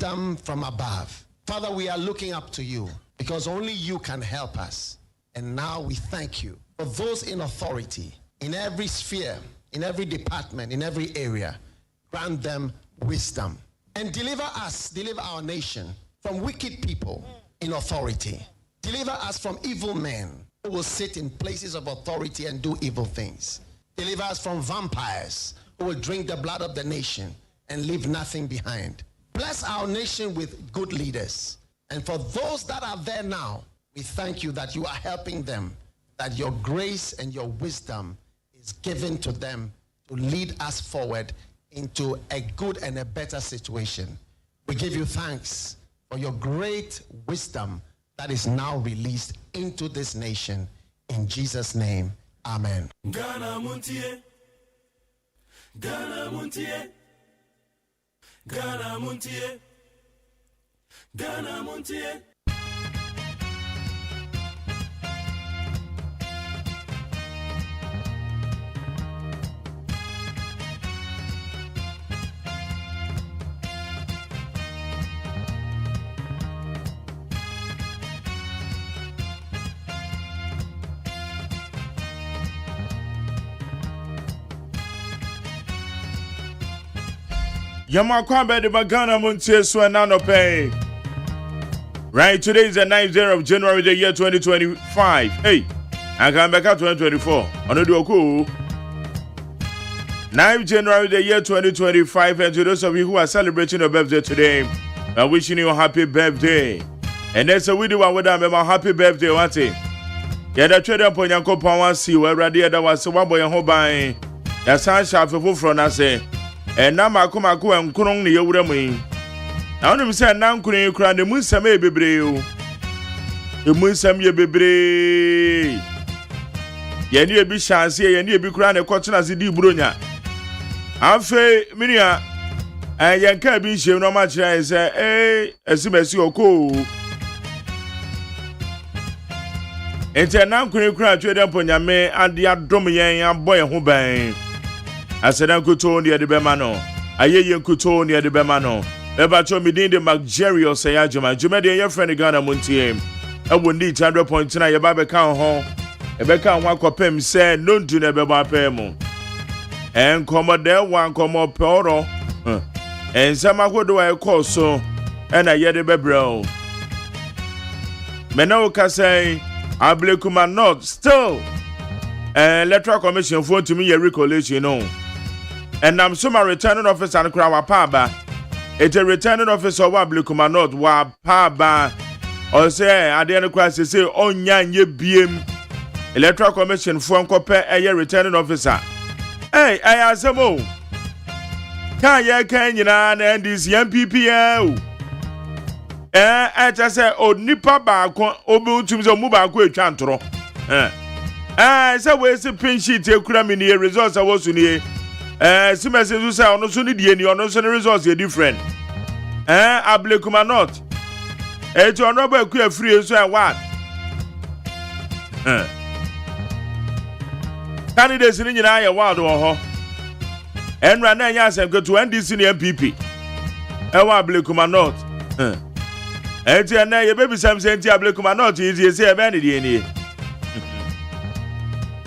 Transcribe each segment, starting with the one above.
wisdom from above. Father, we are looking up to you because only you can help us. And now we thank you for those in authority, in every sphere, in every department, in every area. Grant them wisdom and deliver our nation from wicked people in authority. Deliver us from evil men who will sit in places of authority and do evil things. Deliver us from vampires who will drink the blood of the nation and leave nothing behind. Bless our nation with good leaders. And for those that are there now, we thank you that you are helping them, that your grace and your wisdom is given to them to lead us forward into a good and a better situation. We give you thanks for your great wisdom that is now released into this nation. In Jesus' name, amen. Ghana Muntie, Ghana Muntie, Ghana Muntie, Ghana Muntie. Yamakwa de Bagana Muntie so no pay. Right, today is the 9th of January the year 2025. Hey, I come back at 2024. On the cool. 9th January the year 2025, and to those of you who are celebrating your birthday today, I'm wishing you a happy birthday. And that's a video with them about happy birthday, what it? Yeah, the trader upon your coupon one see where Radia that was one boy and hobby. That's how sharp from us. And now my Kumako and Kurong the Udami. I want to say, now couldn't cry the Musame Bibre. The Musame Bibre. Yenny be shancy, and you be crying a cotton as the D. Brunia. Afe, Minia, and Yanka be shown no much as as soon as you cool. And now couldn't cry to upon your man and the Adomian boy who bang. I said, Uncle Tony at the Bemano. I hear you, Uncle Tony at the Bemano. Ever told me, the McJerry or say, Ajama, Jumedi, your friend, Ghana Muntie. I wouldn't need 100 points tonight, your Baba count home. A Becca one copem said, no to never buy payment. And come there, one come up, Poro. And some I do I call so, and I hear the Bebro. Menoka say, I believe not still. Electoral Commission phone to me a Collation, and I'm so my returning officer and crowd paba. It's a returning officer wa Blukuma not wa paba. Or say I didn't crisis say on yan ye BM Electoral Commission phone compare a returning officer. Hey, I ask them all. Can you and this MPPL? I just say, oh, Nipa back on to the mobile quick chantro. So where's the pin sheet? You could have been here. Results I was in here. Some messages who say, no, so need any or no, so the results are different. I believe come not. It's your number queer free, so what? Candidates in your eye, wild or and ran a yes and go to NDC MPP. I believe come not. And your baby Sam sent you, I believe come not easy as a vanity.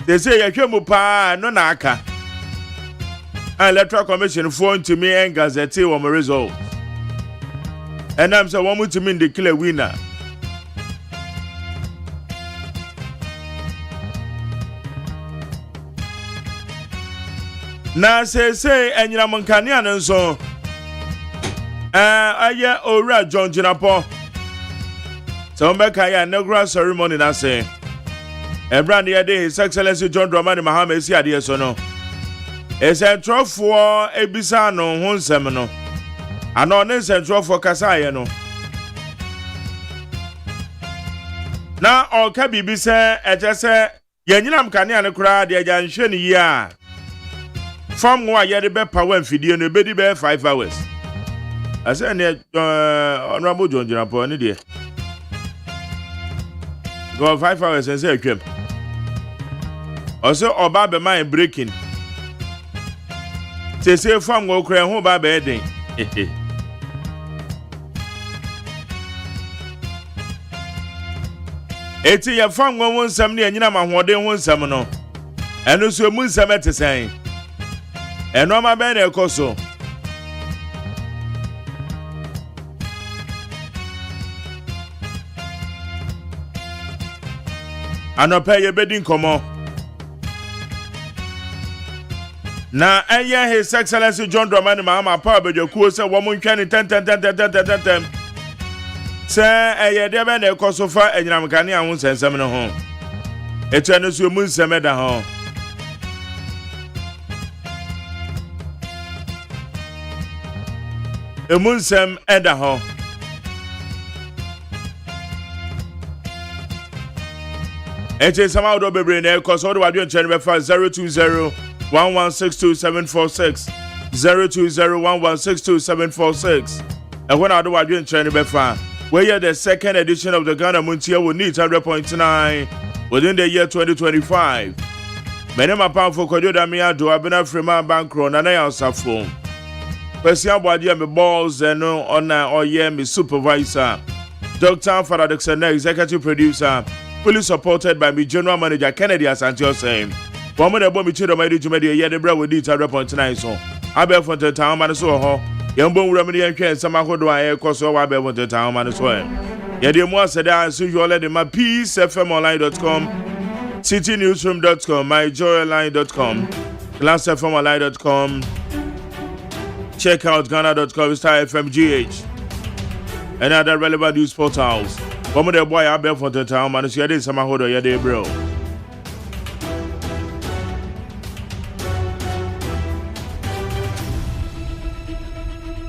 They say a Kemupa, no Naka. Electoral Commission phone to me and Gazette on my result. And I'm so one to mean the clear winner. Now say, and you're Moncanian and so. I hear Ora John Jinapo. So, Mekaya inaugural ceremony, I say. And brand the day, His Excellency John Dramani Mahama is here, dear son. It's a trough for a bisano, one seminal. And on this a trough for Casayano. Now, all Cabby be said, I just say, Yanam Canian crowd, the Janshani ya. From why you had the bed power and feed you in the baby bear 5 hours. I said, Honorable John Jinapo, any dear. Go 5 hours and say, Kim. Also, or Baba mind breaking. Say, from go cry home by bedding. Eti ya fa nwo nsam ne anyina mahode ho nsam no. Eno so mu nsam etesen. Eno ma be na ekoso. Anope ye bedin komo. Na eye His Excellency John Dramani Mahama pa bejokuo se wo mo ntwa ni ten. Se eye de be na ekoso fa anyinam kane ahun sensem no ho. Etu eno so mu nsam da ho. Emunsem eda ho. Eche sama do bebre na ekoso do wadwe nchen be fa 02011627446 02011627446 ehwe na do wadwe nchen be fa. We are the second edition of the Ghana Muntia will need 100.9 within the year 2025. Many my powerful kojoda mi ado abena frema bankro na ya osafo. Person body me balls and on me supervisor. Dr. Father Dixon, executive producer, fully supported by me general manager Kennedy Asante saying. One more about me to my media yeah the bro with it 100.9 so. I be for the town man so ho. Young bone remedy and can some ho do I cross over I be for the town man so. Yeah the more said as usual let my peacefmonline.com, citynewsroom.com, myjoyonline.com, glassfmonline.com. Check out Ghana.com star FMGH and other relevant news portals. One of the boy I bet for the town, man. So you did some hold your day, bro.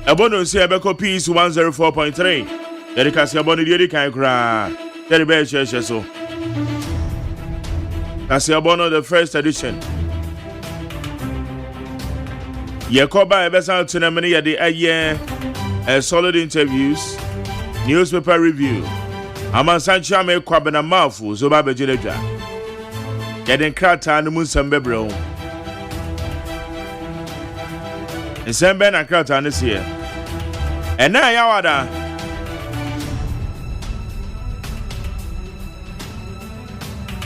A bonus here, Beko Peace 104.3. Dedicate Bonnie, the kind cry. Very bad church, so that's your bono, the first edition. Yakoba Ebesa to many at the year solid interviews, newspaper review. Aman Sancha me kwabena mafu zoba bejileja. Yaden krata no musambe bro. Nsembe na krata ne sie. Ena yawada.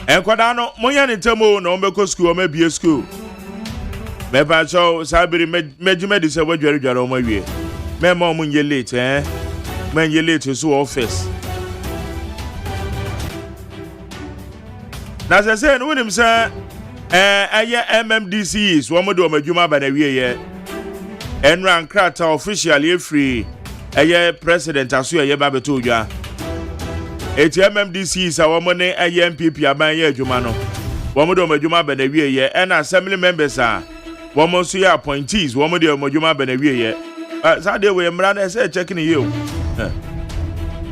Enkwada no monya ne temo no mbeko school o mebie school. Beba cho sabiri mejime di se wadware dware o mawie. Mema o munye late Men ye late so office. Na se say no wonim say eye MMDCs wo mo do madwuma ba na wie ye. Enran krata officially free eye president aso eye ba beto odwa. Eti MMDCs a wo mo ne eye MPP aban ye adwuma no. Wo mo do madwuma ba na wie ye and assembly members a woman so ya appointees woman de omodwuma ba na wie ye say we mra na say checking you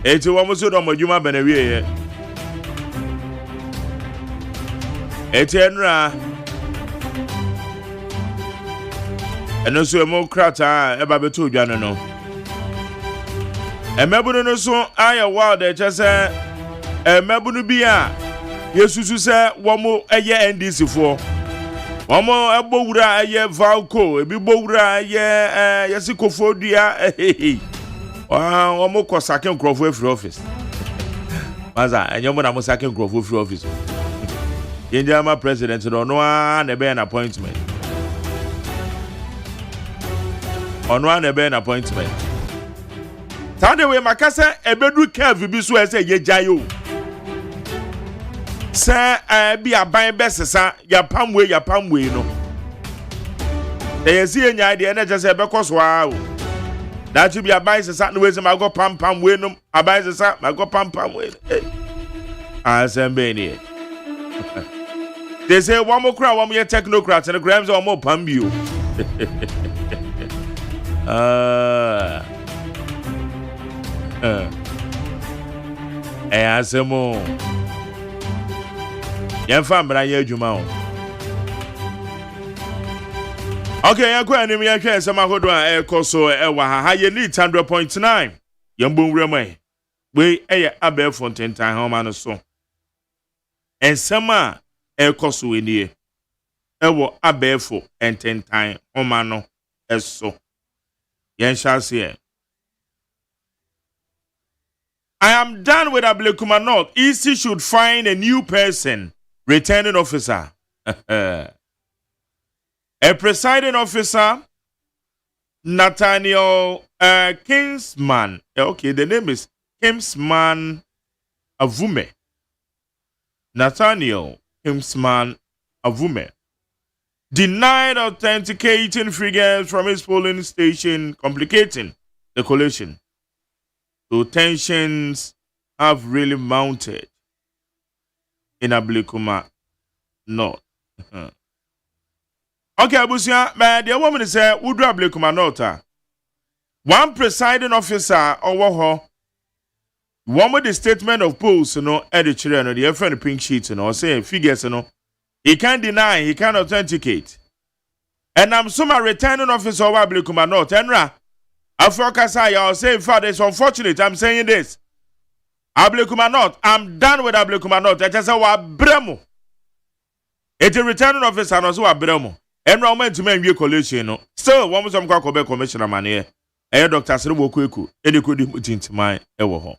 eti woman so do omodwuma ba na wie ye eti enra eno so democrata e ba beto odwa no emebunu no so aya wild e chese emebunu bi a yesusu se womo eye NDC fo Omo ebowura aye Valco ebi bowura aye yesikofodua omo ko saken krofo free office maza enyomo na mo saken krofo free office yenjama president no na be an appointment ono na be an appointment tande we makasa ebedu curve bi so ese yejayo se bi aban besesa ya pamwe no yesi enya de na je se bekoso a o da chi bi aban sesa no we se mago pam we no aban sesa mago pam we asembe ni they say one more crowd one more technocrat and the grams are more pam bio asemo Yemfa mbra ye adwuma o. Okay, yakwa anim ya hwe nsema hodo a ekoso ewa ha ye need 100.9. Yembo nwuramai. We eye abe fontentan ha ma no so. Ensema ekoso enie. Ewo abefo ententan homa no eso. Yen shase I am done with Ablekuma North. EC should find a new person, returning officer. A presiding officer, Nathaniel Kingsman. Okay, the name is Kingsman Avume. Nathaniel Kingsman Avume denied authenticating figures from his polling station, complicating the collation. So tensions have really mounted in Ablekuma North. Okay, Abusia, but the woman say, "Would do Ablekuma North?" One presiding officer over one with the statement of polls, editor, the friend pink sheet, say figures, he can't deny, he can't authenticate. And I'm so my returning officer over Ablekuma North, Enra. I focus I'll say, Father, it's unfortunate I'm saying this. Ablekuma North, I'm done with Ablekuma North. I just say, Bremo. It's a returning officer, and also a Bremo. And now, to make you collation, still, one was some Quack commissioner man Dr. Srubo Kweku, and could put into my ever.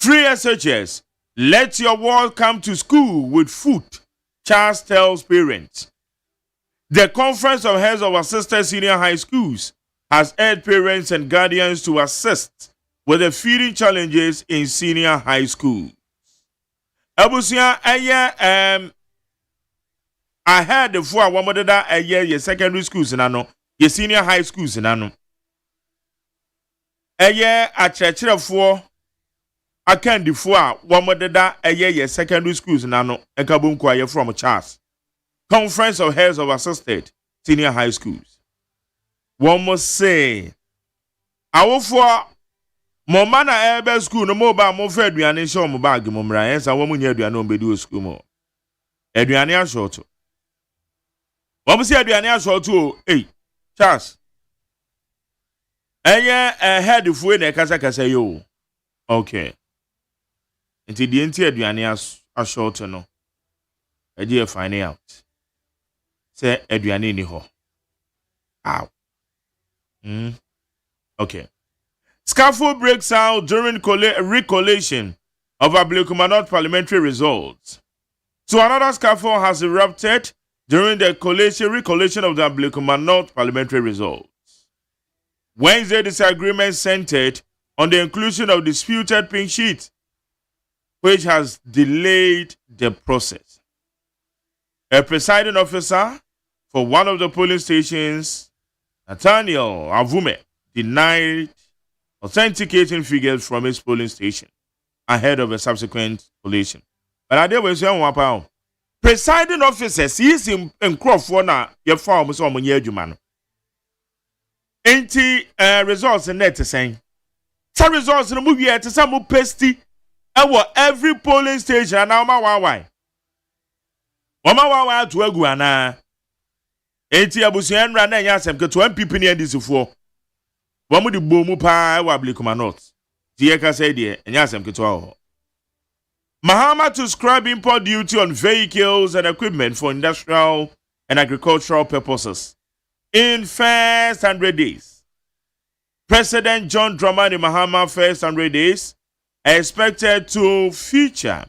Free SHS, let your world come to school with food, Charles tells parents. The Conference of Heads of Assisted Senior High Schools has urged parents and guardians to assist with the feeding challenges in senior high schools. Abusia, I heard the four one more that a year your secondary schools in ano, your senior high schools in ano. A year at church four, I can't do four one more that a year your secondary schools in ano, and Kabum choir from a Charles. Conference of Heads of Assisted Senior High Schools. One must say, our four Momana Ebe School, no mobile, more fed, we are in show mobile, Momra, a woman here, we are no bedu school more. Adriania short. What was Adriania short too? Hey, Charles. Aya, I had the food in a Casacasa, yo. Okay. Until the entire Adriania are short, no. A dear finding out. Say Adriani ni ho. Ow. Okay. Scaffold breaks out during recollation of Ablekuma North parliamentary results. So another scaffold has erupted during the recollation of the Ablekuma North parliamentary results. Wednesday disagreement centered on the inclusion of disputed pink sheet, which has delayed the process. A presiding officer for one of the polling stations, Nathaniel Avume, denied authenticating figures from his polling station ahead of a subsequent collation. But I did was young wapa. Presiding officers, he is in Crawford now, your farm is on your man. Ain't results in net saying. Some results in the movie at some pesty. Every polling station and now my why. Mama wawa to aguana. Enti abusuan ra na yasem ke to people near this for. Wamu di bomu pa wa Ablekuma North. Tie ka say de yasem ke to ho. Mahama to scrap import duty on vehicles and equipment for industrial and agricultural purposes in first 100 days. President John Dramani Mahama first 100 days expected to feature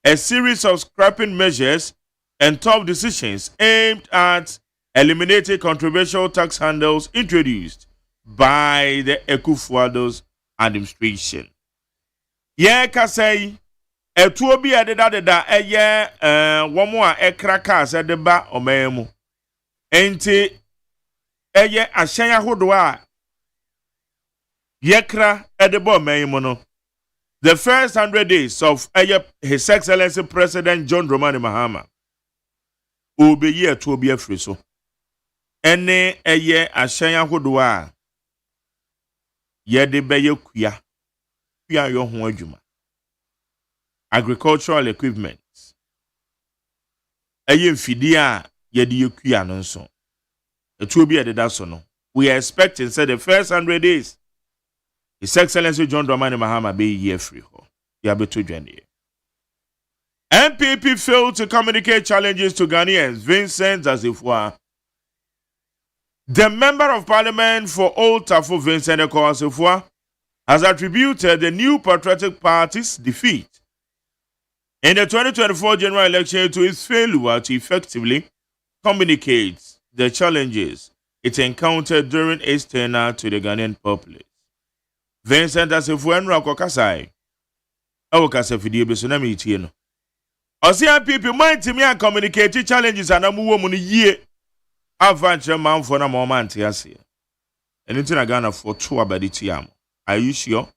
a series of scrapping measures and tough decisions aimed at eliminating controversial tax handles introduced by the Ekufuado's administration. Yeah, Kasei, a tuobi adeda one more ekraka said the ba omemu. Enti eye ashanya hodwa yekra edebo meimono. The first 100 days of His Excellency President John Dramani Mahama Obe ye to be a friso. Ene eye ashanya hodwa ye de beye kuya. Kuya yo ho adwuma. Agricultural equipment. Eye mfidi a ye de kuya no nso. Etu obi ededa so no. We are expecting say the first 100 days His Excellency John Dramani Mahama be year free ho. Ya beto dwane. MPP failed to communicate challenges to Ghanaians. Vincent Asifua. The Member of Parliament for Old Tafo Vincent Asifua has attributed the new patriotic party's defeat in the 2024 general election to its failure to effectively communicate the challenges it encountered during its tenure to the Ghanaian populace. Vincent Assefuenra Kokasai. Awokasa fidie be so na me tie no. Osia people mind me and communicate challenges and amuwo mu no yie. Avanche manfo na mo man te ase. Anything I Ghana for two abadi tiam. Are you sure?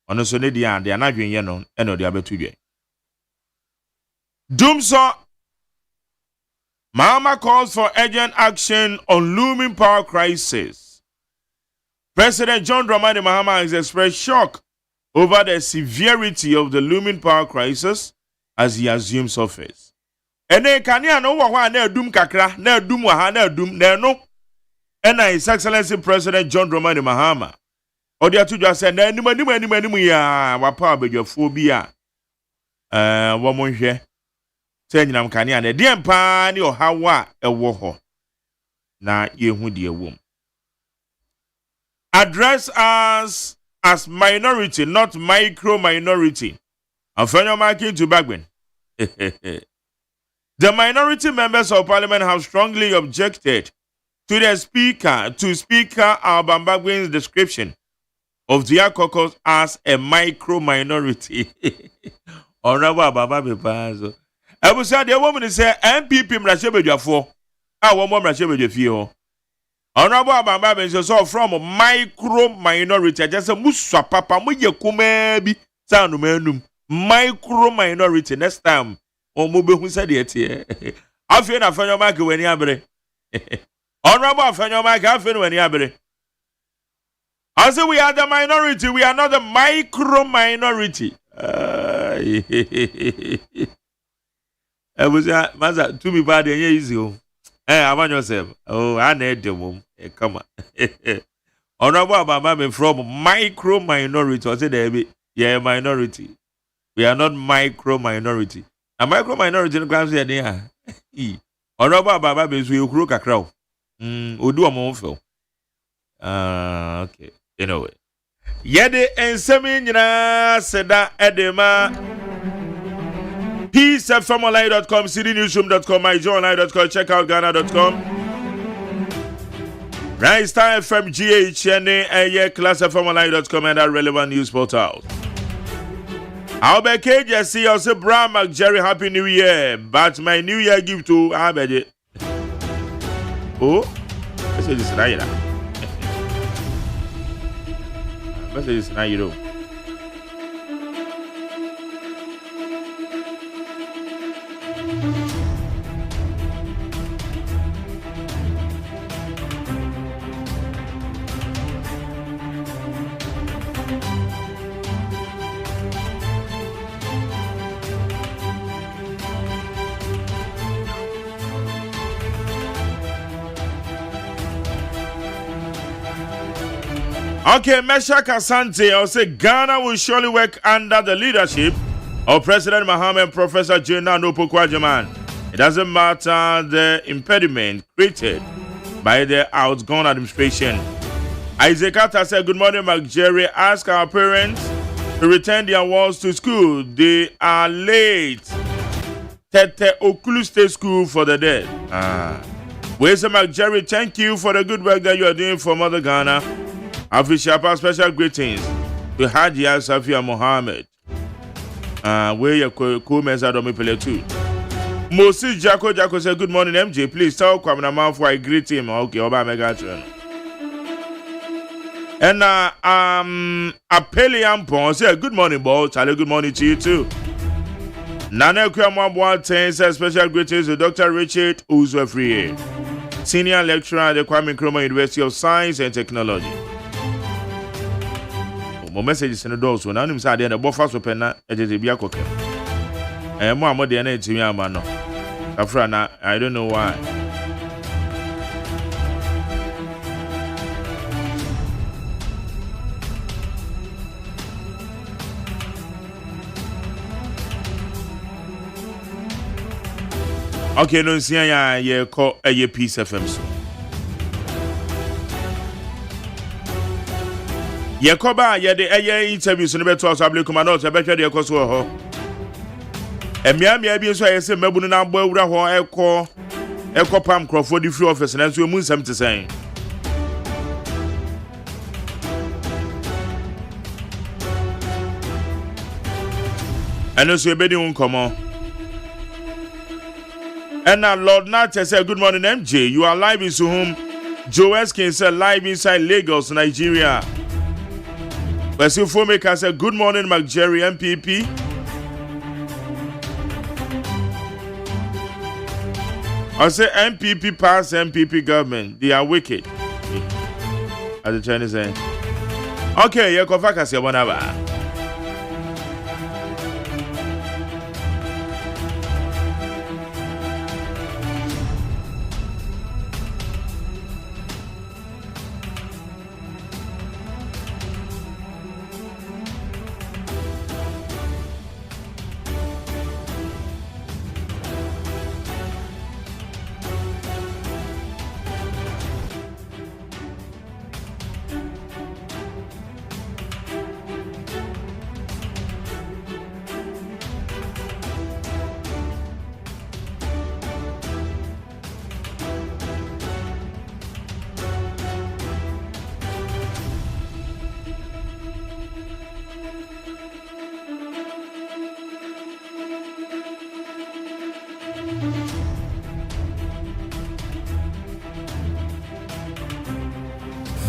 Ono so ne dia de anadwen ye no e no de abetu dwe. Doomso Mahama calls for urgent action on looming power crisis. President John Dramani Mahama has expressed shock over the severity of the looming power crisis as he assumes office. Ene kania no wa na adum kakra, na adum wa ha na adum na no. Ena His Excellency President John Dramani Mahama. Odi atudwa se na animu ya wapa abedwafo bi a wo monhwe. Se nyinam kania na de mpa ni ohawa ewo ho. Na yehu de ewom. Address us as minority, not micro-minority. And from your marking to Bagwin. The minority members of Parliament have strongly objected to the Speaker Alban Bagwin's description of their caucus as a micro-minority. Honorable Baba Bepazo. I will say the woman say MPP Mrashebejafo. I want more Mrashebejafio. Honorable Abamba is so from micro minority. Just a muswa papa muye kumebi sound menum micro minority next time. O mube who said it here. I feel na fanyo mark when you abre. Honorable fanyo mark I feel when you abre. I say we are the minority, we are not the micro minority. I was maza to be bad and easy. I want yourself. Oh, I need the mom. Come on. Honorable Ababa from micro minority. I said, yeah, minority. We are not micro minority. A micro minority in the class here. Honorable Ababa is we crook a crow. Udu a monfil. Okay. You know it. Yede and Seminina said that Edema. Peace at FamOnline.com, citynewsroom.com, myjoyonline.com, checkoutghana.com. Right Star FM GH, and class at FamOnline.com and our relevant news portals. I'll be KJC, I'll say, Bram, Jerry, Happy New Year. But my New Year gift to Abed. Oh, message is right now. Message is now, you know. Okay, Meshach Asante, I'll say Ghana will surely work under the leadership of President Mahama and Professor Jena Nopokwajaman. It doesn't matter the impediment created by the outgone administration. Isaac Atta said, good morning, Mark Jerry. Ask our parents to return their walls to school. They are late. Tete Okulu State School for the dead. Where's Mark Jerry? Thank you for the good work that you are doing for Mother Ghana. Official special greetings to Hajia Safia Mohammed. Where your co-mesa domipele too. Moses Jacko said, good morning, MJ. Please tell Kwamina Man for I greet him. Okay, Oba Megatron. And Apelian Pon said, good morning, boss. Charlie, good morning to you too. Nana Kwamwa says special greetings to Dr. Richard Uzwefrie, Senior Lecturer at the Kwame Nkrumah University of Science and Technology. My message is in the door, so now I'm saying the buffer so penna, it is a biacoke. And more than it to me, I'm no. Afrana, I don't know why. Okay, no, see, I call a Peace FM. Yekoba yede eye interviews no beto aso ablekum na o sebehwe de ekoso ho. Emiamia bi nso ayese mabunu na agbo awura ho eko pam crofo di free office na nso emu nsam te sen. Eno so ebedi unkomo. And now Lord Nate said, good morning MJ, you are live in Suhum. Joe Eskin said live inside Lagos, Nigeria. Basil Fomeka said, good morning Mark Jerry MPP. I say MPP pass MPP government. They are wicked. As the Chinese say. Okay, you can say whatever.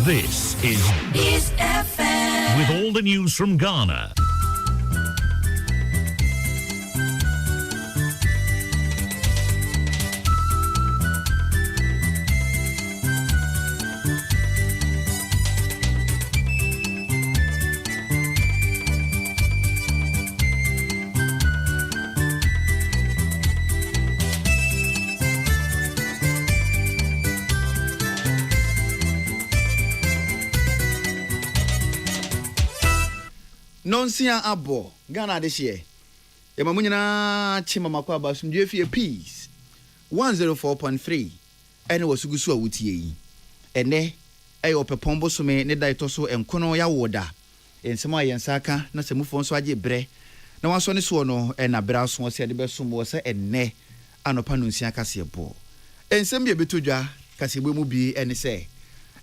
This is FM with all the news from Ghana. Nonsia abo Ghana this year. Yamamunyana chima makwa basumdwe fie peace 104.3 ene wasugusu awutie yi. Ene opepombo so me ne daito so enkono ya woda. Ensema yensaka na semufo nso age bre. Na wanso ne so no na bra so se de besomo se ene anopa nonsia kase bo. Ensem bia betodwa kase bo mu bi ene se.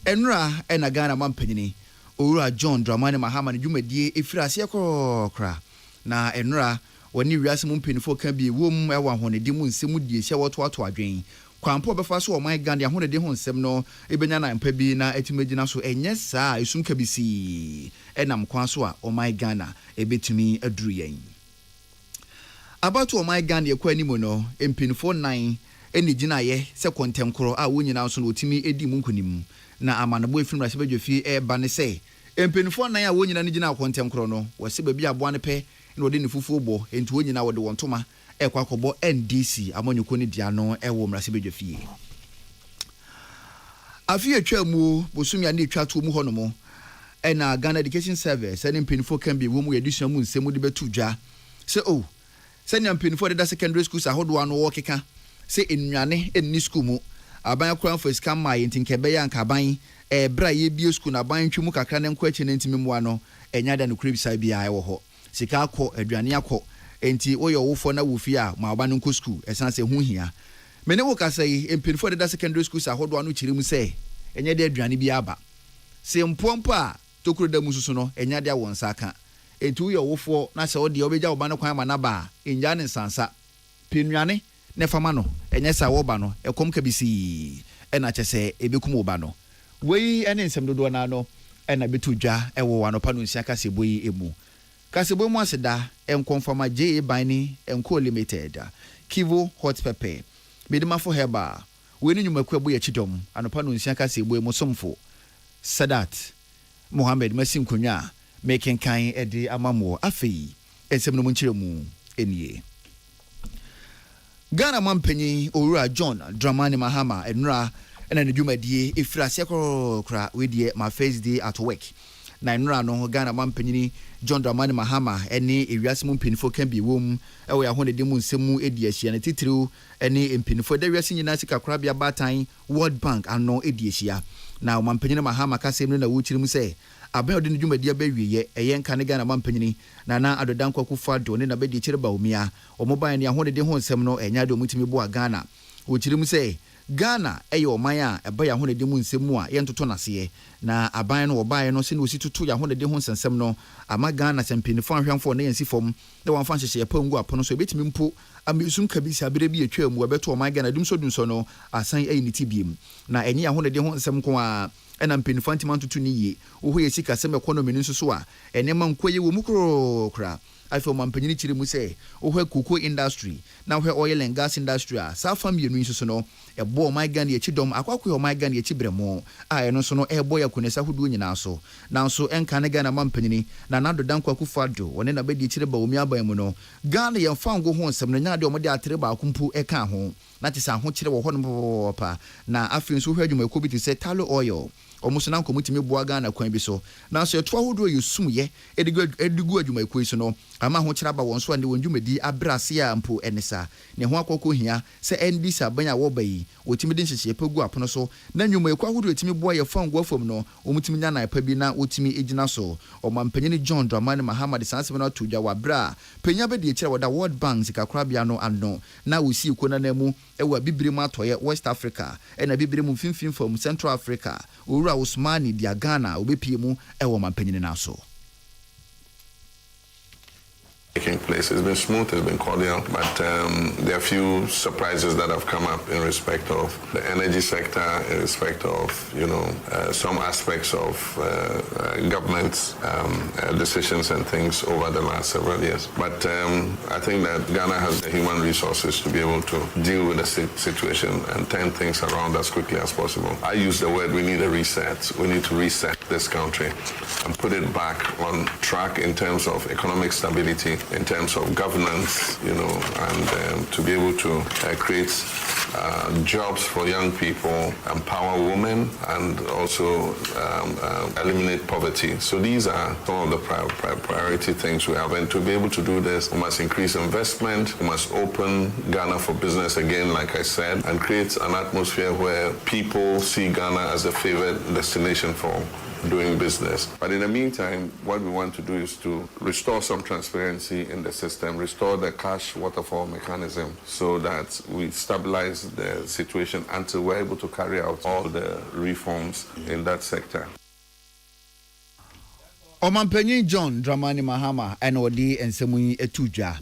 Enura na Ghana mampanyini Owura John Dramani Mahama ne dwumadie efira ase kra na enura woni wiase mu mpenifo ka bi wom ewa honede mu nsemu die hye woto adwen kwampo befa so o my Ghana honede ho nsem no ebenya na mpa bi na etimegina so enye saa esum ka bisi enam kwan so a o my Ghana ebetumi aduru yen about o my Ghana yakwa ni mo no mpenifo 9 eni gina ye se kontem kro a wonyina so no otimi edi mu nkonim na amanabo efim rase badwofi eba ne se empenifo nan a wonyina ne gina akontem kro no wose ba bi aboa ne pe na ode ne fufu bo enti wonyina wode wontoma ekwakobo NDC amonyuko ne dia no ewo mrase badwofi afi atwa mu bosumia ne atwa to mu hono mo na Ghana Education Service ene empenifo kan bi wo mu yedusua mu nsemu de betu dwa se o se ne empenifo de secondary schools ahodo ano wo keka se ennuane enni school mu aban akran for scam my ntinkebe ya nkaban bra ye bio school na ban twemu kakra ne nko achi ne ntimi mu ano enya da no kribisa bia wo ho sika akọ aduane akọ enti oyo wofo na wofi a ma aba no nko school esan se hu hia mene wo kasa yi empinfo de secondary schools ahodo ano chiri mu se enya de aduane bia aba se mpompo a tokuro da mususu no enya de awon saka enti oyo wofo na se odi obeja oba no kwan ma na ba enja ne sansa pinuane ne fama no enye sa wo ba no ekom ka bisi ena chese ebekum wo ba no wei ene nsem dodo na no ena betu dwa ewo wa no pa no nsia kasebo yi emu kasebo mu aseda enkonfama je bani enko limited kivo hot pepper medima for heba we ni nyumaku abo ya chidom anopa no nsia kasebo emu somfo Sadat Mohammed Masim Kunya making kan edi amamo afei ensem no munchire mu enie Ghana mampanyi Owura John Dramani Mahama enra ena ne dwumadie efira sekra we die my first day at work na enra no Ghana mampanyi John Dramani Mahama ene ewiase mu mpanifo kan bi wom ewe ya honede mu nsemu edi ahia ne titiriu ene mpanifo da wiase nyina sika krabia batan World Bank ano edi ahia na mampanyi Mahama kasem no na wuchirim se aban odi dwumadi abawiye eyen kan Ghana mampanyini na adodan kwaku fado ne na bedi kire ba omia omoban ne ahode de ho nsem no enya de omutimi bo Ghana wo kirim say Ghana eye oman a eba ya honede mu nsemu a yentoto nase na aban no obae no se no ositutu ya honede ho nsensem no ama Ghana sempinifo ahwamfo na yensi fom de wamfa hyehye pangu apono so ebetimi mpo amesum kabisi abere bi etwa mu abeto oman Ghana dumso no asan ayi nitibiem na enye ya honede ho nsem ko a ena mpinifo antimantutu ni yi wo ye sika sem economy nso so a enema nkoye wo mukrokra afo mampanyini chiri mu se ohwe cocoa industry na ohwe oil and gas industry a safa mienu nso so no ebo my Ghana ye chidom akwakwe my Ghana ye chibremo a eno so no ebo ya kunesa hudu nyina so na so enka ne Ghana mampanyini na nado dankwa kufado wone na bedi chire ba omi aban mu no Ghana ye fango ho nsem no nyaade omode atere ba akumpu eka ho na tisa ho chire wo ho no pa na afi nso hwe adwuma ekobiti se talo oil omuso na nkomutimi boa Ghana kwan bi so na so eto ahodo yesum ye edigu adwuma ekoi so no ama ho kira ba won so ane wondwumadi abrase a mpo enesa ne ho akoko hia se endi sabanya wo bayi otimi de nhyehyɛ pagu apono so na nwuma ekwa ahodo etimi boa ye fango afom no omutimi nya na pa bi na otimi egina so omampanyini John Dramani Mahama de sansebe na todwa wabra panya be de kira wada World Bank sikakrabia no ano na osi ekona na mu ewa bibire mu atoye West Africa na bibire mu finfin fam Central Africa Ura Usmani dia Ghana obepie mu ewo mampanyini na so taking place. It's been smooth, it's been cordial, but there are a few surprises that have come up in respect of the energy sector, in respect of, some aspects of government's decisions and things over the last several years. But I think that Ghana has the human resources to be able to deal with the situation and turn things around as quickly as possible. I use the word we need a reset. We need to reset this country and put it back on track in terms of economic stability, in terms of governance, and to be able to create jobs for young people, empower women, and also eliminate poverty. So these are some of the priority things we have. And to be able to do this, we must increase investment, we must open Ghana for business again, like I said, and create an atmosphere where people see Ghana as the favored destination for doing business. But in the meantime, what we want to do is to restore some transparency in the system, restore the cash waterfall mechanism so that we stabilize the situation until we're able to carry out all the reforms in that sector. Omampanyin John Dramani Mahama odi ensemu etudwa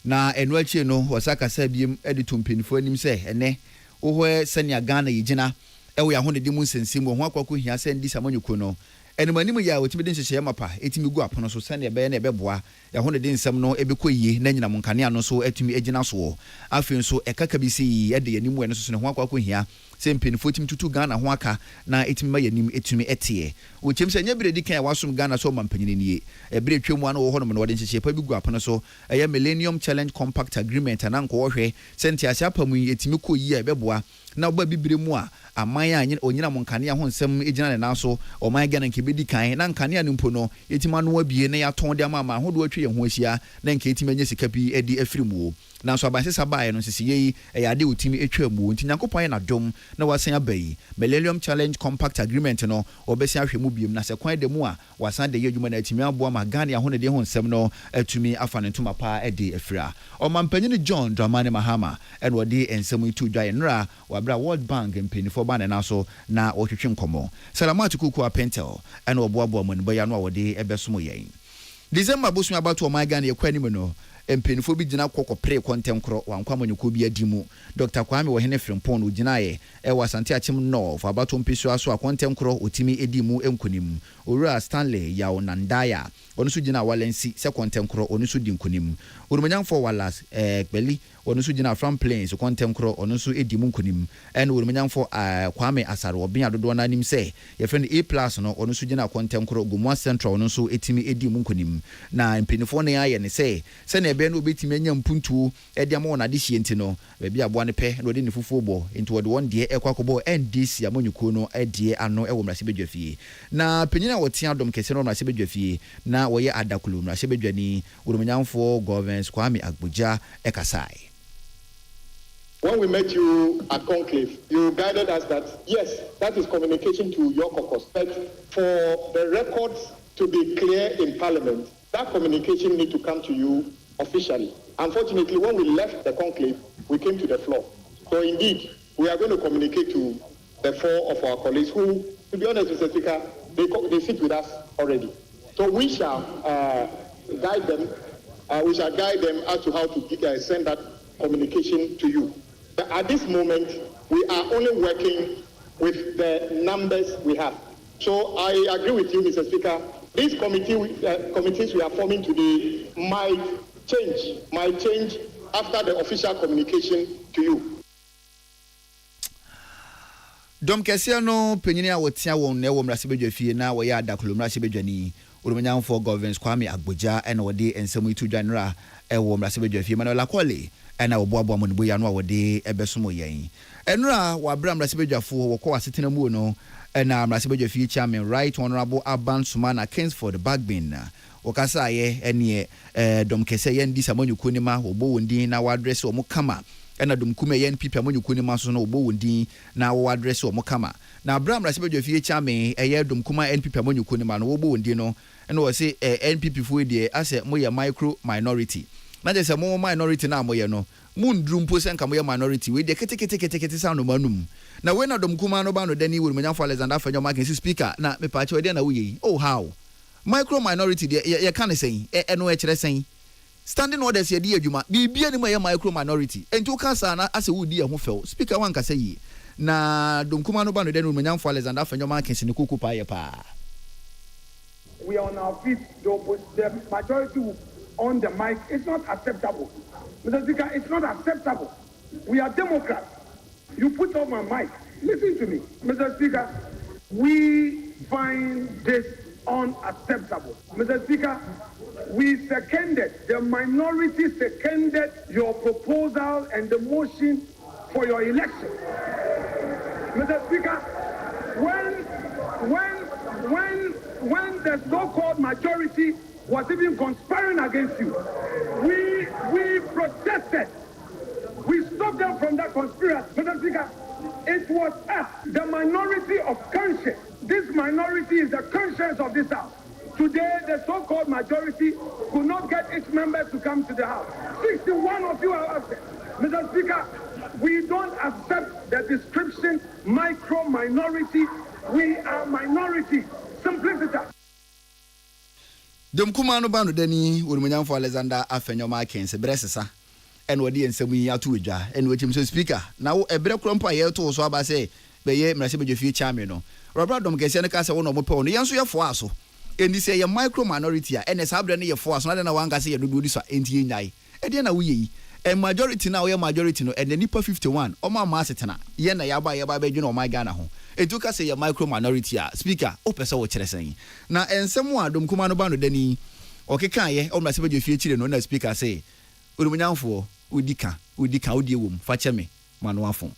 na enwachi no wasaka sabiem editum pinfo anim se ene ohwe senia Ghana yigina ewo ya honede mu nsensim ho akwakọ hia se ndi samanyuko no enemanim ya otimi de nhyehyɛ mapa etimi gu apono so sane ebe na ebeboa ya honede nsem no ebekɔ yie na nyina monkane ano so etimi egina so afi nso ekaka bi si ede yanimu eno so ne ho akwakọ hia se mpinfo timi tutu Ghana ho aka na etimi ma yanim etimi etie wo kyem se nya biredi kan wasom Ghana so mampanyini nie ebire twemu ano wo hono no wode nhyehyɛ pa bi gu apono so eye Millennium Challenge Compact Agreement na nko wo hwe senti asia pamu etimi kɔ yie ebeboa na oba bibire mu a aman a onyina monkane ho nsem egina ne na so oman Ghana nke bedi kan na nkane anu mpo no etima no abie na ya ton de ama ahodo atwe ye ho ahia na nke etima nya sika bi edi afirimu na so abanse sabae no sisi yi ade otimi etwa mu nti Nyankopɔn na dom na wasan abai Millennium Challenge Compact Agreement no obesi ahwe mu biem na se kwan de mu a wasan de ye adwuma na atimi aboa ma Ghana ahone de ho nsem no atumi afa ne ntoma pa edi afira omampanyin John Dramani Mahama eno de ensem itu dwa enra wabra World Bank mpinifo ba na so na otwetwe nkomo Salamatu kuku apentel eno oboaboa mo nbo ya no wode ebesomo yen December bosu abatu o my Ghana yekwani no mpinifo bi gina kokopre kontenkro wankwamanyuko bi adimu Dr. Kwame wo hene Frimpon no gina ye Asante Achim no for abatu mpiso aso akontenkro otimi edimu enkonim Owura Stanley ya onandaya onu so gina walensi se kontenkro onu so di nkonim Urumanyanfo walas Beli onu so gina from plains kontenkro onu so edimu nkonim en Urumanyanfo Kwame Asaro obin adodo na nim se ye friend A+ no onu so gina kontenkro Gumwa Central onu so etimi edimu nkonim na mpinifo ne aye ne se na ebe no betimi anya mpuntu ede ama na de hie ntino baabi aboa ne pe na ode ne fufuo bo into wode won de ekwakobo NDC amonyuko no ade ano ewo mrase bedwafie na penyina wotia dom kese no mrase bedwafie na woye adakulu mrase bedwani Urumanyamfo governance Kwame Agboja ekasai when we met you at Conclave, you guided us that, yes, that is communication to your caucus. But for the records to be clear in Parliament, that communication needs to come to you officially. Unfortunately, when we left the Conclave, we came to the floor. So indeed, we are going to communicate to the 4 of our colleagues who, to be honest, Mr. Speaker, they sit with us already. So we shall guide them. We shall guide them as to how to send that communication to you. But at this moment, we are only working with the numbers we have. So I agree with you, Mr. Speaker. These committees we are forming today might change after the official communication to you. Dom Kesiano, Penina, what Tia won never Rasibefie now, where ya Dakulum Rasibejani, Urumanian for governance, Kwame Agboja, and Wade, and Samu to Janra, and Wom Rasibefie, Manola Quali, and our Bobo Monbuyano, Wade, Ebesumo Yang. And Ra, while Bram Rasibeja for Wako sitting a muno, and Rasibefie chairman, Right Honorable Aban Sumana Kens for the Bagbin. Okasa ye, and ye, Dom Kesayan, Disamonu Kunima, or Bowundi, now address or Mokama. And Adum Kume yen people when you couldn't master no bowundi now address or mokama. Now Bram Rasibefie chame a year dum kuma and people when you couldn't man bowundi no and was say NPP for the as a more micro minority. Not just a more minority now moya no moon drum puss and come minority with the kete sound of manum. Now when Adum Kuma no bano then he will mean for Alexander for your market speaker. Now me patcho then away. Oh how micro minority you can't say no saying. Standing orders here, dear Juma, be any micro minority, and to Casana as a would dear who fell. Speaker one can say, na Dumkumano Bano then Roman Fallers and after your markets in the Kuku pa. We are on our feet, the majority on the mic. It's not acceptable. Mr. Speaker, it's not acceptable. We are Democrats. You put on my mic. Listen to me. Mr. Speaker, we find this unacceptable. Mr. Speaker, we seconded, the minority seconded your proposal and the motion for your election. Mr. Speaker, when the so-called majority was even conspiring against you, we protested. We stopped them from that conspiracy. Mr. Speaker, it was us, the minority of conscience. This minority is the conscience of this House. Today, the so-called majority could not get its members to come to the House. 61 of you are absent. Mr. Speaker, we don't accept the description micro-minority. We are minority. Simplicity. Dumkumano Bano Denny, Urumanian for Alexander Afenoma Kens, Bressa, and Wadi and Semi Atuja, and which him so speaker. Now a break crumpa here to Swaba say, Baye, Mrasibefie chairman. Robert Dom Kesiana Casa one of Mopon, the answer for us. And this say a micro minority, and as I've done here for us, not in a one can say you do this in T9. And then we a majority now, a majority no, and the Nipa 51, or my masterna, Yena Yaba, you know, my Ghana home. It took us a micro minority, speaker, Opesa what you're saying. Now, and someone, Dom Kumano Bano Denny, okay, can ye, or my Speaker no speaker say, Uruman for Udika, Udium, Fachame, Manuafon.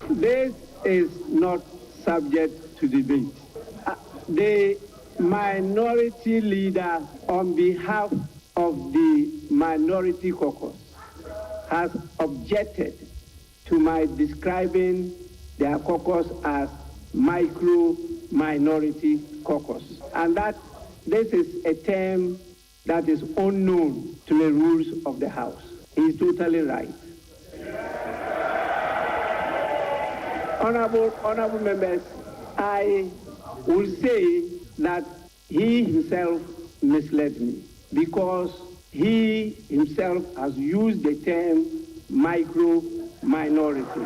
This is not subject to debate. The minority leader on behalf of the minority caucus has objected to my describing their caucus as micro-minority caucus, and that this is a term that is unknown to the rules of the House. He is totally right. Honorable members, I will say that he himself misled me because he himself has used the term micro-minority.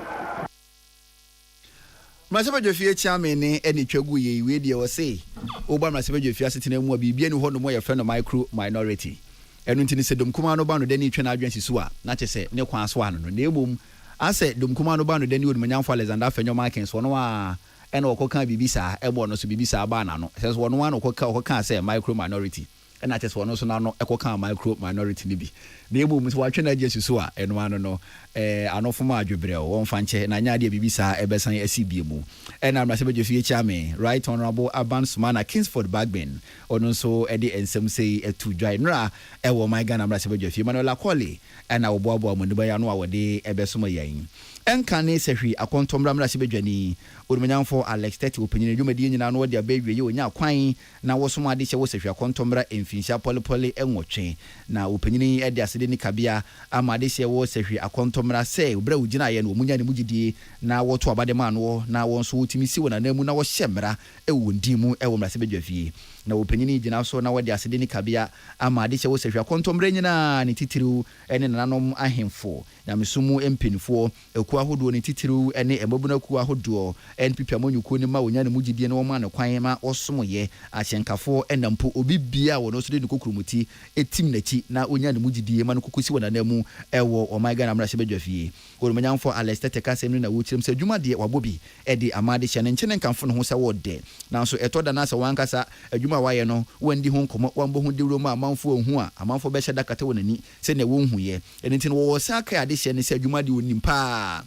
Mrasibefie chairman any chegu ye we dey say Oba Mrasibefie sitting mu bibia ni ho no mo ye friend micro minority enu ntini se Dumkuma no ba no dani twa na adwen sisuwa na che se ne kwan so ano no na emom ase Dumkuma no ba no dani odumanyam for Alexander Afenyo Markins no a ene okoka bibisa ebo no so bibisa ba na no se so no an okoka say micro minority ɛna kyɛ sɛ ɔno nso no ɛkɔka micro minority no bi na emu mu sɛ watwe no agye susu a ɛno ano no anofo ma adwobrɛ wɔmfa nkyɛ na nya adeɛ biribi saa ɛbɛsan asi bie mu ɛna mmara sɛ bɛdwo fie kyame right honorable Aban Sumana Kingsford Bagbin ɔno nso ɛde nsɛm sei ɛtu dwae nora ɛwɔ my Ghana mmara sɛ bɛdwo fie Manuel Akoli ɛna wɔboaboa mu ndebaya no a wɔde ɛbɛsoma yɛn ɛnka ne sɛhwi akɔntɔmmra mmara sɛ bɛdwani odumanyamfo Alex Tete opanyine dwumadi nyina no wɔde abɛwie yɛ onya kwan na wɔsom ade hyɛ wɔ sɛhwi akɔntɔmmra mfinhyia polepole ɛnwɔtwe na opanyine ɛde asede ne kabea ama ade hyɛ wɔ sɛhwi akɔntɔmmra sɛ obra wogyina yɛ no wɔmunya ne mugidie na wɔto abade ma no na wɔn so wotimi si wɔ nanamu na wɔhyɛ mmara ɛwɔ ndin mu ɛwɔ mmara sɛ bɛdwa fie na opanyine gyina so na wɔde asede ne kabea ama ade hyɛ wɔ sɛhwi akɔntɔmmra nyina ne titiriw ɛne nananom ahemfo na mesumu mpenifoɔ ekuo ahodoɔ ne titiriw ɛne ɛmabuna kuo ahodoɔ NPP amonyuko ne ma wonya ne mugidie ne wɔma ne kwan ma ɔsomoyɛ ahyɛnkafo ɛnampo obi bia wɔ no so de ne kokurumuti etim n'akyi na wonya ne mugidie ma no kokosi wɔ nanamu ɛwɔ ɔman Ghana mmara hyɛ bɛdwa fie odumanyamfo Alex Tete kasɛm no na wɔkyerɛm sɛ adwuma deɛ wabɔbi ɛde amade hyɛ ne nkyɛn nkamfo no ho sɛ wɔdɛ nanso ɛtɔ da na sɛ wankasa adwuma wayɛ no wandi ho nkɔmɔ wambɔ ho dewuro ma amanfo ohu a amanfo bɛhyɛ dakata wɔ n'ani sɛ ne wɔn huyɛ ɛne nti no wɔwɔ sa ka ade hyɛ ne sɛ adwuma deɛ onim paa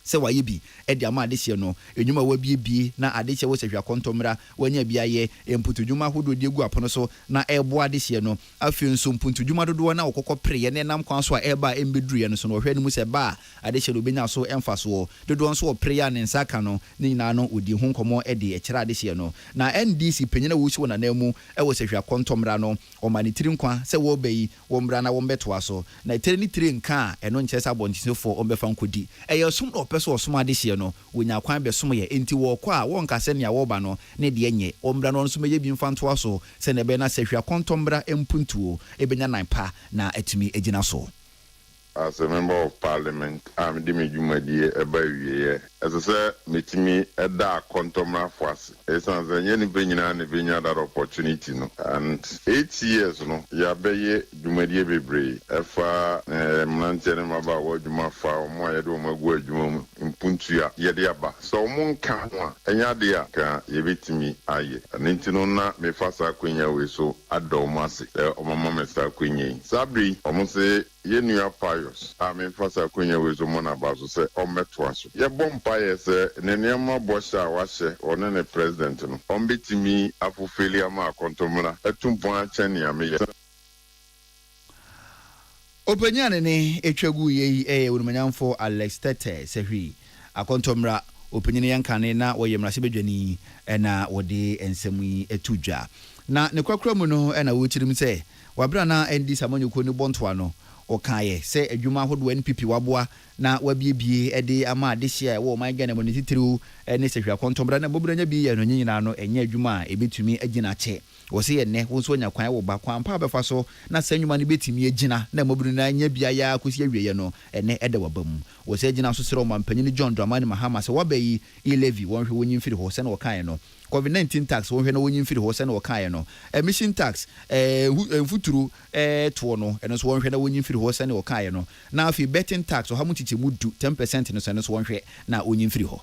sɛ wayɛ bi ɛde ama ade hyɛ no enwuma wabiebie na ade hyɛ wɔ sɛ hwa kɔntɔmmra wanya bi ayɛ mputudwuma ahodoɔ de gu apono so na ɛbo ade hyɛ no afei nso mputudwuma dodoɔ na wɔkɔkɔ preɛ ne nam kwan so a ɛba embedruɛ no so no hwɛ no mu sɛ ba ade hyɛ no benya so ɛmfa so dodoɔ nso wɔ preɛ ne nsa ka no ne nyinaa no odi ho nkɔmɔ ɛde ɛkyerɛ ade hyɛ no na NDC panyina wo si wɔ nana mu ɛwɔ sɛ hwa kɔntɔmmra no ɔma ne tiri nkwa sɛ wɔba yi wɔmbra na wɔmbɛtoa so na tiri ne tiri nka ɛno nkyɛ sɛ abɔntisefo ɔmbɛfa nkodi ɛyɛ som no pɛ so ɔsom ade hyɛ no wonya kwan bɛsom yɛ enti wɔkɔ a wɔnka sɛ nea wɔba no ne deɛ nyɛ ɔmbra no nso mɛyɛ bi mfa ntoa so sɛ ne bɛ na sɛ hwa kɔntɔmmra mpuntuo ebenya nan pa na atumi agyina so. As a member of parliament, I'm the Jumadi Ebaye. As I said, Mitimi Eda Contomra Fas. It's an Zany Benina and Vina that opportunity. No, and 8 years, no, Yabaye Jumadi Bebre. Efa Mlanten Maba, Wajuma Fa, Moyado Magua in Puntia, Yadiaba. So Mon Kanwa, and Yadia can Yevitimi Aye. And Intinona, me Fasa Quenya, we so Adomasi, or Mamma Mr. Quenya. Sabri, almost say, Yenu Pius, I mean, Fasa Quenya was a man about to say, or Metwaso. Ya bomb pious, Nenema Bosha Washe, or Nene President, Ombiti me, Afufilia Ma Contomra, a Tumpa Chenia me. Opinion ne etwagu ye Udumanyamfo Alex Tete sehi akontomra opinion yankane na woyɛ mmarahyɛ badwani ɛna wode ensɛm etudwa na ne kwakra mu no ɛna wochirim sɛ wabra na NDC amanyuko ne bontoa no okaye sɛ adwuma hodo NPP waboa na wabiebie ɛde ama adehye wo man Ghana mo ne titiriw ne sehwa kontombra na bobranya bi yɛ no nyina no ɛnya adwuma a ebetumi agina kye wo se yɛ ne wo so nya kwan wo ba kwan pa befa so na sanyuma ne betumi agina na mobru na nya bia ya akosi awieye no ɛne ɛda wabam wo se agina so sere o mampanyin John Dramani Mahama sɛ wabayi e-levy wonhwe wonyi mfiri ho sɛ na wɔkae no COVID-19 tax wonhwe na wonyi mfiri ho sɛ na wɔkae no emission tax mfuturu to no ɛno so wonhwe na wonyi mfiri ho sɛ na wɔkae no na afi betting tax o ha mu tiche mu 10% no sɛ no so wonhwe na wonyi mfiri ho.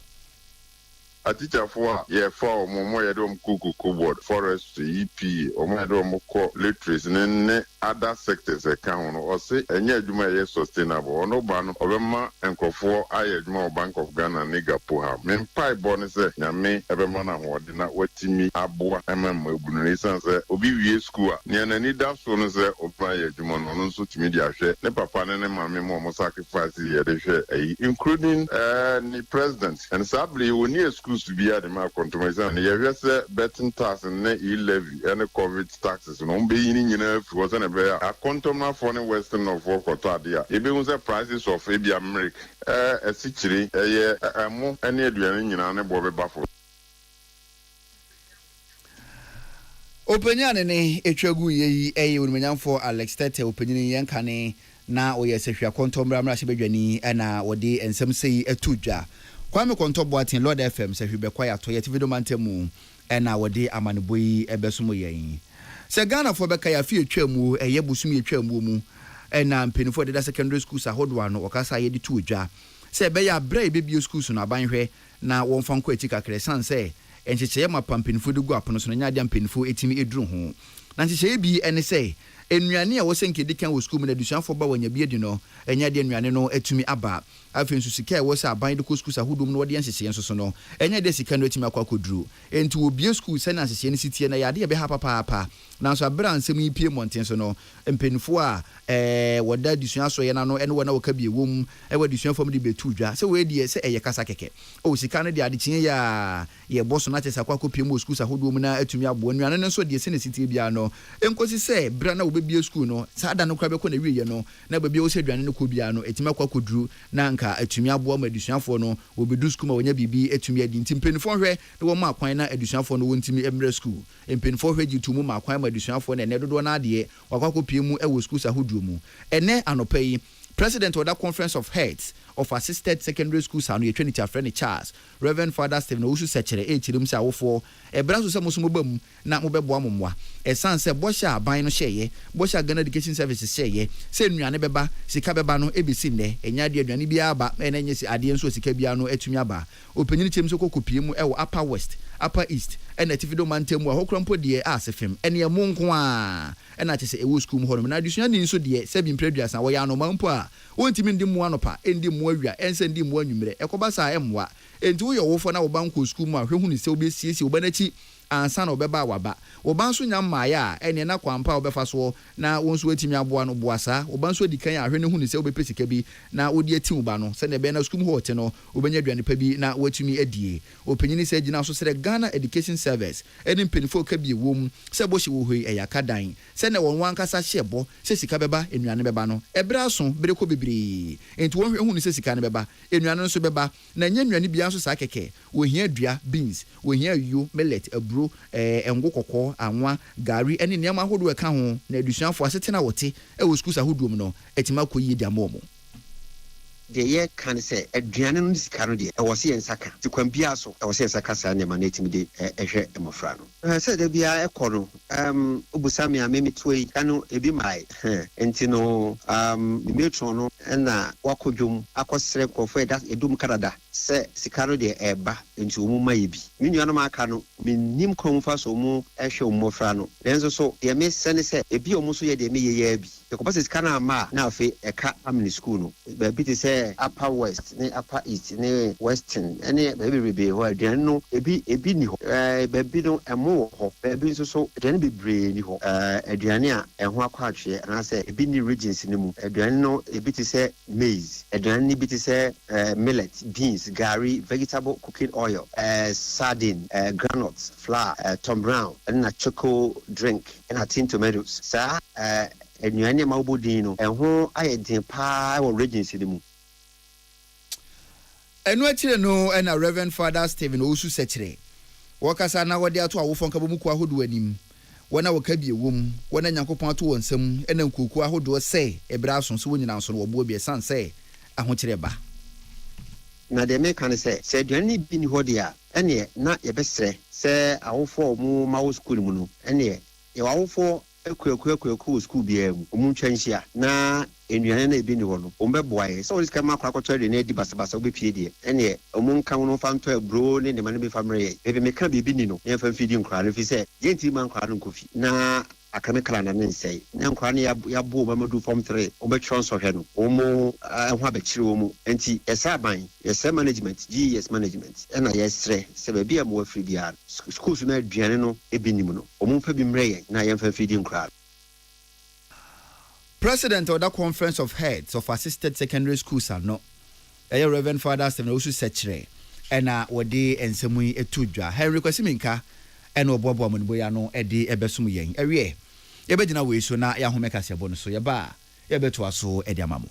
A teacher for for Momo Yadom Kuku board, forest, EP, or Madom Co literacy, and other sectors account or say, and yet you may sustainable or no ban Obama and Kofor, I more Bank of Ghana, nigga Poha. Men pie bonus, Yame, Evermana, what did not what Timmy, Abua, Bunison, Obi school, near any doubt soon as Opa Yajumon, on such media share, ne papa and mammy more sacrifices, including the president, and sadly, we near school. To be at the mark controversy, you have said betting tax and e-levy and COVID taxes. No being in if wasn't a bear. A contour for the western of Wokotadia. If it was a prices of Abia America, a century, a year, a more, any adrenaline in an Bobby Buffalo. Opinion ne etwagu ye Udumanyamfo Alex Tete opinion yankane na oyɛ sehwa kontombra mra hyebadwani na wode ensɛm sei atudwa Kwame Kontoboatin Lord FM sɛ hwebɛkwa yɛ atɔ yɛ TV domantemu ɛna wode amaneboyi ɛbɛsomo yɛn sɛ Ghana fo bɛka yɛ afie twam ɛyɛ busumi twam mu ɛna mpenifo de secondary schools ahodoa no ɔkasa yɛ de tu odwa sɛ ɛbɛyɛ abra ebibie schools no abanhwɛ na wɔmfa nkɔ akyi kakra san sɛ enhyehyɛ ma pampenifo de gu apono so no nya de mpenifo etimi eduru ho Nanti say bi ene say enuane a wo senkedi kan wo school mu na dusuafo ba wanya bi edi no enya de enuane no atumi aba afi nso sika e wo say aban de ko schools ahudum no wode ensese nso so no enya de sika no atumi akwakoduru enti obi school se na ensese ne sitie na yade be ha papa na so abra ansem yi pie monten so no empenfo a woda dusuaso ye na no ene wona woka bi ewom e wa dusuafo mu de betu dwa se we die se eye kasa keke o sika no de ade kyen ya ye boso na tesa kwakopie mu schools ahudum na atumi abo enuane no so de se ne sitie bia no enkosi se bra na bi school no saada no kra be ko na wiye no na ba bi o se duane no ko bia no etima kwakoduru na nka atumi abo ma adusuafo no obedu school ma wonya bibi etumi adi ntimpenfo hwe na wo ma akwan na adusuafo no wontimi emre school empenfo hwe gitumu ma akwan ma adusuafo na dodo na ade wakwakopie mu e wo schools ahuduru mu ene anopai President of that Conference of Heads of Assisted Secondary Schools and Trinity Friend Charles, Reverend Father Stephen Osu Sechere, Chirim Sawofo, a branch of Samusumubum, not Mubemwa, a son said Bosha, Bino Sheye, Bosha Gun Education Services Sheye, Sen Yanebeba, Sikabano, Ebisinde, and Yadia Janibiaba, and Enyes Adians Sikabiano, Etumiaba, Opinion Timsoko Kupimu, Upper West, Upper East, and a Tifido Mantemo, Hokrampo dear Asifim, and your Monkwa, and I say a wood school home, and I do not so dear, 7 previous and Wayano Mampa. Won't him in the Muanopa, in the Moria, and send him 1 number, Ecobasa Mwa, and to your offer now banco school, who is so busy, Ubenechi, and son of Beba Waba, Obansu Yamaya, and Yanaqua Befaso, now once waiting Yabuano Boasa, Obansu Dicaya, who is so Pesikabi, now would ye Timubano, send a banner school hoteno, Ubenya Pebi, now watching me a day. Opinion said, you now so said Ghana Education Service, and in Penfo Kabi womb, Saboshi Wuhi, a Yakadain, send a one Casa Shebo, says Kabeba, in Yanabano, a brasso, Breco Bibri, and to one who says Canabeba, in Yanan Subeba, Nanyan Biaso Sakeke, we hear Dria, beans, we hear you, millet, a brew, and Wokoko, and one Gary, and in Yama who do a count, Nedushan for a certain hour, it was Kusa Hudumno, Etimaku Yidamomo. The year can say a Dianan Scarodi, I was here in Saka, to Quampiaso, I was here in Saka, and emanating the Eshe Mofrano. I said there be a corner, Ubusami, maybe 2 cano, ebi my, Entino, Mutrono, and Wakujum, Aquasrep of that a doom Canada, say Sicarodi eba into Mumaibi. Minianama cano, Minim Confas or Mo, Eshe Mofrano. Then so, the Miss Senate said, a biomusu de me yebi. The Caucus is Canama, now fe a cat family school, but it is Upper West, ne Upper East, ne Western, any baby be where there no a bini ho, baby no a more ho, baby so then be brainy ho, a Diania and Huaquachi, and I say a bini regions in the moon, a Diano, a bit is maize, a Diani bit is millet, beans, gari, vegetable cooking oil, sardine, granules, flour, Tom Brown, and a choco drink, and a tin tomatoes, sir, and you any Maubudino, and who I had pie or regions in the moon. And what you know, and a Reverend Father Stephen Osu Sechere. Wakasa na wadi atu awufon kabumu kwa hudu enim. Wana wakabi ewum, wana nyankopon atu wonsam, ena nkuku ahodo se ebra asonso wonyina nso no wobo bi esan se ahokyere ba. Na de me kan se duani bi ni hodi a, ene na yebesre se awufo mu mawo school mu no, ene ye awufo ekuekuekueku school bi emu, omu twanhia na enuane na ebi ni ho no ombeboae so this kama kwakotwa de na di basabasa obepie de ene omunka no fanto ebro ne de mane be famre ebe meka bibi ni no ye fa fidi nkra no fi se ye nti man nkra no kofi na akame kala na nsei na nkra ne ya bo mamadu form 3 obetron so hwe no omo ho abekire omo enti esa ban yesa management GS management ena yesre se ba bia mo afri bia schools na aduane no ebi ni mu no omo fa bi mre ye na ye fa fidi nkra. President of that Conference of Heads of Assisted Secondary Schools are no. Reverend Father Stephen Osu Sechere. And wadi ensemui etudwa. Henry Kwasiminka and Obobo Munboyano edi ebesumu yen. Ewie. Yebedina we so na ya homeka se bono so yeba. Yebeto aso edi amamo.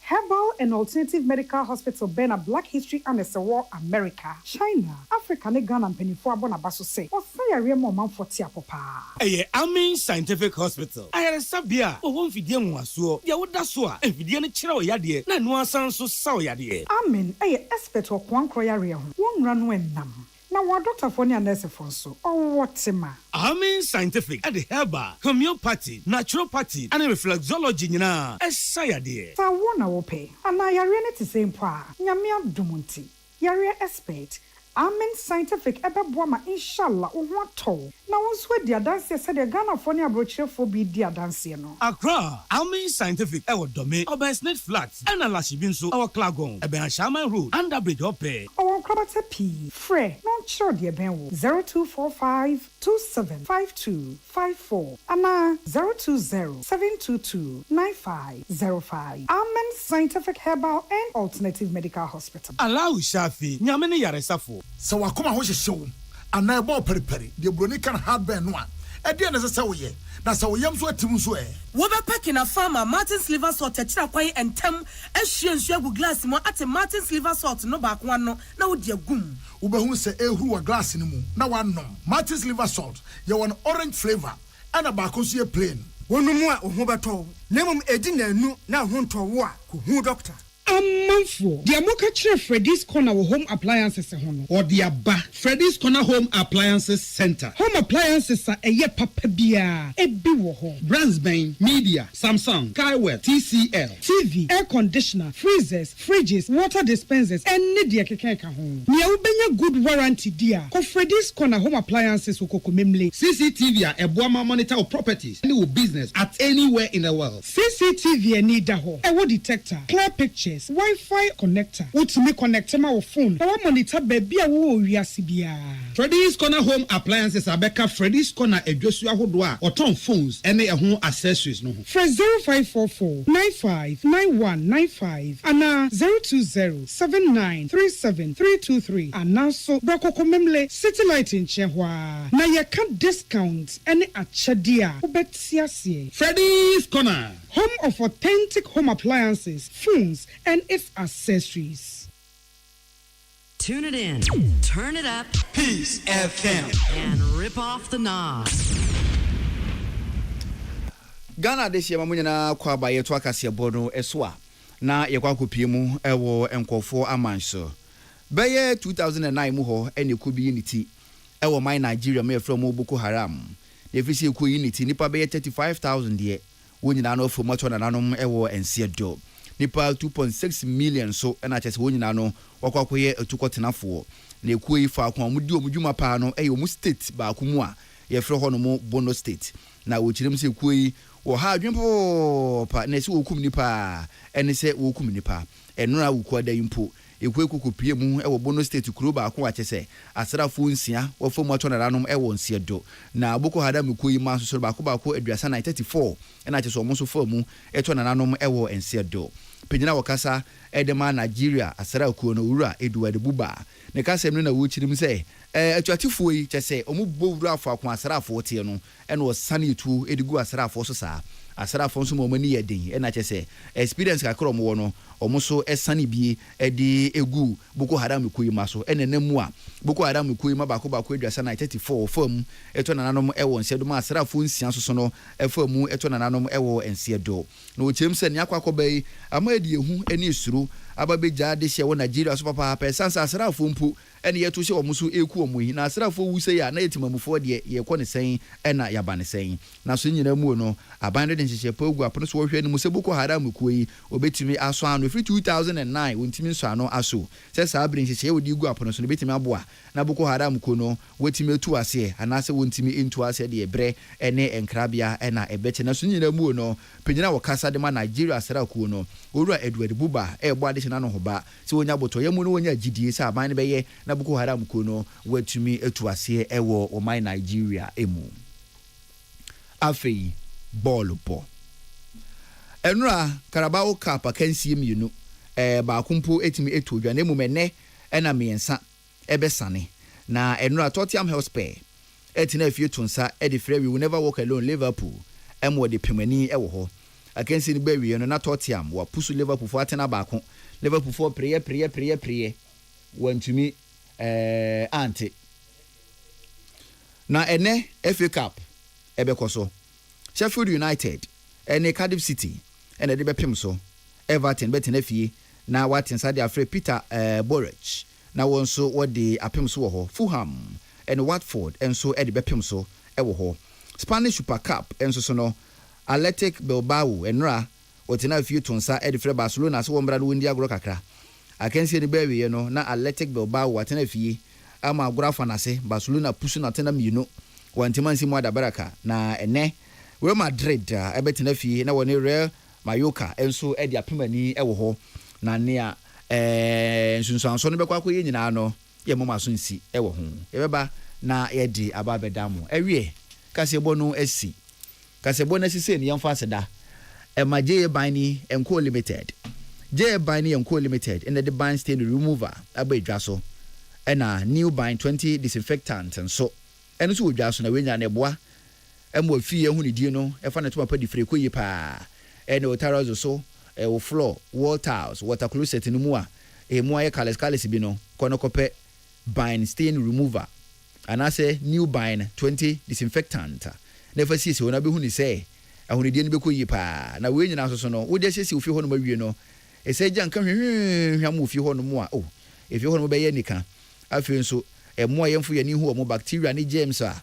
Herbal and Alternative Medical Hospital Ben a Black History and a War America, China, Africa, ne Ghana and Penifo Bonabaso say, or say a real man for Tiapopa. Amin Scientific Hospital. I had a sabia, or one Fidian was so, Yawudaswa, and Fidian Chiro Yadi, Nanua Sanso Sao Yadi. Amin, expert or one croyaria, one run when nam. na wa doctor for ni nurse for so o wotema Amen scientific at the herbal homeopathy naturopathy and reflexology nyina esayade sa wona wo pe ana yare ne te same pa nyame adumunti yare expert Amen scientific ebeboa ma inshallah wo ho atɔ na wo so adi adanse sɛ de Ghana for ne abrochirefo bi di adanse no Accra Amen scientific ewo dome Obersnet flat and Lashibi nso ewo Klagon eben Shaman road under bridge ope o krabata p frɛ no chiro de ben wo 0245275254 ana 020-722-9505 Amen scientific herbal and alternative medical hospital Allow Shafi nyame ne yaresafo so wakoma ho hyehyew ana ebo periperi de broni kan hardburn no a e de na se wo ye na se wo yam so atim so e wo be packing a farmer Martin's liver salt techira kwan entem ehwie nsu agu glass mo ate Martin's liver salt no ba kwa no na wo de agum wo be hu se ehuru wa glass ni mu na wanom Martin's liver salt ye won orange flavor ana ba ko so ye plain wonu mu a wo ho beto na mum edi na anu na ho nto wo a ko hu doctor Amanfo, the Amoka Chere Freddy's Corner Home Appliances or the Abba Freddy's Corner Home Appliances Center. Home appliances are a ye papa bia, a biwo home. Brands Bain, Media, Samsung, Kaiware, TCL, TV, air conditioner, freezers, fridges, water dispensers, and Nidia Kekeka home. Nia ubenya good warranty dear. Ko Freddy's Corner Home Appliances ukokumemle. CCTV a Boama monitor of properties, any business at anywhere in the world. CCTV a need daho. A wood detector, clear pictures. Wi-Fi connector. Utumi connect my phone. Our monitor baby a wo wiasibia. Freddy's Corner Home Appliances Abeka Freddy's Corner Ejosua Hodwa or Tom phones any home accessories no. Fresh 0544-959195 and 020-7937-323 and now so Brako Komemle City Light in Chehwa. Na ya can discount any achadia. Ubetiasie. Freddy's Corner. Home of authentic home appliances, phones, and its accessories. Tune it in, turn it up, Peace FM, and rip off the knob. Ghana this year mamunyana kwa ba yeto akase bono eswa na yekwa kopie mu ewo enkofo amanso. Beye 2009 mu ho ene kubi unity ewo my Nigeria me from Boko Haram. The fisi ku unity nipa beye 35,000 ye. Wonyina no for moto na nanom ewo ense do. Nipa 2.6 million so na chese wonyina no wakwakoye etukotenafo. Na ekuyi fa akwa mudi omudwuma pa no omu state ba akumu a ye frɛ hɔ no mo Bono state. Na wochirim se ekuyi wo ha adwempo pa na se wokum nipa ene se wokum nipa. Eno na woku da yimpo ekuyi kokopie mu ewo Bono state kuro ba akwa chese asrafo nsia wo fo moto na nanom ewo nsia do. Na Boko Haram ekuyi ma so ba ko aduasa 934 na chese omo so fa mu eto na nanom ewo nsia do. Penyina wakasa edema Nigeria asara kuo no wura Edward Buba ne kasem no na wochirim se atuatifo yi chese omu bowura afo akwa asarafo tie no ene osane etu edigu asarafo so saa asarafo so mo mani yedin ena chese experience kakro mo no omo so esane bi edi egu Boko Haram kuyi maso ene nemu a Boko Haram kuyi ma bako aduasa 934 fam eto na nanom ewo nsedo ma asarafo nsia so no efamu eto na nanom ewo nsedo no wochirim se ne akwakobai ama edi ehu ene esuru ababeja de hye wo Nigeria so papa pesansa asrafo mpu ene yeto hye omuso eku omuhi na asrafo wuse ya na yetimamufo de ye kɔ ne sɛn ena yaba ne sɛn na so nyina mu no aban de nhyehyɛ pa ogu apono so wo hwɛ ne mu se Boko Haram kuyi obetimi aso ano free 2009 wontimi nso ano aso sɛ saa bere nhyehyɛ wodi gu apono so no betimi aboa na Boko Haram ko no wotimi etu ase anase wontimi entu ase de ebre ene enkrabia ena ebeche na so nyina mu no penyina wo kasa de ma Nigeria asrafo no owura Edward Buba ebo ade na no hoba se wonya boto yemu no wonya gidie se aban ne beye na Boko Haram ko no watumi etu ase ewo o my Nigeria emu afei ball po enura Carabao Cup akansie mienu ba kumpo etimi etu odwa na emu menne ena miensa ebesane na enura Tottenham Hotspur etina afie tunsa e de frɛ we will never walk alone Liverpool emo de pemani ewo ho akansie ni ba wie no na Tottenham wa pusu Liverpool fo atena ba ko Liverpool fo priye wantumi ante na ene FA Cup ebekoso Sheffield United ene Cardiff City ene de bepem so Everton betin afie na watin sade afre Peter Borich na won so wode apem so wo ho Fulham and Watford enso e de bepem so e wo ho Spanish Super Cup enso so no Athletic Bilbao enra wotina fie tonsa e de frɛ Barcelona so wo mbra no wondi agro kakra akansi ni bawe ye no na Athletic Bilbao watena fie ama agro fa nase Barcelona pusu na tena mienu wantima nsi mu adabaraka na ene Real Madrid ebetena fie na woni Real Mallorca enso e de apemani e wo ho na nea nsunsuanso no bekwa koye nyina no ye moma so nsi e wo ho ye beba na ye di ababedamo ewie kasebo no asi kasebo na sise ne yemfa aseda e maje bani enko limited je bani enko limited in the ban stain remover abedwa so e na new ban 20 disinfectant enso eno so odwa so na wenya na eboa e mo fie hu ne die no e fa na to papa di freko yi pa e na otarazo so e floor wall tiles water closet no mu a e mu aye kales bi no kono kopɛ bine stain remover anase new bine 20 disinfectant na fa sisi wona be hu ni sɛ ahonidie no be koyi pa na we nyina so no wo de sisi ofi hɔ no mawie no e sɛ gya nka hwehwehwam ofi hɔ no mu a o efi hɔ no be yɛ nika afi nso e mu ayemfo yɛ ni hu o bacteria ni germs a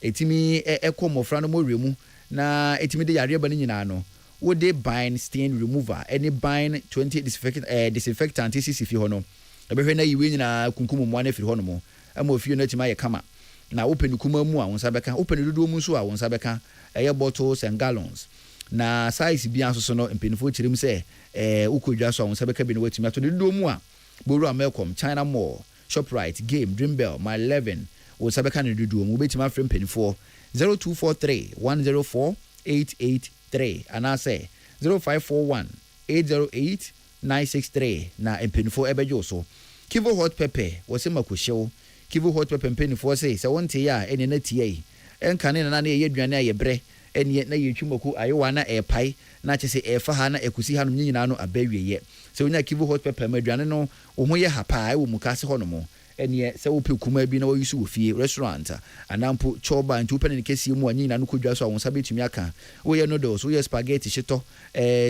etimi ekɔ mofra no mo remu na etimi de yare ba ni nyina no wo de bine stain remover any bine 20 disinfectant sisi fi hɔ no ebehwe na yiwe nyina kunkum mu ana fi hɔ no mo ama ofi no atima yɛ kama na open kuma mu a wonsa beka open dodo mu so a wonsa beka ɛyɛ bottles and gallons na size bi anso so no mpenifo kyerem sɛ ukodwa so a wonsa beka bi no watimi ato dodo mu a boru amekom China Mall Shoprite Game Dreambell My 11 wonsa beka no dodo mu betima afrɛ mpenifo 0243 104 883 and I say 0541 808 963 na mpenifo ebejo so Kivo hot pepper wose makohyew Kivo hot pepper mpenifo say se wonte ya ene na tie enka ne na na ye aduane aye bre ene na ye twumako ayewa na epai na kyese efa ha na ekusi ha no nyina no abawieye se wonya Kivo hot pepper ma aduane no wo ho ye ha pa wo mukase ho no mo ene se wo pe kuma bi na wo yusu wo fie restaurant anampo choba nti open ne kesi mu anyina no kodwa so a wonsa betumi aka wo ye noodles wo ye spaghetti shito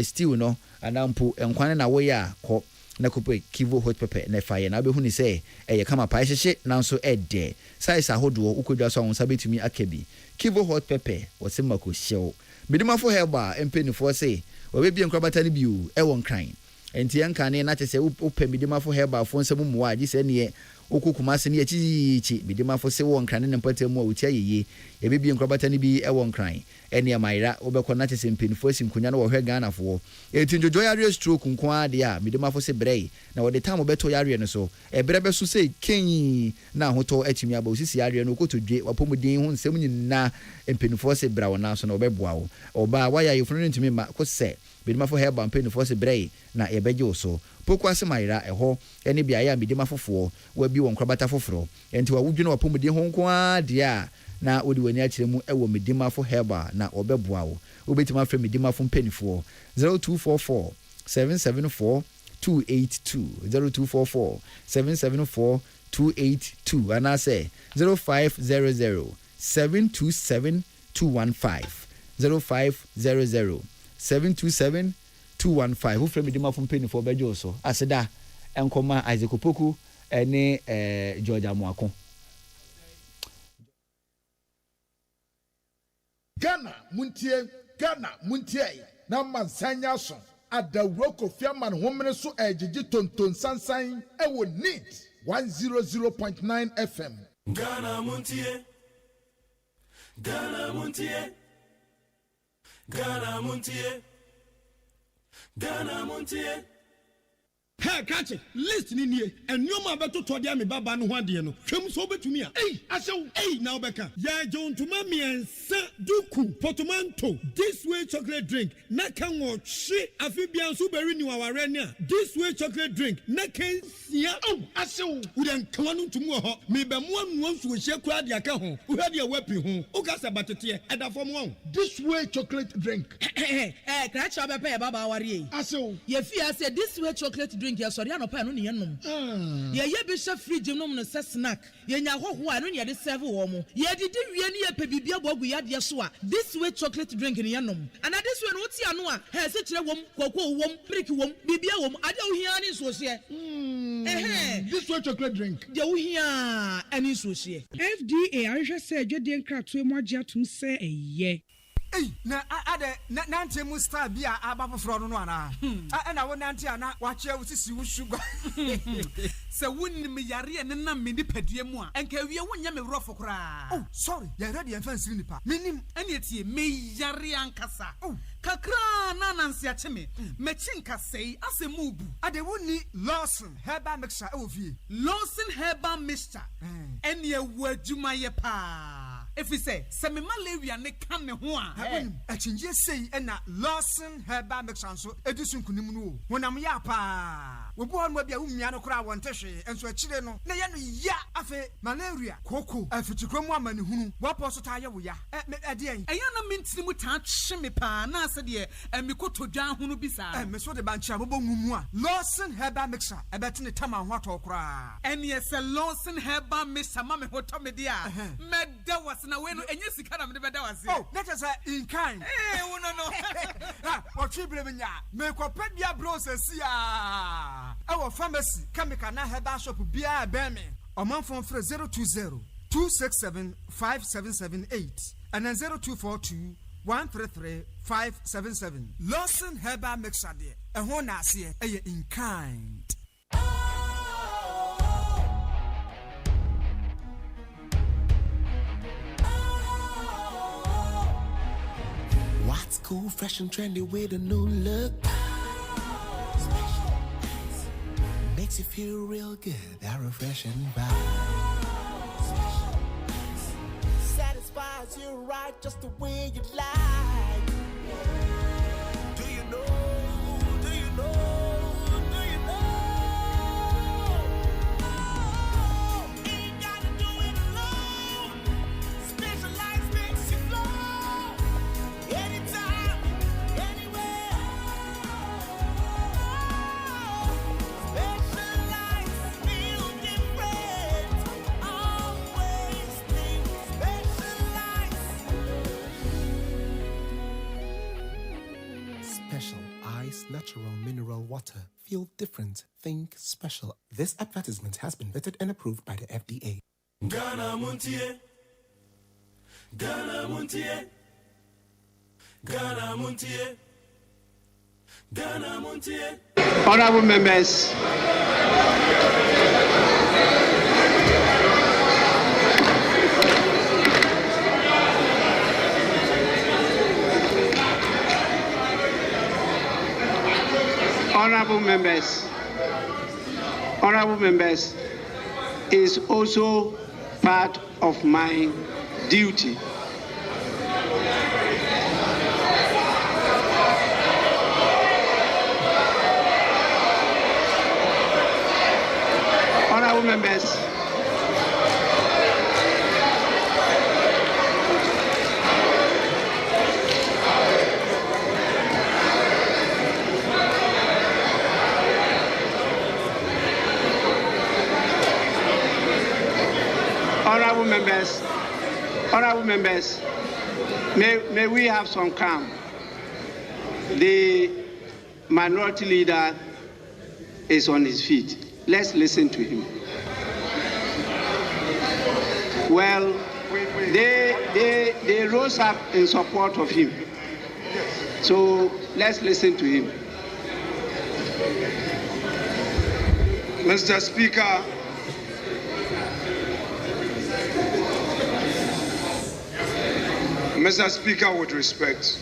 stew no anampo enkwane na wo ye akọ na kope Kivo hot pepper na fa ye na be hu ni se ye kama pa hyehye nanso ede size ahodo ukodwa so a wonsa betumi aka bi Kivo hot pepper wose makohyew bidimafo herba empenifo se wo be bi enkrabata ne biu e won kran enti enkane na kyese upe bidimafo herba fo nsem mu a gise ne okukuma se ne achichi bidimafo se won kran ne mpatemu a wutia yeye e be bi enkrabata ne bi e won kran ene amaira obekọ na kyese mpenifo asinkunya no wo hwe Ghana fo enti jojo yare stroke nko ade a bidimafo se brei na wo de time beto yare no so e bre be so se ken na hoto atimi aba osisi yare no kotodwe wapomudin hu nsem nyina mpenifo se bra wona so na obeboa wo oba waya yefunu ntimi ma ko se bidimafo herba mpenifo se brei na ebeje oso pokwase maira eho ene bia ya bidimafo wa bi won krabata foforo enti wa wudwene wapomudin ho nko ade a na odi wani akire mu ewo medimafo herba na obeboa wo obetima frɛ medimafo mpenifo 0244 774 282 0244 774 282 and I say 0500 727 215 0500 727 215 who frɛ medimafo mpenifo bejo so aseda enkoma Isaac Opoku ene George Amuako Ghana muntie na mansanya so adawro kofia man homene so ejiji tonton sansan e wo neat 100.9 FM Ghana muntie Ghana muntie Ghana muntie Ghana muntie Hey, catch it. List ni nie. And you ma beto to dia me baba no ho ade no. Hwem so betumi a. Hey, asew. Hey, now beka. Ya John to ma miensa duku portmanteau. This way chocolate drink. Na kan wo hwe afibian so beri ni waware ni a. This way chocolate drink. Na kan sia. Oh, asew. Wo den kan no ntumu ho. Me be mo anu nso hye kura de aka ho. Wo hwe de wapi ho. Wo ka se batete. E da fom ho. This way chocolate drink. Kra cha be pe baba ware. Asew. Ye fi ase this way chocolate drink. Ya sorry anopa no ne yenom ye bi hye fridge nom no se snack ye nya hoho a no ne de serve wo mo ye didi wie ne ye pe bibia bogu ya de so a this way chocolate drink ne yenom and this way no ti ano a he se kire wom kokko wom milk wom bibia wom ade ohia ne so hye This way chocolate drink. The Uhia any sushi. FDA, I just said you didn't crack to more to say a ye. Hey, na Nanti Musta be a Abba from Nana. And I want Nanti and watch you with sugar. So wouldn't me yari and then mini pediamwa and can we one yammy rough for cry. Oh, sorry, you're ready and fancy nipa. Meaning, and yet ye me yari and cassa. Oh, Kakra Nancy Chime, Machinka say as a move. I they would need Lawson, Herba mixer of you. Lawson Herba Mister. And ye word you my pa. If we say, Semi Malaria ne come one. I change say, and that Lawson Herba mixer so Edison Kunimu. When I'm yapa, we born with your Umiano crowd one teshe, and so a chileno. Nayan ya afe malaria, cocoa, and for woman who what was tire we are at the end. I means to touch me pa, Nasa dear, and me go to John Hunubisa, and Miss the Bancha Mumua. Lawson Herba mixer, I bet in the Tama what or cry. And yes, a Lawson Herba mixer, Mamma Hotomedia. That was no way, and yes, you can't have that was. Oh, that is in kind. Eh, no. What you believe in ya? Make a pedia broses, ya. Our pharmacy, Kamika, na Herba shop, Bia Bame, or man from 020 267 5778 and then 0242 133 577. Lawson Herba mixer there, and one I see in kind. What's cool, fresh and trendy with a new look? Makes you feel real good, that refreshing vibe. Satisfies you right just the way you like. Do you know? Do you know? Do you know? Ain't gotta do it alone. Specialized makes you flow. Anytime, anywhere. Specialized feel different. Always think specialized. Special Ice Natural Mineral Water. Feel different. Think special. This advertisement has been vetted and approved by the FDA. Ghana Muntie. Ghana Muntie. Ghana Muntie. Ghana Muntie. Honorable members, honorable members, is also part of my duty. Honorable members, honorable members, may we have some calm. The minority leader is on his feet. Let's listen to him. Well, they rose up in support of him. So let's listen to him. Mr. Speaker, with respect.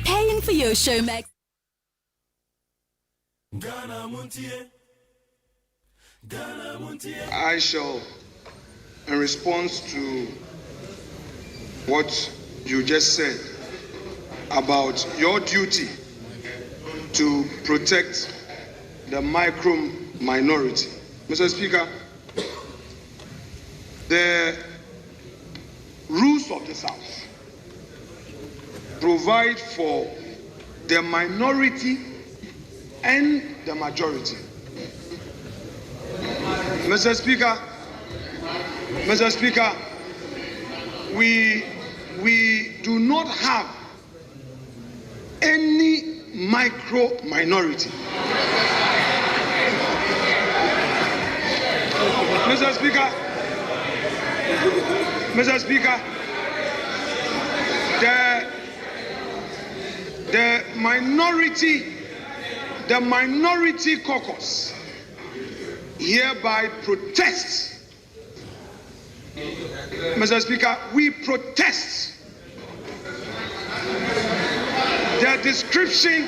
Paying for your show, Max. I shall, in response to what you just said about your duty to protect the micro minority. Mr. Speaker, the rules of this House provide for the minority and the majority. Mr. Speaker, we do not have any micro minority. Mr. Speaker, the minority caucus hereby protests. Mr. Speaker, we protest the description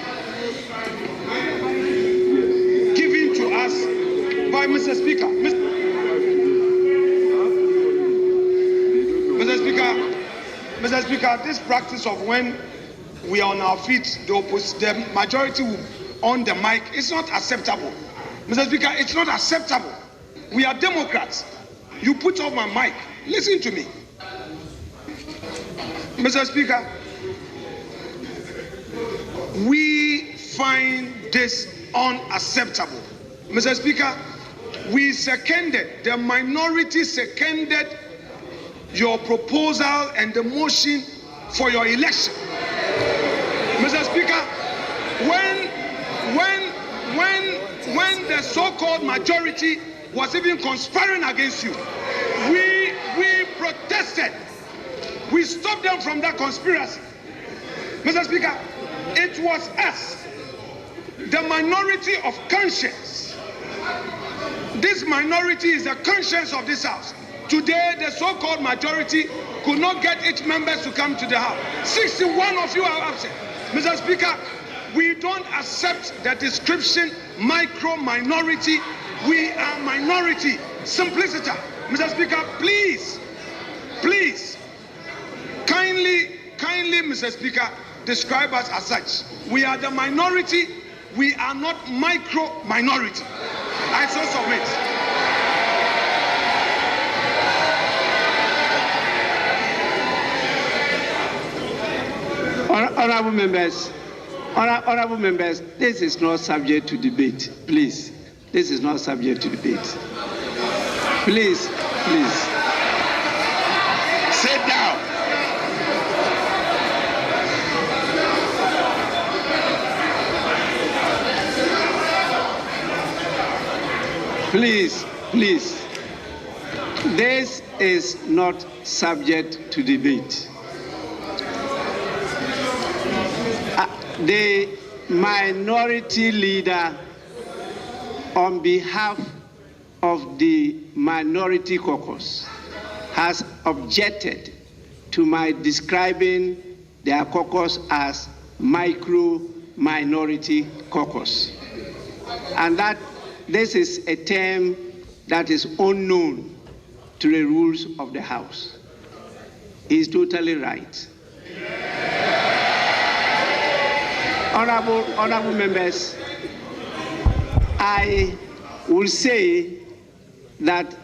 given to us by Mr. Speaker. Mr. Speaker, this practice of when we are on our feet, the majority will on the mic, it's not acceptable. Mr. Speaker, it's not acceptable. We are Democrats. You put off my mic. Listen to me. Mr. Speaker, we find this unacceptable. Mr. Speaker, the minority seconded your proposal and the motion for your election. Mr. Speaker, when the so-called majority was even conspiring against you, we protested. We stopped them from that conspiracy. Mr. Speaker, it was us, the minority of conscience. This minority is the conscience of this house. Today, the so-called majority could not get its members to come to the house. 61 of you are absent. Mr. Speaker, we don't accept the description micro-minority. We are minority. Simplicity. Mr. Speaker, please, kindly, Mr. Speaker, describe us as such. We are the minority. We are not micro-minority. I so submit. Honorable members, this is not subject to debate. Please, this is not subject to debate. Please. Sit down. Please. This is not subject to debate. The minority leader, on behalf of the minority caucus, has objected to my describing their caucus as micro-minority caucus, and that this is a term that is unknown to the rules of the House. He is totally right. Honorable members, I will say that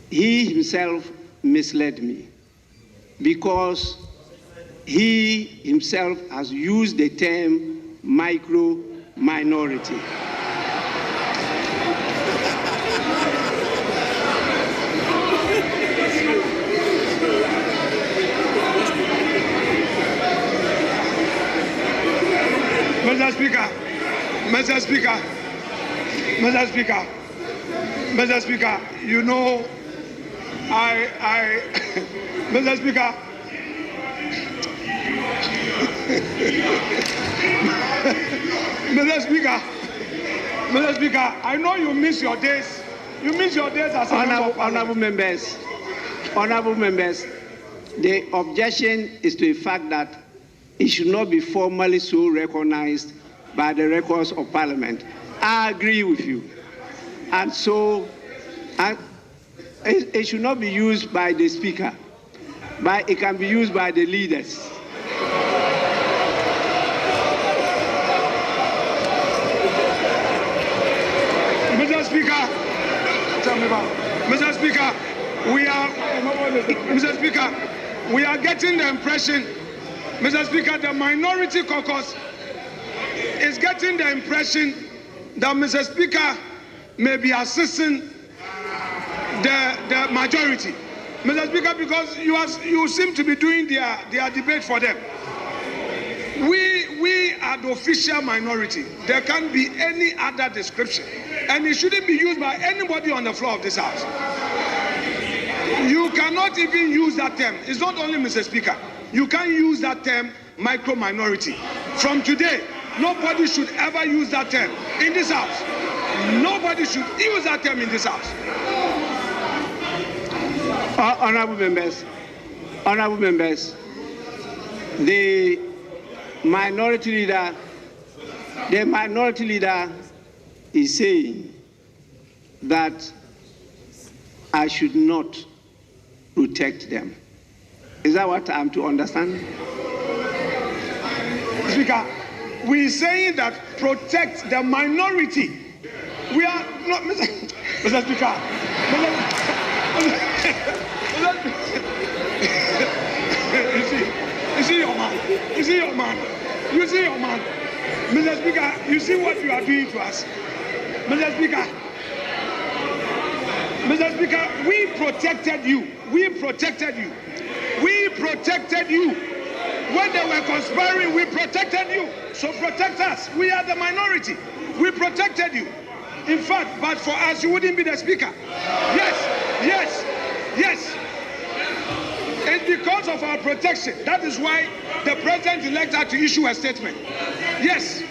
he himself misled me because he himself has used the term micro-minority. Mr. Speaker, you know, Mr. Speaker, Mr. Speaker, I know you miss your days. You miss your days as honorable members. Honorable members, the objection is to the fact that it should not be formally so recognized by the records of Parliament. I agree with you. And so it should not be used by the Speaker, but it can be used by the leaders. Mr. Speaker, we are getting the impression, Mr. Speaker, the minority caucus is getting the impression that Mr. Speaker may be assisting the majority. Mr. Speaker, because you seem to be doing their debate for them. We are the official minority. There can't be any other description. And it shouldn't be used by anybody on the floor of this house. You cannot even use that term. It's not only Mr. Speaker. You can't use that term micro minority. From today, nobody should ever use that term in this house. Nobody should use that term in this house. Honorable members, the minority leader is saying that I should not protect them. Is that what I'm to understand? Speaker, we're saying that protect the minority. We are not, Mr. Speaker. You see your man. Mr. Speaker, you see what you are doing to us. Mr. Speaker, we protected you. When they were conspiring, we protected you. So protect us. We are the minority. We protected you. In fact, but for us, you wouldn't be the speaker. Yes. It's because of our protection. That is why the president-elect had to issue a statement. Yes.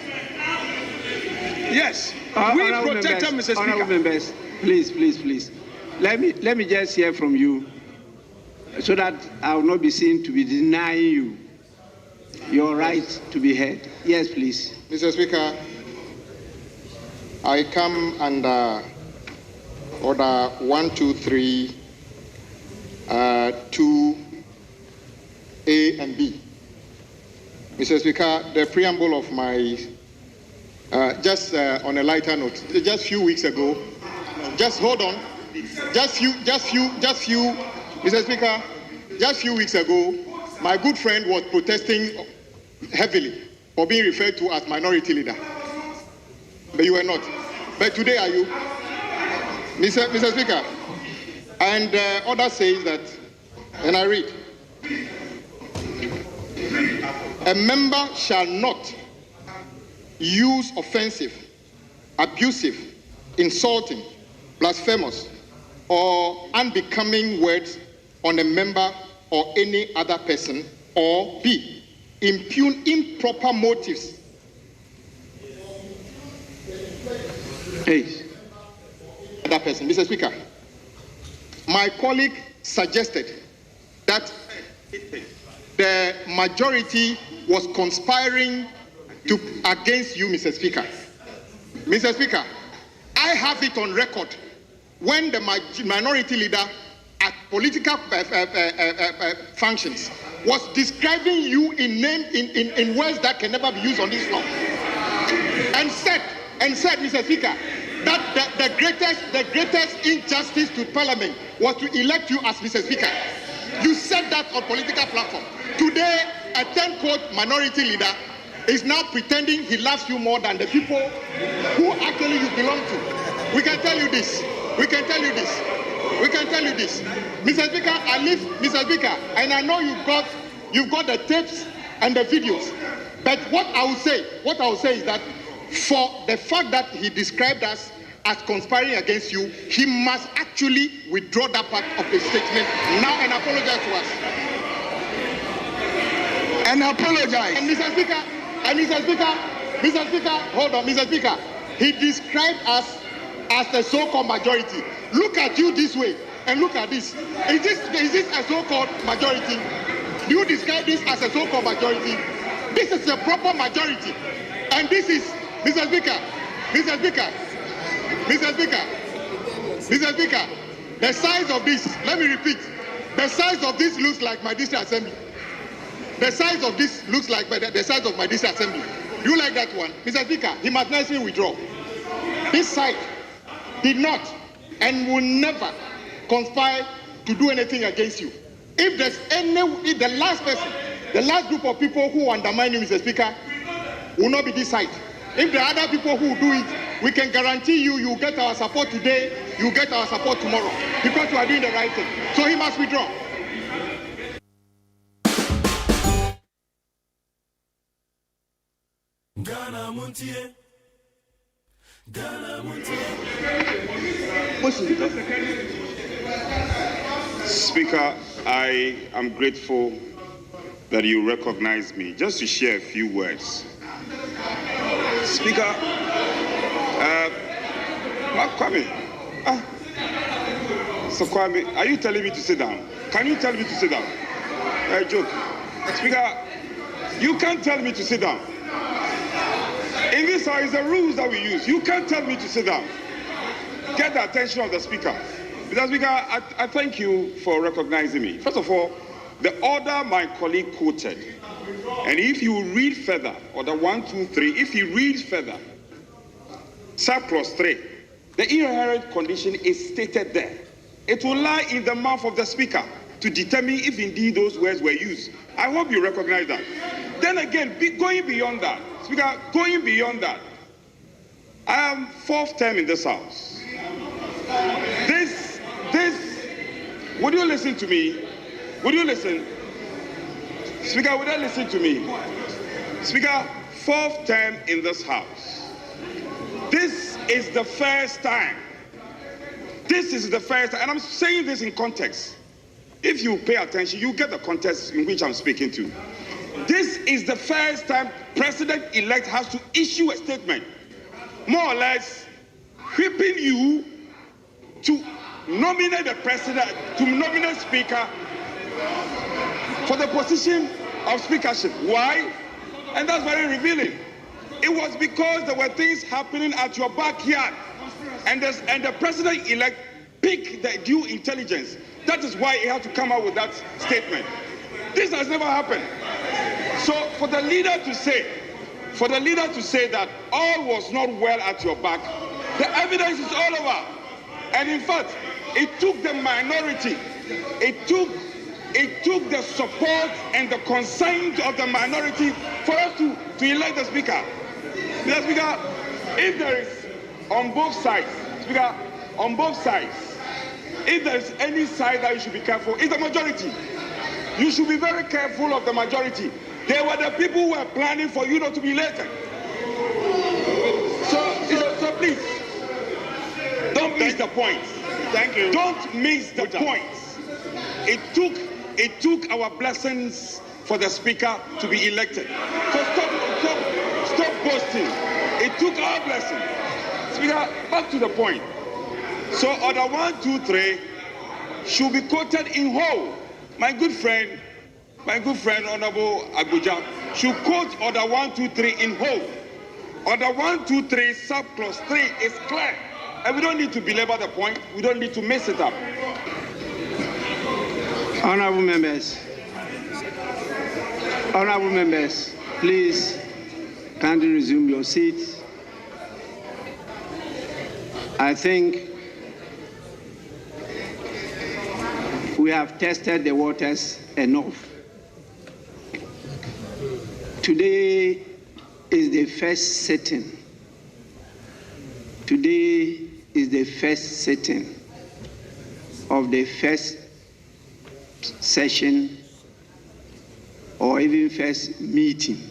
We protected Mr. Speaker. Honorable members, please. Let me just hear from you, so that I will not be seen to be denying you your right to be heard. Yes, please. Mr. Speaker, I come under Order 123, 2A and B. Mr. Speaker, the preamble of my, just on a lighter note, just few weeks ago, just hold on, Mr. Speaker, just few weeks ago, my good friend was protesting heavily for being referred to as minority leader. But you were not. But today are you? Mr. Speaker, and the order says that, and I read, a member shall not use offensive, abusive, insulting, blasphemous, or unbecoming words on a member or any other person, or B, impugn improper motives. Other person. Mr. Speaker, my colleague suggested that the majority was conspiring against you, Mr. Speaker. Mr. Speaker, I have it on record when the minority leader at political functions was describing you in words that can never be used on this floor, and said, Mr. Speaker, that the greatest injustice to Parliament was to elect you as Mr. Speaker. You said that on political platform. Today, a 10-quote minority leader is now pretending he loves you more than the people who actually you belong to. We can tell you this. Mr. Speaker, Mr. Speaker, and I know you've got the tapes and the videos. But what I will say is that for the fact that he described us as conspiring against you, he must actually withdraw that part of the statement now and apologize to us. And apologize. And Mr. Speaker, hold on, Mr. Speaker. He described us as the so-called majority. Look at you this way and look at this. Is this a so-called majority? Do you describe this as a so-called majority? This is a proper majority. And this is, Mr. Speaker, the size of this, let me repeat, the size of this looks like my district assembly. The size of this looks like the size of my district assembly. Do you like that one? Mr. Speaker, he must necessarily withdraw. This side did not and will never conspire to do anything against you. If the last group of people who undermine you, Mr. Speaker, will not be this side. If there are other people who do it, we can guarantee you get our support today, you get our support tomorrow, because you are doing the right thing. So he must withdraw. Ghana Muntie, Speaker, I am grateful that you recognize me. Just to share a few words. Speaker, Kwame, so Kwame, are you telling me to sit down? Can you tell me to sit down? I joke. Speaker, you can't tell me to sit down. In this house, the rules that we use. You can't tell me to sit down. Get the attention of the Speaker. Mr. Speaker, I thank you for recognizing me. First of all, the order my colleague quoted, and if you read further, order 1, 2, 3, if you read further, subclause 3, the inherent condition is stated there. It will lie in the mouth of the Speaker to determine if indeed those words were used. I hope you recognize that. Then again, going beyond that, Speaker, going beyond that, I am 4th term in this House. Would you listen to me? Would you listen? Speaker, would you listen to me? Speaker, 4th term in this House. This is the first time. This is the first time, and I'm saying this in context. If you pay attention, you get the context in which I'm speaking to. This is the first time President-elect has to issue a statement, more or less whipping you to nominate the President, to nominate Speaker for the position of speakership. Why? And that's very revealing. It was because there were things happening at your backyard, and the President-elect picked the due intelligence. That is why he had to come out with that statement. This has never happened. So for the leader to say that all was not well at your back, the evidence is all over. And in fact, it took the minority, it took the support and the consent of the minority for us to elect the Speaker. Mr. Speaker, if there is on both sides, Speaker, on both sides, if there is any side that you should be careful, it's the majority. You should be very careful of the majority. They were the people who were planning for you not to be elected. So please, don't miss the point. Thank you. Don't miss the point. It took our blessings for the Speaker to be elected. So stop boasting. It took our blessing. Speaker, back to the point. So order 1, 2, 3 should be quoted in whole. My good friend, Honorable Abuja, should quote order 1, 2, 3 in whole. Order 1, 2, 3, subclause 3 is clear. And we don't need to belabor the point. We don't need to mess it up. Honorable members, please kindly resume your seats. I think we have tested the waters enough. Today is the first sitting. Today is the first sitting of the first session, or even first meeting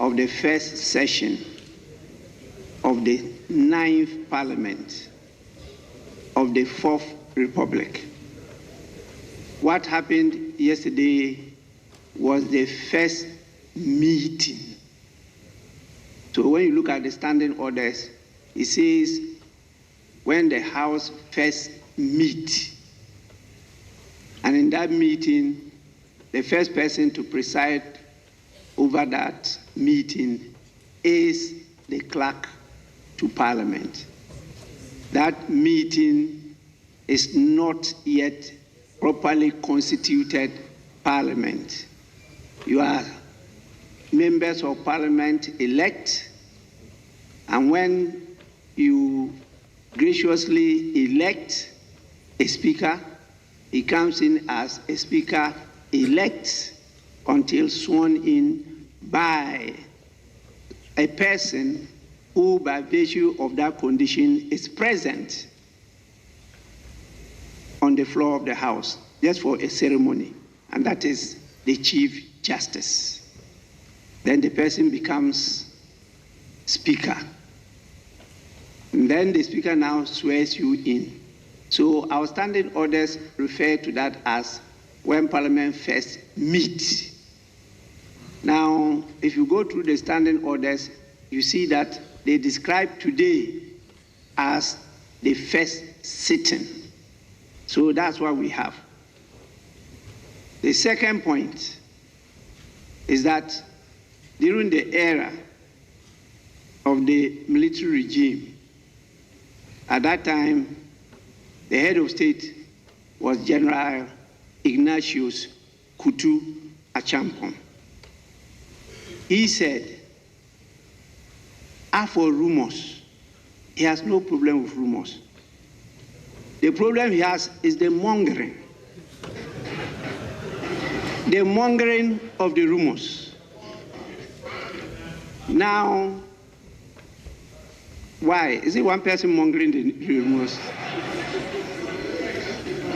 of the first session of the 9th Parliament of the 4th Republic. What happened yesterday was the first meeting. So when you look at the standing orders, it says when the House first meet, and in that meeting, the first person to preside over that meeting is the clerk to Parliament. That meeting is not yet properly constituted Parliament. You are members of Parliament elect, and when you graciously elect a Speaker, he comes in as a Speaker elect until sworn in by a person who, by virtue of that condition, is present on the floor of the House, just for a ceremony, and that is the Chief Justice. Then the person becomes Speaker. And then the Speaker now swears you in. So our standing orders refer to that as when Parliament first meets. Now, if you go through the standing orders, you see that they describe today as the first sitting. So that's what we have. The second point is that during the era of the military regime, at that time, the head of state was General Ignatius Kutu Achampong. He said, as for rumors, he has no problem with rumors. The problem he has is the mongering. The mongering of the rumors. Now, why? Is it one person mongering the rumors?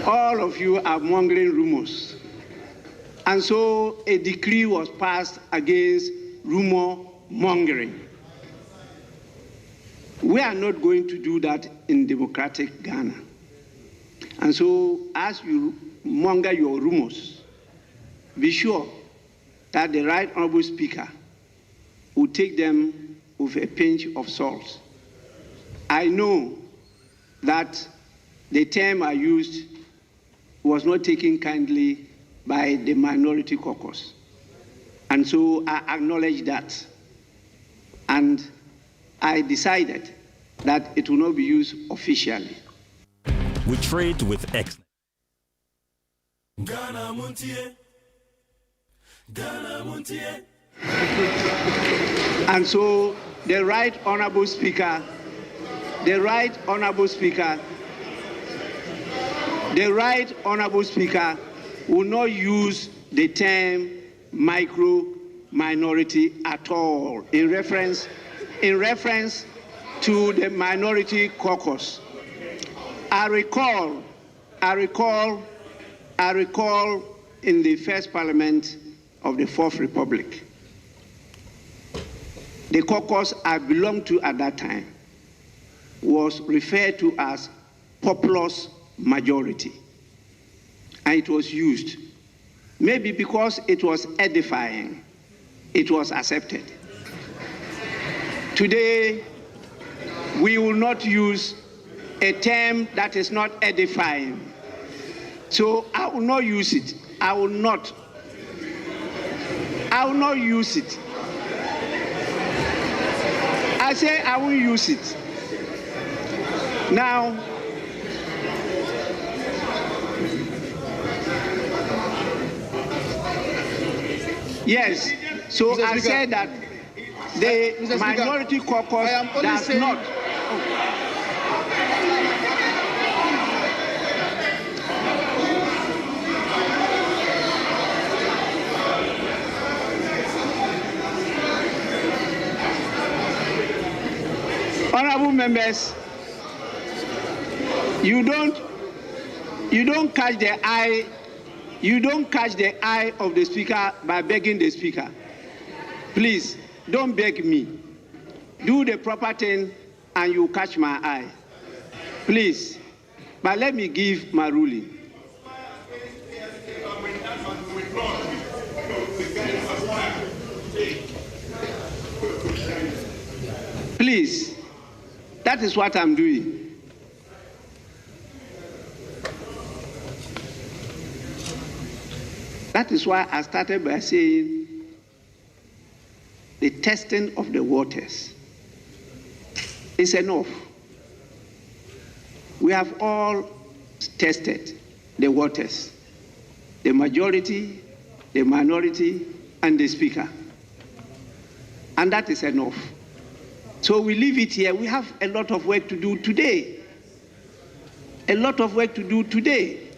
All of you are mongering rumors. And so a decree was passed against rumor mongering. We are not going to do that in democratic Ghana. And so as you monger your rumors, be sure that the Right Honourable Speaker will take them with a pinch of salt. I know that the term I used was not taken kindly by the minority caucus. And so I acknowledge that. And I decided that it will not be used officially. We trade with excellence. And so the Right Honourable Speaker, the Right Honourable Speaker will not use the term micro-minority at all in reference to the minority caucus. I recall in the first Parliament of the Fourth Republic, the caucus I belonged to at that time was referred to as populous majority. And it was used. Maybe because it was edifying, it was accepted. Today, we will not use a term that is not edifying. So I will not use it. I will not use it. I say I will use it. Now, yes, so Mr. I said that the minority caucus does not. Honorable members, you don't catch the eye. You don't catch the eye of the speaker by begging the speaker. Please, don't beg me. Do the proper thing and you catch my eye. Please. But let me give my ruling. Please. That is what I'm doing. That is why I started by saying the testing of the waters is enough. We have all tested the waters, the majority, the minority, and the speaker. And that is enough. So we leave it here. We have a lot of work to do today. A lot of work to do today.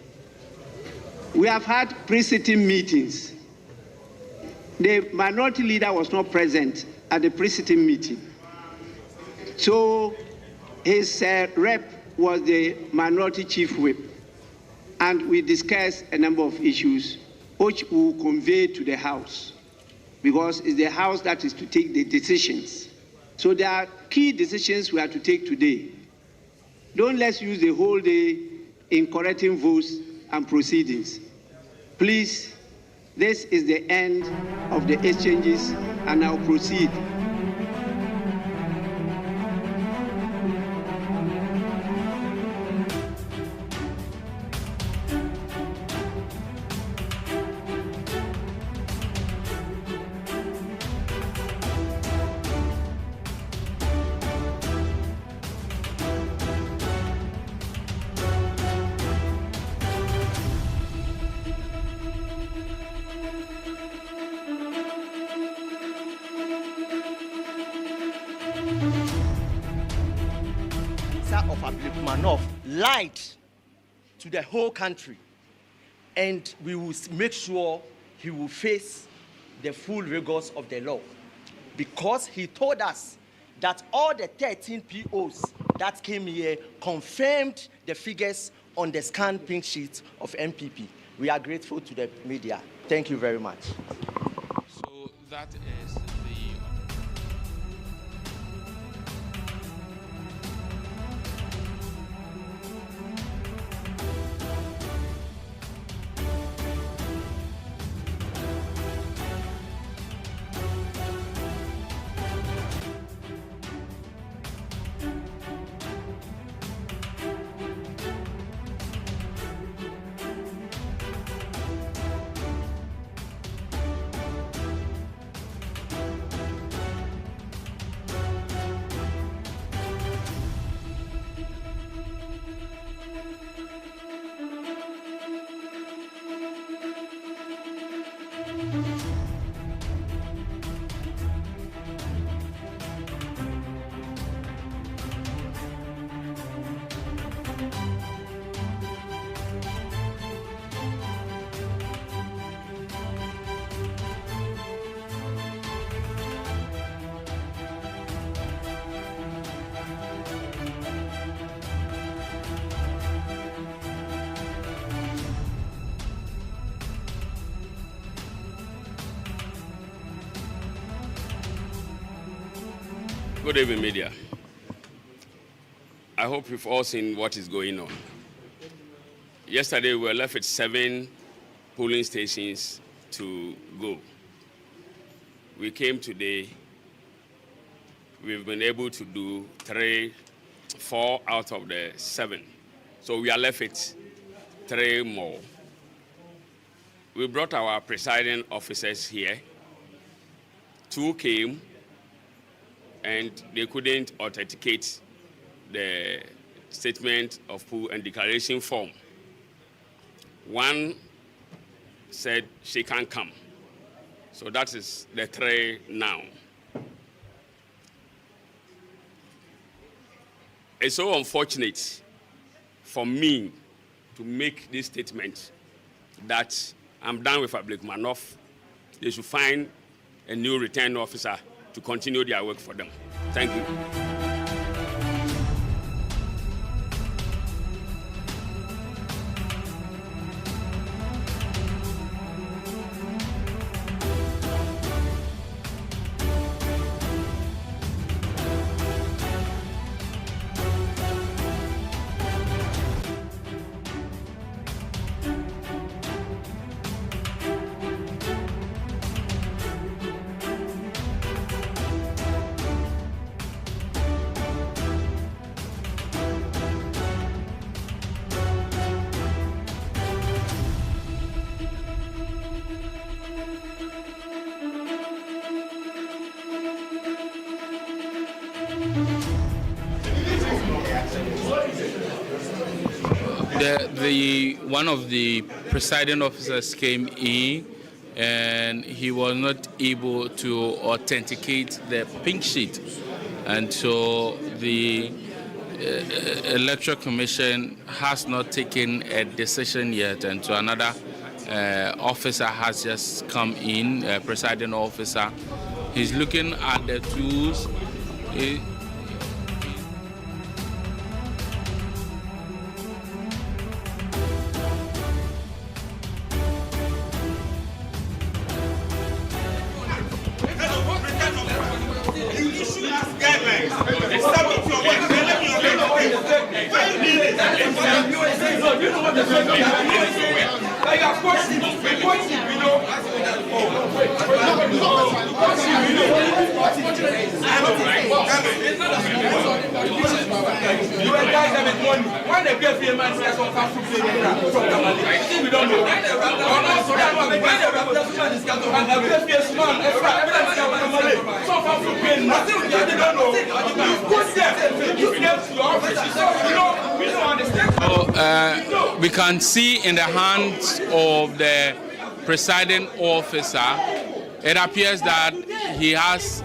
We have had pre-sitting meetings. The minority leader was not present at the pre-sitting meeting. So his rep was the minority chief whip. And we discussed a number of issues which we will convey to the House, because it's the House that is to take the decisions. So there are key decisions we have to take today. Don't let's use the whole day in correcting votes and proceedings. Please, this is the end of the exchanges, and I'll proceed. Lied to the whole country, and we will make sure he will face the full rigors of the law, because he told us that all the 13 POs that came here confirmed the figures on the scanned pink sheet of MPP. We are grateful to the media. Thank you very much. So that is Good evening, media. I hope you've all seen what is going on. Yesterday, we were left with 7 polling stations to go. We came today. We've been able to do 4 out of the 7. So we are left with 3 more. We brought our presiding officers here. 2 came, and they couldn't authenticate the statement of pool and declaration form. 1 said she can't come. So that is the 3 now. It's so unfortunate for me to make this statement that I'm done with Ablik Manoff. They should find a new return officer to continue their work for them. Thank you. One of the presiding officers came in and he was not able to authenticate the pink sheet, and so the Electoral Commission has not taken a decision yet, and so another officer has just come in, a presiding officer. He's looking at the tools. Guidelines. Submit your work. Let me We can see in the hands of the presiding officer, it appears that he has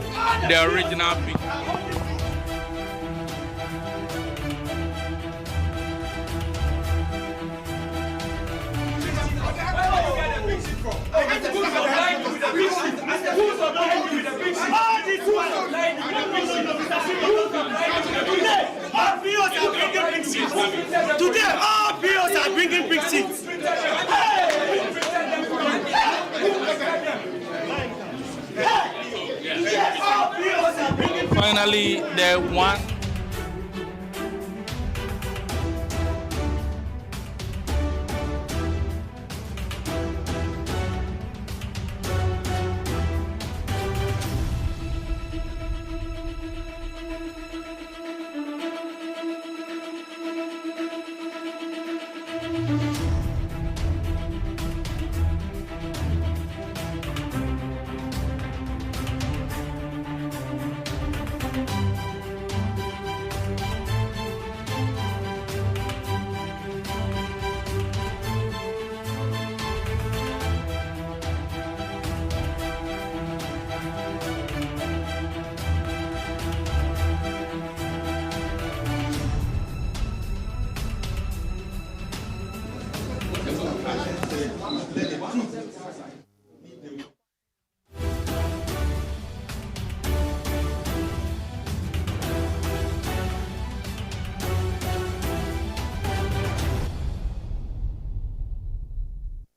the original picture. Today, all POs are bringing big seats. Finally, the one.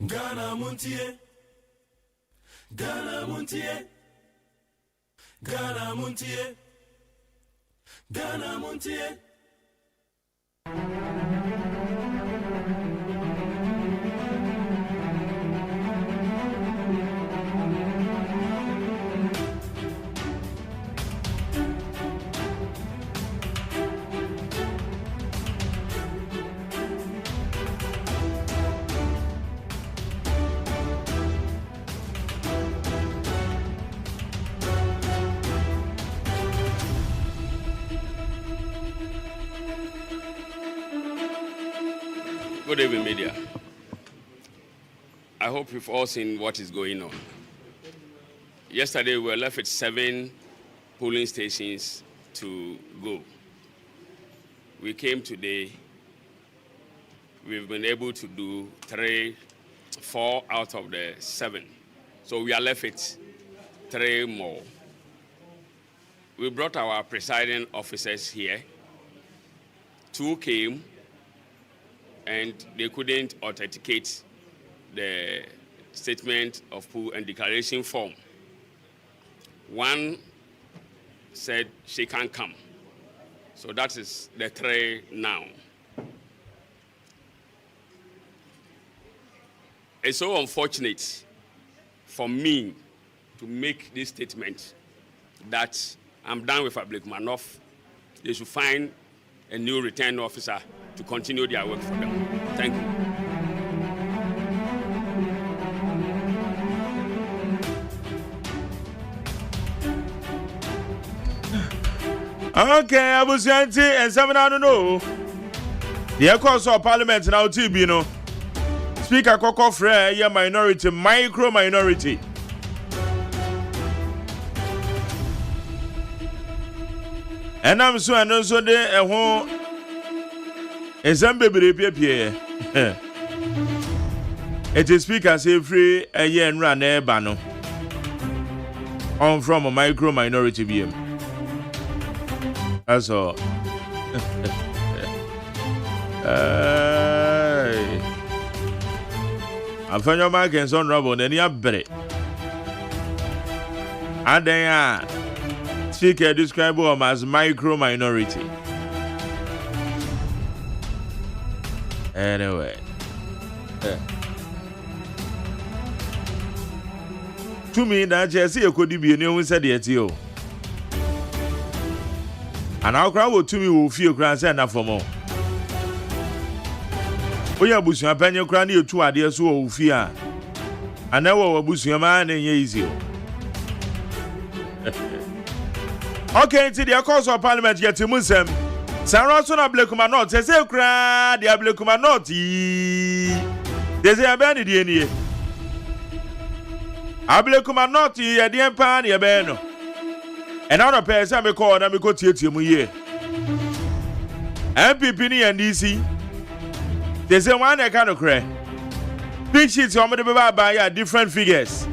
Ghana Muntie, Ghana Muntie, Ghana Muntie, Ghana Muntie. Good evening, media. I hope you've all seen what is going on. Yesterday, we were left with 7 polling stations to go. We came today. We've been able to do 4 out of the 7. So we are left with 3 more. We brought our presiding officers here. 2 came, and they couldn't authenticate the statement of pool and declaration form. 1 said she can't come. So that is the 3 now. It's so unfortunate for me to make this statement that I'm done with Public Manoff. They should find a new return officer to continue their work for them. Thank you. Okay, I was saying, and 7 I don't know. The Caucus of Parliament now, TB, Speaker Coco Frere, yeah, minority, micro minority. And I'm so and also there a home. It is speaker say free a year and run a bano. On from a micro minority BM. That's all. I found your mark and son rubble, then you have bread. And then speaker describe them as micro minority. Anyway, To me, that Jesse could be a new said yet you. And our crowd will to me will feel grand enough for more. We are bushing a penny cranny to ideas who fear. I never bush your man and easy. Okay, to the cause of Parliament yet to Muslim. Sarah Sona Blakuma not, says a crowd, the Blakuma not. There's a bandy DNA. Ablekuma not ye the empire ye beno. And other person me call and me go to mu ye. MPP ni and DC. They say one I can't cry. Big sheets on the by different figures.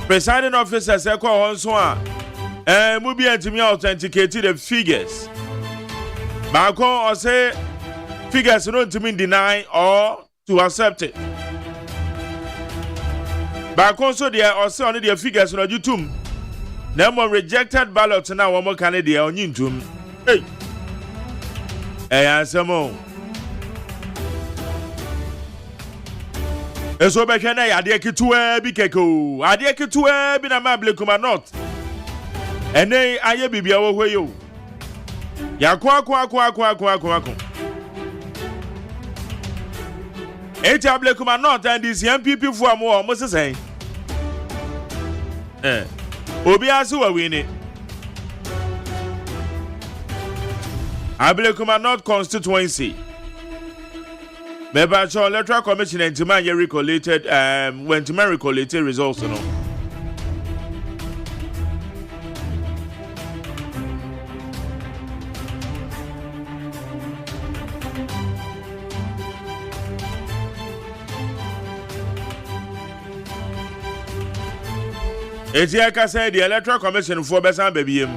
Presiding officer say call on so and will be to me authenticated the figures. But or say figures not to mean deny or to accept it. But also there also only the figures on YouTube. No more rejected ballots now one more Canada on YouTube. Hey. Hey, answer more. Eso be kana ya de ketua bi keko. Ade ketua bi na mablekuma not. Ene aye bibia wo hwe yo. Ya kwa. Eja ablekuma not and this MPP for am mo say. Obi asu wa wini. Ablekuma not constituency. Mebacho Electoral Commission and Timanya recollated when Timanya recollated results no. Etiaka said the Electoral Commission for Besan Baby.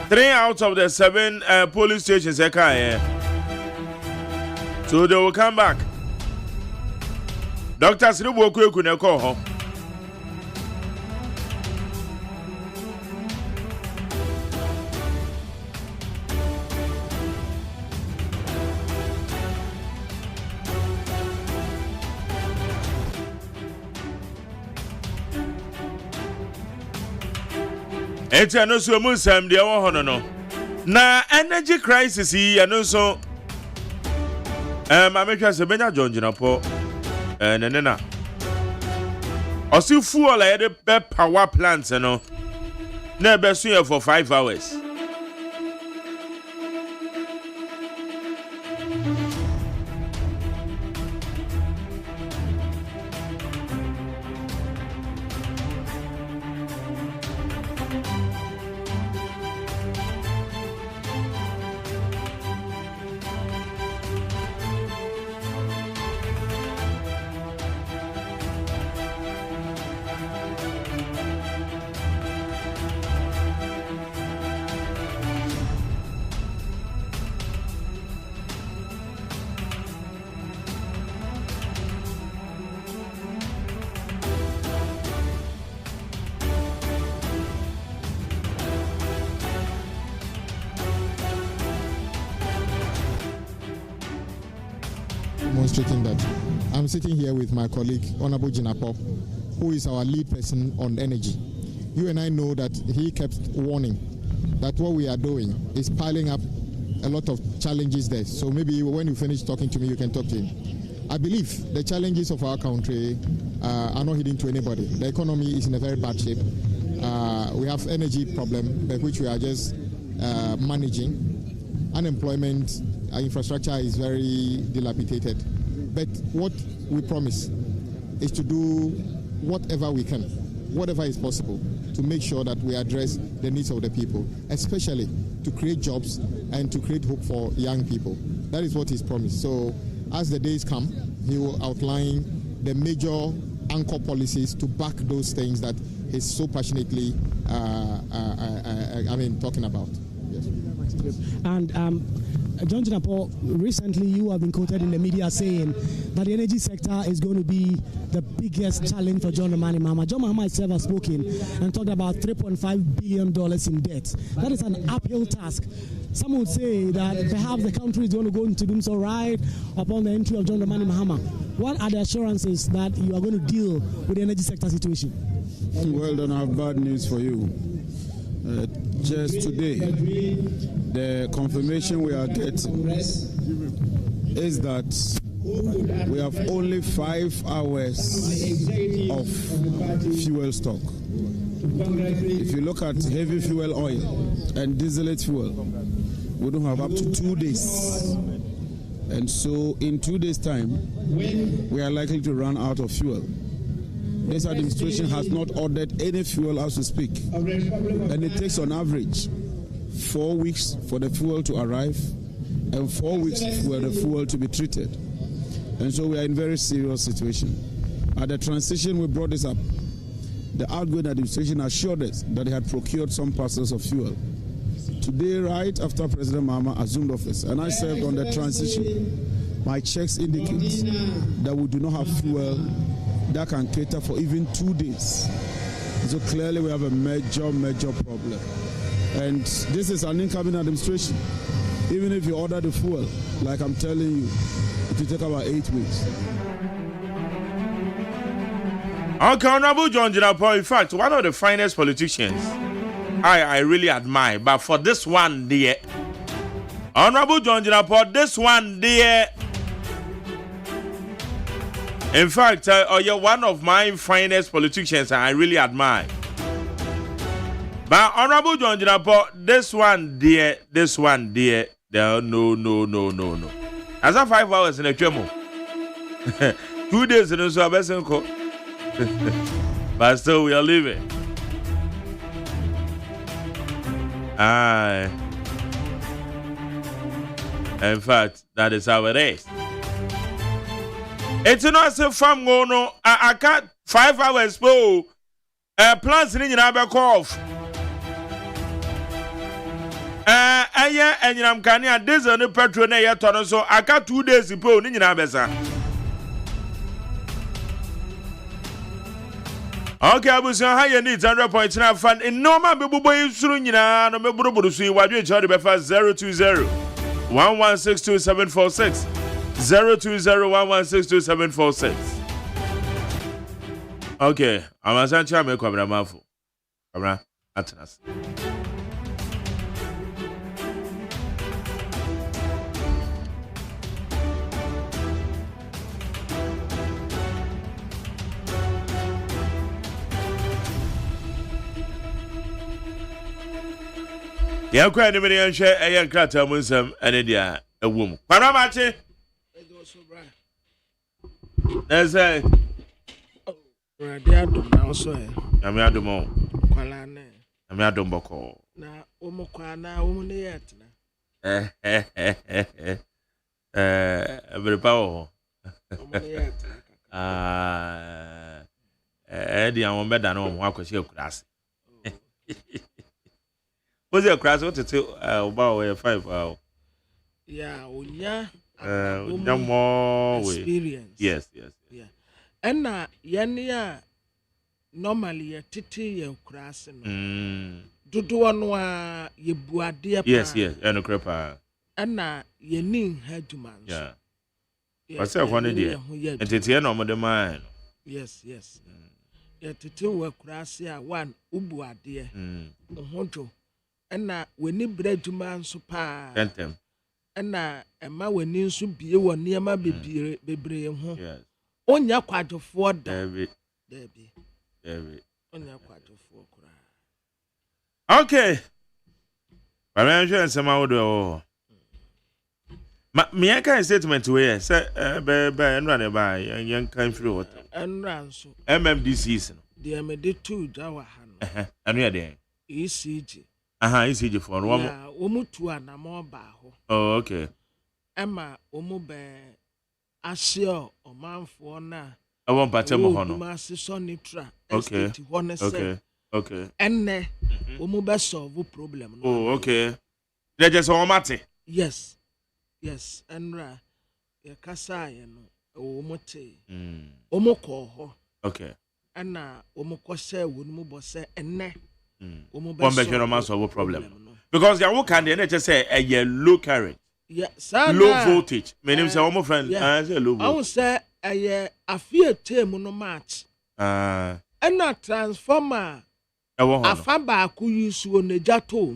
3 out of the 7 polling stations so they will come back. Dr. Sriboku Kuneko ho. Eti no so mu sam de wo hono no. Na energy crisis yi no so mametwa se benya John Jinapo nenena. Osi fuel la yede be power plants no. Na be so for 5 hours. Demonstrating that I'm sitting here with my colleague Honorable Jinapo, who is our lead person on energy. You and I know that he kept warning that what we are doing is piling up a lot of challenges there. So maybe when you finish talking to me, you can talk to him. I believe the challenges of our country are not hidden to anybody. The economy is in a very bad shape. We have energy problem, which we are just managing. Unemployment, our infrastructure is very dilapidated. But what we promise is to do whatever we can, whatever is possible, to make sure that we address the needs of the people, especially to create jobs and to create hope for young people. That is what is promised. So as the days come, he will outline the major anchor policies to back those things that he's so passionately talking about. Yes. And John Jinapo, recently you have been quoted in the media saying that the energy sector is going to be the biggest challenge for John Dramani Mahama. John Mahama himself has spoken and talked about $3.5 billion in debt. That is an uphill task. Some would say that perhaps the country is going to go into doom so right upon the entry of John Dramani Mahama. What are the assurances that you are going to deal with the energy sector situation? Well, don't have bad news for you. Just today, the confirmation we are getting is that we have only 5 hours of fuel stock. If you look at heavy fuel oil and distillate fuel, we don't have up to 2 days. And so in 2 days' time, we are likely to run out of fuel. This administration has not ordered any fuel as we speak. And it takes on average 4 weeks for the fuel to arrive and 4 weeks for the fuel to be treated. And so we are in a very serious situation. At the transition, we brought this up. The outgoing administration assured us that they had procured some parcels of fuel. Today, right after President Mahama assumed office, and I served on the transition, my checks indicate that we do not have fuel that can cater for even 2 days. So clearly we have a major problem. And this is an incoming administration. Even if you order the fuel, like I'm telling you, it will take about 8 weeks. Okay, Honorable John Jinapo, in fact, one of the finest politicians I really admire, but for this one, dear, Honorable John Jinapo, this one, dear, in fact, you're one of my finest politicians I really admire. But Honorable John Jinapo, this one, dear, no. As a 5 hours in a chemo. 2 days in a Sabesenko. But still, we are living. In fact, that is how it is. It's not a farm no. I can't 5 hours po. Plants in your off. And I'm canning this on the petrol near Tono, so I got 2 days po in your besa. Okay, I was on higher needs 100.9 fund in normal Bibu soon, no Meburu, see what you charge the 020 1162746. 02011627746. Okay, I'm a Sancha make Cabra Mafu. Cabra Atlas. Yeah, quite a million share a young crater Muslim and India a woman. Panamachi. There's a Radiadum now, so I'm Yadumo. Qualane. I'm Yadumboko. Now, Omokwana, woman yet. Very powerful. Eddie, I'm better than one because you're class. Was your class what to tell about 5 hours? Yeah, yeah. No more experience. Yes. Yeah. And yania normally a titi ye crossing. Dudu anwa ye buadia. Yes, and a crepa. And ye ning headman. Yeah. What's that one idea? And it's here no more the mine. Yes. Ye titi we crossia one ubuadia. Honto. And we need bread to man so pa. Tentem. And Emma when you should be one near my baby home. Yes. On your quite of 4 Debbie. On your quite of 4 Okay. But I'm sure some other. Me, I can't statement to here. Say, and run by young country water. And run so. MMD season. The MD 2 Jawa. And we are there. ECG. ECG for one. Yeah, Omutu and a more baho. Oh, okay. Emma, Omube, Asio, or man for na. I won't pattern Mohono. Master Sonitra. Okay. And Omube solve problem. Oh, okay. They just all matter. Yes. Yes, Enra. Ye kasa ye no. Omote. Omoko ho. Okay. Ana omoko se wonu bo se enne. One better no man solve problem. Because there will can the say a low current. Yeah, low voltage. My name is my friend. I say low voltage. I will say a fear term no match. And a transformer. A faba ku use on the jato.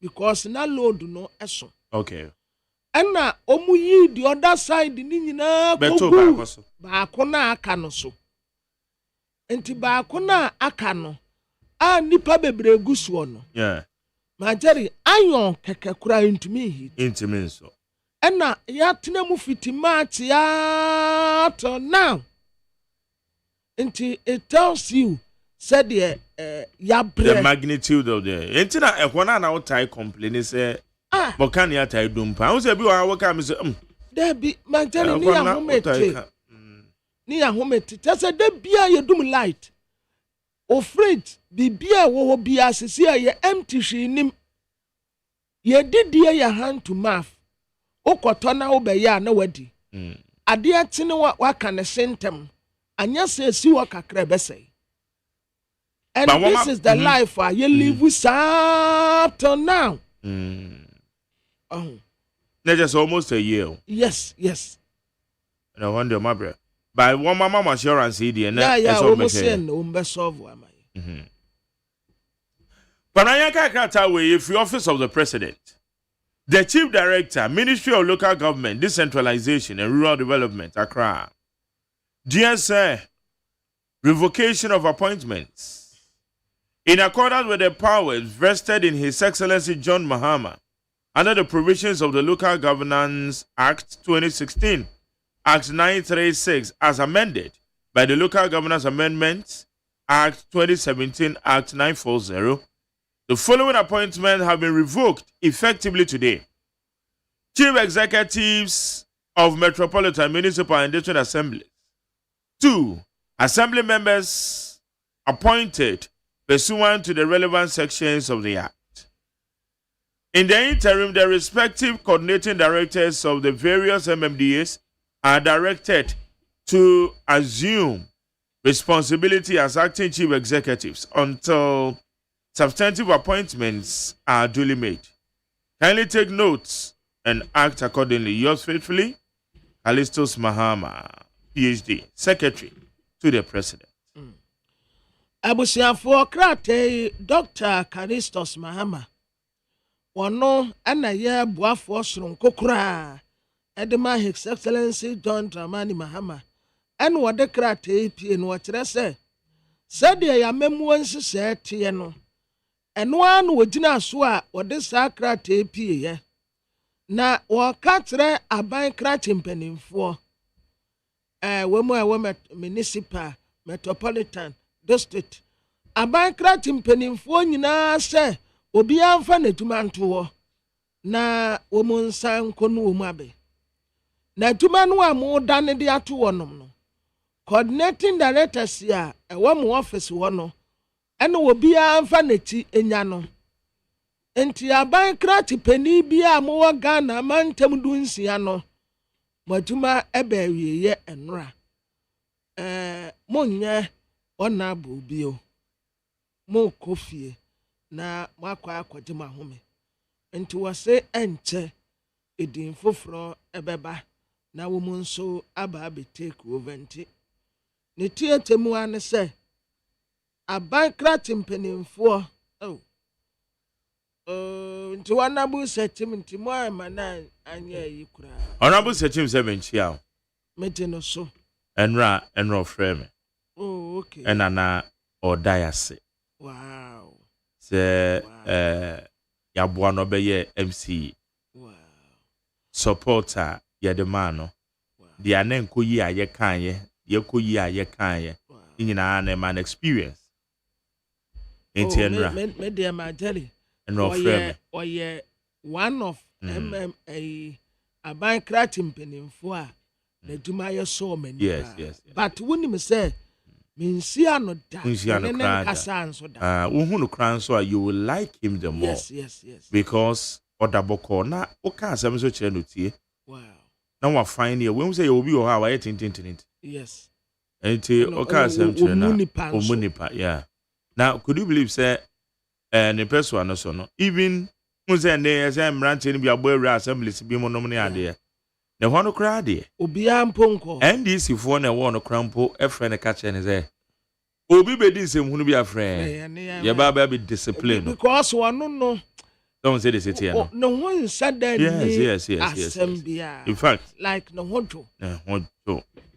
Because na load no eso. Okay. And na omu yi the other side ni na beto ba ko na aka no so. Enti ba ko na aka no. A nipa bebre gusu no. Yeah. Majeri ayon keke kura intimi hit. Intimi so. Ena ya tena mu fiti match ya to now. Enti it tells you said the magnitude of the entina ehona na utai complain say but can ya tai dumpa. Who say bi wa work am say there be Majeri ni ya homete. Ni ya homete. Tese de bia ye dum light. Afraid bibia wo bia sisi ye empty hwinim ye didie ya hand to mouth okoto na wo be ya na wadi ade atene wa kan sentem anya se si wo kakra be say and this is the life you live with up till now that's just almost a year. Yes and I wonder my brother by one mama assurance here and yeah almost no solve Panayaka Katawe, if the office of the president, the chief director, Ministry of Local Government, Decentralization and Rural Development, Accra, GSA, revocation of appointments. In accordance with the powers vested in His Excellency John Mahama, under the provisions of the Local Governance Act 2016, Act 936, as amended by the Local Governance Amendments Act 2017, Act 940, the following appointments have been revoked effectively today. Chief Executives of Metropolitan Municipal and District Assemblies. 2. Assembly members appointed pursuant to the relevant sections of the Act. In the interim, the respective coordinating directors of the various MMDAs are directed to assume responsibility as acting chief executives until substantive appointments are duly made. Kindly take notes and act accordingly. Yours faithfully, Callistus Mahama, PhD, Secretary to the President. Abusiafo krate Dr. Callistus Mahama. Wano ana ye boafo soron kokura. Edema His Excellency John Dramani Mahama. And what the krate pie no kire se. Said ya memu nsese tie no. Eno an wogina so a wode sa krate pie ye. Na wo katre aban krate mpanimfo. Wemu municipal, metropolitan, district. Aban krate mpanimfo nyina se obi amfa na tumanto na womu nsan kono womu abe. Na tumanu amu dane de ato wonom no. Coordinating directors ya mu office wono ene obi amfa na ti enya no. Enti aban krati pani bia mo wa Ghana mantem dunsia no. Matuma ebe wiye enra. Monye ona bu bio. Mo kofie na makwa akwaje mahome. Enti wase enche edin foforo ebeba na wo mu nso aba be take over nti ne tietemu ane se aban krati mpanimfo nti wanabu setim nti mo amana anya yi kura honorable setim 7 chia mete no so enra frame oh okay enana odayase wow se yaboa no be ye MC wow supporter ye the man no dia na nkoyi a ye kan ye yekoyi a ye kan ye nyina na man experience enti enra me dia ma jeli enra frame oye one of MMA aban krati mpanimfo a na duma ye so mani yes but woni me say minsi ano da ne kasa anso da wo no kran so you will like him the more yes because odaboko na o ka asem so kire no tie Wow. Now we find here when we say obi or how I tintin. Yes. And okay Omunipa, yeah. Now could you believe say the person no so no even when say na say mranche bi abo assembly bi mo nom ne ade. The one kra ade. Obi amponko. NDC for na one krampo e friend e catch ne say obi be di nsem hunu bi afren. Ye ba be discipline. Because one no. Don't say the city no. No one said that. Yes. In fact, like no honcho.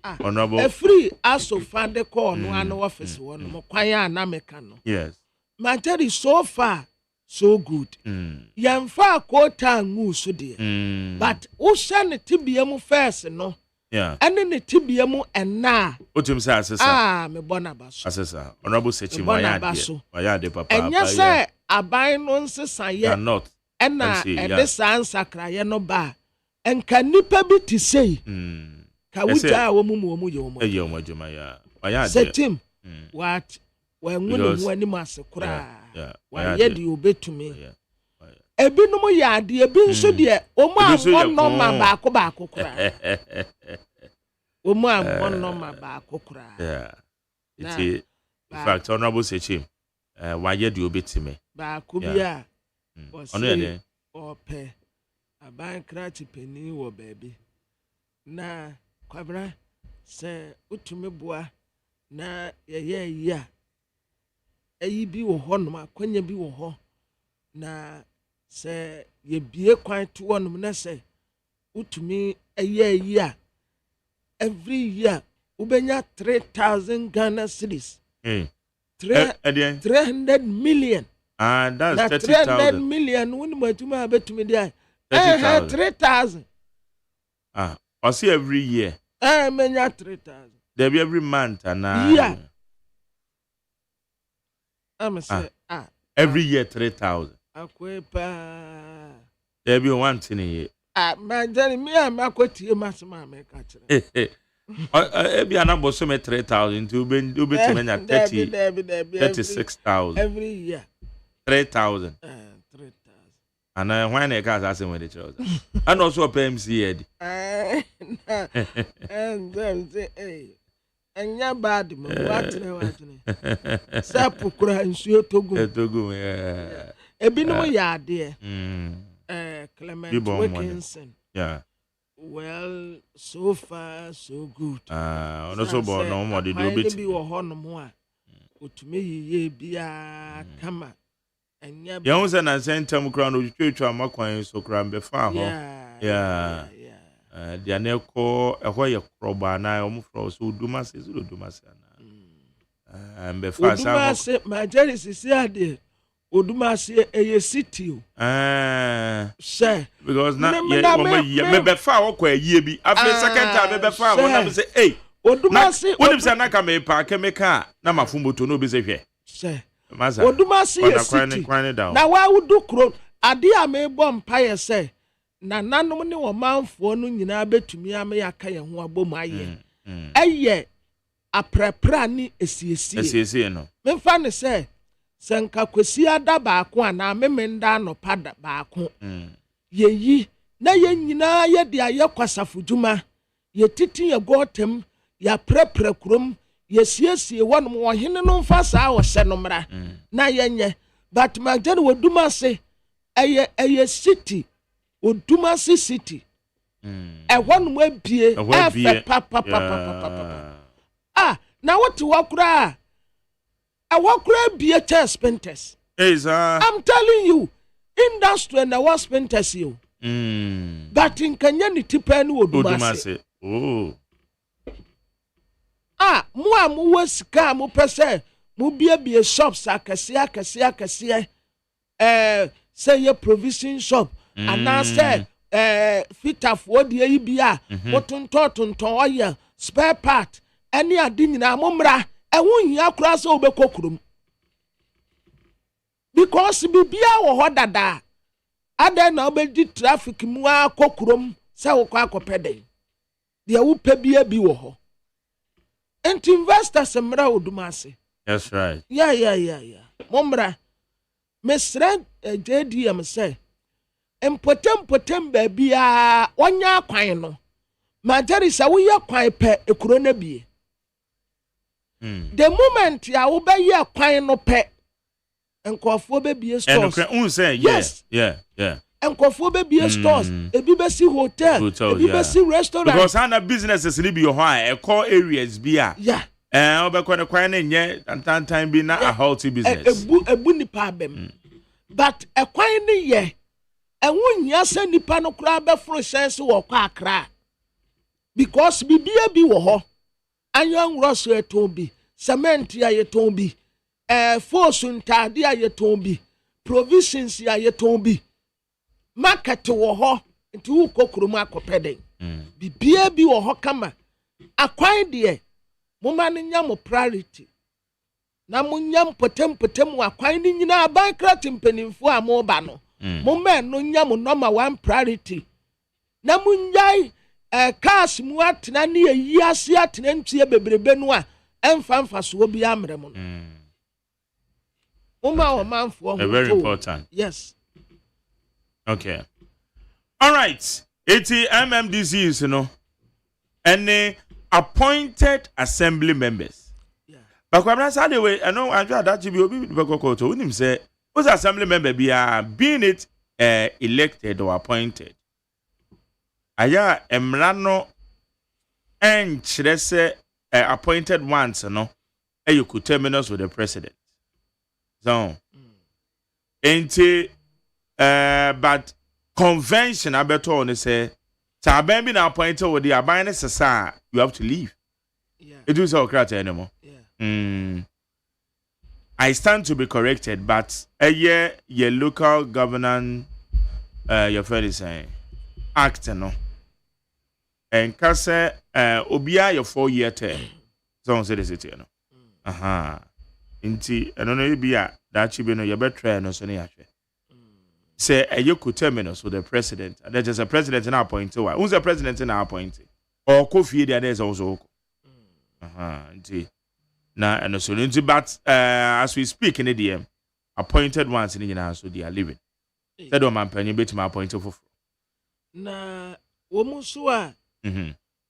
Honorable. A free aso fande call no an office one mo kwaya na meka no. Yes. Matter is so far so good. Yamfa quota ngu so de. But o shan tibia mu first no. Yeah. And ne tibia mu enna. Otim say asesa. Me bona baso. Asesa. Honorable sechi waya de papa. Enya say aban no nsesa ye. Not. Enna this answer cry no ba. Enka nipa bi ti say. Ka wuja wo mu ye wo. Ye wo juma ya. Waya de. Setim. What when mu ani mase kura. Why ye di obetumi. Ebinom ye ade ebi nso de omu amon no ma ba ko kura. Omu amon no ma ba ko kura. Yeah. In fact, honorable Sechim, why ye di obetumi. Ba ko bia. Ono ye de. Ope. Aban krati peni wo baby. Na kwabra se utumi boa na ye ya. Eyi bi wo ho no akwanya bi wo ho na se ye bie kwan to wonum na se utumi eyi a every year ubenya 3,000 Ghana cedis. 300 million. That's 30,000. 300 million wonum atuma betumi dia. 3,000. I see every year. Menya 3,000. There be every month and yeah. I'm say every year 3,000. Akwepa. There be one thing a year. Man, me am akweti masama me ka kire. Ebi anabo so me 3,000 to be to menya 36,000 every year. 3,000. 3,000. And when I got asking with the trouser. And also a PMC and them say, hey, and ya bad mo what sapukura nsuo togu yeah. Ebino ya de Clement Wilkinson. Yeah. Well, so far so good. No so bo no mo de do bit. Bi wo ho no mo a otumi yiye bia kama. Enya ya won say na sentam kra no twetwa makwan so kra be fa ho. Yeah. Dia na ko ehwo ye kroba na o mu fro so dumase na be fa sa dumase ma jerisi si ade odumase eye city o say because na me be fa wo kwa yie bi after second time be fa wo na say hey odumase wonim say na ka me pa chemical na mafumboto no be say hwe say maza odumase eye city na wa wudu kro ade a me bom pa ye say na nanom ne wo manfo no nyina betumi ame yaka ye ho abom aye eye aprapra ni esiesie no memfa ne say senka kwesi ada baako ana memenda no pada baako yeyi na ye nyina ye de aye kwasafuduma ye titi ye gotem ya prapra krom ye siesie wonom wo hene no mfa saa wo hye no mra na yenye but magene woduma se eye city Odumasi city. One way be papa. Now what to walk ra? I walk ra be a test spenters. I'm telling you, industry and I was spenters you. But in Kanyani Tipen Odumasi. Oh. Mua was come per mu be a shop kasia. Say your provision shop. And I said, fit of what the ABA, what on oil, spare part, any adina mumra, and won ya cross over cockrum. Because be or what da. I then obey traffic mua cockrum, so quaco pede. The upe be a biwo. And investors and mra. That's right. Yeah. Mumra, Miss Red, JDM say. Empotem baby onya kwan no. Majari sa wo ye kwan pe ekuro na bie. The moment ya wo be ye kwan no pe enkofo be bie stores. And say yes. Yeah. Enkofo be bie stores, ebi be si hotel, ebi be si restaurant. Because ana businesses ni bi ho a call areas bi a. Yeah. Obekọ ne kwan na nye tantan bi na a healthy business. Ebu nipa abem. But ekwan ni ye enwunya se nipa no kura be fro sense wo kwa akra. Because bibia bi wo ho. Anyan roso eton bi, cement ya yeton bi, force ntade ya yeton bi, provisions ya yeton bi. Market wo ho, nti wo kokrom akopeden. Bibia bi wo ho kama. Akwan de moma no nya mo priority. Na mo nya potem wa kwan ni nyina bankrat mpanimfo a mo ba no. Moma no nya mo number one priority. Na mo nyai cars mu atena ne yi ase atena ntie bebrebe no a emfa so bi amrem no. Moma o manfo very important. Yes. Okay. All right. 80 MMDCs, any appointed assembly members. Yeah. But when I said anyway, I know I tried that to be obi him say, who's assembly member being it elected or appointed? Aya emrano and chirese appointed ones, you could terminus with the president. So, but convention abeto say Taben been appointed with the abine you have to leave. Yeah. It is all crate anymore. Yeah. I stand to be corrected, but a year your local governance your friend is saying act no. And kase obia your 4-year term. So say this it no. Inti eno no bia that you be no your better no so ne ahwe. Say a yoku terminus with the president. And there's just a president in our point. Who's the president in our point? Or KO FIE there is also. Now and so but as we speak in the DM, appointed ones in the so they are living. That one man penny bit my point of. Na womusua.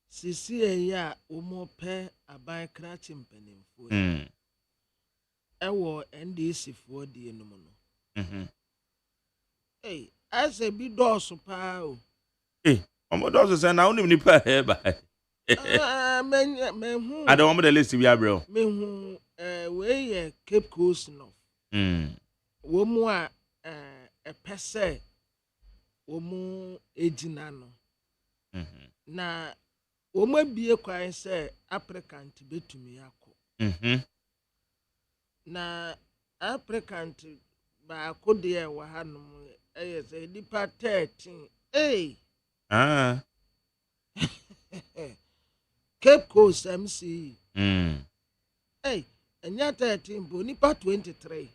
Sisi ya womo pe abai kratim penimfo. Ewo NDC for the no. Hey, as a big doors pa. Hey, doors say now only nipa here by. I don't want the list to be a bro. Me we Cape Coast no. Wo mu a pese wo mu ejina no. Na wo mu bie kwan say applicant betumi akọ. Na applicant ba akode wa hanom yes, a depa 13. Hey. Cape Coast MC. Hey, and yet 13, but nipa 23.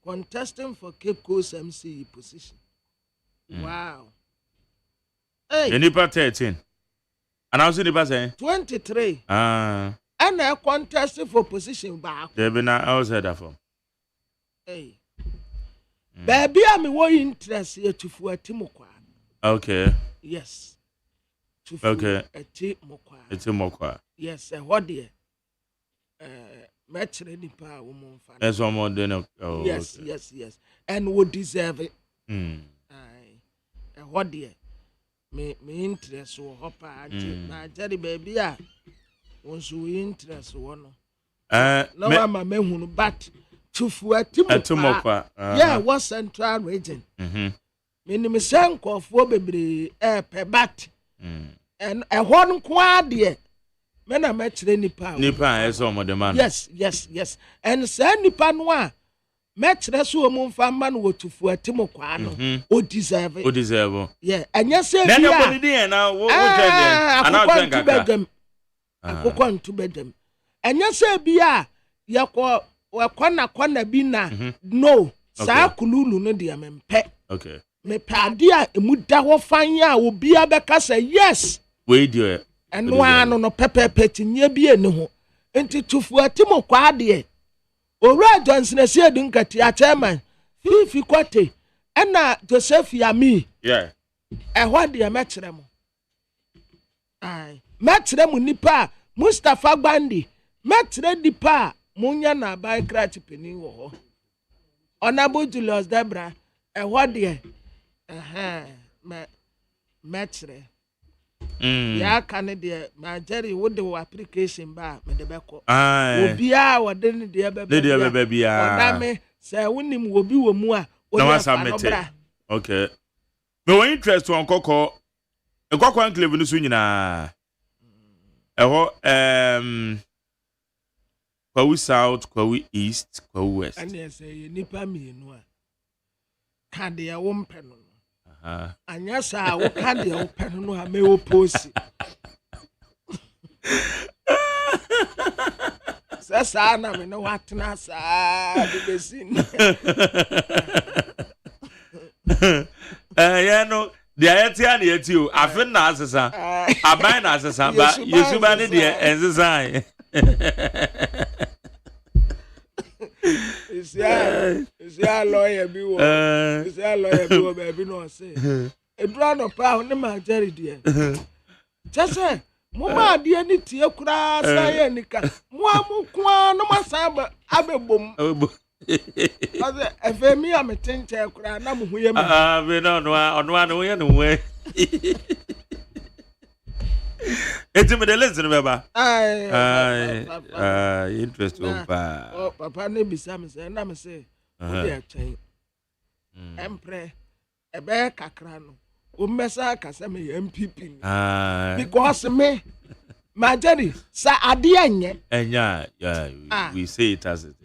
Contesting for Cape Coast MC position. Wow. Hey. Nipa 13. And I was in the saying 23. And I contesting for position back. There been I was heard that from. Hey. Baby, I'm more interested to for Timokwa. Okay. Yes. Okay. Timokwa. Yes, what dear? Match ready power woman. That's one more than yes, okay. Yes. And would deserve it. What dear? Me interest or hopper. My daddy baby, once we interest one. No, I'm a man, but. Timokwa. Yeah, was central region. Me say nkofo bebre pe bat. And a one kwade. Me na me kire nipa. Nipa e so mo de man. Yes. And say nipa no a me kire so mo mfa man wo tufu Timokwa no. O deserve. Yeah, anya say bia. Na no dey na wo judge. Ana twenga. Akokọ ntu bedem. Anya say bia yakọ wakwana bi na no saa kululu no de amempe. Okay. Me pade a emuda ho fan ya obi abeka say yes. We do. Eno ano no pepepe tinye bi eni ho. Enti tufu Timokwa de. Owura Johnson ase edunkati a chairman. Fifi kwate Ena Joseph Yami. Yeah. What the metrem? Aye. Metrem nipa Mustafa Bandi. Metre dipa munya na by cratch penny wo. Honorable Julius Debra. What the metre. Ya can the my Jerry would do application ba me de beko. Obia wo de ne de baby. Odame say wonim wo bi wo mu a okay. Me won interest on Koko. Koko enclave no so nyina. Kwawu South, Kwawu East, Kwawu West. And yes, nipa mi no a. Kan de wo mpe no. Anya sa wo kan de wo pe no a me wo post. Sasa na me no watna sa de besin. Yeah no the ayati and yeti o afen na asesa aban na asesa ba yesuba ne de ensesa is ya lawyer bi wo baby no say edura no pa ne ma Jerry de chese mo ma de ani tie kura sa ye nika mo amukwa no masaba abebom Ave mi am tenche kura na mu huye ma. We no we no we. Eti me de listen beba. Interesting pa. Oh papa ne bisa me say na me say. We dey chen. Empre ebe kakra no. O mesa kasa me MPP. Because me Majeri sa ade anye. Enya, we say it as it is.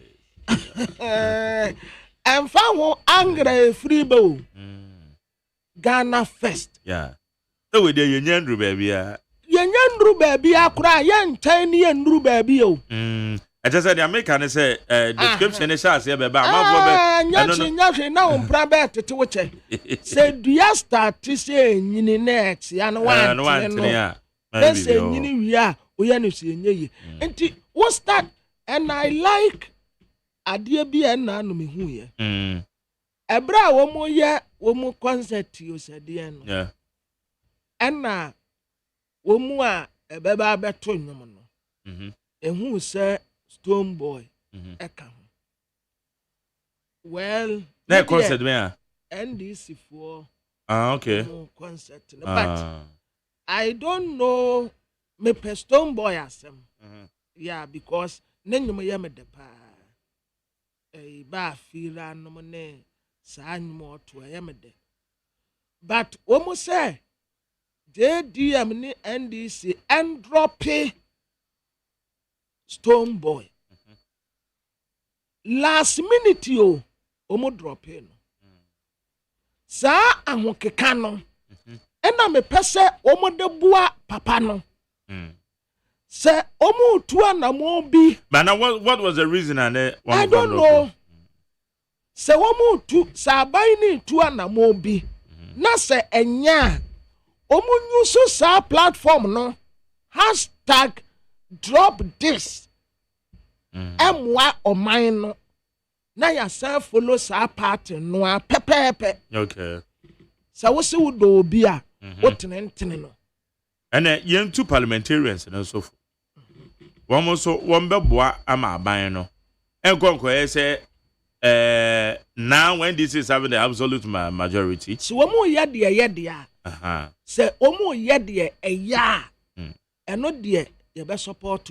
And found angry free bow. Ghana first. Yeah. So we dey yenru baby ya. Yenru baby akura yen tiny yenru baby o. I just said the American say description is as be ba nyachi na umpra bet to weche. Say do you start to say nyini next ya no one no. Let's say nyini wi a oya no say nyeye. Enti what start and I like adie bi na no me hu ye ebra wo mo ye wo mo concert yo sade no yeah na wo mu a ebeba beto nwom no ehu se Stone Boy eka ho well na concert me a NDC for okay concert no but I don't know me pe Stone Boy asem yeah because nenyum ye me de pa ba fira no ne sa nyum to ayemede but omo say JDM ni NDC and drop Stone Boy last minute yo omo drop no sa ahokeka no ena me pese omo de bua papa no say omu tu na mo bi but now what was the reason and I don't know say omu tu sa bai ni tu na mo bi na say enya omu nyuso sa platform no #drop this emwa oman no na ya sa follow sa party no a pepepe okay sa wo se wo do obi a wo tenentene no and yen two parliamentarians and so forth. One so one beboa ama aban no enkonko say now when this is having the absolute majority so omo ye de say omo ye de eya eno de ye be support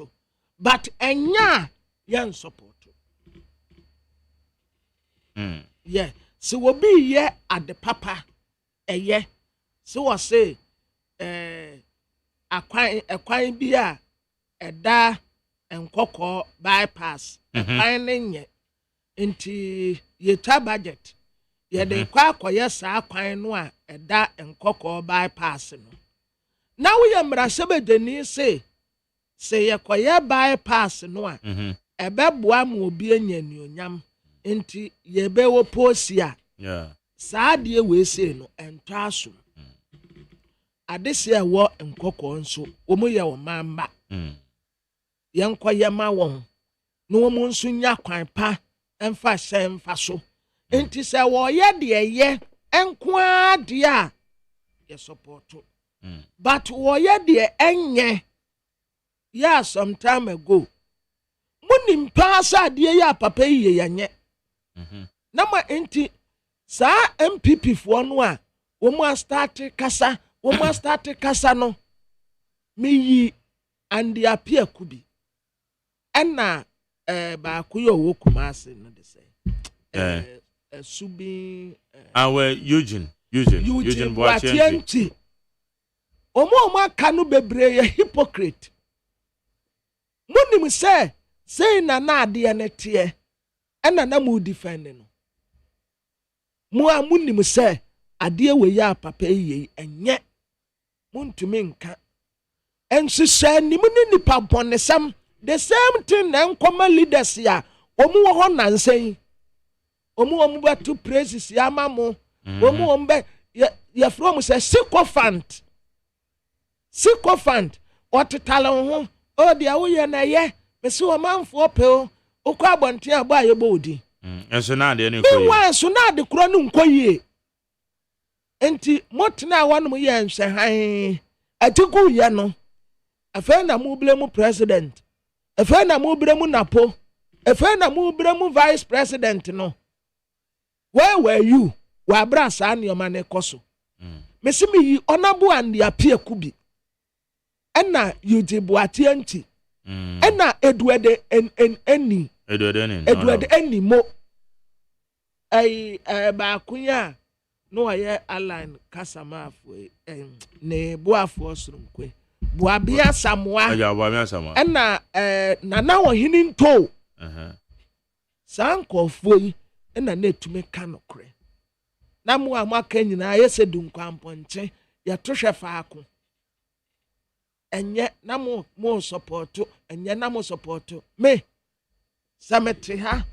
but enya ye support yeah so we be ye at the papa eye so we say akwan bi a eda enkoko bypass akwan nenye nti yeta budget ye de kwa akoye sa akwan no a eda enkoko bypass no na we yamra sebedeni say ye koye bypass no a ebeboa ma obi anya nionyam nti ye be wo posia yeah saa de we say no ento aso adese ewo enkoko nso omo ye wo mamba yenkoye ma won no omo nso nya kwan pa emfa hyemfa so enti se wo ye de ye enko de a ye support but wo ye de enye ya some time ago munim pasa de ya papa ye yenye na ma enti sa MPP fo no a wo mu start kasa no me yi and the appear could be enna ba kuyo wo kumase no de say subi our Eugene Boatienti omo kanu bebre ye hypocrite munim say na ade ne te enna na mu defend no mu amunim say ade we ya papa yi enye muntumi nka enhyehyɛ nim ne nipa bɔnesam the same thing na nkɔma leaders ya omu wɔ hɔ nansan omu beto praises ya mamo omu be ya from say sycophant otetale ho o dia wo ye na ye me se o manfo pe o okɔ abɔnten abo aye bodi enso na de ne koyi wa enso na de kro no nkoyi enti motena wɔnom ye nhwɛ han atiku ye no afa na mu blemu president afa na mu blemu napo afa na mu blemu vice president no where were you wa bra sa ne oma ne koso mesimi yi onabu and ya pie kubi ena yuji Boatienti ena Eduede eni mo ba kunya no aye align kasama afo ne boafo osrunkwe Boabia Samoa ena nana wo hini nto sankofo yi ena netumi kanokre na mu amaka nyina yese dunkwampɔnche ya tohwe faako enye na mo support enye na mo support me samete ha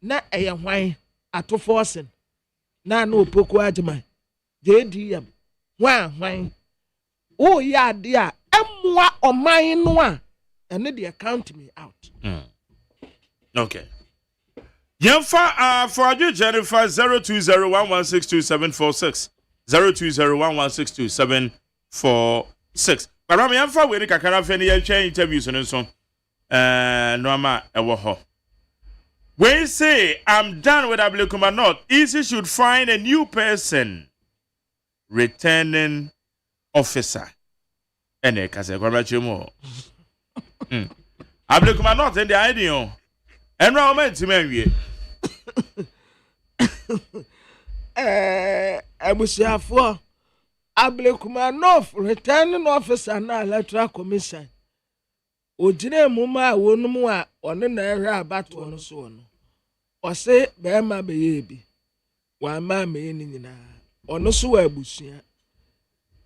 na eye hwan ato forcing na opoko agema JDM hwan o ya de a emwa oman no a ene de count me out okay Yemfa for you Jennifer 0201162746 0201162746 But yemfa we ni kakara fe ni ye interviews no so no ma ewo ho we say I'm done with Ablekuma North easy should find a new person returning officer ene kase kwa chimo Ablekuma North and the idea enrollment menwie abusiafo Ablekuma North returning officer na electoral commission ojire muma wonum a one na ehwe abato no so no o se be ma be yebi wa ma me ni nyina ono so wa abusua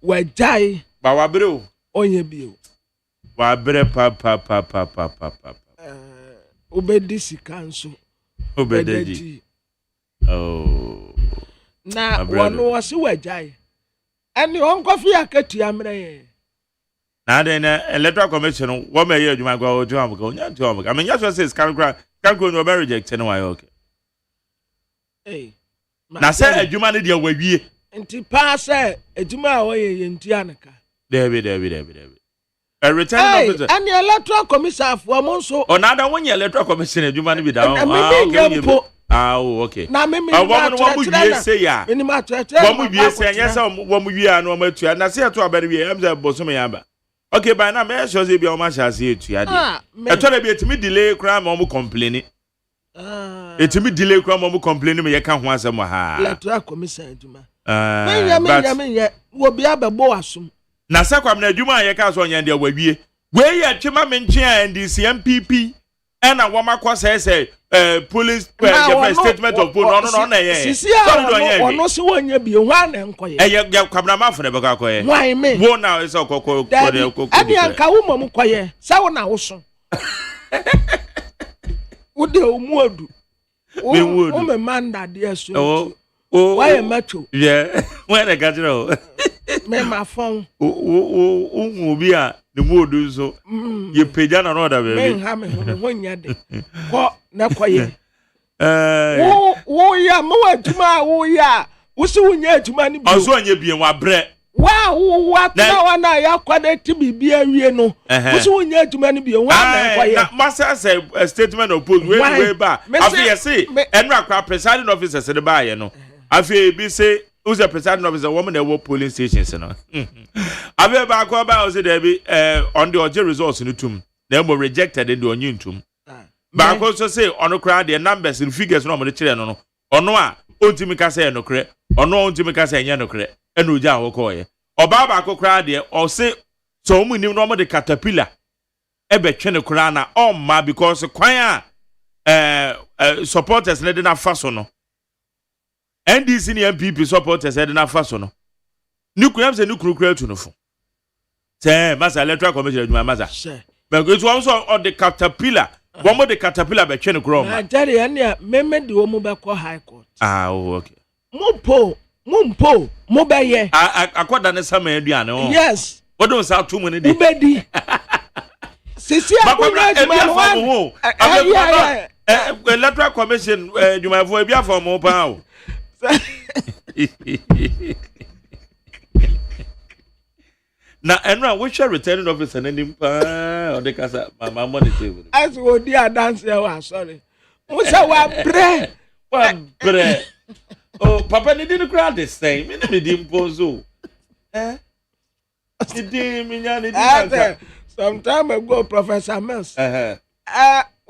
wa jai ba wa bere o onye bi o wa bere pa obedi sikanso obedi oh na wono wose wa jai eni onkofi akatua mre na den electoral commission wo me ye adwuma gwa o tu am ko nya tu am I mean just say can no be reject no why okay na say adwuma ne dia wawie nti pa say adwuma a wo ye nti anaka David a returning officer and the electoral commission for monso onada won ye electoral commission adwuma ne bi da okay na me wo mu wie say ya wo mu wie say anya say wo mu wie an wo matua na say to abere wie am say bosom yamba okay by now me sure say bi o ma sha say etua de eto na bi etimi delay crime o mu complain etimi delay crime o mu complain me ye ka ho asem ha electoral commission adwuma me wo bia bebo asum na sakwam na adwuma ye ka so nya de wawie we ye twema me nche a NDC MPP ena wo makọ say police statement of police no na ye so ono se wonya bi hwa na enkoye ye kwabna mafo na be ka koye why me wo na is okoko abi anka wo mom koye sa wo na wo so wo de omuodu wo me manda de so why macho yeah when I got you me ma phone o bi a the mood so ye peja na no da baby me ha me ho nya de ko na koye Wo ya mo adwuma wo ya. Wo se wo nya adwuma ni bi. Oso anya bien wa bre. Wa na ya kwada ti bibia wie no. Wo se wo nya adwuma ni bi wa na kwa ya. Masa say a statement of post we ba. Afi say enra kwa presiding officer se de ba ye no. Afi bi say who's the presiding officer woman that work polling stations no. Afi ba kwa ba o say there be on the OJ results in tum. They were rejected in the onion tum. Ba ko so say ono kra the numbers and figures no mo de kire no no. Ono a ontimi ka say no kre. Ono ontimi ka say nya no kre. Enu ja wo ko ye. Oba ba ko kra de o say so mu nim no mo de caterpillar e be twe ne kra na o ma because kwan a supporters ne de na fa so no. NDC ni MPP supporters e de na fa so no. Ni kura say ni kura tu no fo. Say masa electoral commission adwuma masa. Sure. But it was also on the caterpillar. One more the caterpillar be twe ne kra o ma. Na tell you na meme de wo mu be ko high court. Oh okay. Mumpo, mo be ye. Akwada ne sama aduane o. Yes. What don't say to money dey. Ubedi. Sisi akuna juma no. Electoral commission juma fo ebia for mo pa o. Na enra we share returning officer nanim pa o de kasa mama money table. As we dey dance here sorry. Mo say wa bre. Oh, Papa, you didn't cry the same. You didn't impose. Some time ago, Professor Mills.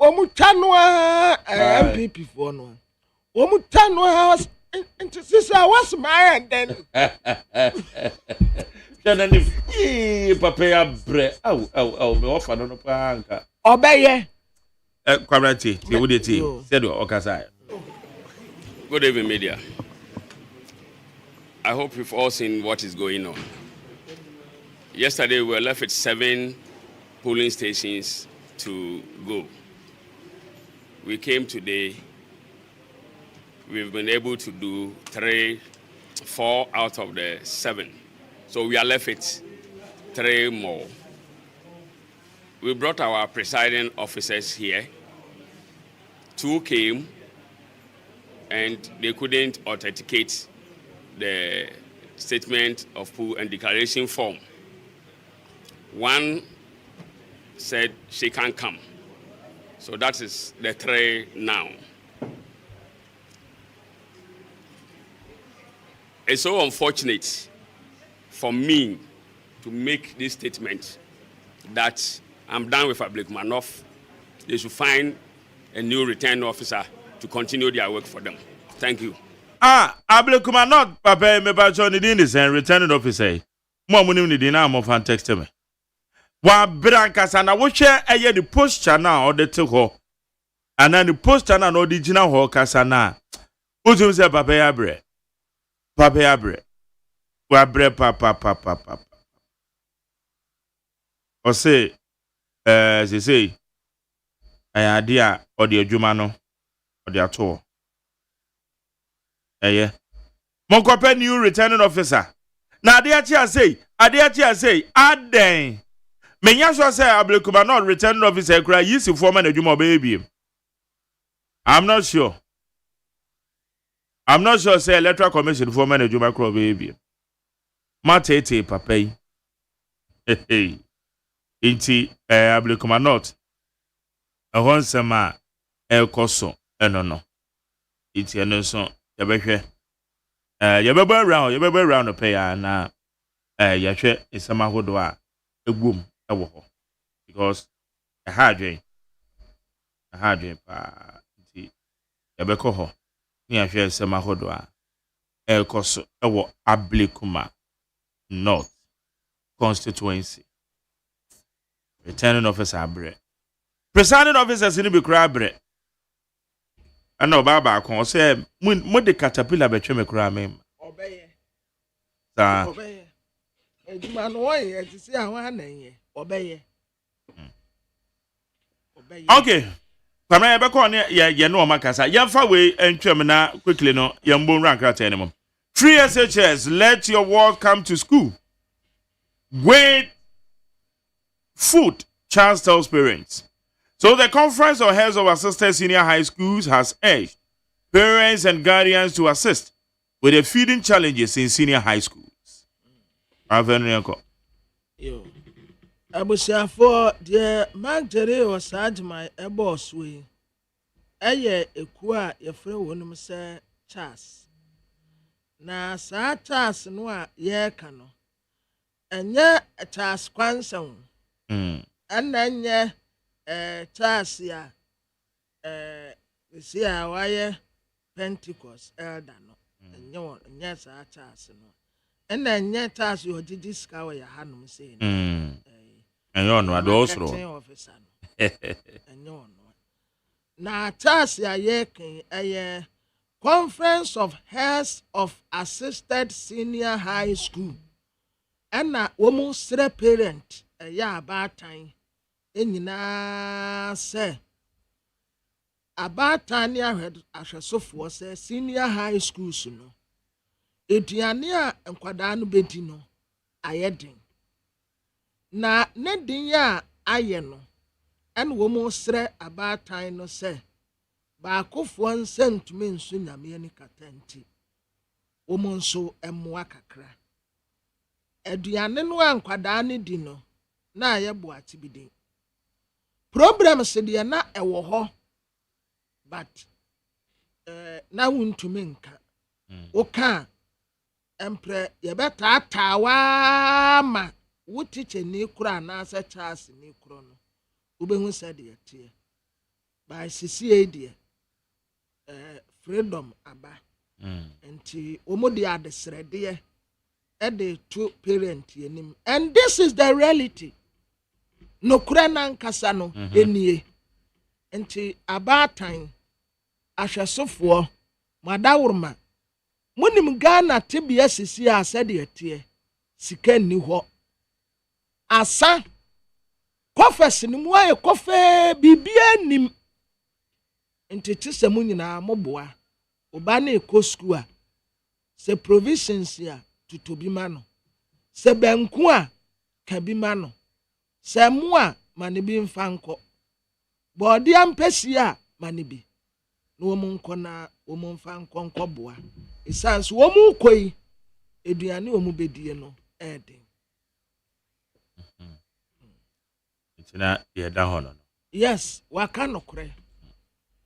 Omutanwa MPP for no. Omutanwa was into sister was my and then. Papa, bre. Oh, me offer no panka. Obey. Quadrati, you would it said Okasai. Good evening, media. I hope you've all seen what is going on. Yesterday, we were left with 7 polling stations to go. We came today. We've been able to do 4 out of the 7. So we are left with 3 more. We brought our presiding officers here. 2 came, and they couldn't authenticate the statement of pool and declaration form. 1 said she can't come. So that is the 3 now. It's so unfortunate for me to make this statement that I'm done with Public Manoff. They should find a new return officer to continue their work for them. Thank you. Ablekuma not Papa me ba cho ni din is returning officer. Mo munim ni din na mo fan text me. Wa brankasa na wo hwe eye the posture na o de te ho. Ana the posture na no original ho kasa na. Uzum se Papa ya bre. Papa ya bre. Wa bre papa. O say say dia o de adwuma no o de ato. Monkope new returning officer. Na adeachi say, aden. Menya so say Ablekuma not returning officer kra yisi former adwuma baby. I'm not sure say electoral commission former adwuma kra baby. Matete papa yi. Inti Ablekuma not. Ehon sema ekoso enono. Inti enoso yabehwe yabebe round the pay na yahwe isama hodo a egwom ewo ho because a hardware pa nti yabeko ho ni yahwe isama hodo a ekoso ewo Ablekuma North constituency returning officer abre presiding officers ni be kra abre ana baba kon say mo de caterpillar be twe me kura me obeye sa obeye ejuma no ye ti si awon anan obeye okay pamra be ko ne ye no makasa ye fa we entwem na quickly no ye mbon rankrata ne mom free SHS let your world come to school with food, Charles tells parents. So the Conference of Heads of Assisted Senior High Schools has urged parents and guardians to assist with the feeding challenges in senior high schools. Yo. Abusiafo de Magdere was my boss we. Eye ekua yefre wonum se Charles. Na sa Charles no a ye ka no. Enye Charles Kwanson. Enye Charles ya see a wire Pentecost elder no. Enye sa Charles no. Enye Charles yo didi ska we ya hanum say no. Enyo no adosro. Enyo no. Na Charles ya ye ken Conference of Heads of Assisted Senior High School. Ena womu sere parent ya abatan enyina se abatan ya ahwesofo se senior high schools no eduane a nkwada no bedi no ayedin na ne din ya aye no ena womu sere abatan no se ba akofo nsentumi nsu nyame ni katanti womu nso emmoa kakra eduane no ankwada ne di no na ayebo atibidin problem se de na ewo ho but na wuntumi nka oka empre ye beta tawa ma wutiche ni kura na asa Charles ni kuro no ubehu se de tie by CCA freedom aba enti omodi adesrede the two parent yenim, and this is the reality. No kurana nkasa no enie enti abatan ahwesofo madawurma munim Ghana tibia sisi a sede etie sika ni ho asa kofes ni mu aye kofe bibia nim enti tisemu nyina moboa oba na eko school a se provisions ya tutobi mano se benku a kabi mano se mu a manibi mfanko bodi ampesi a manibi no wo munko na wo mfanko nkoboa isanso wo mu koi eduane wo mu bedie no eden itina ye da hono. Yes, waka nokre.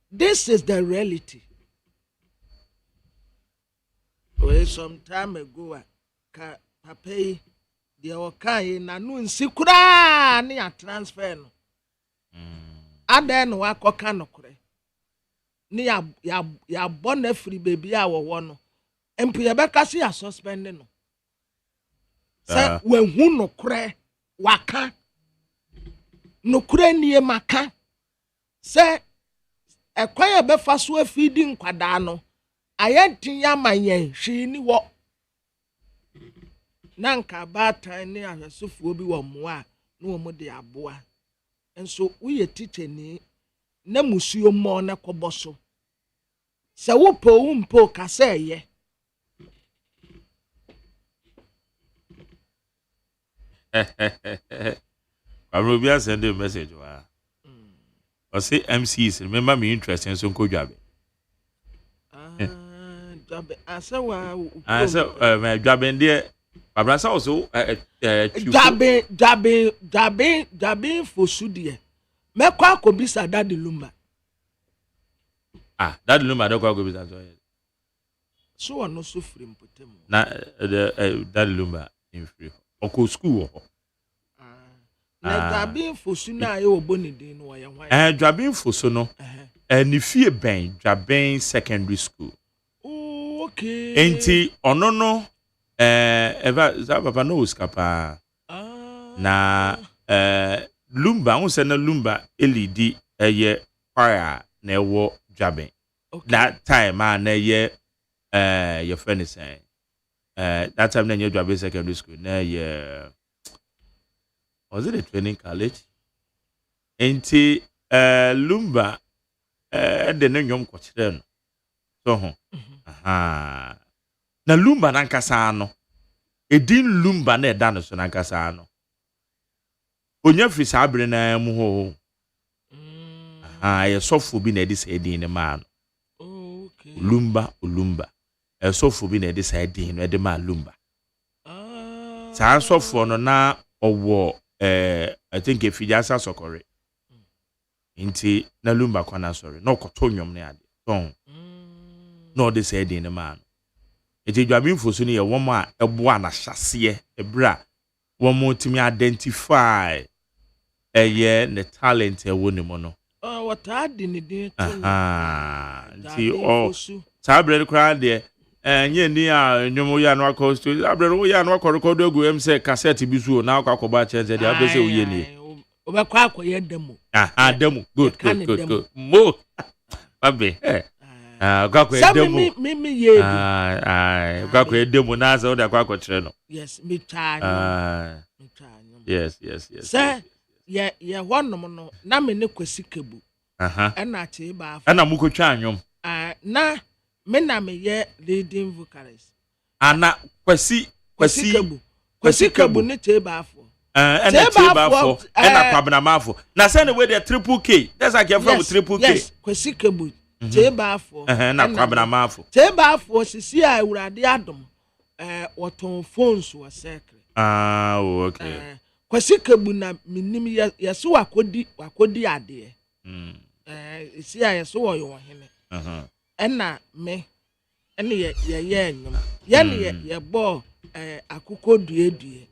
This is the reality. Well, some time ago ka papa de okai na no nsi kura na ya transfer no adan no akoka nokre ni ya bona free baby a wo no empu ye beka se ya suspend no sa wenhu nokre waka nokre nie maka se ekwan ye befa so afidi nkwada no ayentin ya manyen hwi ni wo nanka batan ni ahwesofuo bi wo mo a na wo mo de aboa enso uye teacher ni na musuo mo na koboso se wo po umpo ka se ye Arobia send a message wa o say MCs remember me interest en so ko dwabe asa wa me dwabe ndie Abrasa also Jabe for sudie. Me kwa ko bisa Daddy Lumba. Daddy Lumba don't kwa ko bisa so no so free mpotem. Na Daddy Lumba in free. Oko school ho. Na Jabe for suna ye oboni din no ye hwan. Jabe for so no. Ni fie ben Jabe secondary school. Oh, okay. Enti ono no eva za papa no uskapa na Lumba on se na Lumba elidi eye choir na ewo Jabe that time na ye your friend is saying that time na ye Jabe secondary school na ye was it a training college enti Lumba de no nyom ko kire no so ho na Lumba nankasa no edin Lumba na eda no so nankasa no onya firi sabre na mu ho ye sofo bi na edi se edin ne ma no Ulumba. Esofo bi na de side din no de ma Lumba. Saa sofo no na owo I think if you just sokore. Inti na Lumba kwana sorry. No koto nwom na ade. Ton. No de side din no man. Eti dwamimfo so ne ye wo ma eboa na hyase ebra wo mo timi identify the talent ewo ne mo no. What I didn't do. Nti sabre kra de nye ni a nyomo ya no akọ sto sabre wo ya no akọ record egu em say cassette bi so na akọ ba chenze de abese wo ye ni. Obekwa akoye demo. Demo. Good. Mo. Babe. Akọ demo. Me ye. Akọ demo na za wo de akọ kire no. Yes, me try. Yes. Sir, ye wonom no na me ne kwasikebu. Na che ba fa. Na mukotwa anwom. Na me na me ye leading vocalist. Ana kwasikebu ne che ba afọ. And che ba afọ. Na kwabena mafo. Na say we the triple K. That's like you from triple K. Yes, kwasikebu. Che ba afọ. Na kwabena mafo. Che ba afọ sisi a Awurade adom. Woton phones wa secret. Okay. Kwasikebu na minim yeso wakodi ade. Isi a yeso wo yo hene. Ena me ene ye enyum. Ye bo akoko duedue.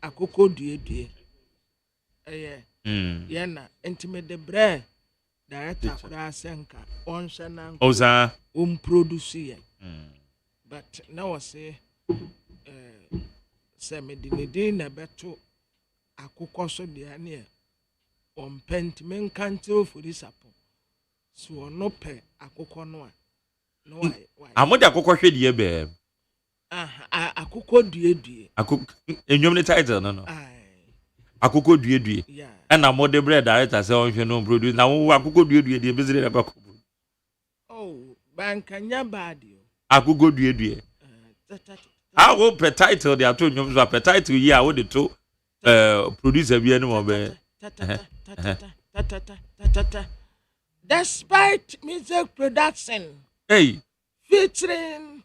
Akoko duedue. Ye na intime de bre director kura senka onhwe na oza produce ye. But now I say se medinedi na beto akoko so de ane on pentiment cantil for this apple. So no pe akoko no a no why amode akoko hwede be akoko duedue akoko enwom ne title no akoko duedue and amode bread director say on hwe no produce na wo akoko duedue de bezire na akoko bankanya bad yo akoko duedue I will per title they are told you per title yeah what the two producer be anymore be despite music production featuring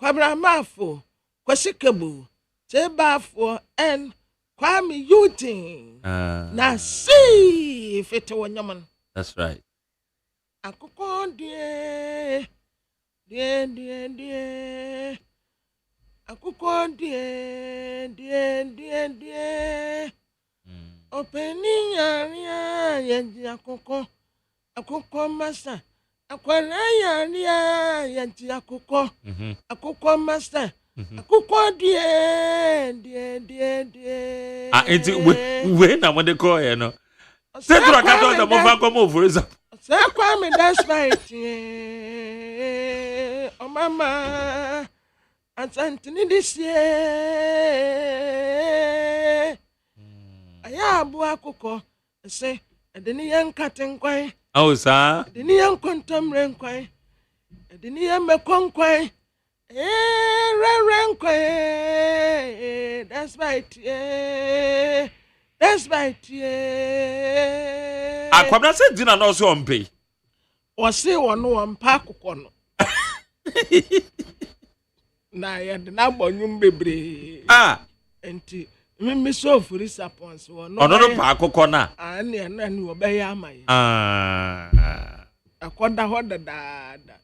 Kwabramafo Kwasikebu Chebafo and Kwame Yutin na see if it won yaman. That's right. Akoko die akoko die opening area yenji akoko master akwara area yenji akoko master akoko die enti we na mo de call here no say to akato the mo fa come for example say Kwame that's right oh mama Antini this year aya abu akoko say edeni yan katen kwan sa edeni yan kontomre kwan edeni yan mekonkwan ren kwan that's right akwabra say dina no so ompe o say wono wampa akoko no na ya de na gbonyum bebre enti me so for this response no pa akoko na ani na ni obeya amaye akoda hoda dada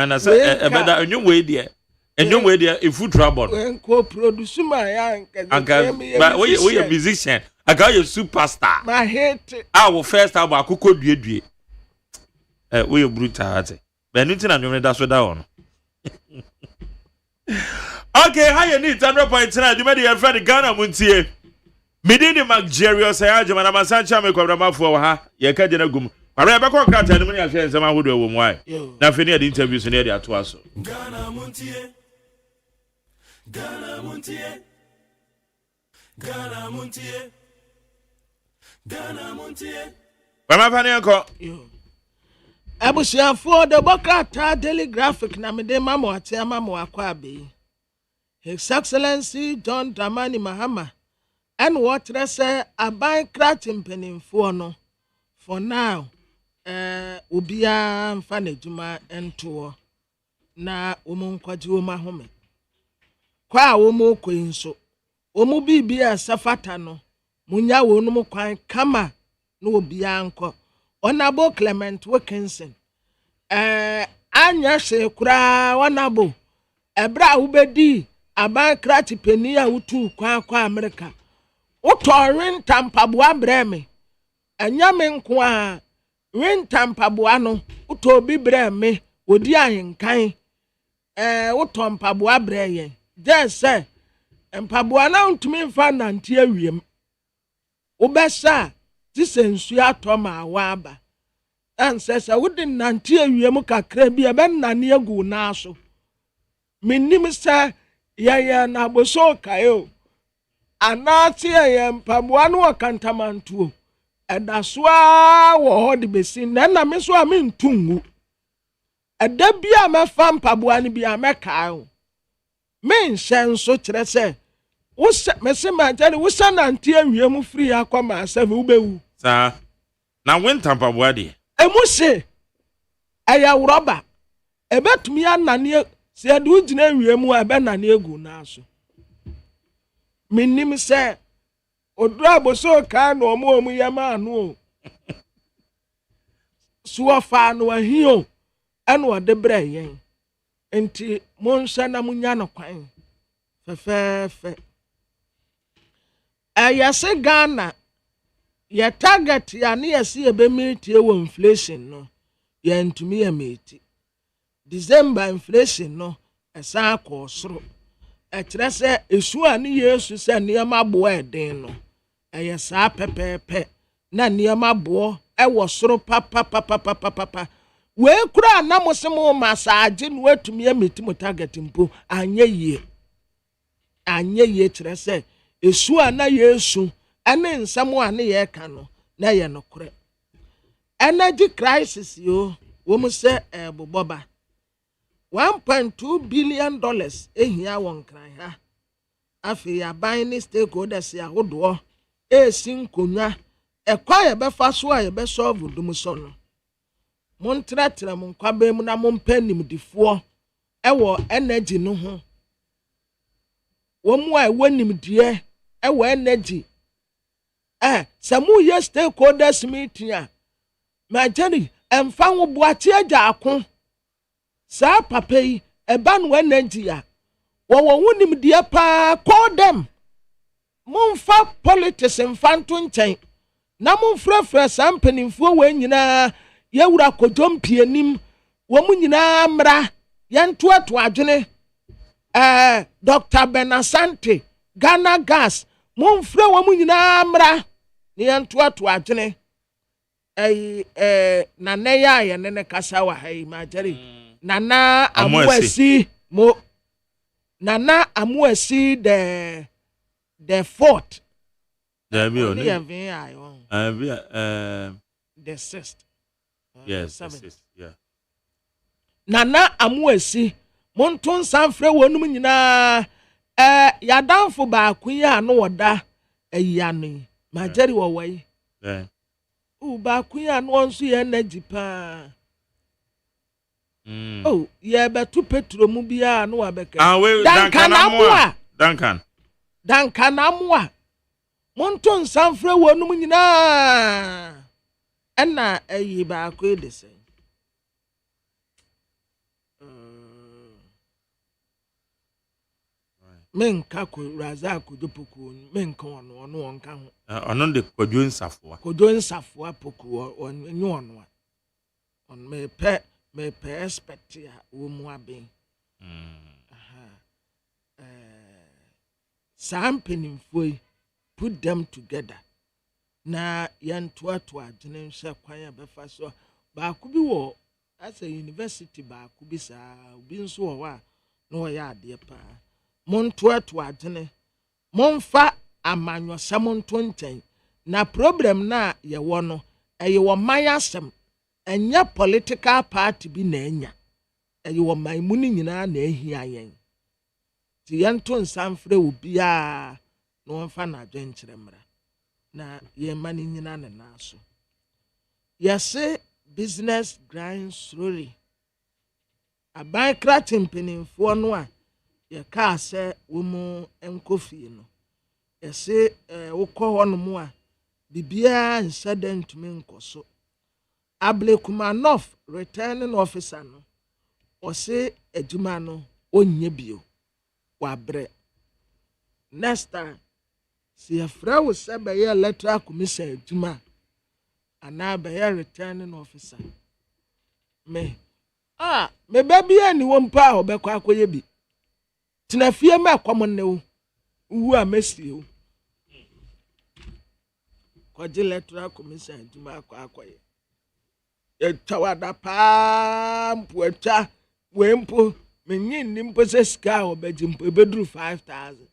na say ebeda enwum we dia ifu trouble en ko produce ma ya anka we a musician aga you superstar my hate our first album akoko duedue we brutal ate be nu tina nwom da so da on okay, how you need 100.9 you made your friend Ghana muntie medini magerious ayaje manama sancha me kwabramafo ha ye ka jena gum kwabra be ko krata ni ya hwe nsema hodo wo mu ai na fe ne the interviews ne dey ato aso Ghana muntie Mama Panenko Abusia for the Bokata Daily Graphic na me de mama ate mama akwa be. His Excellency John Dramani Mahama and what say aban kratim penimfo no for now Ubia mfane juma entoɔ na wɔn nkwaji wɔn ahome kwa wɔn kɔ nso wɔn bibia safata no munya wɔn kwan kama na obia nkɔ Honorable Clement Wilkinson anya hye kura Honorable ebra ubedi aban krati peni a utu kwa America utɔrin tampaboa breme anyame nko a wen tampaboa no utɔ bi breme odi ahenkan utɔ mpaboa breye je se mpaboa na ntumi mfa nante awiem ubesa ti sensu atɔ ma waba ansesa wodi nante awiem kakra bi ebe nane agu na so minim sa ya na boso kayo anati ya mpaboa no wakantamantuo edasoa wo ho de besi na me so ame ntungu eda bia me fa mpaboa ne bia me kayo me nhyɛ so kyerɛ sɛ me se ma jare wo sanante awiem free akoma asɛm wo bewu sa na winter mpaboa de emu se aya roba ebetumi anane se adu gyina awiem a ebe nane egu na so minim se odura boso ka no omo yama anu suwa fa no ahio eno de bre yen enti monhya na munya no kwan fefefe ayase Ghana ya target ya ne yesi ebe metie wo inflation no ya ntumi ya meti December inflation no esa akọ soro ekyere se esu ani Yesu se niam abo eden no eye saa pepepe na niam abo ewo soro papa we kura na mosemo massage no atumi ameti mo target mpo anye ye kyere se esu ana Yesu ene nsam ane ye ka no na ye no kore energy crisis yo wo mu se boboba $1.2 billion ehia won kran ha afi ya ban ni stakeholders ya hodo sinkonwa ekwa ye be fa so a ye be solve dum so no montratra mon kwabe mu na mon panim difo ewo energy no ho wo mu a wonim die ewo energy samu ye stakeholders meeting a majani emfa wo boatie agya akon sa papa yi eba no energy a wo wonim die pa call them monfa politics mfanto nchen na monfrefre sampanimfo we nyina yewura kodwompianim wo mu nyina mra yento ato adwene Dr. Benasante Ghana Gas monfre wo mu nyina mra ne yento ato adwene na neya ye ne kasa wa hai majari nana amuasi mo nana amuasi the fourth the sixth yes the sixth yeah nana amuasi monton sanfre wonum nyina yadanfo ba kuya no woda ayanu majari wo wai ba kuya no onso ye energy pa oh ye betu petro mu bia no abeka Duncan amwa monton sanfre wonum nyina ena ayi ba ko edese menka ko raza ko dopoku menka ono onka ho ono de kodwo nsafo poku onyo ono on me pe expect ya wo mu aben sampenimfoi put them together na yanto ato adwene nhye kwan abefa so ba ku bi wo as a university ba ku bi sa obi nso wo a no ya ade pa monto ato adwene monfa amanyo samonto nten na problem na ye wo no eye wo mayasem enya political party bi na enya eye wo maimuni nyina na ehia yen ti yanto nsamfre obi a no mfa na adwenkyeremra na ye mani nyina ne naso yese business grind slowly. Aban krati mpenimfoɔ no a yɛka sɛ wɔn nkɔfie no yɛsɛ wokɔ hɔ no mu a bibia nhyɛ da ntumi nkɔ so. Ablekumanov returning officer no ɔsɛ adwuma no ɔnyɛ bio wabrɛ. Next time si yɛfrɛ wo sɛ bɛyɛ electoral commission adwuma anaa bɛyɛ returning officer me baby ani wo mpa a obekɔ akɔyɛ bi tena fie ma kɔm ne wo wu a mesie wo kɔgye electoral commission adwuma akɔyɛ yɛtawada paa mpo atwa wempo menyi nimpo sɛ sika a obɛgye mpo ebeduru 5,000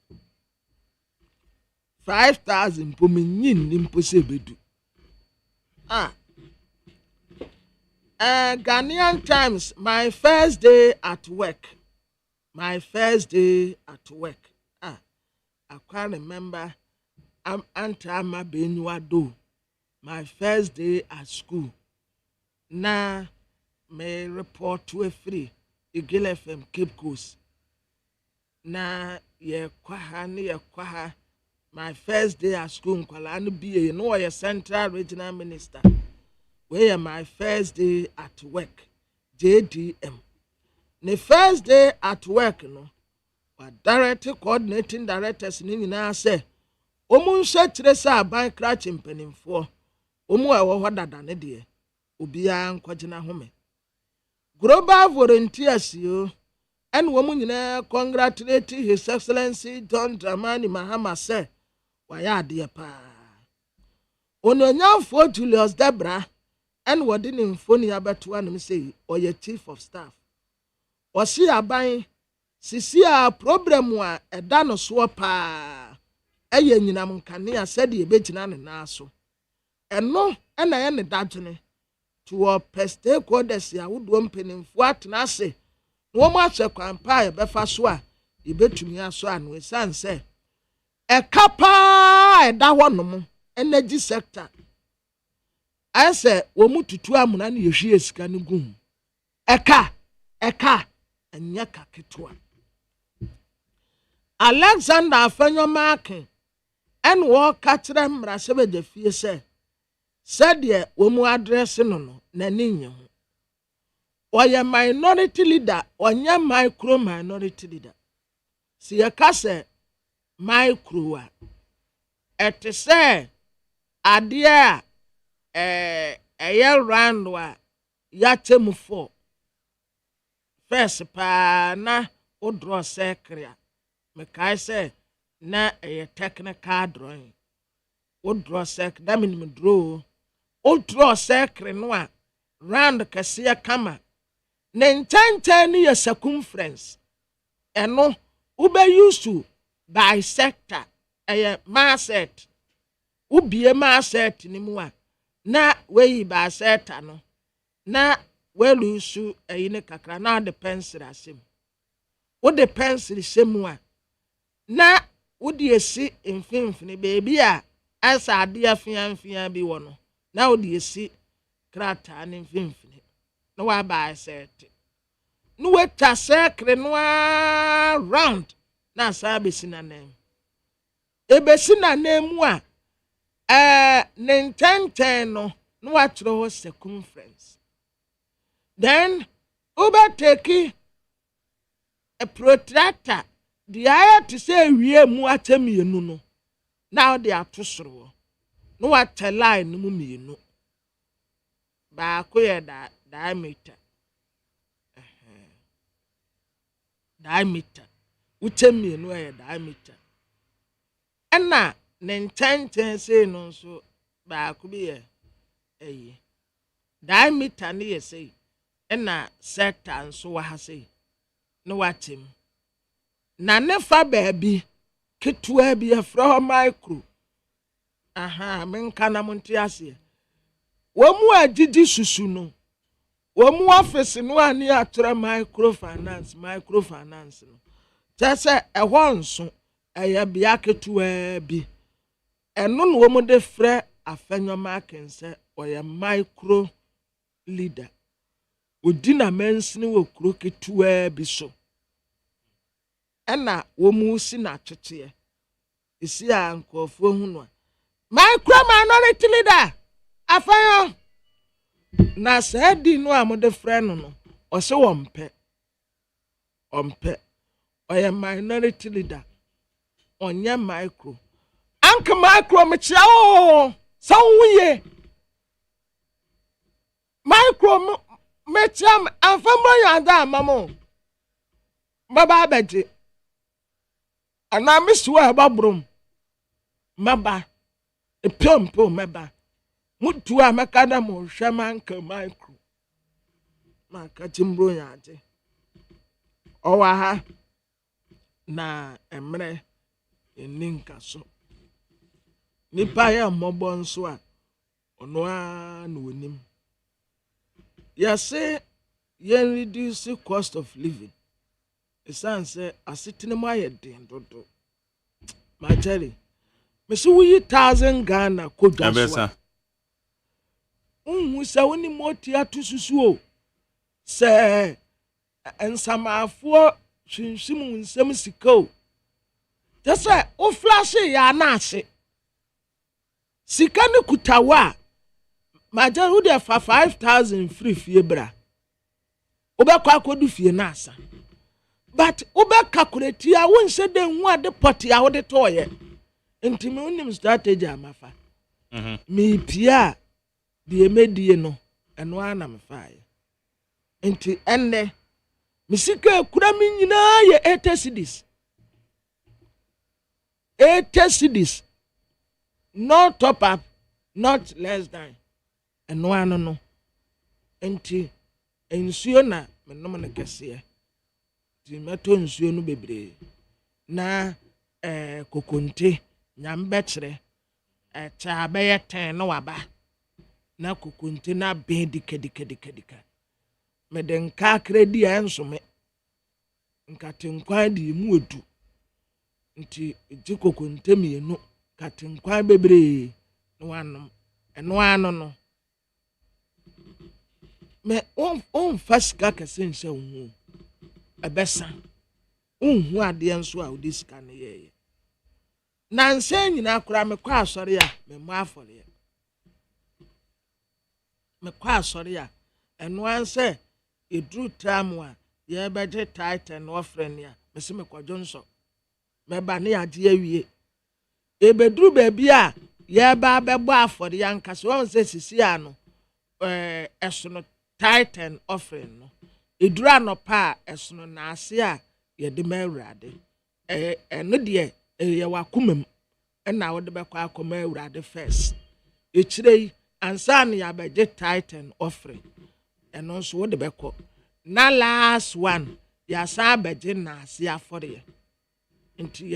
mpo menyi nimpo sɛ ebedu Ghanaian Times, my first day at work. I can't remember. I'm Antama Benuado. My first day at school. Now, may report to a free. Eagle FM Cape Coast. Now, kwaha. My first day at school. Kwalani be you know a central regional minister. Where my first day at work, JDM. The first day at work, no, but director coordinating directors in now say, Omun said Teresa by cratching penning for Omu what than a dear, Ubia Quajina Home. Global volunteers, you and woman congratulating His Excellency Don Dramani Mahama say, why are dear pa? Ononyan for Julius Debra. And what didn't phone about one say, or your chief of staff. Or see a buying, see a problem wa a dano swapa. A yenam cania said the bejinan and naso. And no, and I am a dajane. To a peste quarters, I would one penny in what nase. No much a campire befaswa, you bet to me a swan with son say. A capa, that one, energy sector. I say, womu tutu amuna ni yeshie sika ni gum. Eka, enyaka ketua. Alexander Afenyo Markin, and walk catcher mrasebe de fie say, said ye, womu address no, naninyo. Or ye minority leader, or ye micro minority leader. See a case, micro. Et say, adia. Round wa yatem for first pa na o draw secret me kai say na technical drawing o draw secret that mean me draw o draw secret no a round kase kama na ntantan ni circumference eno u be used to bisector maset u bie maset ni mu a na we ba seta no na we lusu ayine kakra na the pencil asem wo the pencil semu a na wo de esi mfimfini baby a asa ade afianfia bi wo no na wo de esi krata ne mfimfini na wa ba set no we ta sekre no round na sa be sinanem ebesi na nemu a Nintenten no watro circumference. Then take a protractor. The eye to say we mu atemi no. Now they are too slow. No what a line no me no. Ba koye da diameter. Diameter. Utemi no e diameter. And na Nintenten say no so ba ku bi diameter ne ye say na sector nso wa ha say no watim na ne fa baabi ketua bi afro micro menka na monte ase wo mu agidi susu no wo mu office no ani atra microfinance no tese ehwo nso bia ketua bi eno no wo mu de frɛ Afenyo Markin say oye micro leader odina mensini wo kuro ketua bi so ɛna wo mu si na twetwe isi a nkofo hu no micro minority leader afayo na sadi no amode frɛ no ɔse wɔmpɛ ɔyɛ minority leader ɔnyɛ micro anka micro mekyia o sawuye micro mekyia amfambo yanda amamo baba abeje ana misuwa babrum maba epompo maba mutu a makada mo hwema anka micro maka timbro yaje owa ha na emre eninka so nipa ya mmobọ nso a ono a na wonim ya say yen reduce cost of living esanse asetene mu ayeden dodo majari mesu wuyi 1000 Ghana kodwa so sa woni moti atususu o se ensamafo hwinhwim nsem sika o tese o flash ya na ase sika ne kutawa majari wo de fa 5000 free fie bra obekwa akodu fie na asa but obeka kureti a won se de hu ade poti a wo de toye ntimi unim strategy amafa me pia de emedie no eno ana mfaye nti enne misika kura mi nyina ye 80 cedis not top up not less than eno ano no nti ensuo na menom ne kese ti meto nsuo no bebre na kokonte nyambe kire cha be ye 10 no waba na kokonte na be dika medenka kredi ensome nkatenkwa di mu odu nti ji kokonte mienu katenkwa bebre no wanom eno ano no me on fasika kasense hu ebesa unhu ade enso a odi sika ne ye na nse nyina akora me kwa asori a me mu afori me kwa asori a eno anse edru tamu a ye beje titan offering ya me se me kwadwo nso me ba ne ade awie ebedru ba bia ye ba bebo afori ya nkase won se sisi ano esono titan offering no edura no pa esono na ase a ye de mawurade eno de ye wakomam na wo de bekwa akoma awurade first echirei ansa ya beje titan offering eno so wo de beko na last one ya sa beje na ase afore nti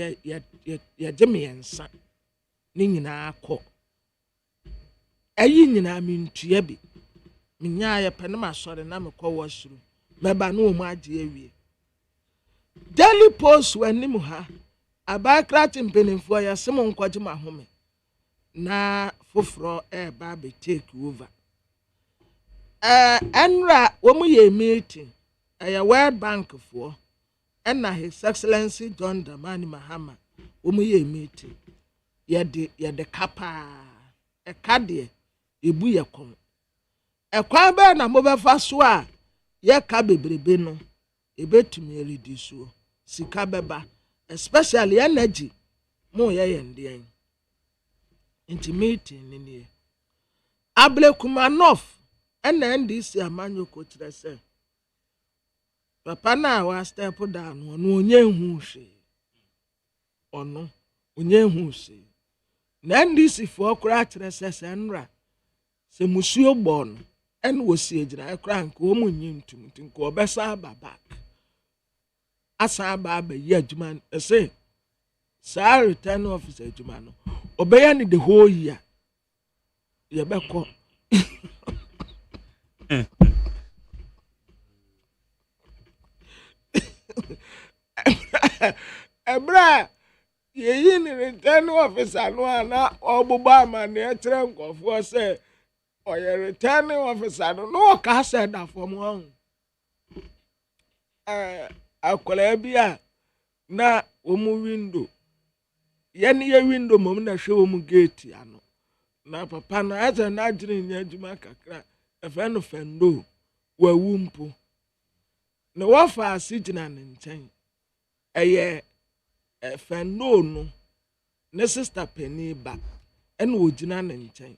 ye jeme yensa ni nyina akọ ayi nyina mintua bi minya ye penema asore na mekọ washuru meba no mu age awie daily post wanim ha abakrat mpenimfo ya sem nkwaje mahome na foforo ba be take over enra wo mu ye meeting ya World Bank fo na His Excellency John Dramani Mahama wo mu ye meeting ye de kapa kade ebu ye kon ekwa ba na mobefa so a ye ka bebrebe no ebetumi reduce sika beba especially energy mo ye yende intimate ni Ablekumanov ena ndisi amanyo ko kire se papa na wa step down ono onye hu hwe ono onye hu hwe na ndisi fo kura kire se nra se musuo gbo no en wosi ejira ekra nka o munyi ntum nka obesa baba asa ba yi adwuma say sa return officer adwuma no obeya ni the whole year ye beko ebra ye ni return officer no ana obuba ma na etre nkofo say or a returning officer no ka said that from one akolabia na omu window yani ye window mom na hwe omu gate ano na papa no aza na agire nya adwuma kakra efe no fendo wa wumpo na wafa asigina ne nchen eye fendo no ne sister penny ba ene ogina ne nchen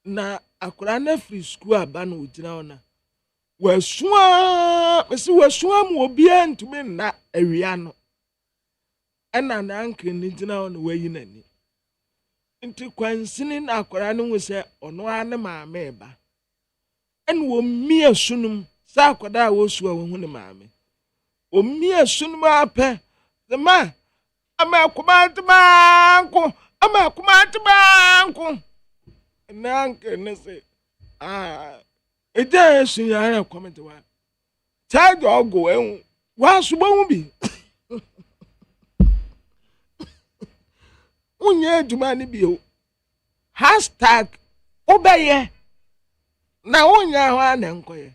na akora na free school aba na ogina ona wasua mu obi antumi na awia no ena na anke ni gina ona wayi nani nti kwansini na akora no wuse ono ane maame ba ene wo mie sunum sa akoda a wosua wo hu ne maame o mie sunum ape the man ama kumatbanko na anke ne se eja esu ya comment wa charge ogo ehun wa subo bi unye aduma ni bi o #obeye na unya ho anenkoye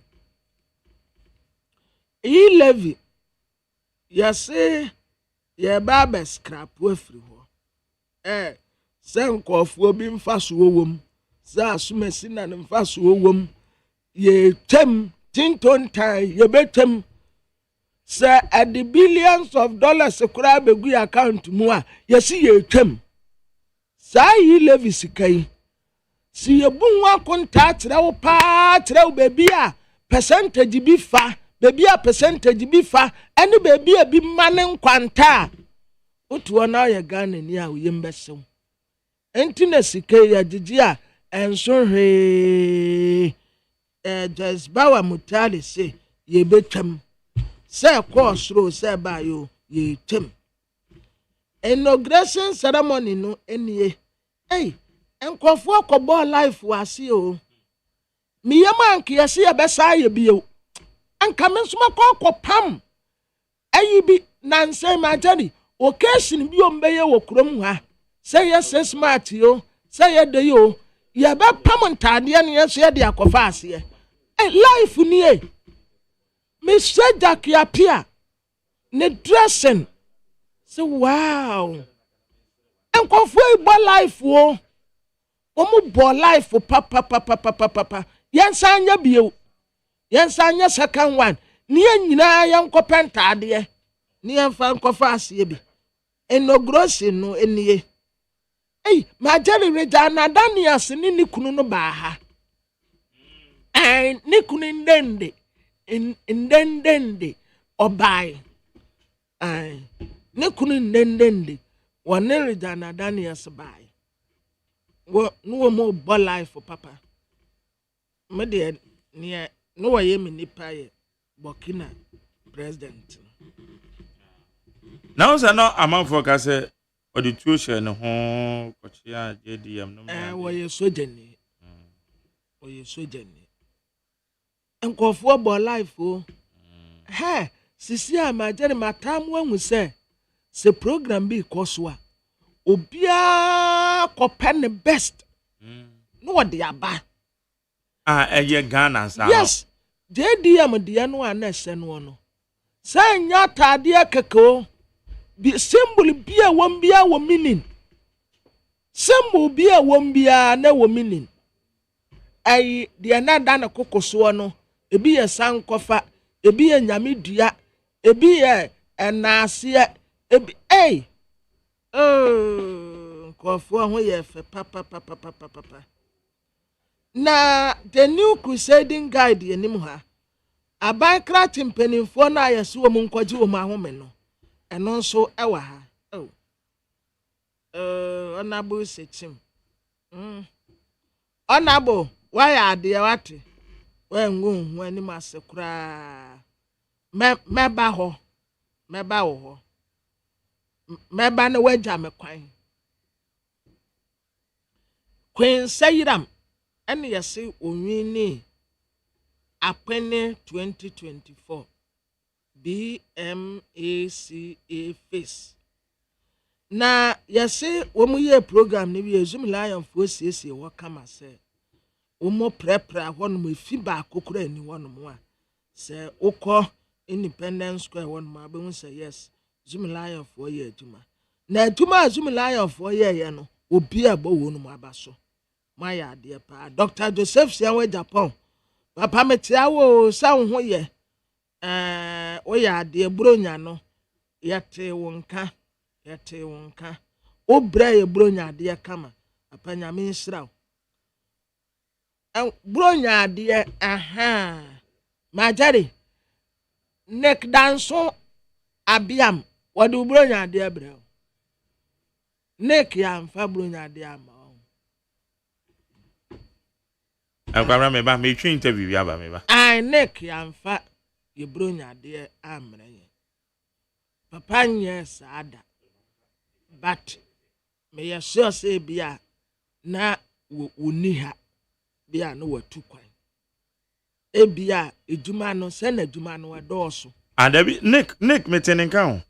e levy yase ye baba scrap afri ho se nkofo bi mfa so wom za asumasi na mfa so wom ye tem tinton tai ye betem say at the billions of dollars kura begu account mu a ye si ye twem sa yi levy sikai si ye bunwa konta tire wo pa tire wo bebi a percentage bi fa bebi a percentage bi fa ene bebi a bi mane nkwanta otuo na ye Ghana ni a wo yembesew enti na sikai ya gigi a enso hwe just bawa mutali say ye betwem say course ro say ba yo ye twem inauguration ceremony no enie enkofo akobo life wase o mi yema anke yesi ye besa ye bio anka mensuma kokopam ayi bi nanse majani occasion bi o mbeye wo krom ha say yes smart yo say ye de yo ye be pam ntade ne yeso ye de akofa ase life ni me said that appear ne dressing so wow enko fu bo life wo omu bo life papa yensanya bio yensanya second one ni nyina yenko pentade ni yenfa nkofa ase bi inauguration no enie ma jeri reja na Daniels ni kunu no ba ha ni kunu ndende obai ni kunu ndende wone reja na Daniels bai wo no mo bo life papa me de ne no waye me nipa ye Burkina president now say no amanfo ka say audition no ho kochia JDM no waye sojani oye sojani enkofo bo life o sisi ama jere matam wanhu se program bi koso a obia kopene best no de aba eye Ghana sa yes JDM de no ana se no say nya tade akeko bi symbol bia won bia wo meaning symbol bia won bia na wo meaning de na da na kokoso no ebi ye sankofa ebi ye nyamedua ebi ye enase ebi kofo ho ye fe papa na the new crusading guide yenim ha aban krat mpanimfo na yeso wo nkwaji wo mahome no eno nso ewa ha onabo sechim onabo waya ade wate wengu hu anim asekura meba ho meba na waja mekwan Queen Sayiram ene yesi onwini apene 2024 BMACA face na yesi wo mu ye program ne bi Zoom lion fo siesie wo kama se omo prepare hon mo fi ba kokora ni hon mo a se ukọ Independence Square hon mo abe say yes Zumi Lion for ye adwuma na adwuma Zumi Lion for ye no obi abo wo no mo abaso maya ade pa Dr. Joseph Sianwe Japan papa metia wo sa ho ye o ya ade bronya no yete wonka obra ye bronya ade kama papa nyame nsiraw bronya ade aha majari nek danso abiam wadu bronya ade brɛ nek ya mfa bronya ade ama akwara me ba me twi interview ya ba me ba ai nek ya mfa ye bronya ade amrɛ ye papa nye sada but me ya sure say bia na woni ha bia no watu kwan ebia eduma no se na eduma no wadoso adabi Nick metene nka ho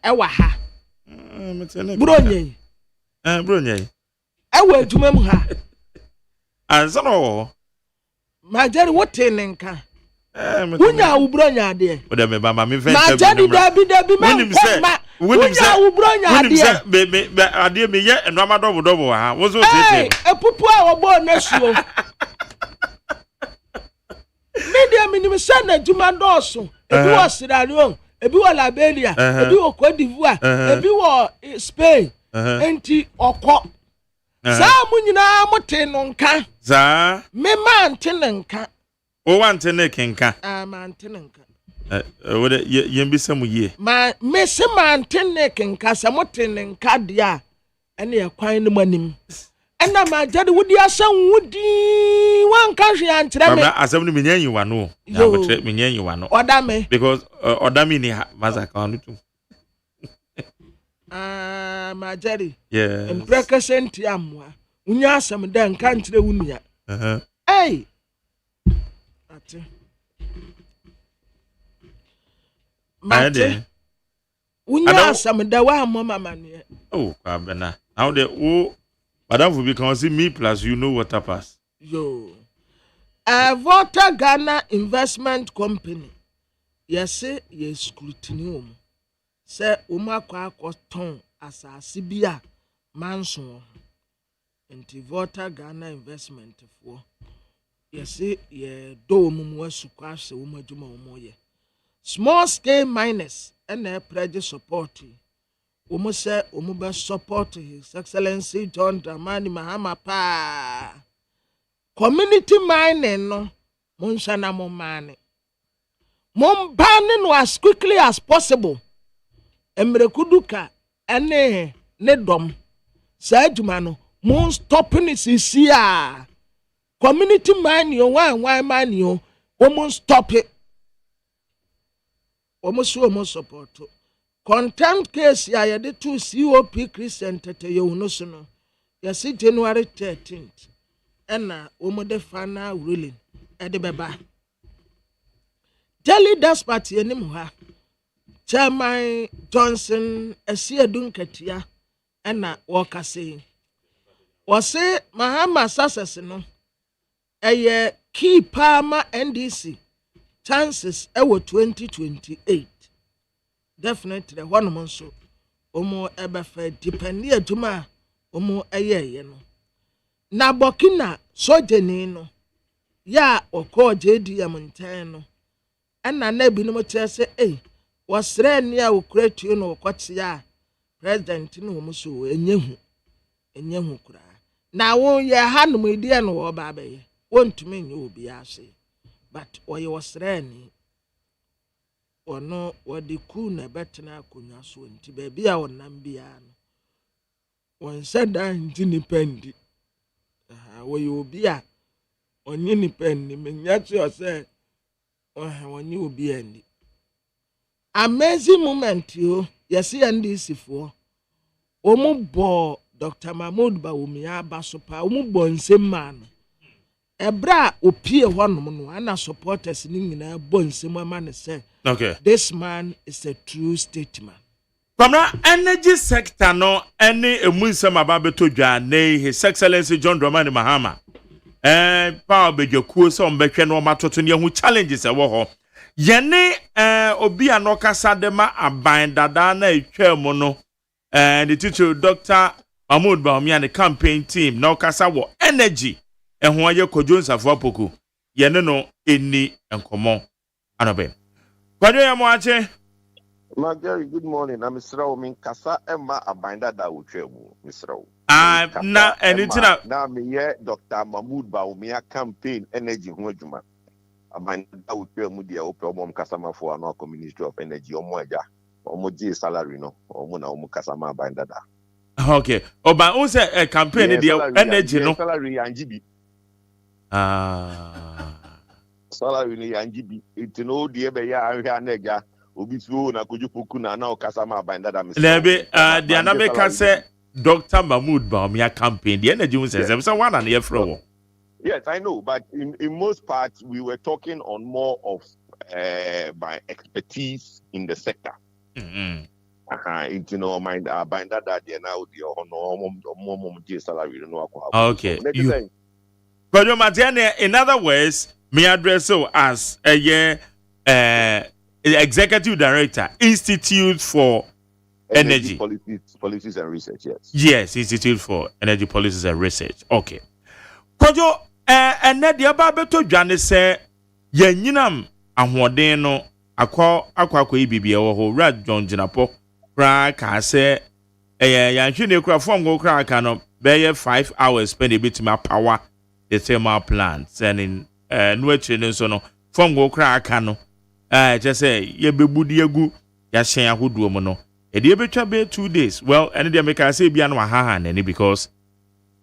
ewa ha metene bronye bronye ewa eduma mu ha ansa no majari wotene nka wunya wo bronya ade o da me ba ma me fe majari dabi ma wunya wo bronya ade be ade me ye eno amadobo ha wo so tete epupu a wo bo na suo media minim sana djuma doso ebi wo Sierra Leone ebi wo Liberia ebi wo Cote d'Ivoire ebi wo Spain enti okọ sa munyina mote no nka za me man tenenka o wante ne kenka man tenenka wo de yembisa mu ye ma me se man tenenka sa mote nenka dia ene ya kwan no manim ena ma jade wudi asan wudi wan ka hwe ankyere me asem no menyan yiwa no na betre menyan yiwa no oda me because oda me ni mazaka no tu ma jade yeah en prekasenti amwa unya asem da nka nkyere wunia hey ate mate unya asem da wa mama ne oh kwabena how the wo Madam will be see me plus you know what pass. Yo. Voter Ghana Investment Company. Yes, yes, scrutiny. Say, Umakwa Coston as a Sibia Manson. And Voter Ghana Investment for. Yes, ye do was to crash the woman moye. Small scale miners and their prejudice support. Umu say Umuba support His Excellency John Dramani Mahama pa. Community mining no munshana mo mane. Mom banning as quickly as possible. Emrekuduka ene ne dom. Sa adwuma no mon stopping is here. Community mining yo why mining yo omo stop it. Omo so omo support. Contempt case ya yede to COP Christian tete yo no so no. Yesi January 13th. Ena omode final ruling e de beba. Daily Despatch enim ha. Chairman Johnson Esiedun Katia ena woka say. Wose Mahama success no. Eye key palma NDC chances ewo 2028. Definitely one month so omo ebefe depend adwuma omo eyeye no na Burkina sojeni no ya okọ JDM nten no ena na bi no mo kyerɛ wasre ne a okuratu no okote ya president no omo so enyehu kura na wo ye hanom idie no wo ba beye wontumi nye obi ase but oye wasre ni ono wadi ku na betena akonya so nti ba bia wonam bia no won sada independent wo yo bia onye independent menya cho say onye obi andi amazing moment yo yes NDC fo omu bo Dr. Mahmoud Bawumia basopa omu bo nsem Ebra opie honom no ana supporters ni nyina bo nsem ama ne say okay this man is a true statesman. From energy sector no any emunsem ababeto dwa nei His Excellency John Dramani Mahama power be your course on Becken or Matotonia who challenges a war. Yene Obi and Okasadema a bind Dana Chairmono and the teacher Dr. Mahmoud Baumia and the campaign team now Kasawo energy and who are your cojones of Wapoku. Yene no any and common. Anobe. Kwadio Moache. Magari, good morning. I'm Mr. Omin Kasa Emma Abinda da Uchebu, Mr. Na anything now me Dr. Mahmoud Baumia campaign energy Hojuma. Abinda da Uchemu dia Opel Kasama for an Ministry of Energy or Moja or Moji salary no or Mona Kasama Abinda da. Okay. Oba unse a campaign dia energy no salary and GB. Salary and GB. It's no dear Beya Nega. Obisu na kujupuku na okasama abanda da misi. Lebe the anameka say Dr. Mahmoud Baumia campaign the energy says so one and here from. Yes, I know, but in most parts we were talking on more of my expertise in the sector. It's mind abanda da dia na odi more salary no akwa. Okay. In other words, me address so as a year Executive Director, Institute for Energy Policies and Research, yes. Yes, Institute for Energy Policies and Research. Okay. Kojo, and the ababeto Johnny say, Yeninam, and no, aqua ibibi or Rad John Jinapo, crack, I say, Yanchini craft from go crack and bear 5 hours spend a bit my power, the thermal plants, and in Nuchin so no, from go crack no. Just say ye be budiagu ya shen ahudu mo no e dey betwa be 2 days. Well, and dey make I say bia no ha nani because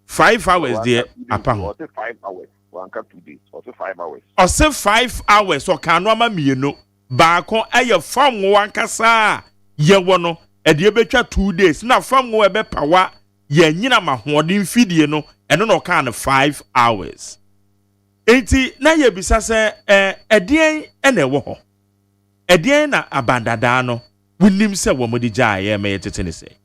5 hours there apam. Or 5 hours. One can 2 days. Or 5 hours. Or say 5 hours or kan no ama mieno. Ba kon aye fam wan kasa ye wo no e dey betwa 2 days. Na fam wo e be pawa ye nyina ma hoden fidie no eno no kan 5 hours. Enti na ye bisa se edien ene wo ho. Edien na abandada no wunim se wo modi jaaye me yetete say.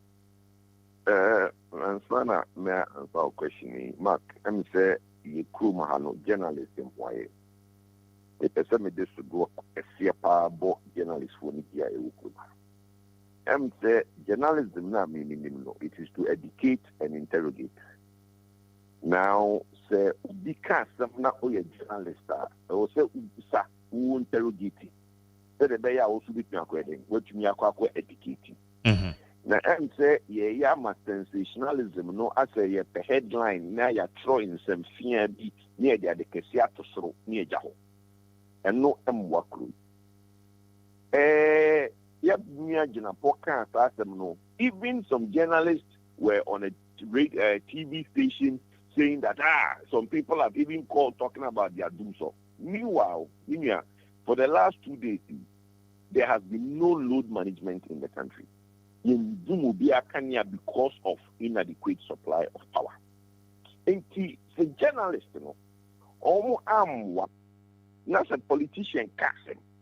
Ansana me answer question Mark. Em say ye crew mahano journalist employee. E pese me this go esia pa bo journalist for ni dia e wuku. Em say journalism na meaning no. It is to educate and interrogate. Now say because some na oye journalist or say ubisa who interrogate. The bay also be according what me akwa educating. Now I'm say yeah ma sensationalism no as a headline na ya throwing some fear be near the kesia to soro near jaho. And no wakru. Yeah me agina podcast no. Even some journalists were on a TV station saying that some people have even called talking about their doom so. Meanwhile, for the last 2 days, there has been no load management in the country. In Dumubia Kenya because of inadequate supply of power. And the journalist, almost not a politician,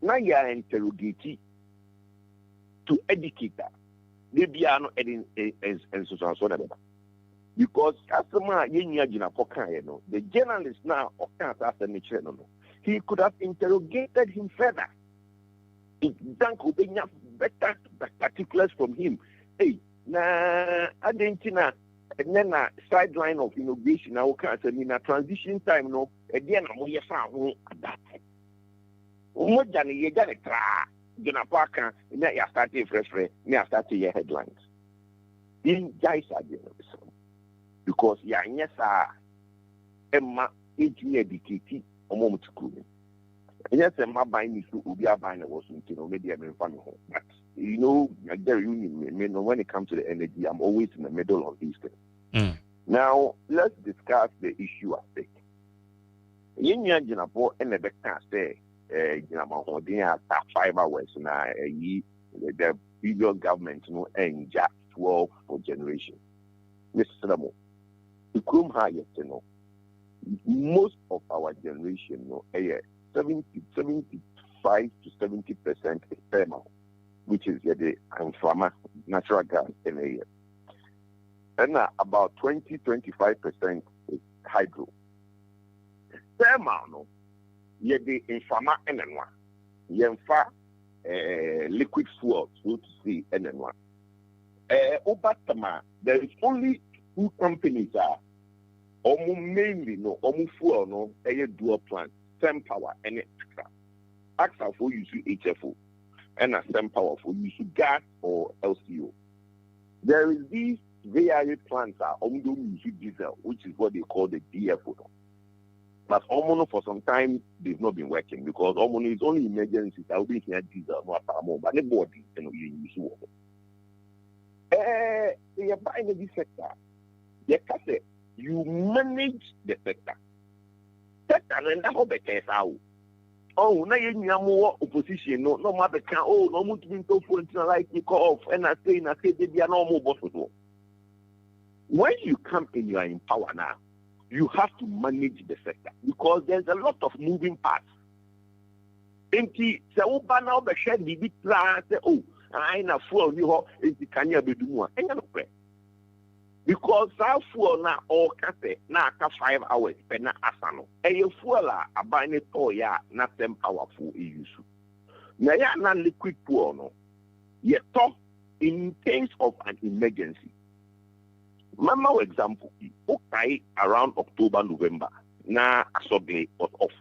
now you are interrogating to educate that. Maybe are not adding and so on. Because the journalist now he could have interrogated him further. Dank better particulars from him. Hey, Argentina, and then a sideline of inauguration. I can't say in a transition time, no, again, I'm going to at that time. What Johnny, you got a tra, Jonapaka, and then you started fresh, you started your headlines. In Jais again, because yes, Emma, engineer dictated a moment to cool. Yes, Emma buying is to be a buying was maybe I'm in front of home. But when it comes to the energy, I'm always in the middle of these things. Now, let's discuss the issue at stake. In your Jinapo and the back say, 5 hours now, the previous government, and just 12 for generation. Mr. Samo, the Krum highest, most of our generation, 75 to 70% is thermal, which is the natural gas in a year. And about 20-25% is hydro. thermal no ye de infama enenwa ye mfa liquid fuel so to say enenwa obatama there is only two companies mainly no fuel no dual plant Sem Power and AXA for use HFO and a Sem Power for use gas or LCO. There is these VIA plants use diesel, which is what they call the DFO. But almost for some time they've not been working because almost is only emergencies. I will be here diesel, no more, but the body you use water. They are buying this sector. You manage the sector. Sector and that hope case out. Oh, now you have more opposition. No matter can. Oh, no more to be told for like you call off. And I say they are no more boss. When you come in, you are in power now. You have to manage the sector because there's a lot of moving parts. Empty. So, now the shed be big plan. Say, oh, I na fuel you ho. Empty can you be doing? And you know, because that fuel na all cafe na 5 hours per na asano. And your fuel a buying it na Sem Power for use. Na ya na liquid fuel no. Ye talk in case of an emergency. Mama example, okay, around October, November, na Asogle was off.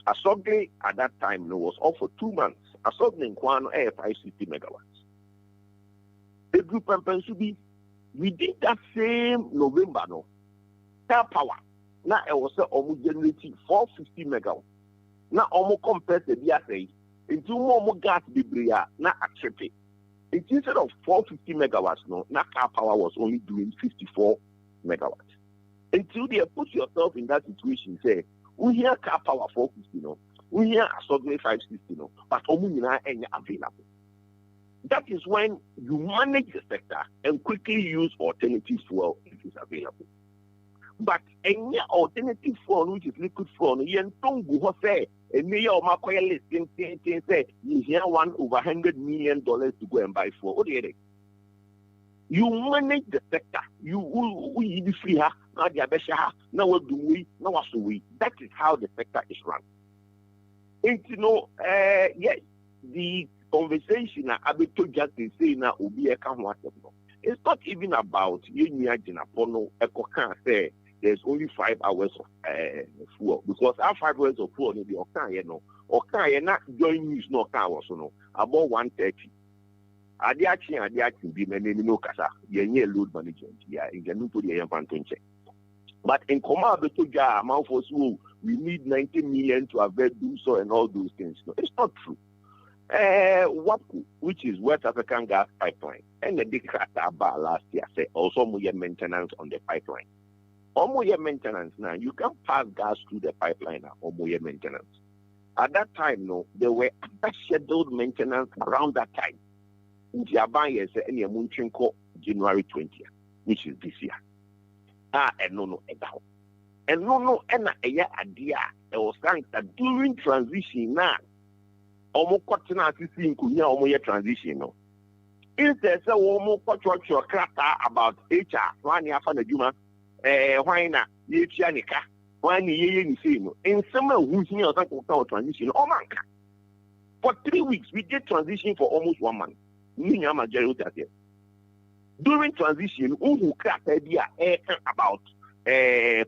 Asogle at that time was off for 2 months. Asogle in Kwano 560 megawatts. The group and Pensubi, we did that same November, no. Car power. Now it was almost generating 450 megawatts. Now almost compared to the other into more gas bibria na accept. Instead of 450 megawatts, no, now car power was only doing 54 megawatts. Until they put yourself in that situation, say, we hear car power 450, no, we hear Asogle 560, no, but omuna any available. That is when you manage the sector and quickly use alternative fuel if it's available. But any alternative fuel, which is liquid fuel, you don't go say, and me or my list say you hear $1 over $100 million to go and buy fuel. What do you think? You manage the sector. We free her, now the abesha, now what do we, now what do we? That is how the sector is run. And yes, the conversation Abeto just is saying now will be a it's not even about you say there's only 5 hours of fuel because our 5 hours of fuel maybe okay not join news no car was no about 1:30. Adi be many no kasa ye load management in the new to but in Koma Abeto ja amount for we need 90 million to avoid do so and all those things. No, it's not true. WAPCO, which is West African Gas Pipeline, and the Dikrata last year said also more maintenance on the pipeline. Or more maintenance now, you can pass gas through the pipeline or more maintenance. At that time, no, there were scheduled maintenance around that time. In Japan, any Munchenko January 20th, which is this year. And no, and a year idea. It was saying that during transition now. Omo kwatena asisi nkunya omo ye transition no instead say omo kwatwa krata about HR wani afa na djuma hwan na ye tua nika wani ye ni say no in some who hia o say transition o manka for 3 weeks we did transition for almost 1 month ni nya majority at here during transition who krata dia about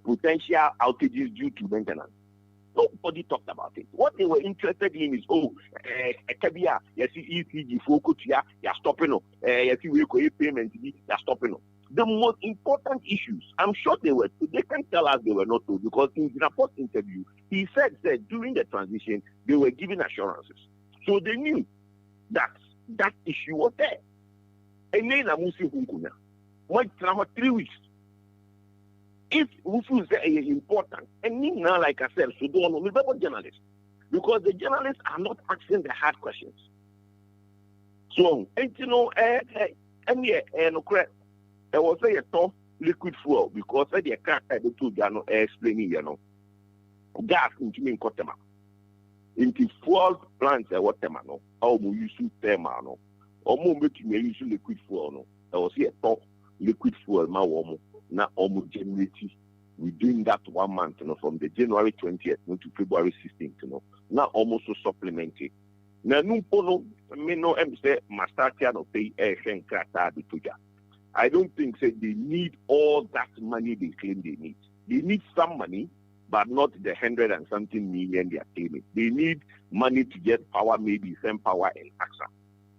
potential outages due to maintenance. Nobody talked about it. What they were interested in is, Kabia, you see ECG, Fokutia, you're stopping, you see we payment, you're stopping. The most important issues, I'm sure they can tell us they were not told because in the report interview, he said during the transition, they were given assurances. So they knew that that issue was there. And then I'm going 3 weeks. If Ufu is important, and now, like I said, so don't know about journalists, because the journalists are not asking the hard questions. So, and you know, there was a tough liquid fuel because they can't do explaining, you know, gas into me in Kotema. Into fuel plants, what them no, how we use thermal no, or more making use liquid fuel no. There was a tough liquid fuel, my woman. Na almost generative within that 1 month, from the January 20th to February 16th, now almost so supplemented. Now, I don't think they need all that money they claim they need. They need some money, but not the 100 and something million they are claiming. They need money to get power, maybe send power and AXA.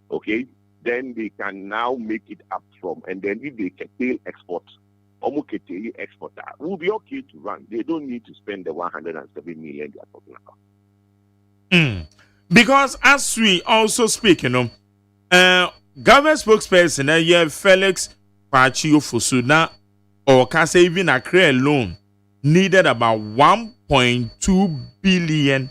Okay? Then they can now make it up from, and then if they curtail exports, exporter will be okay to run. They don't need to spend the 107 million they are talking about. Because as we also speak, government spokesperson, Felix Pachio Fusuna or Kasa even Accra alone needed about $1.2 billion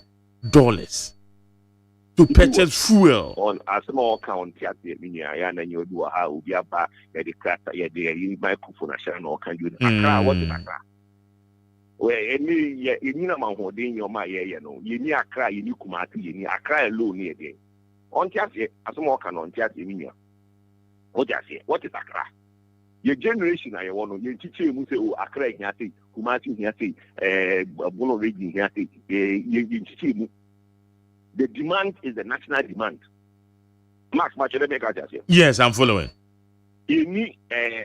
to purchase fuel. On a small county at the Minia, and you do how we are back at the crater, the microphone, or can you Accra? What is Accra? Well, any minimum holding your my, you need Accra, you need Kumasi, you need Accra alone near there. On Tiasi, a small can on Tiasi Minia. What is Accra? Your generation, I want to teach you, oh, Accra, Yati, Kumasi, Yati, Bono region, Yati, you the demand is the national demand. Max, yes, I'm following. Any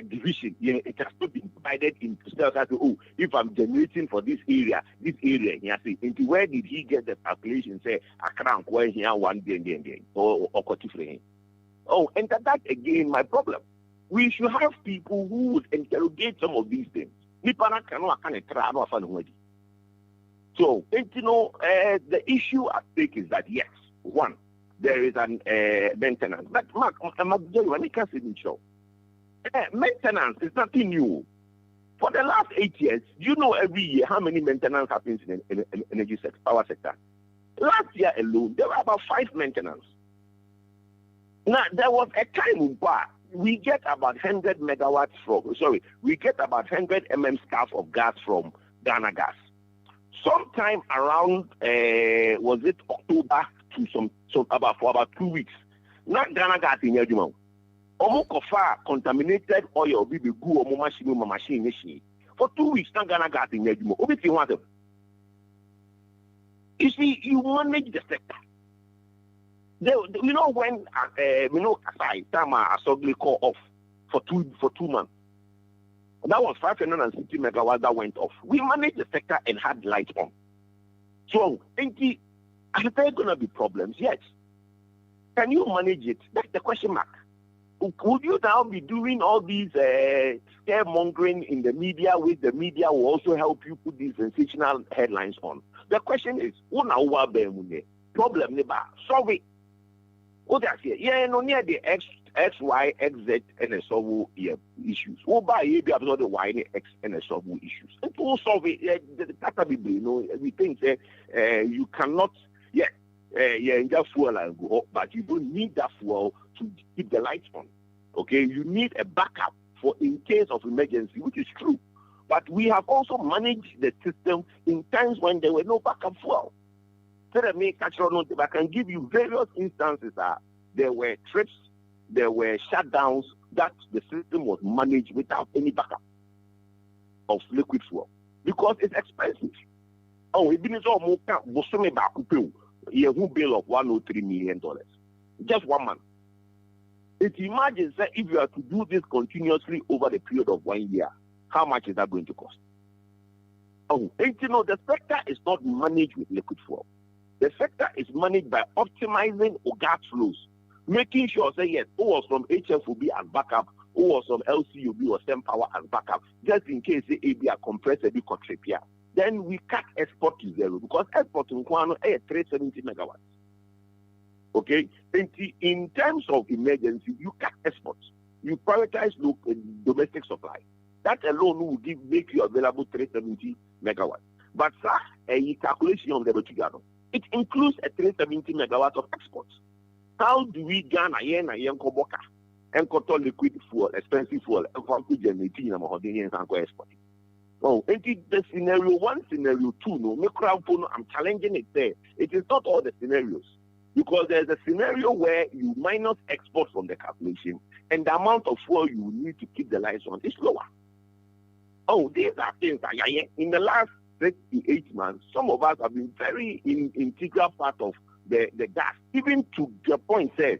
division, it has to be divided into cells. Oh, if I'm generating for this area, into where did he get the calculation? Say, Accra, where here 1 day, or Kotifre. Oh, and that again, my problem. We should have people who would interrogate some of these things. So, the issue at stake is that, yes, one, there is an maintenance. But, Mark, maintenance is nothing new. For the last 8 years, you know every year how many maintenance happens in the energy sector, power sector. Last year alone, there were about 5 maintenance. Now, there was a time where we get about 100 megawatts we get about 100 mm of gas from Ghana Gas. Sometime around was it October to for about 2 weeks. Not Ghana Gas in Yajuma. Omokofa contaminated oil be go machine. For 2 weeks, not Ghana Gas in Yajuma. Obviously, want them. You see, you manage the sector. You know when Kasai Tama Asogli call off for two months. That was 550 megawatts that went off. We managed the sector and had light on. So, are there going to be problems? Yes. Can you manage it? That's the question mark. Would you now be doing all these scaremongering in the media, which the media will also help you put these sensational headlines on? The question is, problem solve it. What I say? Yeah, no near the X, Y, X, Z, and a solve issues. Or by you be absorb the Y, X, and a solve issues. And to solve it, the data be we think you cannot, just fuel and go up, but you don't need that fuel to keep the lights on. Okay, you need a backup for in case of emergency, which is true. But we have also managed the system in times when there were no backup fuel. I can give you various instances that there were trips, there were shutdowns, that the system was managed without any backup of liquid fuel because it's expensive. Oh, it means bill of $103 million. Just 1 month. It imagines that if you are to do this continuously over the period of 1 year, how much is that going to cost? Oh, and the sector is not managed with liquid fuel. The sector is managed by optimizing gas flows, making sure, yes, who was from HFOB as backup, who was from LCUB or STEM Power as backup, just in case the ABR compressor be contribute. Then we cut export to zero because export in Kwano is 370 megawatts. Okay? In terms of emergency, you cut exports. You prioritize domestic supply. That alone will make you available 370 megawatts. But sir, a calculation on the Retrospective. It includes a 370 megawatts of exports. How do we gain a yen koboka and control liquid fuel, expensive fuel, and generating and exporting? Oh, the scenario 1, scenario 2, no, I'm challenging it there. It is not all the scenarios. Because there's a scenario where you minus export from the calculation and the amount of fuel you need to keep the lights on is lower. Oh, these are things that in the last 6 to 8 months, some of us have been very integral part of the gas, even to the point says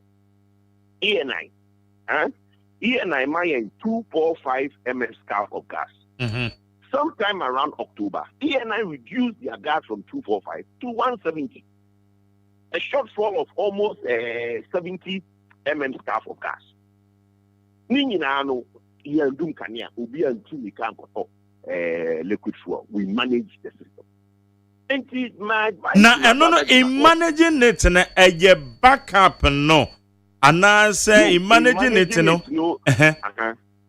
ENI. ENI mine 245 mm scarf of gas. Sometime around October, ENI reduced their gas from 245 to 170. A shortfall of almost 70 mm scarf of gas. Liquid fuel. We manage the system. Now, in managing it, a backup no. And I say, in managing it, no.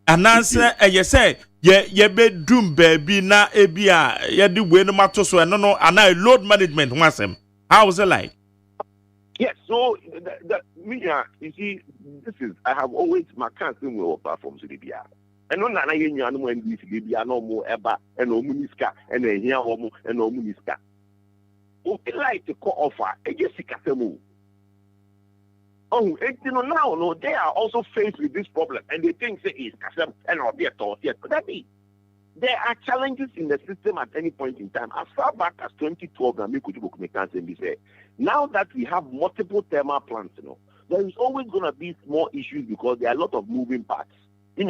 And I say, you say, ye bedroom baby na ebia ye di we no matter so no and I load management once him. How was it like? Yes, so you see, this is I have always my canceling will platforms to the BR. And no na ye nyan mo NDC BR no mo eba and no muniska and here homo and no muniska. Okay, like to call offer e just sikasemu. Oh, now they are also faced with this problem and they think say is kasem and not be taught yet. But that means there are challenges in the system at any point in time. As far back as 2012, now that we have multiple thermal plants, there is always going to be small issues because there are a lot of moving parts. Yeah.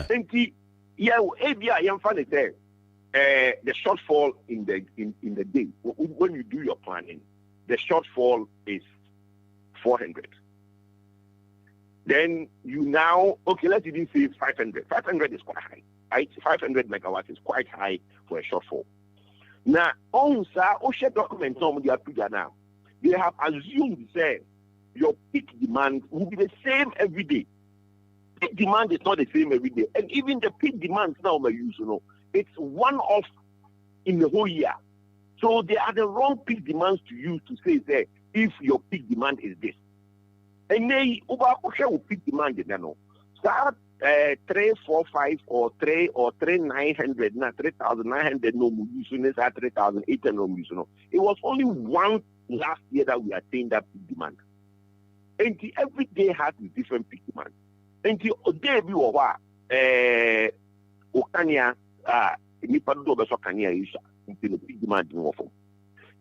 The shortfall in the day when you do your planning, the shortfall is 400. Then you now let's even say 500. 500 is quite high. 500 megawatts is quite high for a shortfall. Now, documents now, they have assumed that your peak demand will be the same every day. Peak demand is not the same every day. And even the peak demands now, it's one off in the whole year. So they are the wrong peak demands to use to say that if your peak demand is this. And they peak demand, 345 or 3900 na 3900 no use 3800 no. It was only one last year that we attained that peak demand. And every day has a different peak demand. And day be over okania nipa do be so kania isha until the peak demand no form.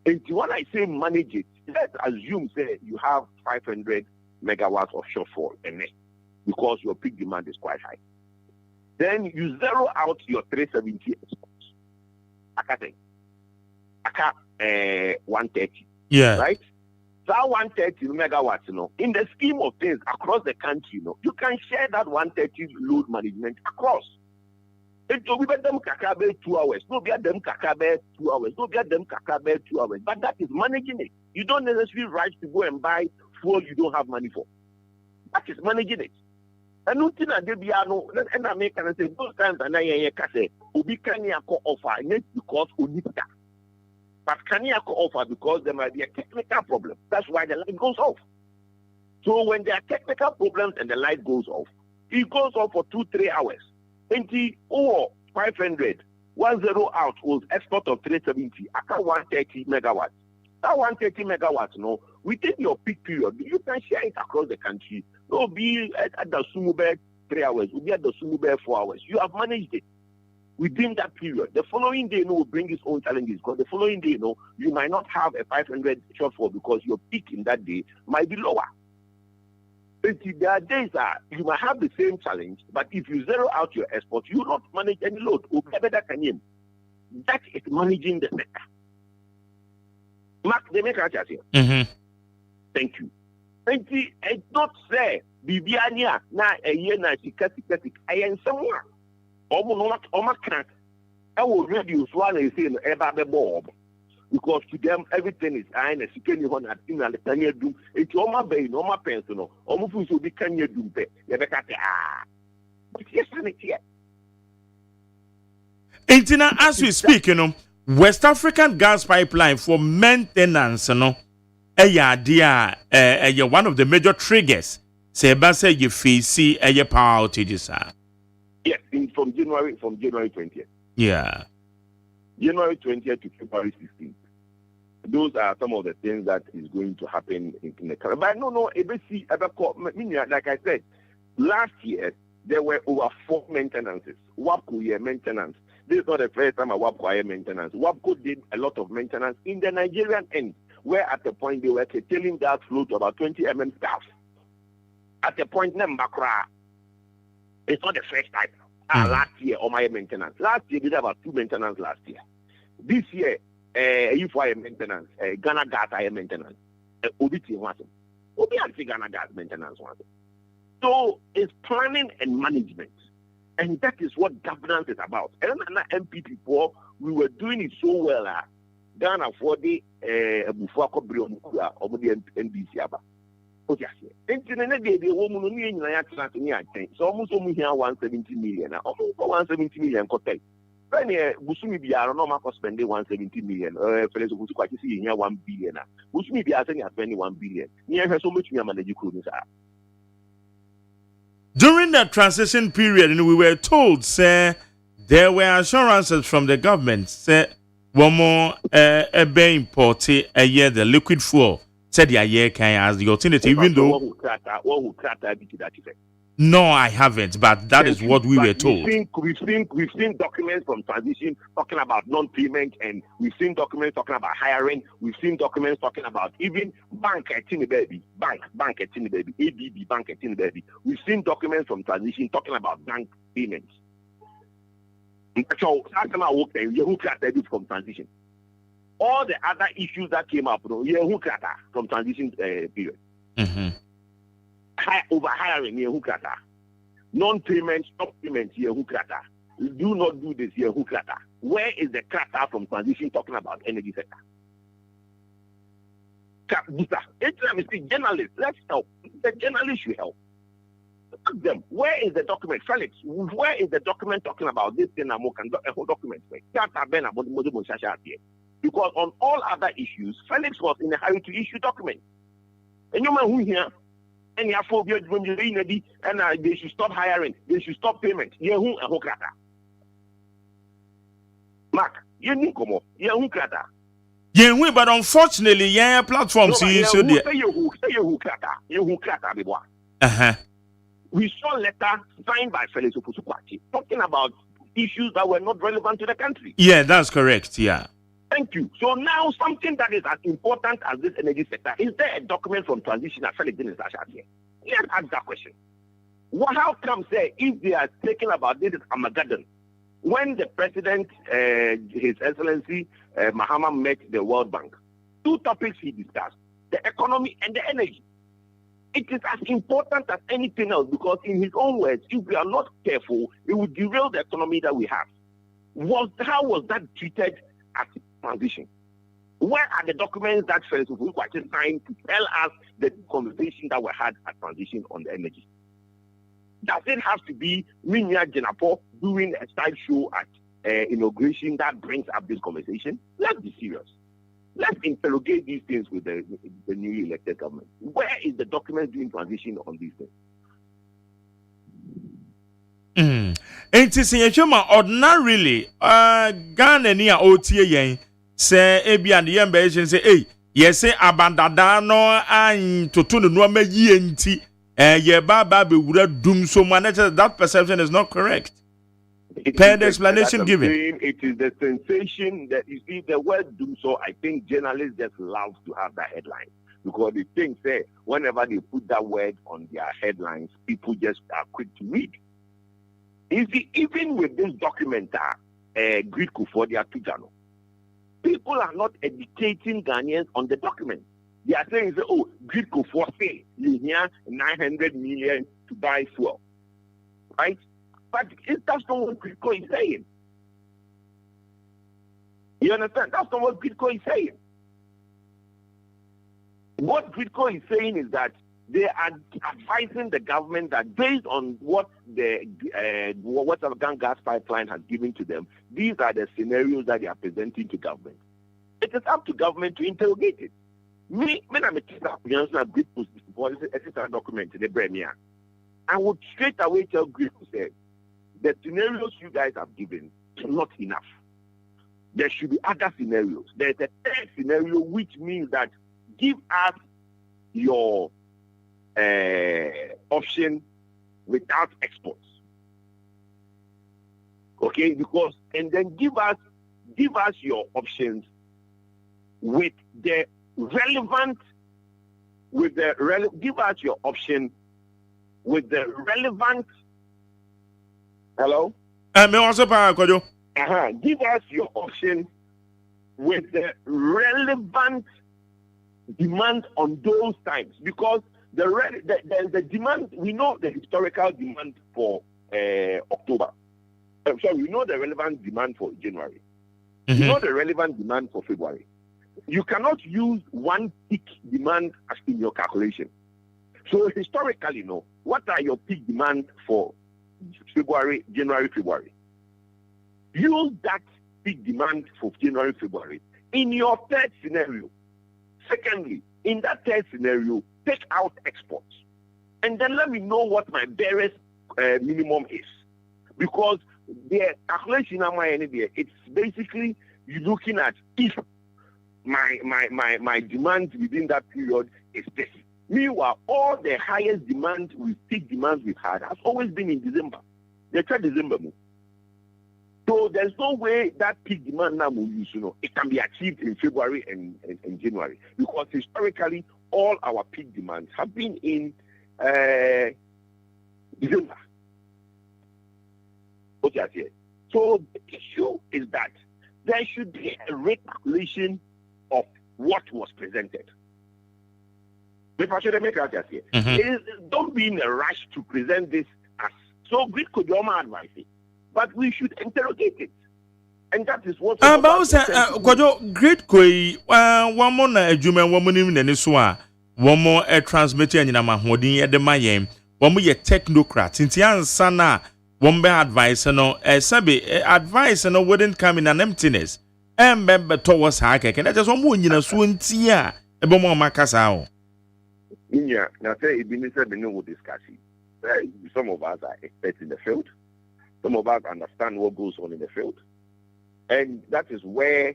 And when I say manage it, let's assume say you have 500 megawatts of shortfall because your peak demand is quite high. Then you zero out your 370 exports. 130. Yeah. Right? That 130 megawatts, in the scheme of things across the country, you can share that 130 load management across. It will be them kakabe 2 hours. No be them kakabe 2 hours. No be them kakabe 2 hours. But that is managing it. You don't necessarily rush to go and buy fuel you don't have money for. That is managing it. And nothing that they be and I make and say those times and I say Obi Kaniako offer not because Unita. But Kaniako offer because there might be a technical problem. That's why the light goes off. So when there are technical problems and the light goes off, it goes off for 2-3 hours. 500, 10 out was export of 370, aka 130 megawatts. That 130 megawatts, within your peak period, you can share it across the country. No, be at the Sumube 3 hours, will be at the Sumube 4 hours. You have managed it within that period. The following day, will bring its own challenges because the following day, you might not have a 500 shortfall because your peak in that day might be lower. There are days that you might have the same challenge, but if you zero out your export, you will not manage any load. That is managing the sector. Mark, they make a chat here. Thank you. And it's not say Bibiania na a year na sikatik. I am somewhere. Almost crack. I will reduce one and say about the bob. Because to them everything is iron and security on at in Alexandria do it's all my bay, no my pension, almost will be can you do pay. But yes, here. Intina, as we speak, West African gas pipeline for maintenance, you're one of the major triggers. Say, you face a power outages. Yes, from January 20th. Yeah. January 20th to February 16th. Those are some of the things that is going to happen in the country. But no, ABC, like I said, last year, there were over 4 maintenances. WAPCO maintenance. This is not the first time a WAPCO maintenance. WAPCO did a lot of maintenance in the Nigerian end, where at the point they were curtailing gas flow to about 20 mm staff. At the point, it's not the first time. Last year, on my maintenance. Last year, we did about 2 maintenance last year. This year, if I maintenance, Ghana Gas maintenance, Obiti was Ghana Gas maintenance was. So it's planning and management. And that is what governance is about. And MP people, we were doing it so well. Ghana for the Bufuako Brion or the NBC. Okay, so almost only here 170 million. Almost 170 million. When Busumi Biara no mark spending 170 million, Felix quite see here 1 billion. Busumi Biara spending 1 billion. Near her so much me manage you. During the transition period, we were told, sir, there were assurances from the government, sir, one more imported a year the liquid fuel. Said the year can as the alternative, even though. No, I haven't, but that is what we were told. We've seen documents from transition talking about non-payment, and we've seen documents talking about hiring. We've seen documents talking about even bank at baby, bank at baby, ABB bank at baby. We've seen documents from transition talking about bank payments. So from transition. All the other issues that came up, from transition period. Over hiring here, non-payment, stop payment here, do not do this here, Where is the krata from transition talking about energy sector? Journalists, let's help. The journalists should help. Ask them, where is the document? Felix, where is the document talking about this thing? A whole document. Because on all other issues, Felix was in a hurry to issue documents. And you know who here? And you have phobia when you're in the and they should stop hiring, they should stop payment. Yehu and Hokrata. Mark, you need come up. Yehu Krata. Yeah, but unfortunately, platforms say Yehu Krata, we saw a letter signed by Felix Opusukwati talking about issues that were not relevant to the country. Yeah, that's correct. Yeah. Thank you. So now something that is as important as this energy sector, is there a document from transition that Felix didn't start here? Let's ask that question. How come, say, if they are thinking about this Armageddon, when the president, His Excellency Mahama met the World Bank, 2 topics he discussed, the economy and the energy. It is as important as anything else because in his own words, if we are not careful, it will derail the economy that we have. How was that treated at transition? Where are the documents that Felix Opusukwati signed to tell us the conversation that we had at transition on the energy? Does it have to be Minya Jenapo doing a side show at inauguration that brings up this conversation? Let's be serious. Let's interrogate these things with the newly elected government. Where is the document doing transition on these things? Ain't it ordinarily Ghana near OTA yen say ebi and the embassy say hey yes say abandadano and to tunu no me yenti ye baba be wura dum so that perception is not correct. Per the explanation given. It is the sensation that you see the word doom so I think journalists just love to have that headline because they think say whenever they put that word on their headlines people just are quick to read. You see, even with this document, Greek for their Tujano, people are not educating Ghanaians on the document. They are saying, oh, Greek for say, you hear 900 million to buy fuel. Right? But that's not what Greek is saying. You understand? That's not what Greek is saying. What Greek is saying is that they are advising the government that based on what the Afghan gas pipeline has given to them, these are the scenarios that they are presenting to government. It is up to government to interrogate it. When I'm a teacher, Greek document in the Bremia, I would straight away tell Greek to say the scenarios you guys have given are not enough. There should be other scenarios. There's a third scenario, which means that give us your option without exports. Okay, because and then give us your options with the relevant give us your option with the relevant. Hello? Me also Kojo. Give us your option with the relevant demand on those times, because the demand, we know the historical demand for October. We know the relevant demand for January. Mm-hmm. We know the relevant demand for February. You cannot use one peak demand as in your calculation. So historically, what are your peak demand for February, January, February? Use that peak demand for January, February in your third scenario. Secondly, in that third scenario, take out exports. And then let me know what my barest minimum is. Because the calculation it's basically you're looking at if my demand within that period is this. Meanwhile, all the highest demand peak demands we've had has always been in December. The 3rd December move. So there's no way that peak demand now will use, it can be achieved in February and January, because historically all our peak demands have been in December. Okay, so the issue is that there should be a recalculation of what was presented. Don't be in a rush to present this as so great could be my advice, but we should interrogate it. And that is what Kojo great koi one more adwuma woman in the so one more transmitter and mahodi e de mayem one more technocrat intian sana one be advice no sabe advice no wouldn't come in an emptiness and member towards hacker and that is one more nyina so ntia e bo mo makasa o. Yeah, now say it been said we will discuss it. Some of us are experts in the field. Some of us understand what goes on in the field. And that is where,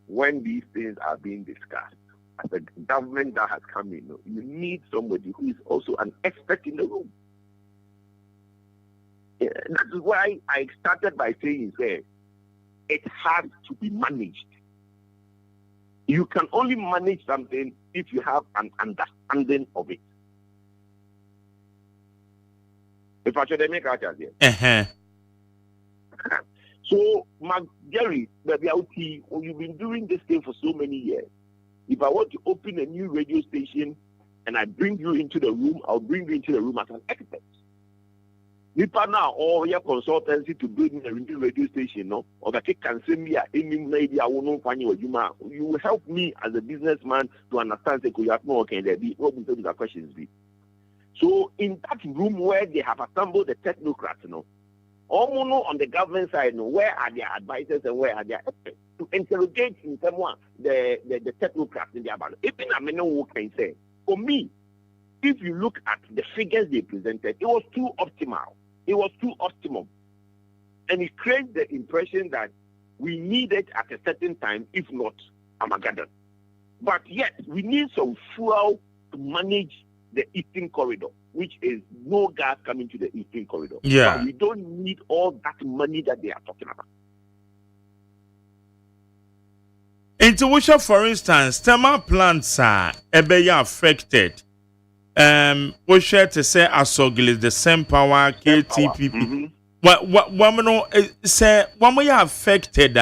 when these things are being discussed, as a government that has come in, you need somebody who is also an expert in the room. That is why I started by saying, it has to be managed. You can only manage something if you have an understanding of it. If I should make out here. So, Gary, you've been doing this thing for so many years. If I want to open a new radio station and I bring you into the room, I'll bring you into the room as an expert. Nipa now or your consultancy to build a new radio station, or that can send me any maybe I will not find you. You will help me as a businessman to understand that you have no okay there be what the questions be. So in that room where they have assembled the technocrats, almost on the government side, where are their advisors and where are their experts to interrogate in someone the technocrats in their battle. Even I mean, who can say for me, if you look at the figures they presented, it was too optimal. It was too optimum. And it creates the impression that we need it at a certain time, if not Armageddon. But yet, we need some fuel to manage the Eastern Corridor, which is no gas coming to the Eastern Corridor. Yeah. But we don't need all that money that they are talking about. Intuition, for instance, thermal plants are affected. We share to say Asogil the same power KTPP. What woman say when we are affected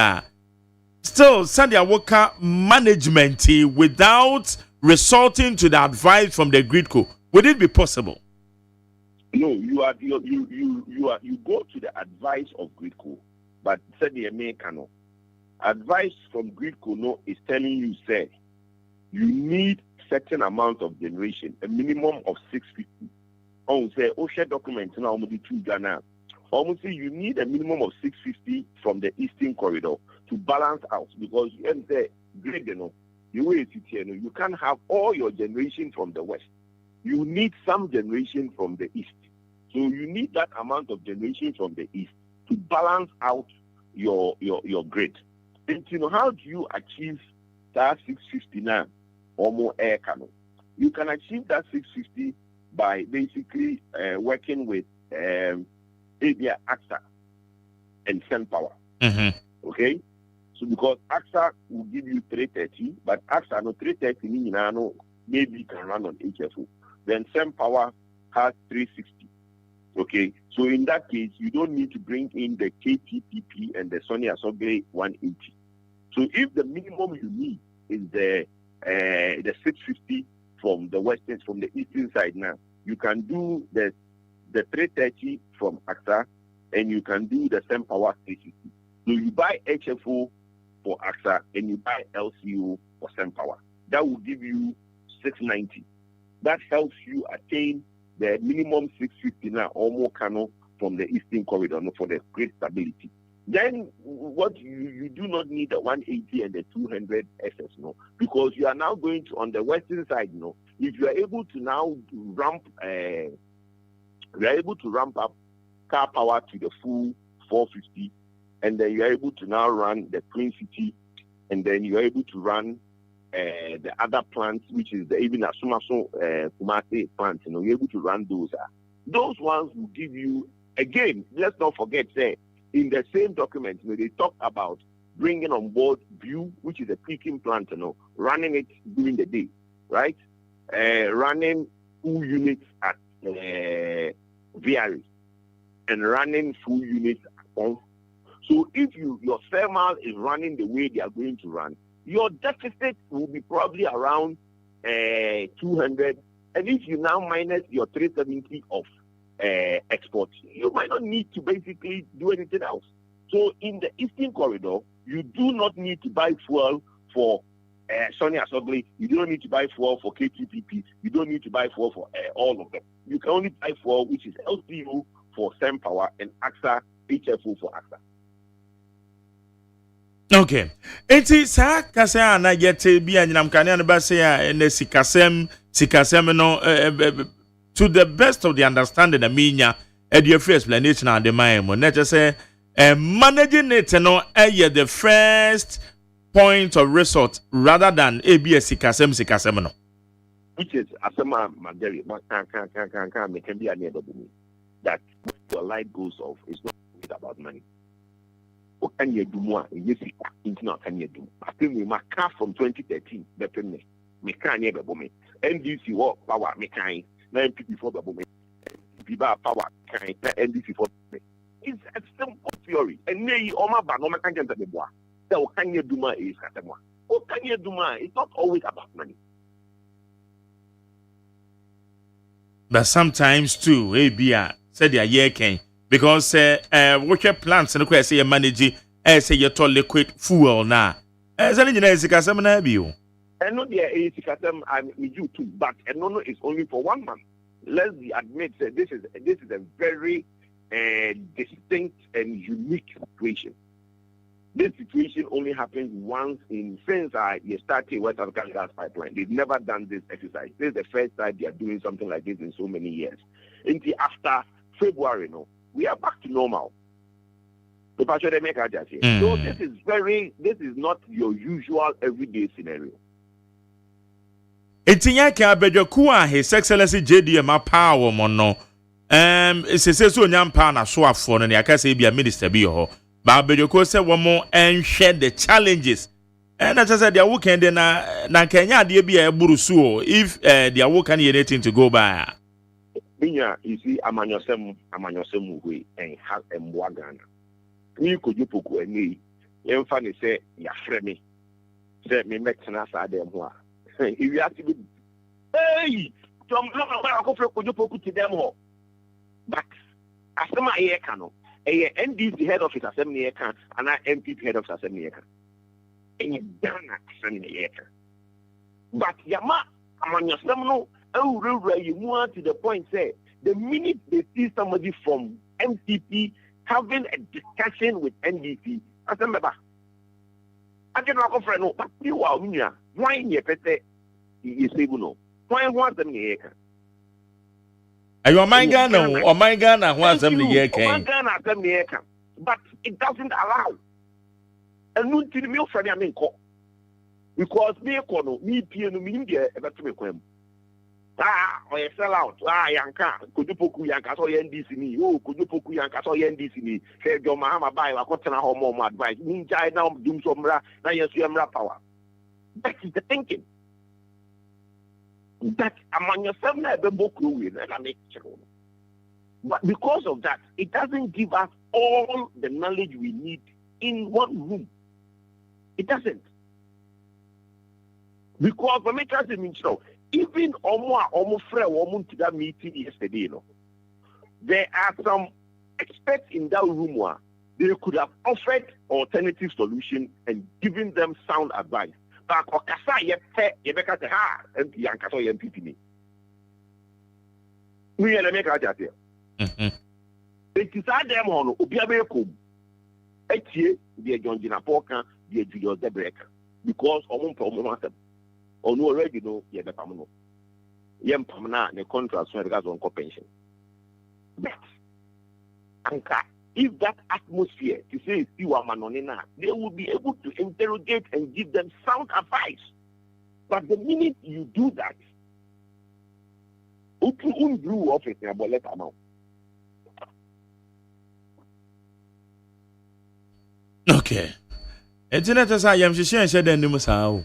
still send your worker management without resorting to the advice from the gridco. Would it be possible? No, you go to the advice of gridco, but said the American advice from gridco is telling you say you need certain amount of generation, a minimum of 650. On say, share documents now almost 2 Ghana. Almost say you need a minimum of 650 from the Eastern Corridor to balance out, because you can say, great, the way it is here, you can't have all your generation from the West. You need some generation from the East. So you need that amount of generation from the East to balance out your grid. And how do you achieve that 659? Or more air cannon? You can achieve that 650 by basically working with ABA AXA and send power. Okay? So because AXA will give you 330, but AXA no 330 maybe can run on HFO. Then send power has 360. Okay, so in that case, you don't need to bring in the KTPP and the Sonia Sobe 180. So if the minimum you need is the 650 from the western, from the eastern side now, you can do the 330 from AXA and you can do the same power 360. So you buy HFO for AXA and you buy LCO for same power. That will give you 690. That helps you attain the minimum 650 now or more cano from the eastern corridor for the great stability. Then what you do not need the 180 and the 200 SS, because you are now going to on the western side, if you are able to now ramp up car power to the full 450, and then you are able to now run the Queen City, and then you are able to run the other plants, which is even a Sumaso Kumase plant, you're able to run those. Those ones will give you, again, let's not forget, in the same document, they talk about bringing on board View, which is a peaking plant, running it during the day, right? Running 2 units at VRE and running full units at home. So if your thermal is running the way they are going to run, your deficit will be probably around 200. And if you now minus your 370 of exports, you might not need to basically do anything else. So in the Eastern Corridor, you do not need to buy fuel for Sonia Sogli. You don't need to buy fuel for KTPP. You don't need to buy fuel for all of them. You can only buy fuel, which is LCO for SEM Power and AXA, HFO for AXA. Okay. Eti sa kasa na yete bi anyam kane an ba say na sikasem no to the best of the understanding the minya e the free explanation and the mind mo na say managing it no the first point of resort rather than ABS sikasem no, which is asema magari can be an that when your light goes off, it's not about money. What can you do more? Yes, not can you do? I think we must car from 2013. The penny, me can't ever bomb NDC what power me kind. 9 people before the bomb. People power kind. NDC for me. It's a simple theory. And nay, Oma Banoma can't get the boy. So what can you do more is Katama. What can you do more? It's not always about money. But sometimes too, ABR said they are year can. Because worker plants and the say manage say you told liquid fuel now. As an engineer, Sikasam na bio. And no, there is Sikasam and you too, but no is only for 1 month. Let's admit that this is a very distinct and unique situation. This situation only happens once since you started West African gas pipeline. They've never done this exercise. This is the first time they are doing something like this in so many years. Until after February, we are back to normal. So this is not your usual everyday scenario. Etinya ka abedwaku His Excellency JDM power mono. It's so nyampa na so afo no ne aka say bia minister bi ho. Ba abedwaku say womo share the challenges. And as I said, their weekend na Kenya de bia eburu so if their work can anything to go by. You see, amanyosemu we and have a mwagana. We could you poku and me. Enfani say ya frame. Say me mexana sa dem ho. If you ask me, hey, Tom I go for you poku to them ho. But asema ye kano. NDC head office assembly ye kan and MPP head office assembly ye kan. And you dana assembly ye kan. But yama amanyosemu no. You move to the point, say, the minute they see somebody from MPP having a discussion with NDC, I remember, I don't know if I know, but you are why in your pet is able no. Why want them here? Are you a my Ghana or my Ghana wants them here? But it doesn't allow. And no to the meal for the because me, me, India, about to make them. Or a sell out. Yanka, could you poku yanka so yen this me? Oh, could you poku yanka so yen this me? Say, your Mahama buy a cotton home advice. Ninja now doom somra, now yes, you am power. That is the thinking. That among yourself, never book with and I make sure. But because of that, it doesn't give us all the knowledge we need in one room. It doesn't. Because the makers even almost to that meeting yesterday, you know, there are some experts in that room where they could have offered alternative solution and given them sound advice. But Okasa Yebeka and Yankaso MPP. We are the maker here. It is at them on Ubiabekum. Etie, the John Jinapoka, the Julius Debrek, because Omum on already know Yebepamano. Yem Pamana, the contract regards on pension. But, Anka, if that atmosphere to say you are manonina, they will be able to interrogate and give them sound advice. But the minute you do that, blue office about let them out. Okay. Internet as I am sharing said then Musa.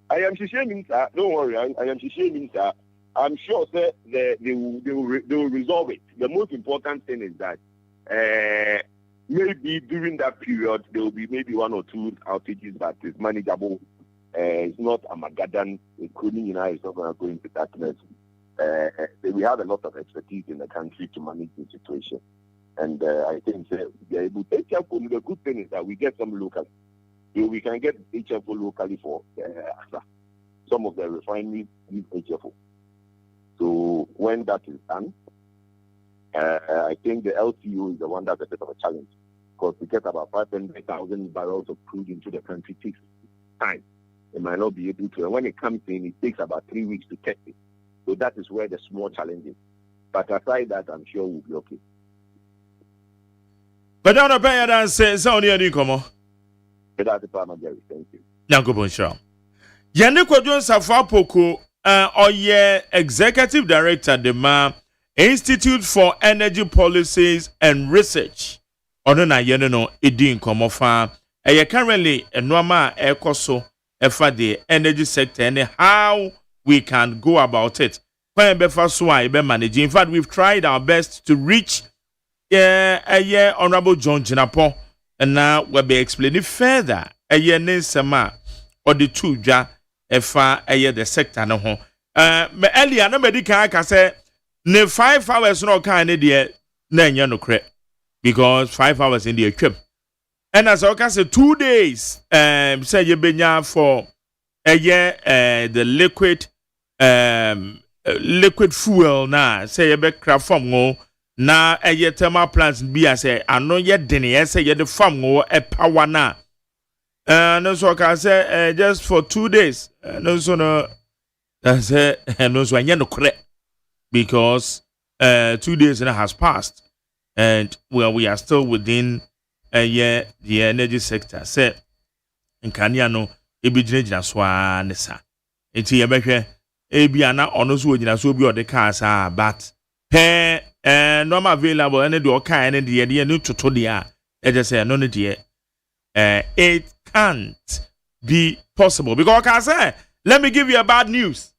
I am sharing, sir. Don't worry, I am sharing, sir. I'm sure that they will resolve it. The most important thing is that maybe during that period there will be maybe one or two outages, but it's manageable. It's not a Magadan, including it's not going to go into darkness. We have a lot of expertise in the country to manage the situation. And I think we are able to HFO. The good thing is that we get some local. So we can get HFO locally for some of the refineries use HFO. So when that is done, I think the LTO is the one that's a bit of a challenge because to get about 500,000 barrels of crude into the country takes time. They might not be able to. And when it comes in, it takes about 3 weeks to test it. So that is where the small challenge is. But aside that, I'm sure we'll be okay. But I don't pay that says only a newcomer. But that's the Parliamentary. Thank you. Nankobon Shaw. Yannick Jones Afapoko, Executive Director, the Institute for Energy Policies and Research. Odona Yenno, Edin Komofa. Currently, a normal ecoso for the energy sector and how we can go about it. In fact, we've tried our best to reach Honorable John Jinapo, and now we'll be explaining further. Nisama or the two ja the sector no ho. Earlier no medical say ne 5 hours no kind idea na no cre because 5 hours in the equip. And as I say 2 days say you benya for the liquid fuel na say you be craft from go na thermal plants be as say ano ye dene say the farm go power na no so can say just for 2 days no so no say no so anya no correct because 2 days has passed and we are still within the energy sector say in Kenya no e bi gina so anesa enti ye behwe e bia na ono so gina so bi o de car sa but normal available and the kind and the new to the just say no the it can't be possible because I say let me give you a bad news.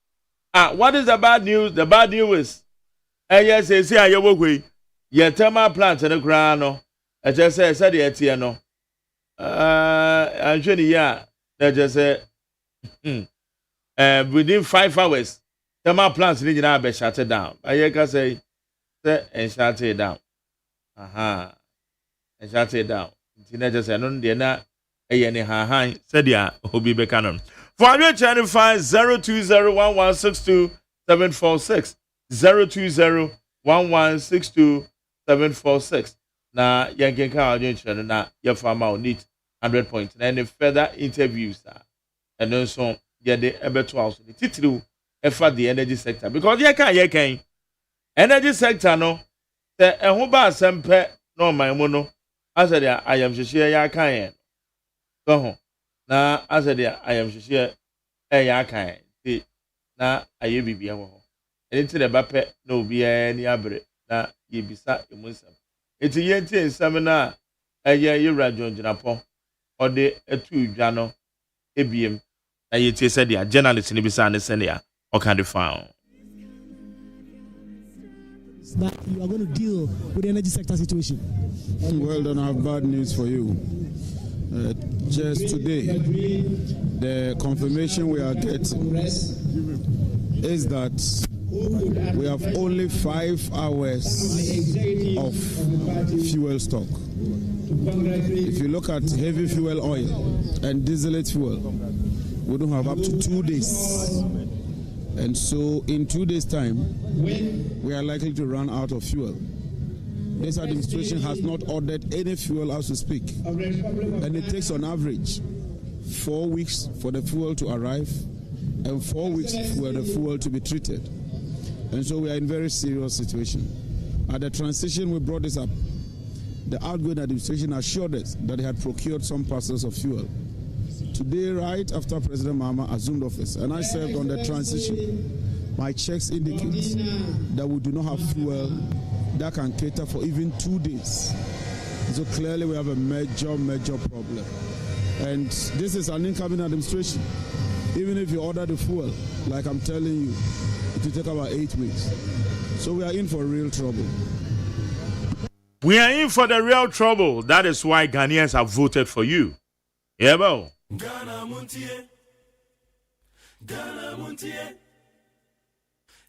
What is the bad news? The bad news is yes say you work with your thermal plant in the ground no just say the etie no and just say within 5 hours thermal plants need to be shut down. I can say and shut it down. And shut it down. Teenagers and on the na a ha said ya Obi Bekanon. For your channel 02011627746 02011627746. Na yankin ka channel na your farmer need 100 points. And any further interviews and also get the better house the title for the energy sector because you can energy sector no the ehuba sempe no my mono as I am share ya kan so na as I am share ya kan na aye bibia wo Enti de bape na obi ani abre na yebisa emunsam. Enti yenti ensam na eye yewra jonjinapon ode etu dwa no ebiem na yeti said the journalist ni bisa ne senia or can found that you are going to deal with the energy sector situation. Well done, I have bad news for you. Just today, the confirmation we are getting is that we have only 5 hours of fuel stock. If you look at heavy fuel oil and distillate fuel, we don't have up to 2 days. And so in 2 days' time, we are likely to run out of fuel. This administration has not ordered any fuel as we speak. And it takes on average 4 weeks for the fuel to arrive and 4 weeks for the fuel to be treated. And so we are in a very serious situation. At the transition, we brought this up. The outgoing administration assured us that they had procured some parcels of fuel. Today, right after President Mahama assumed office, and I served on the transition, my checks indicate that we do not have fuel that can cater for even 2 days. So clearly we have a major problem. And this is an incoming administration. Even if you order the fuel, like I'm telling you, it will take about 8 weeks. So we are in for real trouble. We are in for the real trouble. That is why Ghanaians have voted for you. Yeah, bo. Ghana Muntie, Ghana Muntie,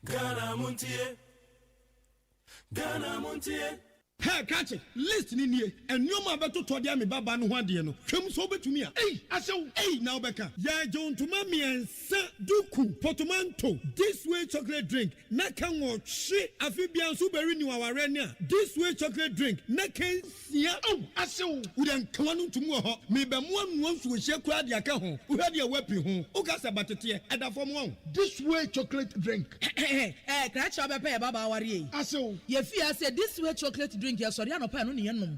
Ghana Muntie, Ghana Muntie. Hey, catch it. Listen in here. And you ma beto to dia me baba no hwade no. Hwem so betumi a. Hey, asew. Hey, now beka. Ya John to ma me ensa duku portmanteau. This way chocolate drink. Na kan wo hwe afi bia so beri ni waware ne a. This way chocolate drink. Na kan sia. Oh, asew. Wo den kan no ntumu ho. Me be mo anu nsu hye kura de aka ho. Wo hwade a wapi ho. O ka sa batete e da fom ho. This way chocolate drink. Crash up e baba aware. Asew. Ye fi ase this way chocolate drink. Drink ya sorry anopa no ne yenom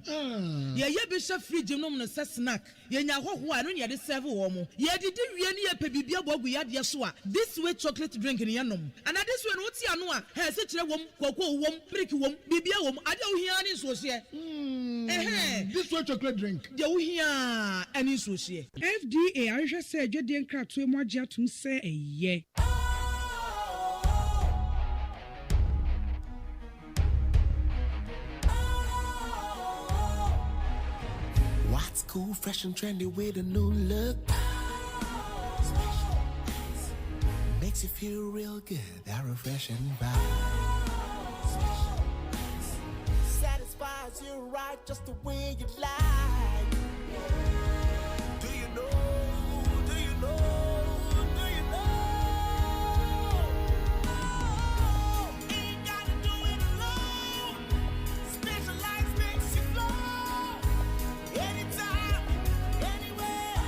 ye bi hye fridge nom no se snack ye nya hoho a no ne de serve wo mo ye didi wie ne ye pe bibia bogu ya de so a this way chocolate drink ne yenom and this way no ti ano a he se kire wom koko wom brick wom bibia wom ade wo hia ne so hye this way chocolate drink de wo hia ani so hye FDA ahwehwe se adwede nkrato mu agye atum se eye What's cool, fresh and trendy with a new look? Special ice makes you feel real good. That refreshing vibe. Special ice satisfies you right just the way you like. Do you know? Do you know? Do you know? Oh, ain't gotta do it alone. Special ice makes you flow. Anytime, anywhere.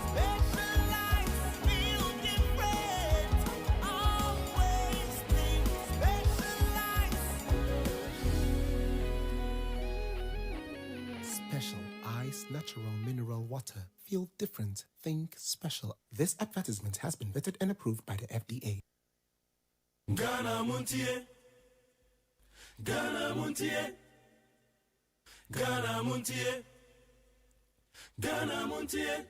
Specialized, feel different. Always think specialized. Special ice, natural mineral water. Feel different. Think special. This advertisement has been vetted and approved by the FDA. Ghana Muntie. Ghana Muntie. Ghana Muntie. Ghana Muntie.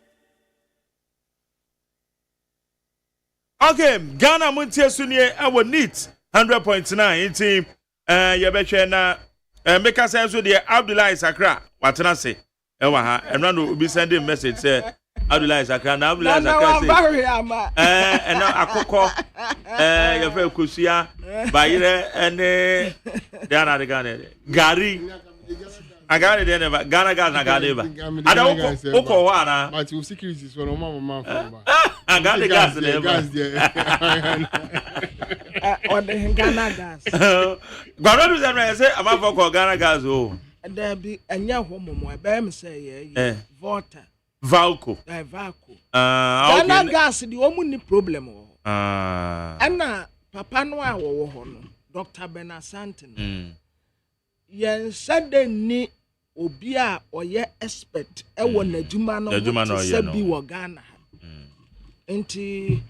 Okay, Ghana Muntie Sunye our neat 100.9 team yebehwe na make us so the Abdullah Sakra watena se ewa ha enra no be sending message say Abdullah Sakra na Abdullah Sakra say and akoko ye fe kusua bayire ene Ghana de Ghana gari agare de never Ghana gas na Ghana ba ada oko wa na but you security so no mama from ba agare gas de gas there on the Ghana gas gwaro do say amafo ko Ghana gas o there be anya ho momo e be me say ye water Valco Ghana gas the omu ni problem o ana papa no a wo ho no Dr. Benasantin yen said ni obi a oye expert e wo nadwuma no se bi wo Ghana enti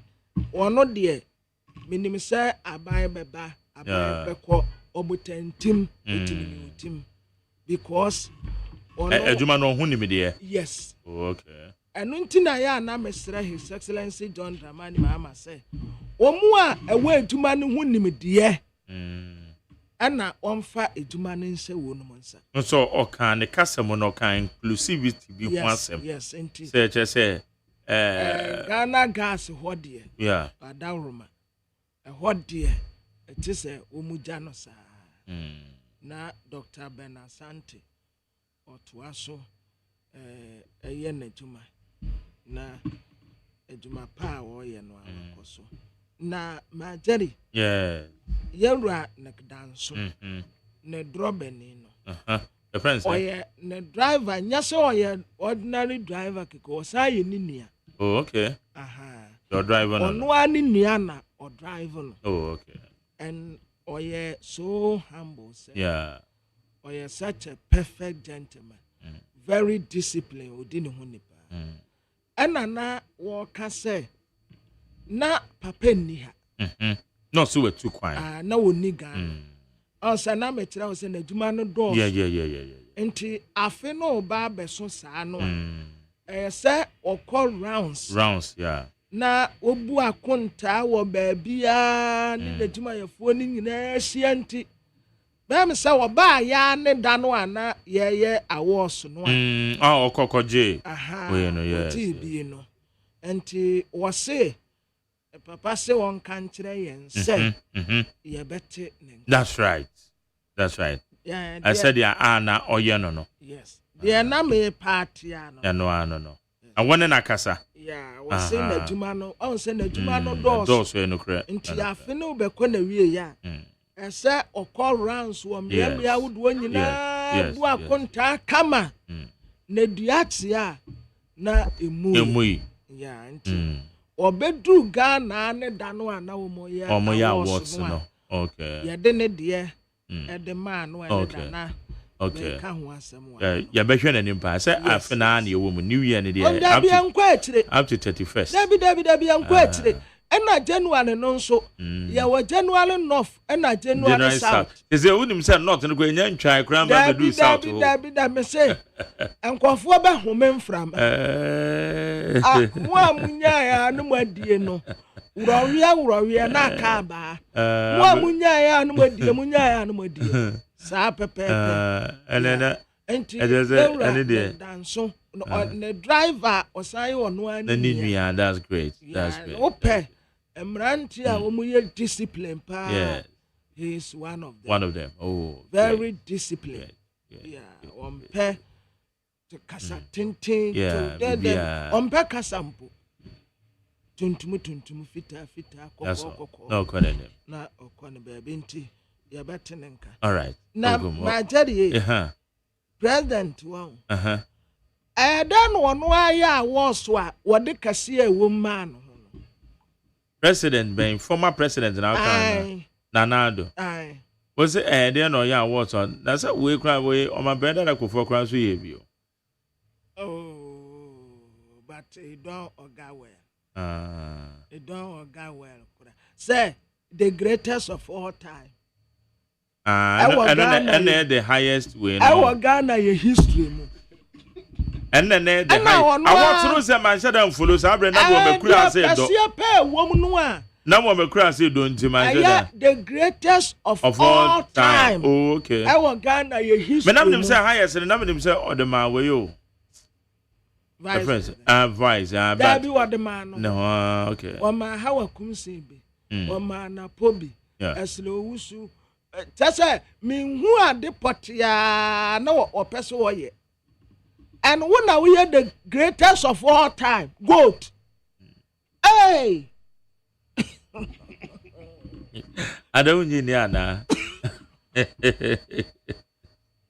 ono de minim say aban beba aban beko obutentim etim because ono ejuma no hu nim de yes okay enu ntina ya na mesra His Excellency John Dramani Mahama say omu a ewe ejuma no hu nim de ana onfa ejuma no nse wo no monsa so okan ne kasem no kan inclusivity bi ho asem yes enti say Ghana gas ho de yeah adawroma ho de it is omuja no sa na Dr. Ben Asante otuaso eye na ejuma na ejuma pa wo ye no akoso na majeri yeah yewra nekdanso ne drobeni no the friends ne driver nyase oye ordinary driver kiko osaye ni nia oh okay your driver no ono ani nia na o driver no oh okay and oye so humble sir. Yeah Oye such a perfect gentleman very disciplined odini ho nipa na wo ka say na papa ni ha no so we too quiet na woni gan onse na metira wo se na djuma no do yeah enti afe no ba beso saa no say okọ rounds yeah na obu akonta wo baabia ni na djuma yefo ni nyina hia nti bam say wo ba ya ne da no ana ye awards no okokoje we no yes bi no enti wo say papa say won kan kire yen say ye bete that's right yeah I said ya ana oye no yes the na me party ano ya no and when na kasa yeah we say na djuma no on say na djuma no dos no kra nti afi no be ko na wie ya say okọ rounds wo me awudo nyina bu akonta kama na duatia na emu yeah nti obedu Ghana ne dano ana wo mo ya what's no okay ya de ne de the man no dana okay ka ho asem wa ya be hwe na nimpa say afena na ye wo mu new year ne de up to 31st dabi anko atire ena January no nso ya wa January north ena January south is it unim say north no go nya ntwa kran ba do south dabi me say enkofo ba home mfram mo amunya ya no madie no wurowia na ka ba mo amunya ya no madie sa pepe enena enti ene danso the driver osai ono ani yeah that's great ope emranti a wo mu ye discipline pa he is one of them oh very disciplined yeah on pe to kasa tintin to the on pe kasa mpo tuntum fita kokoko no konene na okone baby nti ya betene nka all right na majari president one dan wono aya awoso a wode kase a wo man no president ben former president now kan nanado was it then no ya awoso na say we kra we o ma brother da kofo kra so ye bio but he don't oga well say the greatest of all time and the highest way no our Ghana your history mo and then the I want to say man shada follow so abre na wo mekura say do na wo mekura say do ntima the greatest of all time oh okay our Ghana your history me nam say highest na me say odema we yo vice that be what the man no okay o ma hawa kumse bi o ma na pobi eslo wusu tese me hu ade potia na o peso wo ye and when are we the greatest of all time goat hey I don't need ana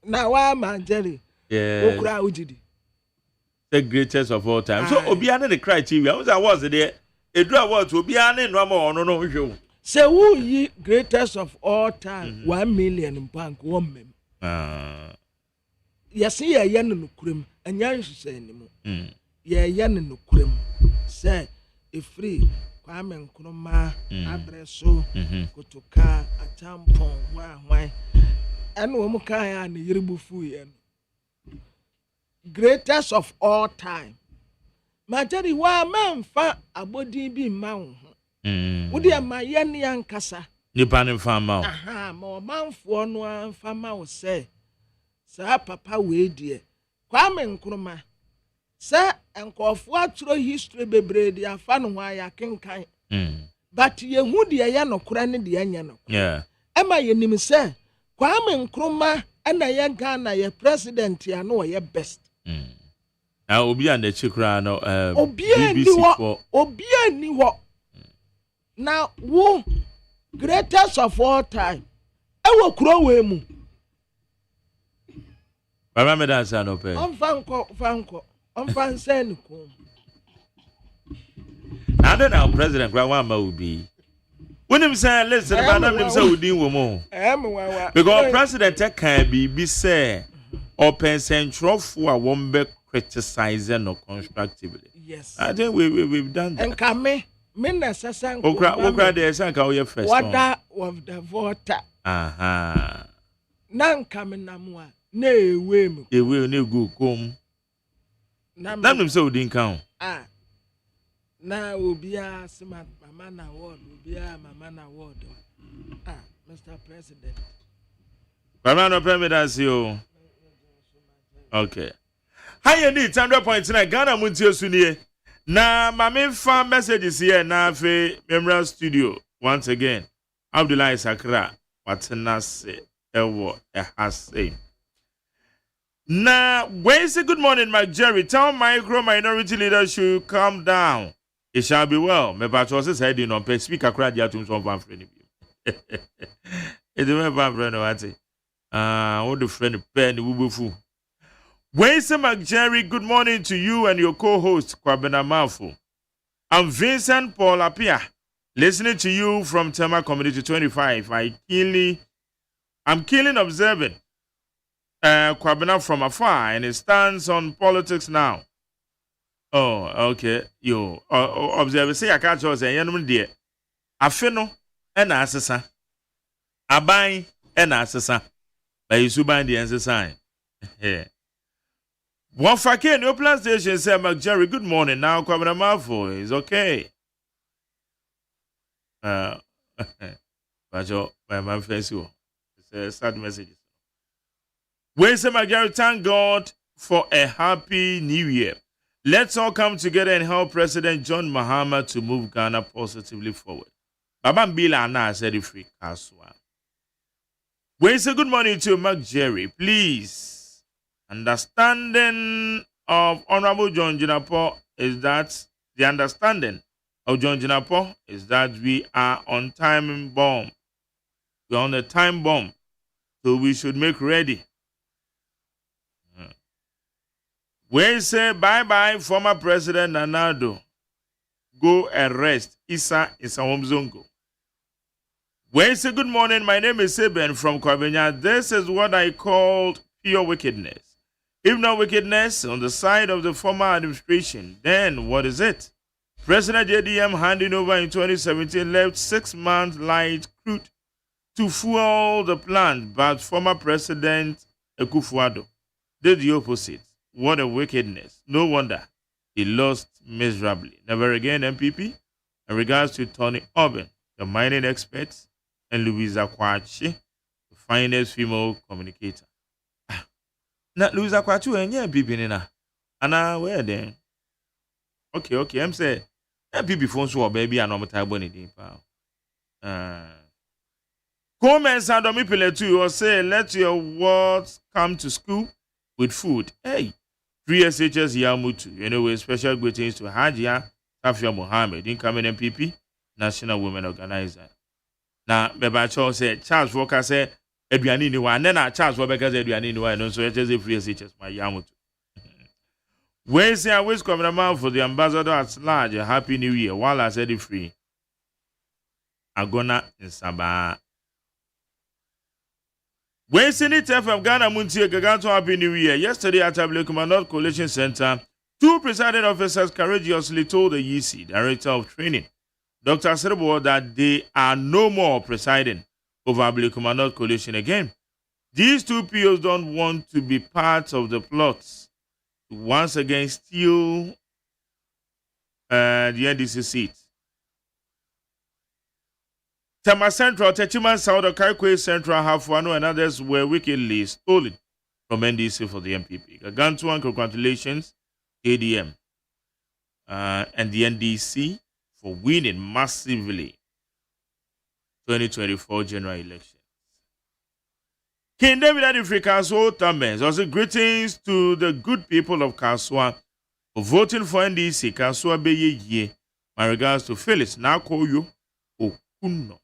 na wa man Jerry okura ujidi the greatest of all time so obiane the criteria was there edu award obiane no ama ono no hwe say who yi greatest of all time 1 million in bank one mem yes ye no kurem anya nhwese ni mu ye no kurem say e free Kwame Nkrumah Abreso Kotoka Achampon Why and Womukaya and Yiribufu greatest of all time. Materi wa man fa abodi bi maun. Wodi ama yen yankasa. Nipa ne fa ma. Aha, ma manfo no anfa ma wo se. Sa papa we die. Kwame Nkrumah. Sa enkofo atro history bebre dia afa no wa ya kenkan. But ye hu de ya no kora ne de anya no. Yeah. Ema ye nim se Kwame Nkrumah ana ye Ghana ye president ya no ye best. Obi and the chikra no Obi ni wo. Now wo greatest of all time. Ewo kuro we mu. Baba me dance no pe. Fanko. Sen ko. I don't know president kwa wa ma obi. When him say listen about him say udin wo mo. Because president can be say open central for a one criticizing or constructively. Yes. I think we've done that. And come me necessary. Okra the sanka we first. Water of the voter. Aha. Nan coming namwa. Ne we mu. E we ne go kom. Nam say udin kan. Na obia smart mama na word obia mama na word. Mr. President. Baba no permit you. Okay. How you need 100.9 Ghana Muntio Sunie. Na mame fan messages here na fe Memorial Studio. Once again, Abdullah Sakra, watena se ewo ehase. Na when say good morning, Mike Jerry. Tell micro minority leaders should calm down. It shall be well. Me patrol said you know pe speaker crowd ya tum so fan friend bi. It me fan friend what what the friend pen wubufu. Wense McJerry, good morning to you and your co-host, Kwabena Mafo. I'm Vincent Paul Apia, listening to you from Tema Community 25. I'm keenly observing Kwabena from afar and his stance on politics now. Oh, okay. You observe, say, I catch us and Yanum dear. Afeno and Assasa. Abai and Assasa. By Suban the answer sign. One fake no plan station said McJerry, good morning. Now Kwabena Mafo is okay. But my face you. It's a sad message. We say McJerry, thank God for a happy new year. Let's all come together and help President John Mahama to move Ghana positively forward. Baba Mbila Ana said free Kaswa. We say good morning to McJerry, please. Understanding of Honorable John Jinapo is that the understanding of John Jinapo is that we are on time bomb. We're on a time bomb. So we should make ready. We say bye-bye, former President Nanado. Go arrest Isa Isawomzongo. We say good morning. My name is Seben from Kwabenya. This is what I called pure wickedness. If not wickedness on the side of the former administration, then what is it? President JDM handing over in 2017 left 6 months light crude to fuel the plant, but former President Akufo-Addo did the opposite. What a wickedness. No wonder he lost miserably. Never again, MPP. In regards to Tony Oben, the mining expert, and Louisa Kwachi, the finest female communicator. Na Louisa Kwachu enye MPP ni na. Ana where then? Okay, I'm say MPP phone so baby anomata boni din pa. Comments and omipele too or say let your words come to school with food. Hey, 3SHS Yamutu. Anyway, special greetings to Hajia Tafia Mohammed, incoming MPP, National Women Organizer. Now, Bebacho said Charles Walker said Eduani ni wa nena Charles Wabeka said Eduani ni wa no so it is a free SHS my Yamutu. We say I wish Governor for the ambassador at large a happy new year while I said it free. Agona in Sabah. We see it from Ghana Muntie Gaganto happy new year. Yesterday at North Collation Center, 2 presiding officers courageously told the EC, Director of Training, Dr. Serbo that they are no more presiding over Ablekumanot Collation again. These two POs don't want to be part of the plots to once again steal the NDC seat. Tema Central, Techiman South, Kaikwe Central, Hafuano, and others were wickedly stolen from NDC for the MPP. Gargantuan congratulations, ADM and the NDC for winning massively 2024 general elections. King David Adifri Kaswa Tamens also greetings to the good people of Kaswa for voting for NDC. Kaswa Beye. My regards to Phyllis Nakoyo Okuno.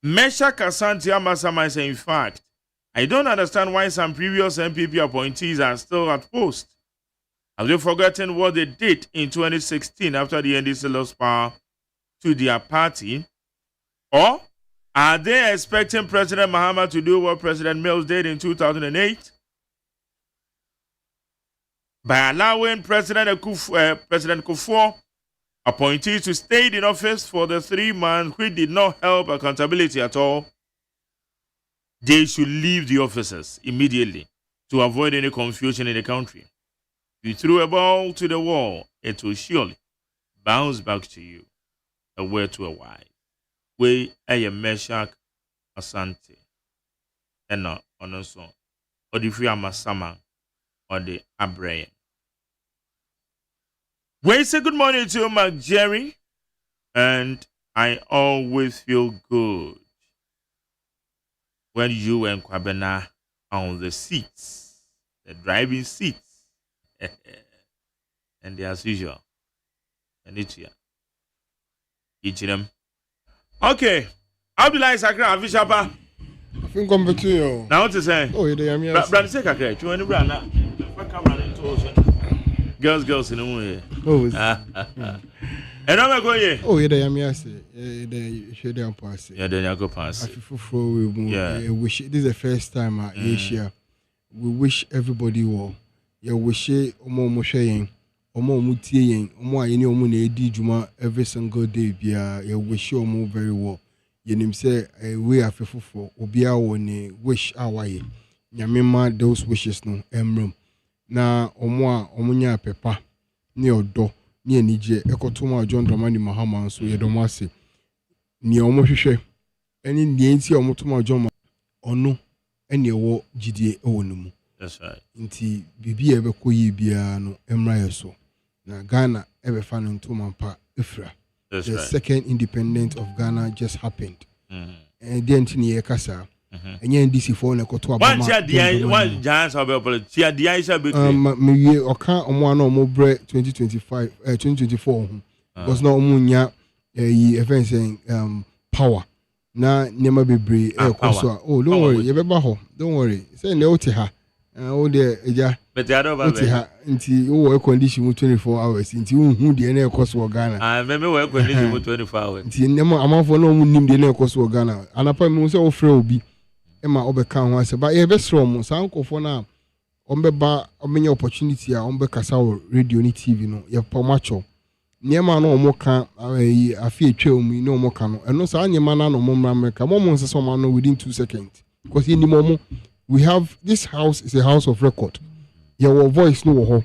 Mesha Kasanti Amasama says, in fact, I don't understand why some previous MPP appointees are still at post. Have they forgotten what they did in 2016 after the NDC lost power to their party? Or are they expecting President Mahama to do what President Mills did in 2008? By allowing President Kufuor appointees to stay in office for the 3 months, which did not help accountability at all, they should leave the offices immediately to avoid any confusion in the country. If you threw a ball to the wall, it will surely bounce back to you. A word to a wise. We a Meshach Asante. And not on a song. Or the free Amasama or the Abraham. We say good morning to Mark Jerry. And I always feel good when you and Kwabena are on the seats, the driving seats. And as usual, and it's here. Each of them. Okay. Abdullah Sakra, Vishapa. I think I'm between you. Now what to say? Oh, you're the Brother Sakra, you want to run now? Girls in the way. Oh, and I'm going here. Oh, you're the Yamiase. The Shady Pass. Yeah, then you go pass. Yeah. Wish this is the first time at Asia. We wish everybody well. You wish omo mosheyin, omo mutieyin, omo ayeni omo na edi juma every single day bia. You wish omo very well. You nim say we are for obia woni wish awaye. Nyamema those wishes no emrum. Na omo nya pepa ni odo ni enije ekotoma John Dramani Mahama so yedomo ase. Ni omo hwehwe eni ni enti omo toma John ono eni ewo gidie ewo numu. That's right. Inti bibi ebe koyi bia no emra yeso. Na Ghana ebe fa no ntoma mpa efra. That's the right. Second independence of Ghana just happened. And then tini ye kasa. Enye NDC for na koto abama. One chance about tia dia isa be. Me oka omo ana omo bre 2025 2024 because na omo nya events power. Na nyama bebre koso. Oh, don't worry, ye beba ho. Don't worry. Say na oti ha. Oh there eja. But the other one. Nti wo work condition 24 hours. Nti hu de na ekoso Ghana. Ah, me work condition 24 hours. Nti nyama amafo na omo nim de na ekoso Ghana. Anapa me say wo frɛ obi. Ema obeka ho ase ba ye be srom sankofo na ombeba omenya opportunity a ombe kasa wo radio ni TV no ye pomacho nyema na omoka afi etwa omu ni omoka no eno sa nyema na no momra meka momo nseso ma no within 2 seconds because ni momo we have this house is a house of record your voice no wo ho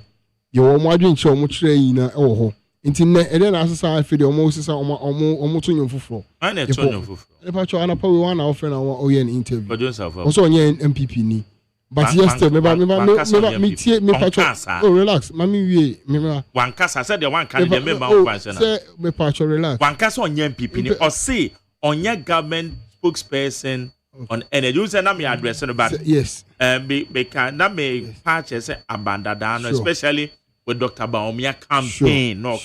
your mo adwenche omo kire yina e wo ho nti ne ede na asesa afi de omo sesa omo to nyom foforo ana to nyom foforo e pa cho ana pa we wan our friend our oyen interview producer also onye MPP ni but yesterday me tie me pa cho oh relax mami wie me wan kasa said the one can the member of function say me pa cho relax wan kasa onye MPP ni or say onye government spokesperson on energy you say na me address no but yes be can na me patch say abandada no especially with Dr. Baumia campaign no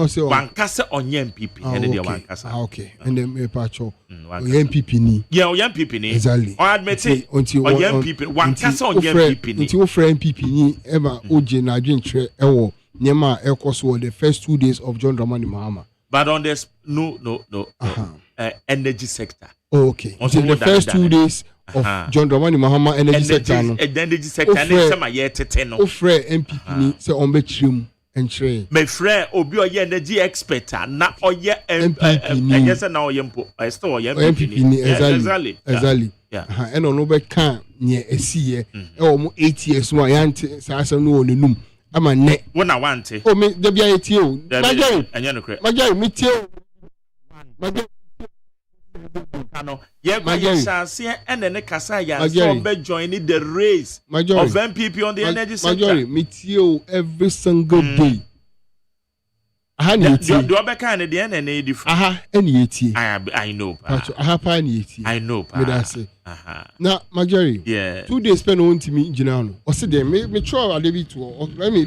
say one kasa onye MPP and the one kasa okay and then me pacho MPP ni MPP ni exactly or admit onye MPP one kasa onye MPP ni nti wo frɛ MPP ni eba oje na adwentre ewo nyema ekoso the first 2 days of John Dramani Mahama but on this no energy sector okay until the first 2 days of John Dramani Mahama energy sector no energy sector na say ma ye tete no o frɛ MPP ni say on be chim Entry. My friend, Obi or energy expert, na oye MPP. Yes, now yempo. I still MPP. Exactly. Yeah. And on over can near a sea. 8 years. My auntie says no num. I'm a net. When I want it. Oh, me the BITO. Major, me too. And then the Kasaya joining the race of MPP on the energy sector. Meet you every single day. I know. I know. Now, Majori. Yeah. 2 days spent on to me, General. Or say, me try a debit to. Let me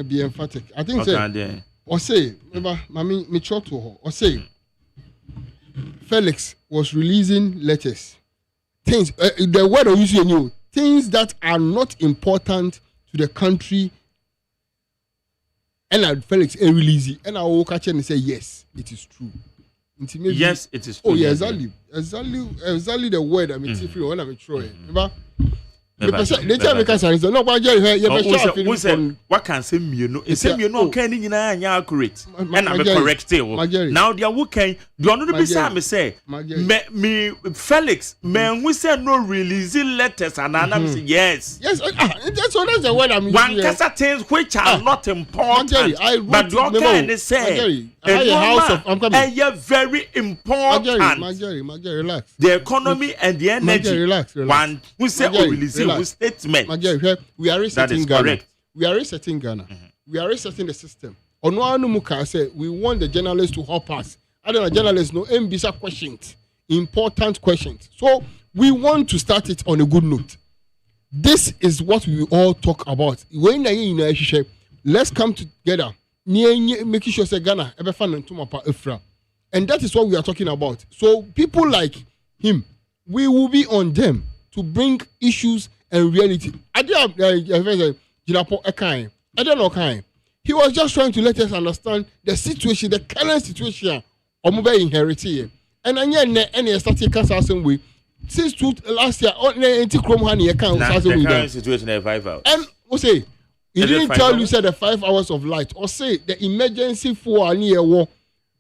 be emphatic. I think say. Or say, Mammy, me try to her. Or say. Felix was releasing letters. Things, the word I'm using new, things that are not important to the country. And Felix release it. And I will catch and say, yes, it is true. Yes, it is true. Oh, yeah, exactly the word I'm free when I'm trying. What can say me no? Say me no can ni na accurate. And I'm correct. Now they are working. Do you know be say me Felix me we say no releasing letters and I say yes. Yes, that's the word I'm using. One case things which are not important. But you can say a very important. Relax. The economy and the energy. Relax. One we say releasing statement. We are resetting Ghana. Correct. We are resetting Ghana. We are resetting the system. Onoanumuka said we want the journalists to help us. I don't know, journalists know ambitious questions, important questions. So we want to start it on a good note. This is what we all talk about. When let's come together. Making sure say Ghana ever fan and tumapa efra. And that is what we are talking about. So people like him, we will be on them to bring issues and reality. I don't know. He was just trying to let us understand the situation, the current situation of mobile inherited. And any started cancer way since last year. The current situation is 5 hours. And we say he didn't tell you said the 5 hours of light or say the emergency for a near war.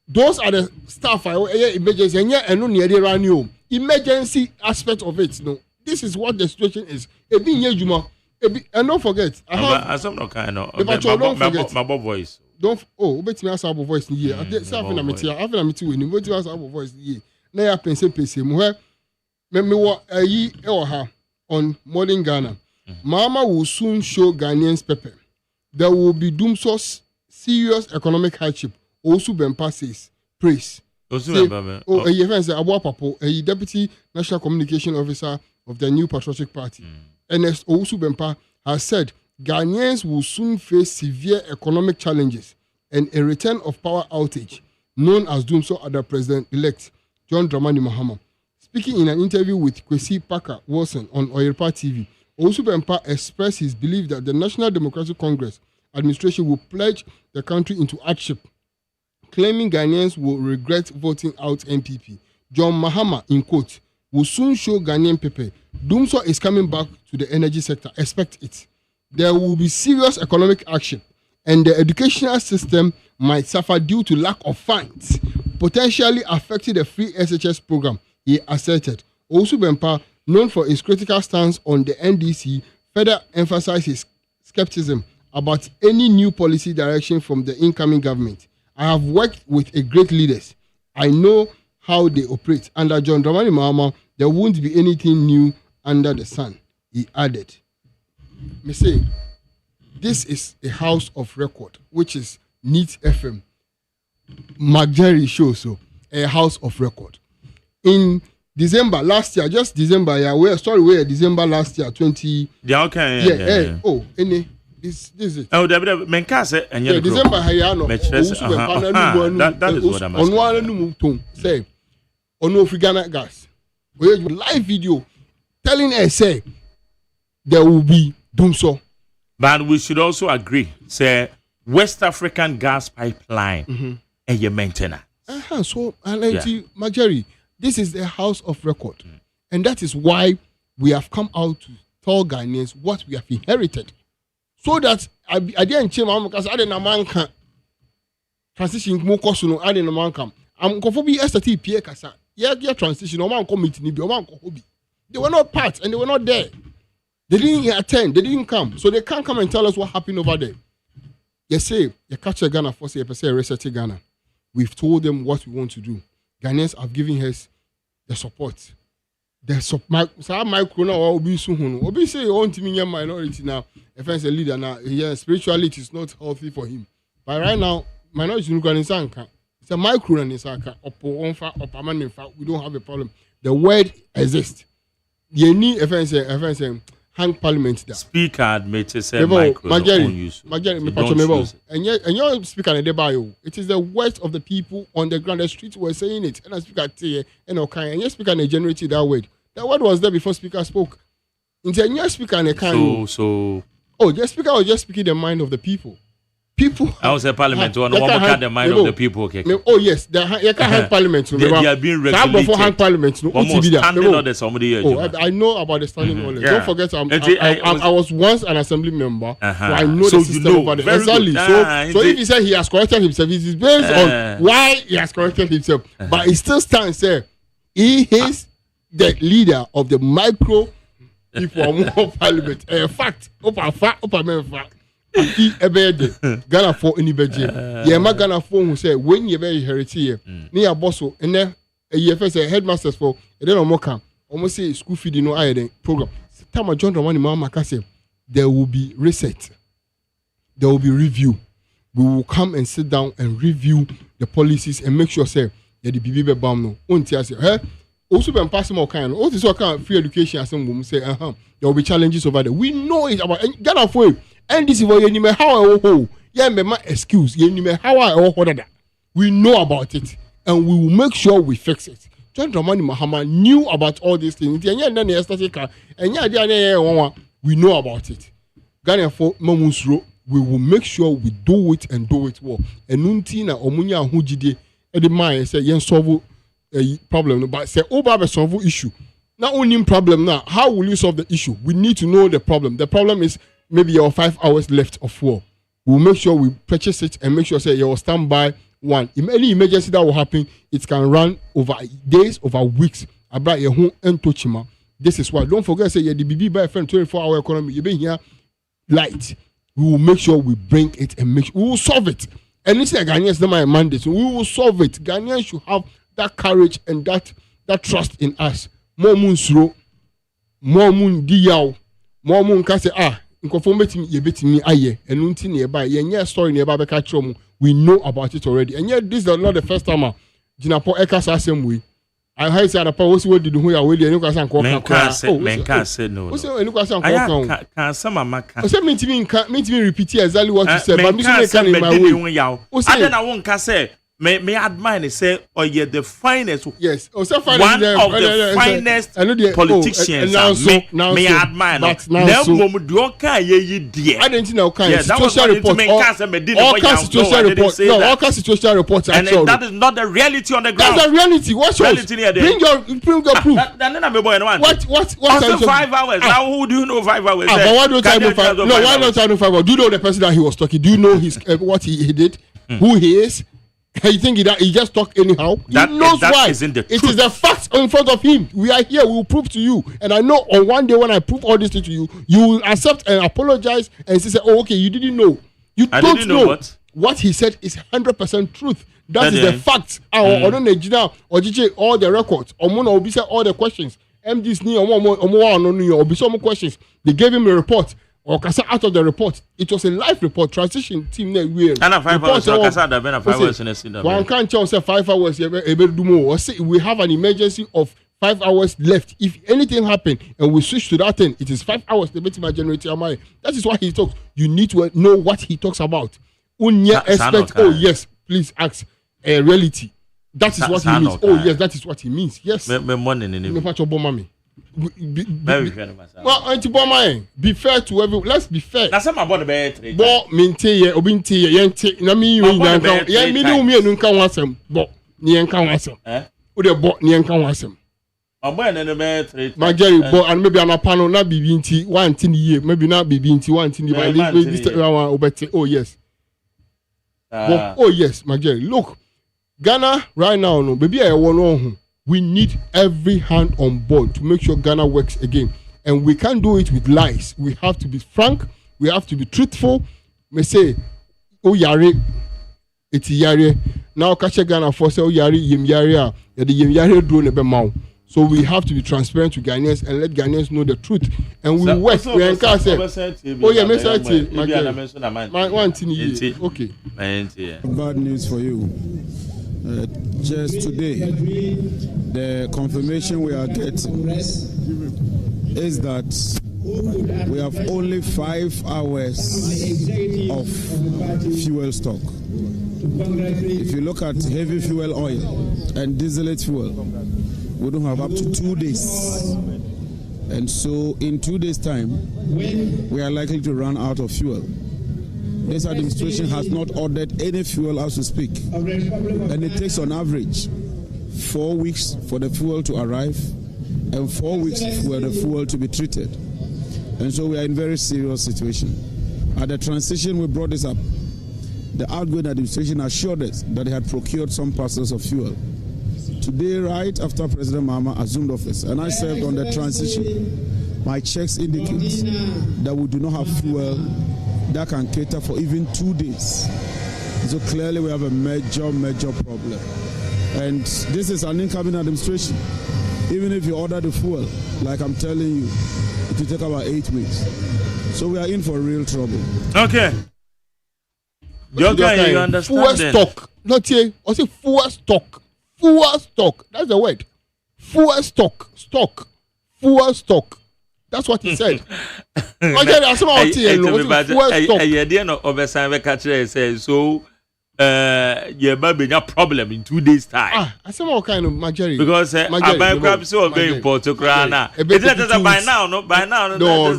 Those are the stuff emergency and no near the emergency aspect of it. No. This is what the situation is. And don't forget, I have some kind of my voice. Don't bet me as our voice here. I have a meeting when you bet us our voice here. Now I pense where me wa ayi on modern Ghana. Mama will soon show Ghanaians pepper. There will be doomsday serious economic hardship. Also Bempa says praise. A deputy national communication officer of the New Patriotic Party, Ernest Owusu Bempa, has said Ghanaians will soon face severe economic challenges and a return of power outage, known as doomsday under President-elect John Dramani Mahama. Speaking in an interview with Kwesi Parker Wilson on Oyerpa TV, Owusu Bempa expressed his belief that the National Democratic Congress administration will pledge the country into hardship, claiming Ghanaians will regret voting out MPP. John Mahama, in quote, will soon show Ghanaian people. Doomsday is coming back to the energy sector. Expect it. There will be serious economic action, and the educational system might suffer due to lack of funds, potentially affecting the free SHS program, he asserted. Owusu Bempa, known for his critical stance on the NDC, further emphasized his skepticism about any new policy direction from the incoming government. I have worked with a great leaders. I know how they operate. Under John Dramani Mahama, there won't be anything new under the sun, he added. Me say, this is a house of record, which is Neat FM. Magjerry show so a house of record. In December last year, just December, December last year, 20. Yeah, okay. Oh, any. This is it. Oh, Menkase and December Hayano. That is what I'm asking. On one say, on no Ghana gas. We have live video telling us say there will be doomsday. But we should also agree, say West African gas pipeline and your maintenance. So, Majeri, this is the house of record, and that is why we have come out to tell Ghanaians what we have inherited. so that I didn't change my because I didn't man can transition more cost no I didn't man come. I'm conforming STT PA kasa. Yeah, transition no man come meeting no man hobby. They were not part and they were not there. They didn't attend, they didn't come. So they can't come and tell us what happened over there. You say, you catch a Ghana for say, reset Ghana. We've told them what we want to do. Ghanaians have given us the support. Micro now obi soon. Obi say you want to be a minority now. If I'm a leader now, yeah, spiritually it is not healthy for him. But right now, minority no can sanka. It's a micro and sanka. We don't have a problem. The word exists. You need if I'm saying hang parliament there. Speaker admitted say micro use. And your speaker in the bio. It is the worst of the people on the ground. The streets were saying it. And I speak at and okay. And your speaker generated that word. That word was there before speaker spoke. Into your speaker and your speaker was just speaking the mind of the people. People. I was a parliament one the mind of the people. Okay. Oh yes, you can't hang parliament. They are being regulated. Hang parliament. Almost standing order somebody. I know about the standing order. Don't forget, I was once an assembly member, so I know the system over there. Exactly. So if he said he has corrected himself, it is based on why he has corrected himself. But he still stands there. He is the leader of the micro people of parliament. Fact. Ghana for any budget. Yeah, my Ghana for who say when you very heritage near Bosso and then a year first headmasters for a little more come almost say school feeding no iron program. Time John Romani Mama Kase, there will be reset, there will be review. We will come and sit down and review the policies and make sure say that the BB bomb no until say also been passing more kind. All this kind of free education as some women say there will be challenges over there. We know it about Ghana for and this is what you know how I yeah, my excuse. You know how I we know about it, and we will make sure we fix it. John Dramani Mahama knew about all these things. And we know about it. Ghana for Mamusro, we will make sure we do it and do it well. And Nuntina Omunya Hujide at the mind say yen solve a problem, but say over solve issue. Not only problem now. How will you solve the issue? We need to know the problem. The problem is maybe you have 5 hours left of war. We'll make sure we purchase it and make sure say you stand by one. In any emergency that will happen, it can run over days, over weeks. About your home and Tochima. This is why. Don't forget say the BB by 24-hour economy. You been here light. We will make sure we bring it and make sure we will solve it. And this is Ghanaians not my mandate. So we will solve it. Ghanaians should have that courage and that trust in us. More moon slow, more moon diyaw, more moon kase betimi aye and unti nearby yeah story nearby catch we know about it already and yet this is not the first time Jinapo Ekas same way I heard say the power what did who are with you can say no can some maka say me repeat exactly what you said but me say in my way I don't want to say may admire say or yeah the finest yes one of the finest politicians may admire now moment do okay I didn't know kind social report all situation reports and that is not the reality on the ground. That's the reality. What's reality here? Bring your proof. What 5 hours now who do you know 5 hours but why don't I know 5 no why don't I know 5 hours? Do you know the person that he was talking? Do you know his what he did who he is? You think he just talk anyhow? He knows why. It is the facts in front of him. We are here. We will prove to you. And I know on one day when I prove all this to you, you will accept and apologize and say, "Oh, okay, you didn't know. You don't know what he said is 100% truth. That is the facts. All the records. All the questions. MD's questions. They gave him a report. Or Kasa out of the report, it was a live report. Transition team that we and 5 hours. Kasa have been 5 hours in a scene. One can't tell say 5 hours. Or say we have an emergency of 5 hours left. If anything happen and we switch to that thing, it is 5 hours. The my generator mind. That is what he talks. You need to know what he talks about. Expect. Oh yes, please ask. Reality. That is what he means. Oh yes, that is what he means. Yes. Be fair to everyone. Let's be fair. That's my body bed. Bo mintie obintie yente na mi wi nkan ya mi ni umi enu nkan wasem bo ni nkan wasem o de bo ni nkan wasem Majeri, but and maybe an panel not be binti 1 year, maybe not be binti 1 year. Oh yes. Oh yes, Majeri. Look, Ghana right now, no, baby, I want we need every hand on board to make sure Ghana works again. And we can't do it with lies. We have to be frank. We have to be truthful. Me say, oh yare, it's yare. Now catch Ghana for say, oh yare, yim yare, the yim yare drone a mau. So we have to be transparent to Ghanaians and let Ghanaians know the truth. And we work. We encourage. Oh yeah, my one thing. Okay. Bad news for you. Just today, the confirmation we are getting is that we have only 5 hours of fuel stock. If you look at heavy fuel oil and distillate fuel, we don't have up to 2 days. And so in 2 days' time, we are likely to run out of fuel. This administration has not ordered any fuel as we speak. And it takes on average 4 weeks for the fuel to arrive and 4 weeks for the fuel to be treated. And so we are in a very serious situation. At the transition, we brought this up. The outgoing administration assured us that they had procured some parcels of fuel. Today, right after President Mahama assumed office, and I served on the transition, my checks indicate that we do not have fuel that can cater for even 2 days. So clearly we have a major problem. And this is an incoming administration. Even if you order the fuel, like I'm telling you, it will take about 8 weeks. So we are in for real trouble. Okay. You understand? Fuel stock. Not here. I say fuel stock. Fuel stock. That's the word. Fuel stock. Stock. Fuel stock. That's what he said. So yeah, maybe no problem in 2 days time. I said all kind of Majeri. Because I buy crabs so very important crana. Is that by now? No, by now. No,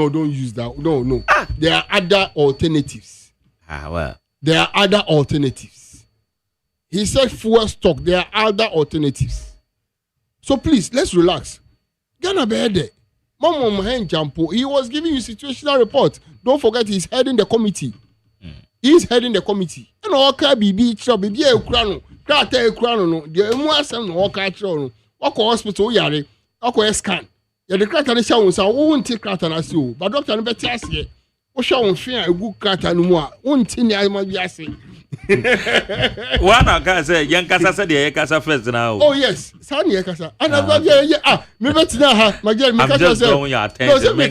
don't use that. No. There are other alternatives. Well. There are other alternatives. He said fuel stock. There are other alternatives. So please, let's relax. Ghana be there. He was giving you situational report. Don't forget he's heading the committee. He's heading the committee. And all can be baby a crown. Crate a crown. The more some walk at you. Walk hospital yare. Walk scan. Yeah, the crack and the show won't take crack and as you. But Doctor Betti, what shall fear a good crack and more? One thing I might be asking. One can say, young Casa said the Casa first now. Oh, yes, Sunny Casa. And I'm maybe now, my dear, I'm just drawing your attention. I'm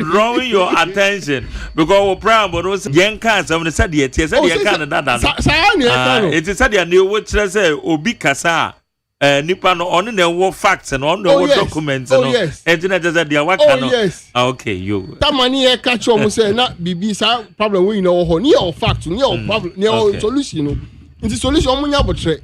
drawing your attention because we're proud, but also young Casa, when they said the said the Canada. It is said the new which say Obi Casa. Nipa no on the war facts and on the war documents and yes. And then just the work. Oh yes. Okay, you. That money here catch almost say not BB problem we know near fact near problem near solution. In the solution omunya botre.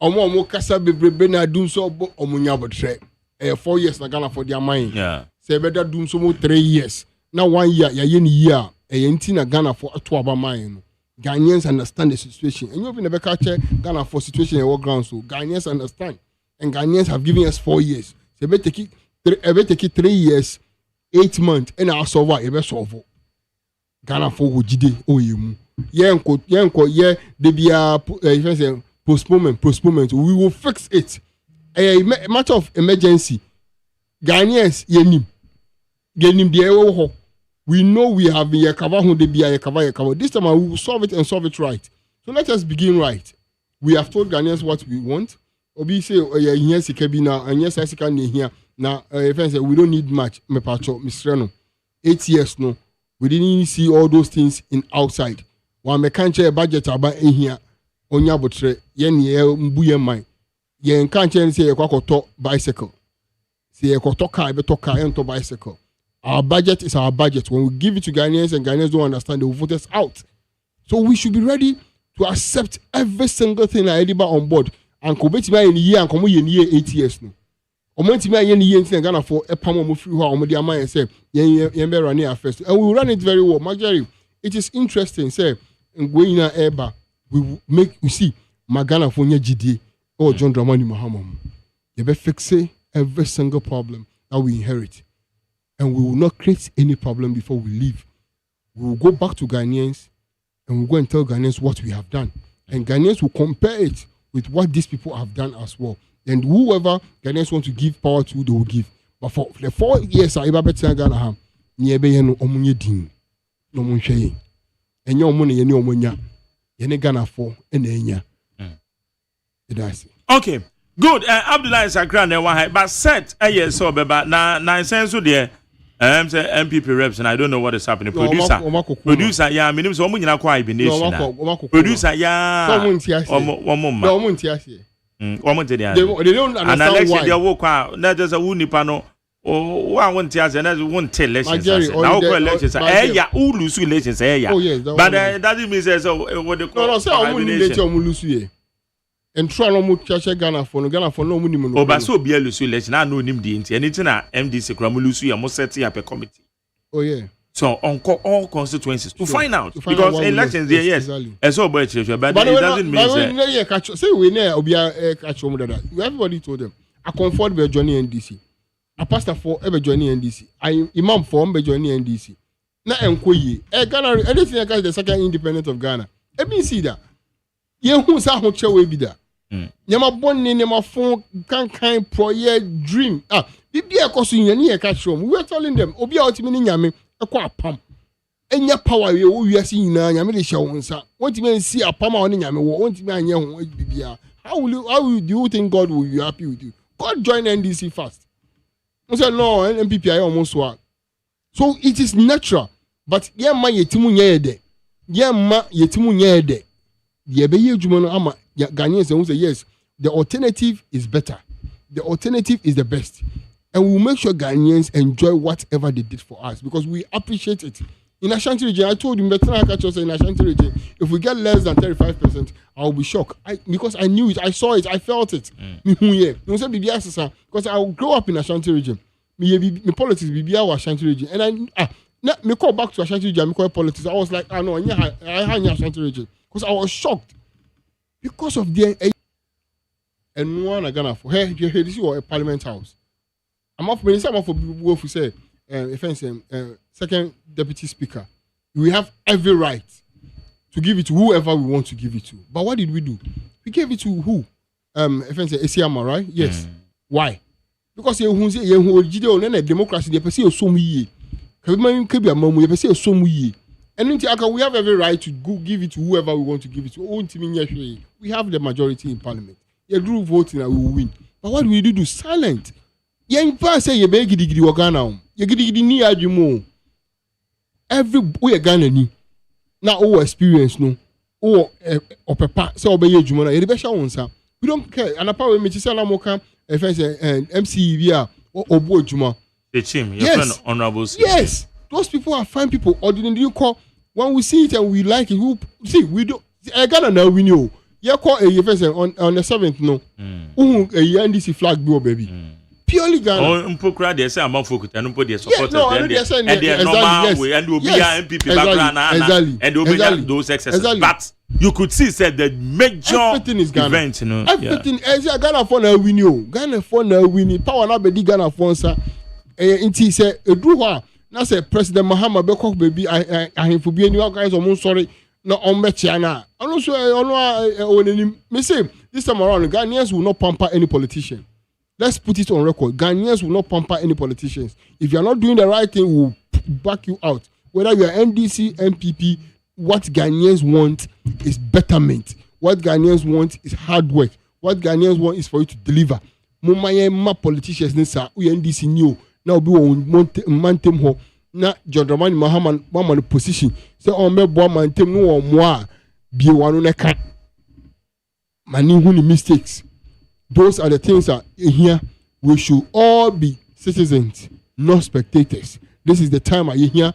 Omo kasa bebrebe na dum so omunya botre. 4 years na Ghana for their mind. Yeah. Say better dum so 3 years. Now 1 year ya ye ni year enti na Ghana for to aba mind. Ghanaians understand the situation. And you've never catch Ghana for situation in war ground. So Ghanaians understand. And Ghanaians have given us 4 years. So better take it 3 years, 8 months, and I'll survive. Ebe solve. Ghana for Wujide Oyemu. Yeah, they be postponement. We will fix it. A matter of emergency. Ghanaians yenim the we know we have been yakava who they be yakava. This time we will solve it and solve it right. So let us begin right. We have told Ghanaians what we want. Obi say yes kabina and yes I can here. Now we don't need much. Me pacho Mr. 8 years no. We didn't see all those things in outside. One me can't share budget about in here. Onya botre yen ye mbuye mind. Yen can't say yakwa bicycle. Say yakwa car beto car and to bicycle. Our budget is our budget. When we give it to Ghanaians and Ghanaians don't understand, they will vote us out. So we should be ready to accept every single thing that anybody on board. And come back in a year and come in year 8 years now. Or when to in year in Ghana for a palm of free or the amount and say, yeah, run here first. And we will run it very well. Marjorie, it is interesting. Say, and going in eba, we see Magana for GD. or John Dramani Mahama. You be fix every single problem that we inherit. And we will not create any problem before we leave. We will go back to Ghanaians and we'll go and tell Ghanaians what we have done. And Ghanaians will compare it with what these people have done as well. And whoever Ghanaians want to give power to, they will give. But for the 4 years, I ever Ghana, niebe no omunye din, no munhwe. Enya omo ne ye ne omonya. Ye ne Ghana for ena enya. Okay. Good. Abdullah Sakran ne wa but set so beba na sense so there say MPP reps and I don't know what is happening. Producer yeah, me so omo nyina kwa ibination. Producer yeah. So omo ntia se. Omo ntia se. Omo ntia there. They don't understand why. They wo kwa na just a wu nipa no wa won ntia se na won tell elections. Now go elections. Yeah, who lose elections yeah. But that doesn't mean say so what they call. No, say omo ni let omo lose here. And try no mu chache Ghana for no mu ni mu no. Oba so be lose election na no nim di nti anything na MDC kra mu lose ya mo set up a committee. Oh yeah. So on all constituencies to find out because elections there yes. It's all about church but it doesn't mean say we na obi catch omo that. Everybody told them I comfort be joining NDC. A pastor for ever joining NDC. I imam for be joining NDC. Na enkoyi Ghana anything like the second independent of Ghana. E bin see that. Ye hu sa ho chewe bi da. Nyama bonni nyama fon kan project dream bibia ekoso nyane ye ka chom we are telling them obi a otimi ni nyame ekọ apam enya power we wo wiase nyina nyame de hye won sa wontimi nsi apam a won nyame wo wontimi anye ho bibia how do you think God will be happy with you? God join NDC first. We say no MPP ayo mo so it is natural but ye ma yetimu nye de ye ma yetimu nye de ye be ye dwuma no ama Ghanaians will say yes, the alternative is better. The alternative is the best. And we'll make sure Ghanaians enjoy whatever they did for us because we appreciate it. In Ashanti region, I told you, in Ashanti region, if we get less than 35%, I'll be shocked. Because I knew it, I saw it, I felt it. Because I will grow up in Ashanti region. My politics be Ashanti region. And I call back to Ashanti region, I call politics. I was like, no, I Ashanti region. Because I was shocked. Because of the and one Ghana for hey this is a Parliament House. I'm off minister for people who say second deputy speaker. We have every right to give it to whoever we want to give it to. But what did we do? We gave it to who? Esiama, right? Yes. Why? Because democracy they say so muye. And we have every right to give it to whoever we want to give it to. We have the majority in Parliament. You do voting and we will win. But what do we do? Silent. You say you beg gidi Ghana. You gidi ni ajumo. Every we Ghana ni. Now all experience no. Or papa say obey jumona. You be sure onsa. We don't care. And apart me say na mo kan MCV or obo juma. The team, your friend honorable. Yes. Those people are fine people. Or didn't you call when we see it and we like it? We don't. I gotta know we know. You call a on the 7th no. A NDC flag bill baby. Purely Ghana. Oh, Mpokra they say I'm not focused and nobody supporters. And they normal way and will be MPP background and will be those excesses. But you could see said the major event, you know. Everything is Ghana for now we know. Ghana for now we need power na be Ghana for sir. Inti say edru na say President Mahama Bekok baby ahemfo bi eni guys omo sorry na onmetia na ono so ono me say this time around Ghanaians will not pamper any politician. Let's put it on record. Ghanaians will not pamper any politicians. If you are not doing the right thing, we'll back you out. Whether you are NDC, MPP, what Ghanaians want is betterment. What Ghanaians want is hard work. What Ghanaians want is for you to deliver. Ma politicians nisa we NDC new now be on mantem ho na John Dramani Mahama position say on me boa mantem no mo be wanu neka mani hu ni mistakes. Those are the things that here we should all be citizens, not spectators. This is the time I hear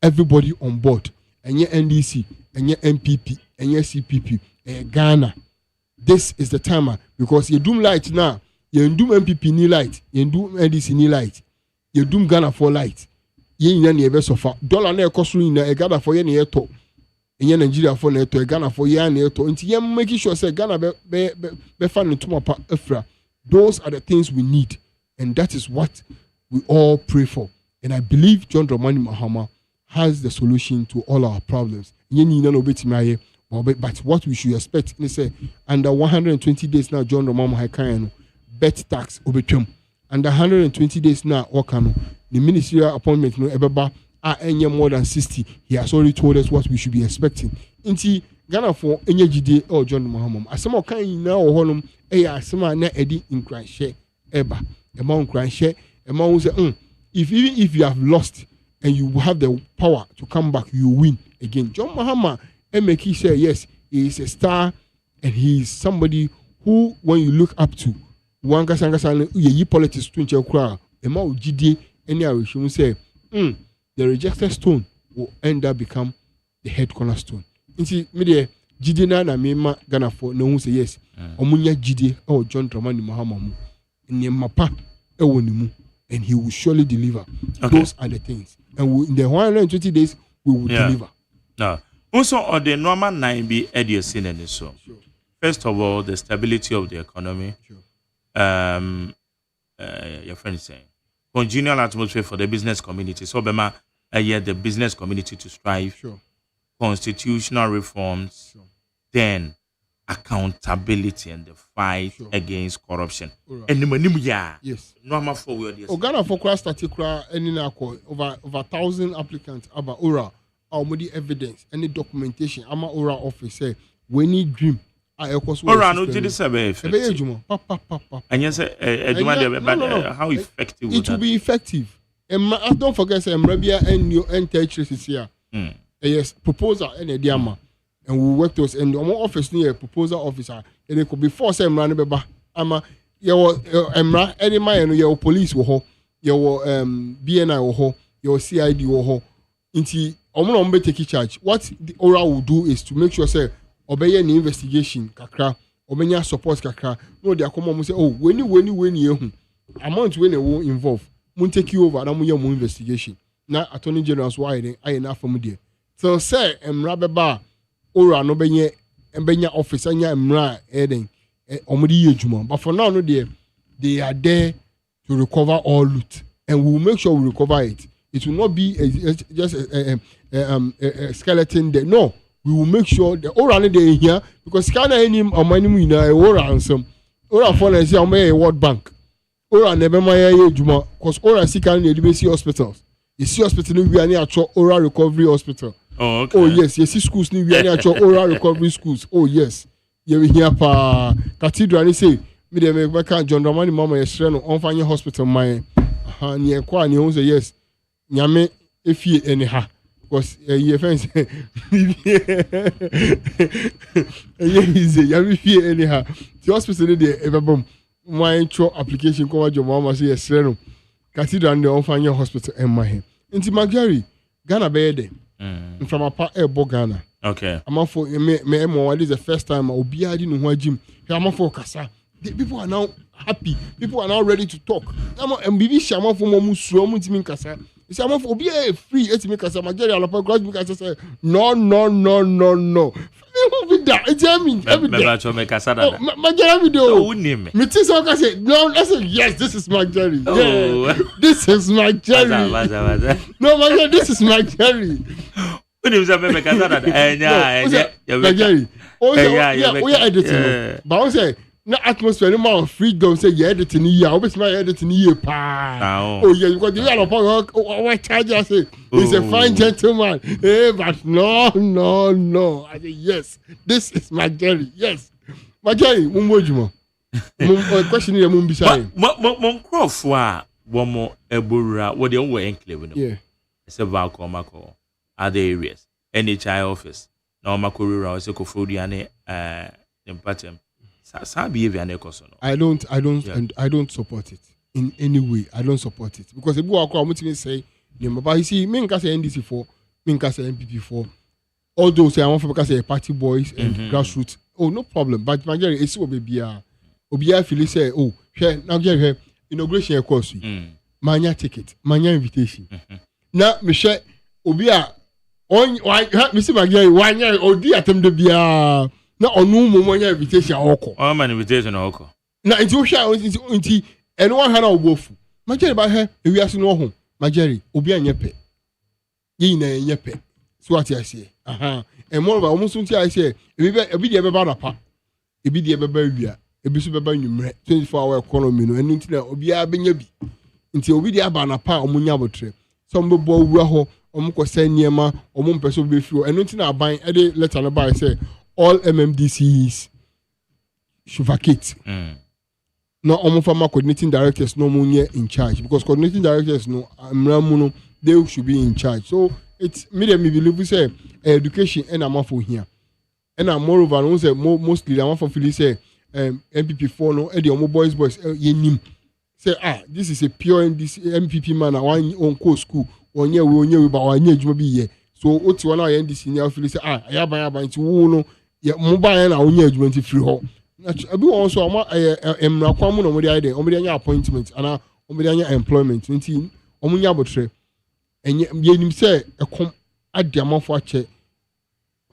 everybody on board. And your NDC, and your MPP, and your CPP, and Ghana. This is the time because you do light now. You do MPP ni light. You do NDC ni light. You do Ghana for light. You never suffer. Dollar na cost you na Ghana for you to. in Nigeria for neto, Ghana for yan neto, and yam making sure say Ghana be fun to mapa efra. Those are the things we need, and that is what we all pray for. And I believe John Dramani Mahama has the solution to all our problems. But what we should expect is say under 120 days now, John Dramani Mahama bet tax obetwem. Under 120 days now, Okano, the ministerial appointment no ebeba are any more than 60. He has already told us what we should be expecting. Inti Ghana for any GD or John Mahama. As some kind now or honum, some na edi in cry share eba. Among cry share, among say, if you have lost and you have the power to come back, you win again. John Mahama, Emeki say yes, he is a star and he is somebody who, when you look up to, one kasanga ye politics to crowd, among GD any Irish will say, the rejected stone will end up become the head cornerstone. You see, media GD na mema Ghana for no one say yes. Omunya GD or John Dramani Mahama in mapa ewonimu. And he will surely deliver. Okay. Those are the things. And in the 120 days, we will deliver. Now, also on the normal 9B education and so. Sure. First of all, the stability of the economy. Sure. Your friend is saying, congenial atmosphere for the business community. So, Bema, the business community to strive. Sure. Constitutional reforms. Sure. Then, accountability and the fight against corruption. Right. And the money, yes, normal forward. Yes. Ghana for class staticra any over 1,000 applicants about ora or evidence any documentation. Ama ora office say we need dream. Ora no did this and yes, how effective it will be effective. And don't forget say Mrabia and your entire here. Yes, proposal and a diama. And we work to us and our office near proposal officer. And it could be force Emra Beba. Ama your Emra, any man, your police wo your BNI wo your CID wo Inti Omon take charge. What the ORA will do is to make sure say obey an investigation kakra, obey support kakra. No, they are come say, oh, when you amount when they will involve, mun take you over and more investigation. Now Attorney General's why I enough from there. So say Emra Beba. Ora no benye office anya emra eden omudi yejuma, but for now no they are there to recover all loot and we will make sure we recover it. It will not be just a skeleton there. No, we will make sure the ora no dey here because kana any amani na ora ansem ora for na say a World Bank ora na be ma yejuma because ora sika na edibesi hospitals. You see hospital we are near ora recovery hospital. Oh, okay. Oh yes, yes, schools ni we are actual oral recovery schools. Oh yes. Yeah, we here pa cathedral ni say me dey make John Dramani mama yesre no on fanye hospital my ni ekwa ni say yes. Nyame efie eni ha because ye fence nyame fie eni ha. The hospital dey ebebom my intro application come John mama say yesre no cathedral ni on fanye hospital en my nti Magari Ghana be there. From a part of Ghana. Okay. I'm for me. This is the first time I'll be adding no gym. I'm for Kasa. People are now happy. People are now ready to talk. I'm Bibi Shama for Momusu, Muntimin Kasa. It's I'm for be free. It's me Kasa. Nigeria, I'll put because say no. It's no, I said yes, this is my Jerry. Yeah, this is my Jerry. No, my God, this is my Jerry. Jerry. Oh yeah, we are editing. But I say no atmosphere, no more freedom. Say you're editing here. I was my editing here. Oh yeah, because the other part, what charge I say he's a fine gentleman. But no. I say yes, this is my Jerry. Yes, my Jerry. Mumbojumo. Question here, Mumbisai. Mumcroft, one more ebura. What they all enclave. Yeah, it's a Valco. Other areas, NHI office. No, Makurura, Sekofodiane, Empatem. I don't support it in any way. I don't support it because the book I say, but you see, me say NDC for, me say MPP for. All those I want to say party boys and grassroots. Oh, no problem. But my Jerry, it's Obia Philly say, oh, here now get here inauguration course. Mania ticket, mania invitation. Now, Michelle Obia. on why Mr. Magay, why or dear them to be na onu mo nya invitation oko. Oh man invitation oko. Na nti wo hwa nti eno wa hwa na obofu. Majeri ba he ewiase no ho. Majeri obi anya pe. Yi na anya pe. So what I say. Aha. And more about almost until I say ebi de be ba na pa. Ebi de be ba wia. Ebi so be ba nwumre 24-hour economy no enu nti na obi a benya bi. Nti obi de aba na pa omunya botre. So mbebo wura ho omko say niema omum person be fi enu nti na aban e de letter no ba say all MMDCs should vacate. No omufama coordinating directors no munye in charge because coordinating directors no amramu they should be in charge. So it's me believe we say education and amafo here. And moreover no say mostly amafo feel say MPP4 no e the boys yenim say this is a pure MPP man one on co school onye we ba wanye adwuma bi ye. So oti one NDC now feel say ayaban ti wo no ya mobile na onye adwuma ti free ho. Abi also ama emrakwamu no modi ide omodi anya appointment ana omodi anya employment nti omunya abotre enye yenim say ekom ade amafo ache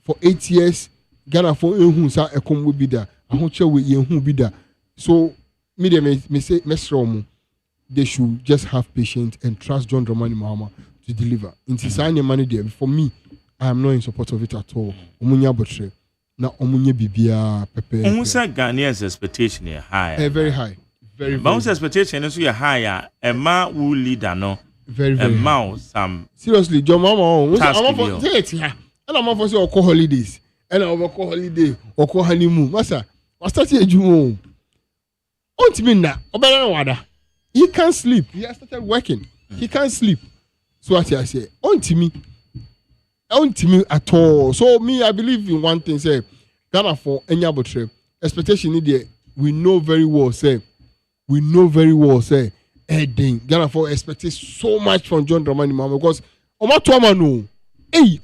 for 8 years Ghana for ehun sa ekom wo bi da ahoche we ehun bi da. So me say mesro they should just have patience and trust John Dramani Mahama to deliver. Nti sa anya money there for me I am not in support of it at all. Omunya abotre na omunye bibia pepe. Unsa Ghanaians expectation is high. Very high. Very but unsa expectation is so high. A man who leader no. Very a man some. Seriously, John Mama, I'm for say it here. And I'm for say oko holidays. And I'm oko holiday, oko honeymoon. Masa, what start here Jumo? Ontimi na, obera wada. He can't sleep. He has started working. He can't sleep. So what I say, ontimi at all. So me, I believe in one thing. Say Ghana for any trip expectation in there. We know very well. Say Ghana for expecting so much from John Dramani Mahama because Oma Tuama no,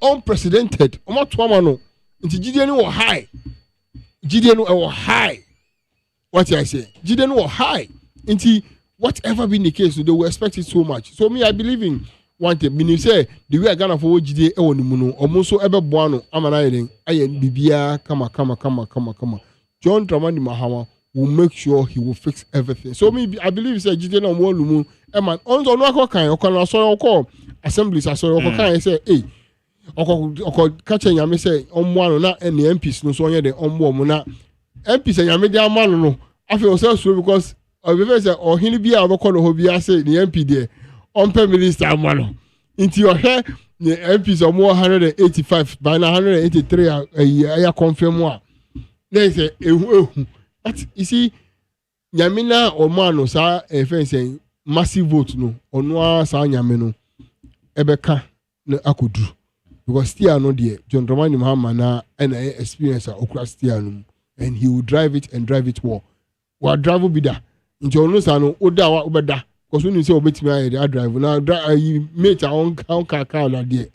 unprecedented. Oma Tuama no, into GDN were high. GDN were high. What I say, GDN were high. Into whatever been the case, they were expecting so much. So me, I believe in. One thing, meaning say the way Ghana for GDA ewonimuno almost so ebe boano amanaiden ayen bibia kama. John Dramani Mahama will make sure he will fix everything. So me I believe say GDA na mo lumu e man on no akokan okon so oko assemblies aso okokan say oko kache nyame say ommo na any MPs no so onye de ommo mo na MPs nyame de amano no afi o say so because obebe say ohini bia obekọ no ho bia say the MP there on per minister amano into your hair the MPs are more 185 by 183 I confirm one. They say but you see Yamina or Mano sa saying massive vote no or no sa Yamino Ebeka no akudu because still no dear John Dramani Mahama na and experience across still and he will drive it well. What drive will be that into no oda wa obeda. Because when you say obetimi I drive now you mate on car like there.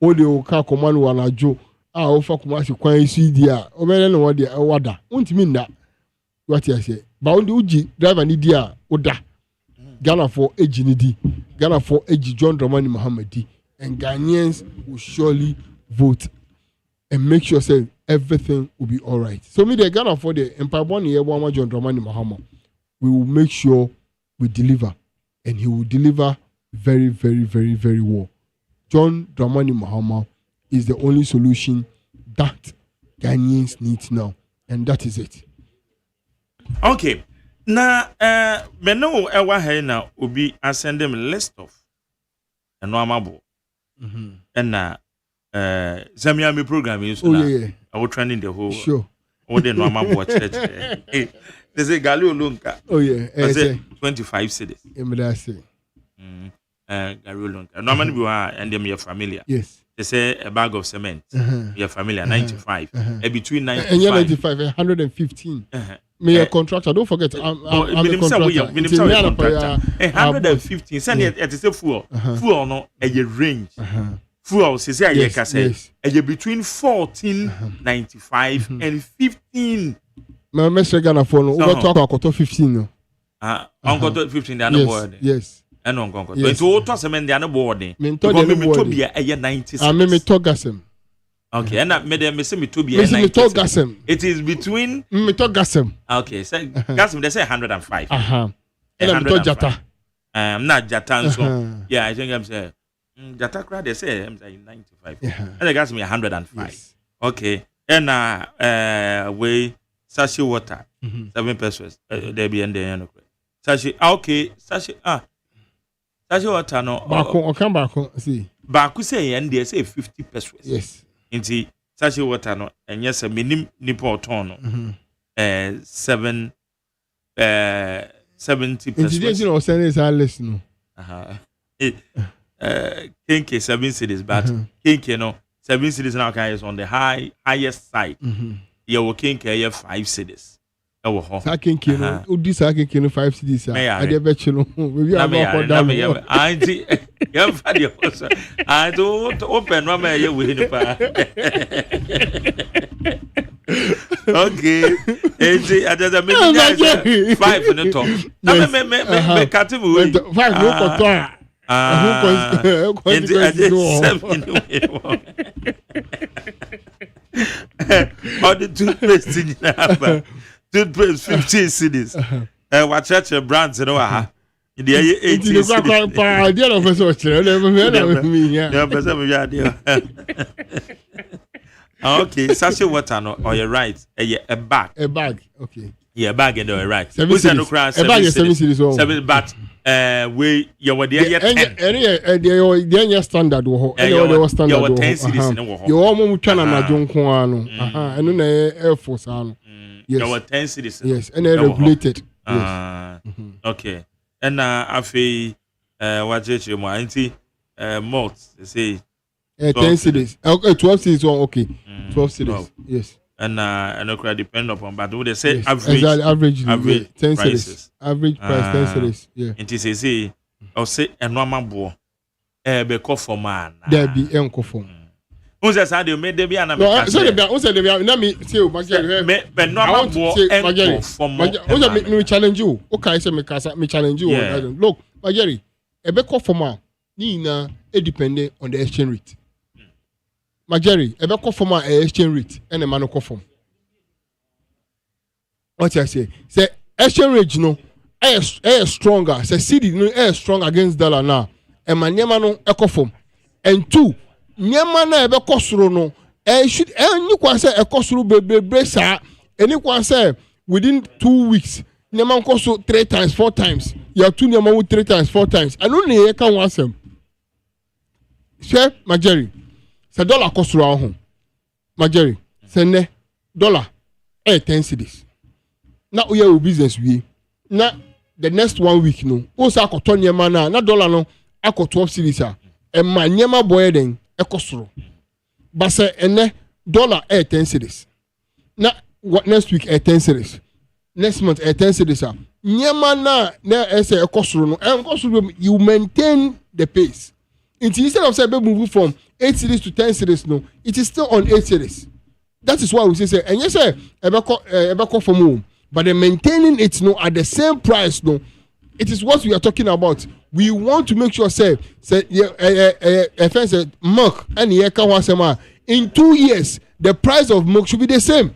O de car command wala jo ofa kuma si kwan si dia o be no what there wada untimi nda what I say ba on the uji driver ni dia oda Ghana for age ni di Ghana for age John Dramani Mahama di and Ghanaians will surely vote and make sure say everything will be all right. So me the Ghana for the Empire born here one John Dramani Mahama we will make sure we deliver, and he will deliver very, very, very, very well. John Dramani Mahama is the only solution that Ghanaians need now, and that is it. Okay. Now, me know ewa here now obi send them a list of normal and Zamia me program is I will training the whole sure. All the normal watch church. They say Galio Lunka. Oh yeah. I say 25 cities. Galio Lunka. Normally we are and them your familiar. Yes. They say a bag of cement. Your familiar 95. Between 95 and 95 115. Me a contractor. Don't forget I'm a contractor. 115. Send it at the full. Full no a range. Full say I say between 1495 and 15. My Mr. Ghana for no over talk about 15 no. Uncle 15 they are no board. Yes. And on Concord. But all toss them and the other boarding. Me to be a 90. I me to gasem. Okay, and that made them me to be a 90. It is between me to gasem. Okay, so gasem they say 105. And I'm to jata. I'm not jata so. Yeah, I think I'm saying jata crowd they say I'm saying 95. And they gas me 105. Yes. Okay. And we sachet water 7 pesos. There be and there. Sachet okay, sachet sachet water no. Bako come back see. Baku say and they say 50 pesos. Yes. Inti sachet water no and yes a minim nipo ton no. 70 pesos. Inti you know send is our listen. Kinky 7 cities, but Kinky no 7 cities now is on the highest side. You will Kinky 5 cities. Oh, Kinky no. Udi sa Kinky no 5 cities. I dey bet you no. Maybe I go down. I don't open one man you with Okay. I just a minute 5 in the top. Me cut him away. 5 no koto. All the toothpaste in toothpaste 15 cities. What church brands you know in the 18 Okay, sachet water no or you're right. A bag. Okay. Yeah, bag and you're right. 7 cities. A bag is 7 cities. 7 but we you were there yet any standard wo any standard wo 10 cities in wo you almost try na jonko ano eno na air force ano yes you were 10 cities yes and regulated yes okay and afi what you mo anti malt say 10 cities okay 12 cities okay 12 cities yes and okay depend upon but they say yes. average 10 cities average price 10 cities yeah it is say or say a normal bo be call for man there be enko form unse say they made be na me so they be unse they be na me say o magari me normal bo enko form unse me challenge you okay say me kasa me challenge you look magari e be call for man ni na e depend on the exchange rate Majeri, ebe call for my exchange rate and a man call form. What I say? Say exchange rate no air stronger. Say cedi no air strong against dollar now. And my nyama no eco form. And 2, nyama na ebe kosuro no should any kwa say e kosuro be sa any kwa say within 2 weeks nyama koso 3 times 4 times. You have 2 nyama with 3 times 4 times. I don't know can want them. Say Majeri. Say dollar cost around home. Majeri, say ne dollar 10 cedis. Now we have business we. Now the next 1 week no. Also I got 20 na dollar no. I got 12 cedis and my nyama boy then e cost ro. But say ne dollar 10 cedis. Now what next week 10 cedis. Next month 10 cedis nyama na say e cost ro no. And cost you maintain the pace. Instead of say move from 8 cities to 10 cities, no, it is still on 8 cities. That is why we say, and yes, sir, ebeko from home, but the maintaining it no at the same price, no, it is what we are talking about. We want to make sure, say, milk and in 2 years, the price of milk should be the same.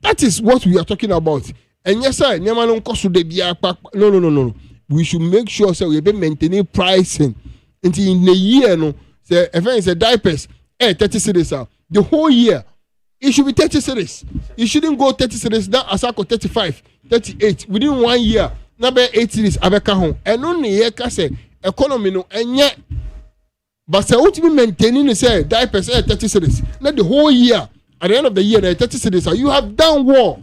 That is what we are talking about. And yes, sir, no. We should make sure, say, we be maintaining pricing until in the year, no. Say, if diapers, 30 cities the whole year, it should be 30 cities. You shouldn't go 30 cities, now as I go 35, 38. Within 1 year, number 8 cities, abeka home. And only here, say, economy, no, and yet, but say, what be maintaining, say, diapers, 30 cities. Not the whole year, at the end of the year, 30 cities, you have done war.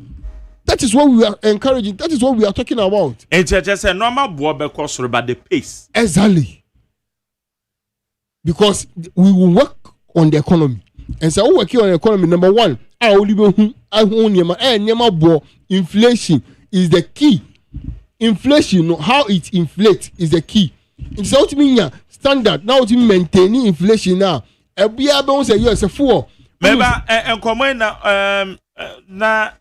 That is what we are encouraging. That is what we are talking about. And just a normal boy, because about the pace. Exactly. Because we will work on the economy. And so we working on the economy. Number 1, inflation is the key. Inflation, how it inflates is the key. It's what you mean standard. Now to maintaining inflation now. Every year say yes a fool. Remember, and come na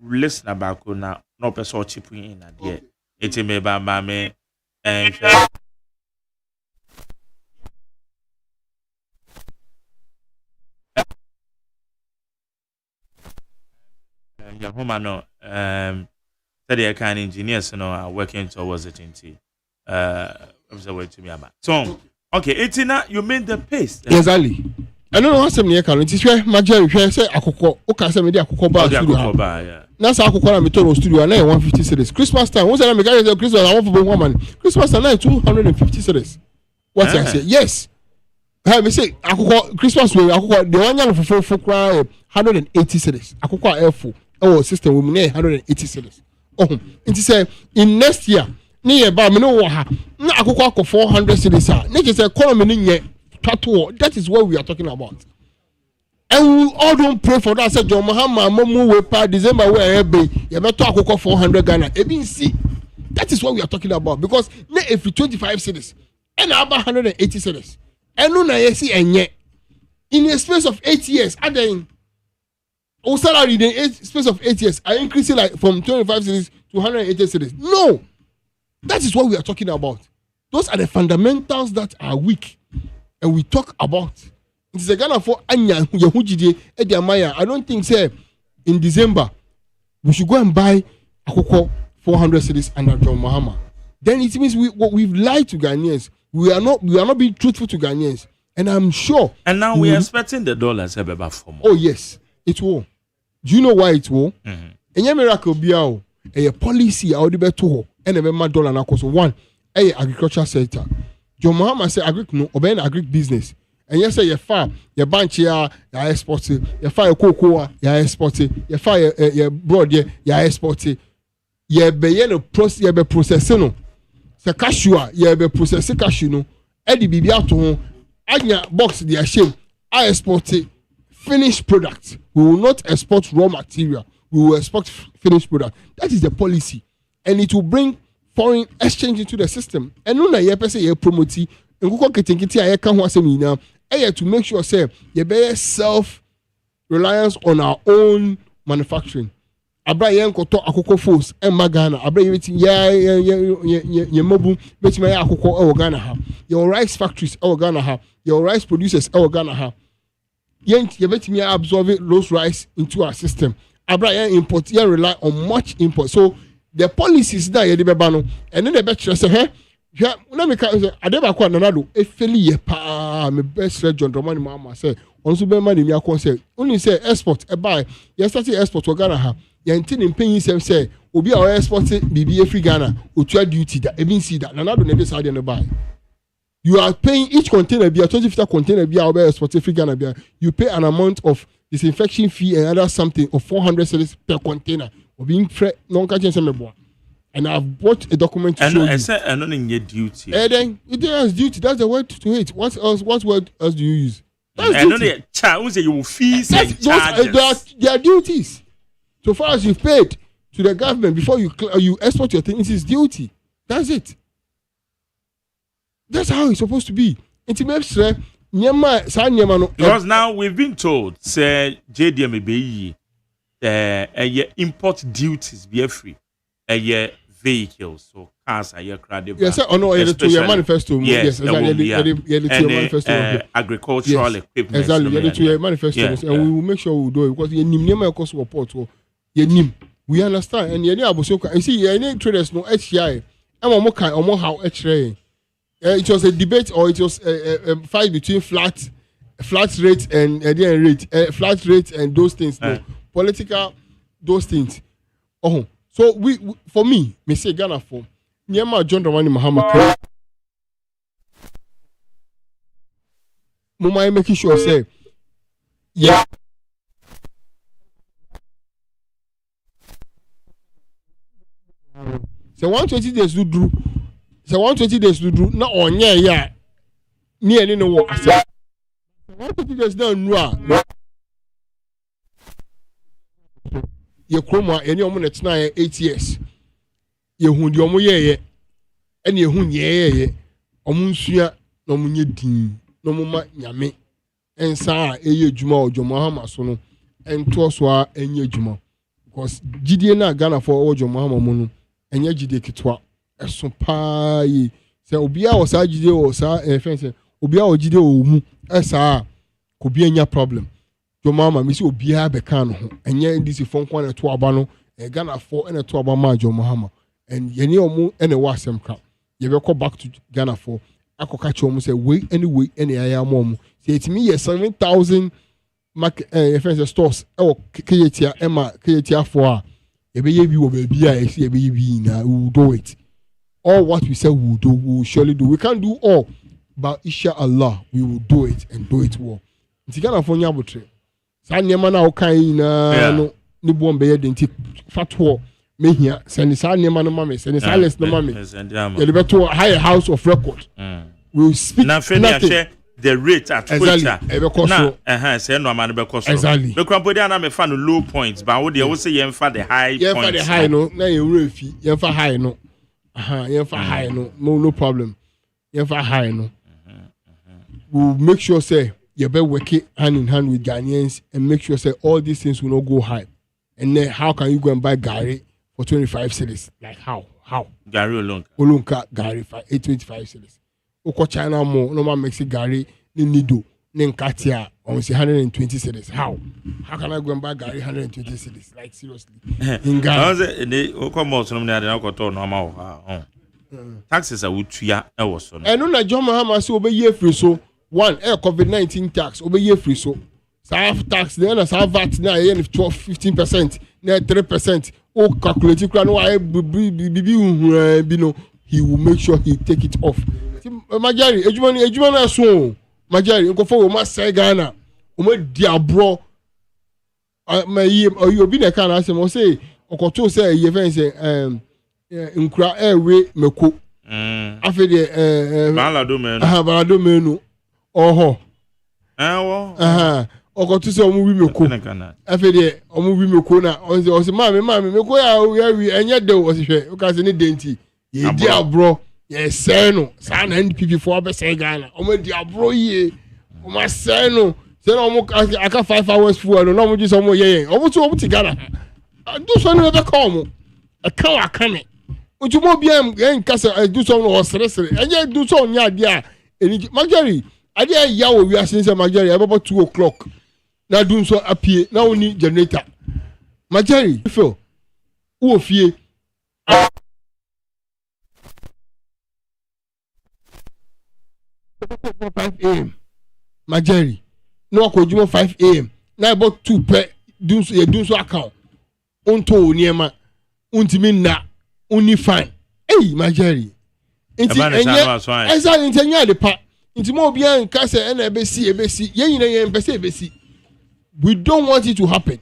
listener back now no person chipping in there. Iti me ba mame and Yahomano said the kind engineers are working towards it in observe to me about. So okay, Itina, you made the paste. Exactly. I don't know what some near can it is where Major say akoko o ka say me dey akoko ba studio. Na say akoko na me to studio na 150 cedis. Christmas time, once I make Christmas I want for one man. Christmas time na 250 cedis. What I say? Yes. I me say akoko Christmas we akoko the one yan for 180 cedis. Akoko airful. Oh system we me 180 cedis. Oh, it say in next year ni ye ba me no wo ha. Na akoko akọ 400 cedis ah. Na just say economy ni nye. That is what we are talking about. And we all don't pray for that. I said, John Mahama, Momu, Wepa, December, where you better talk 400 Ghana. See, that is what we are talking about. Because if you 25 cities and about 180 cities, and no, I see, and yet in a space of 8 years, adding our salary in a space of 8 years, I increase it like from 25 cities to 180 cities. No, that is what we are talking about. Those are the fundamentals that are weak. And we talk about it is a Ghana for Anya Yahujide Ediamaya. I don't think say in December we should go and buy Akoko 400 cedis under John Mahama. Then it means we've lied to Ghanaians. We are not being truthful to Ghanaians. And I'm sure. And now we are expecting the dollars ever for more. Oh yes, it will. Do you know why it will? And your miracle be out a policy out the better and a dollar na cost one a agriculture sector. John Mahama say agric no obey agric business. And yes say your farm, your bunch ya export it, your fire cocoa, ya export it, your fire your broad ya export it. Ye be no process ye be processing no. Se cashew ye be processing cashew no. Edi bibia to ho anya box their shame. I export it finished product. We will not export raw material. We will export finished product. That is the policy. And it will bring foreign exchange into the system. And no na ye person ye promote nkuko ketenkete a ye ka ho asem nyina to make sure say ye be self reliance on our own manufacturing. Abra ye nkoto akoko force e magana abra ye betim ye mobu betim ye akoko e Ghana ha. Your rice factories e Ghana ha. Your rice producers e Ghana ha. Ye betim ye absorb those rice into our system. Abra ye import ye rely on much import. So the policies that you debeba no and then the best say hey na me ka adeba kwa nanado e feli ye pa me best John Dramani Mama say onso be man mi akon say only say export e buy you start export to Ghana ha you intend paying say obi a export bibi free Ghana otua duty that even see that nanado na dey side no buy you are paying each container be a 20 container be a export free Ghana be you pay an amount of disinfection fee and other something of 400 cedis per container. Being and I've brought a document to show you. And on your duty. And then it is duty. That's the word to it. What else? What word else do you use? That's duty. You will fees and charges. They are duties. So far as you've paid to the government before you export your things, it is duty. That's it. That's how it's supposed to be. Because now we've been told, say JDM import duties be free. Vehicles, so cars are crowded. Yes, sir. Oh no, to your manifesto. Yes, agricultural equipment. Exactly, to your manifesto, and we will make sure we do it because you need cost support. So we understand, and you see, any traders no HCI. How it was a debate, or it was a fight between flat rate and flat rate and those things. No. Political, those things. Oh, so we for me say Ghana for Nyama John Dramani Mahama. Mama making sure say, yeah. So 120 days to do. So 120 days to do. Not on yeah. Near any no work. 120 days down no. Ye kroma eni omo net na 8 years ye hu di omo ye eni ehun ye omo nsua na omo nye din na omo ma nyame ensa a eye adwuma ojomo hama so no ento so a enye adwuma because gidie na Ghana for ojomo hama mu no enye gidie kitwa ɛso paa yi sɛ obi a wɔ saa gide wɔ saa ɛfɛn sɛ obi a wɔ gide wɔ mu ɛsaa ko bi anya problem jomama mi si obi a bɛka no ho ɛnyɛ ndc fo nko na to aba no Ghana for ɛna to aba ma jomama and yɛne ɔmo ɛna wɔ asɛm ka yɛbɛkɔ back to Ghana for akɔka kyerɛ ɔmo sɛ wei ɛne ayɛ ama ɔmo sɛ ɛtumi yɛ 7,000 market ɛfɛn sɛ stores ɛwɔ keyetia ɛma keyetia for a yɛbɛyɛ bi wɔ baabi a yɛsi yɛbɛyɛ bi na we will do it all what we say we will do we will surely do we can't do all but inshallah we will do it and do it well nti Ghana for nya abotre saa nneɛma na ɔkan yi na no ne bo mbɛyɛ de nti fatwo mehia sɛne saa nneɛma no ma me sɛne silence no ma me yɛde bɛto higher house of record we will speak nothing the rate at which say no man be cost exactly be kwampo dia na me fa no low points but wo dey wo say yen fa the high points yen fa the high no na yen wura fi yen fa high no yen fa high no problem yen fa high no we'll make sure say you better work it hand in hand with Ghanaians and make sure say all these things will not go high and then how can you go and buy Gary for 25 cedis like how Gary Olunka Gary for 825 cedis Oko China mo no man makes Gary ni nido ni nkatia on say 120 cedis how can I go and buy Gary 120 cedis like seriously in Ghana I was the oko mo so no na de to no ma taxes are wutua e wo so no eno na John Mahama say obeye free so one COVID-19 tax obeye free so self tax then as VAT na 12-15% na 3% o calculate kra no bi no he will make sure he take it off Majari ejuma na so Majari nko fo ma say Ghana o ma diabro ma yi obi na kan asem o say okoto say ye fen say nkura ewe meko afi de balado menu oho okoto say omu wi meko afi de omu wi meko na o say mama meko ya wi enye de o hwe o ka say ne denti ye diabro yes say no say na NPP for be say Ghana o ma diabro ye o ma say no say no mo aka 5 hours full no no mo ji so mo ye o mo ti Ghana do so no be come aka wa kane o mo bia en kasa do so no sere enye do so nya ade a eni Majari ade ya wo wi asen say Majari about 2 o'clock na do so apie na oni generator Majari feel wo fie 5 a.m. Majari no akojuma 5 a.m. na about 2 pe do so account onto oniema untimi na uni fine Majari enti eza ntenya de pa enti mo bia nka se na ebesi yen nyina yen pese ebesi we don't want it to happen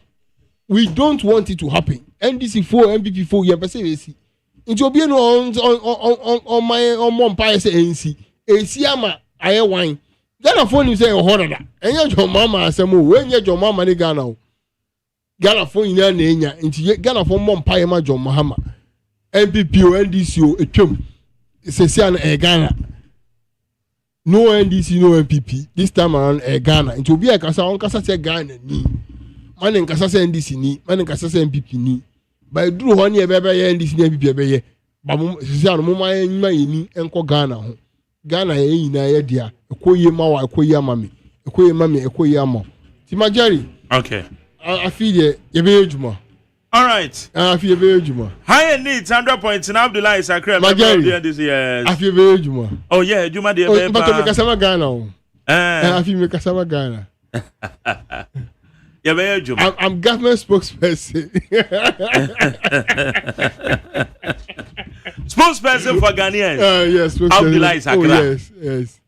NDC 4 MPP 4 yen pese ebesi enti obi no on my mpa say NC esi ama aye wine Ghana phone you say horada enya jo mama asem o enye jo mama ni Ghana o Ghana phone ina na enya nti Ghana phone mo mpa ye ma jo Mahama MPP o NDC o etwem sesi an Ghana no NDC no MPP this time around Ghana nti obi akasa on kasa say Ghana ni man nkasa say NDC ni man nkasa say MPP ni by duru ho ni e bebe ye NDC ni MPP be ye ba mo sesi an mo ma nyima ye ni enko Ghana ho Ghana ye nyina ye dia ekoye mawa ekoye amame ekoye mame ekoye amo ti Majari okay I feel ye be ejuma all right I feel be ejuma high needs 100 points in Abdullah Isakra this year I feel be ejuma oh yeah ejuma dey be but me kasama Ghana o I feel me kasama Ghana yeah be ejuma I'm government spokesperson spokesperson for Ghanaians yes Abdullah Isakra yes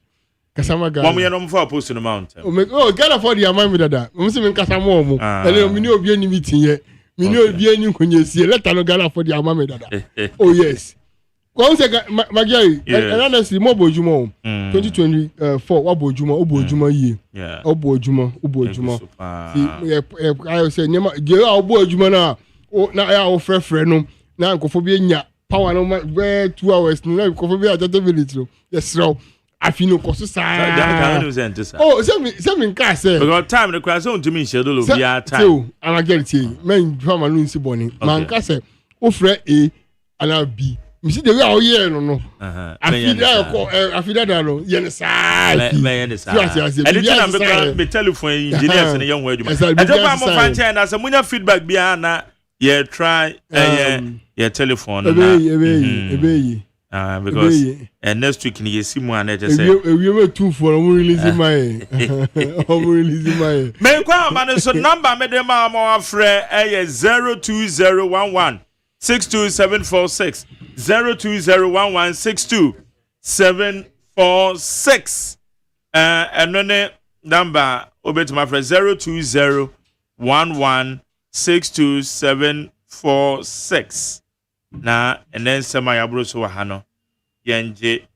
Kasama Ghana. One year no for post in the mountain. Oh, Ghana for the amount dada. Me say me kasama omo. Ele me ni obi ani meeting here. Me ni obi ani nkonyesi. Let no Ghana for the amount dada. Oh yes. Ko say Majari, and honestly mo bojuma 2024 wa bojuma, o bojuma yi. Yeah. O bojuma. I say nema je o bojuma na o na ya o frefre no. Na nkofo bi nya power no 2 hours no. Na nkofo bi a 30 minutes no. Yes no. Afino koso saa. Oh, say me nka say. Because time the class on to me schedule be our time. So, I'm get it. Men fama no nsi boni. Man nka say, o frɛ A and B. misi de wa oye no afida da no ye ne sai me ne sai editing am be me telephone engineers ne yan waduma ejoba mo fan chain na se munya feedback bia na ye try ye telephone na because next week ni yesi mu ana je say we were two for release my me kwa ma so number me dem ma afre 02011 62746 0201162 746 number obetima for 0201162 na and then sama ya bro so ha no yenje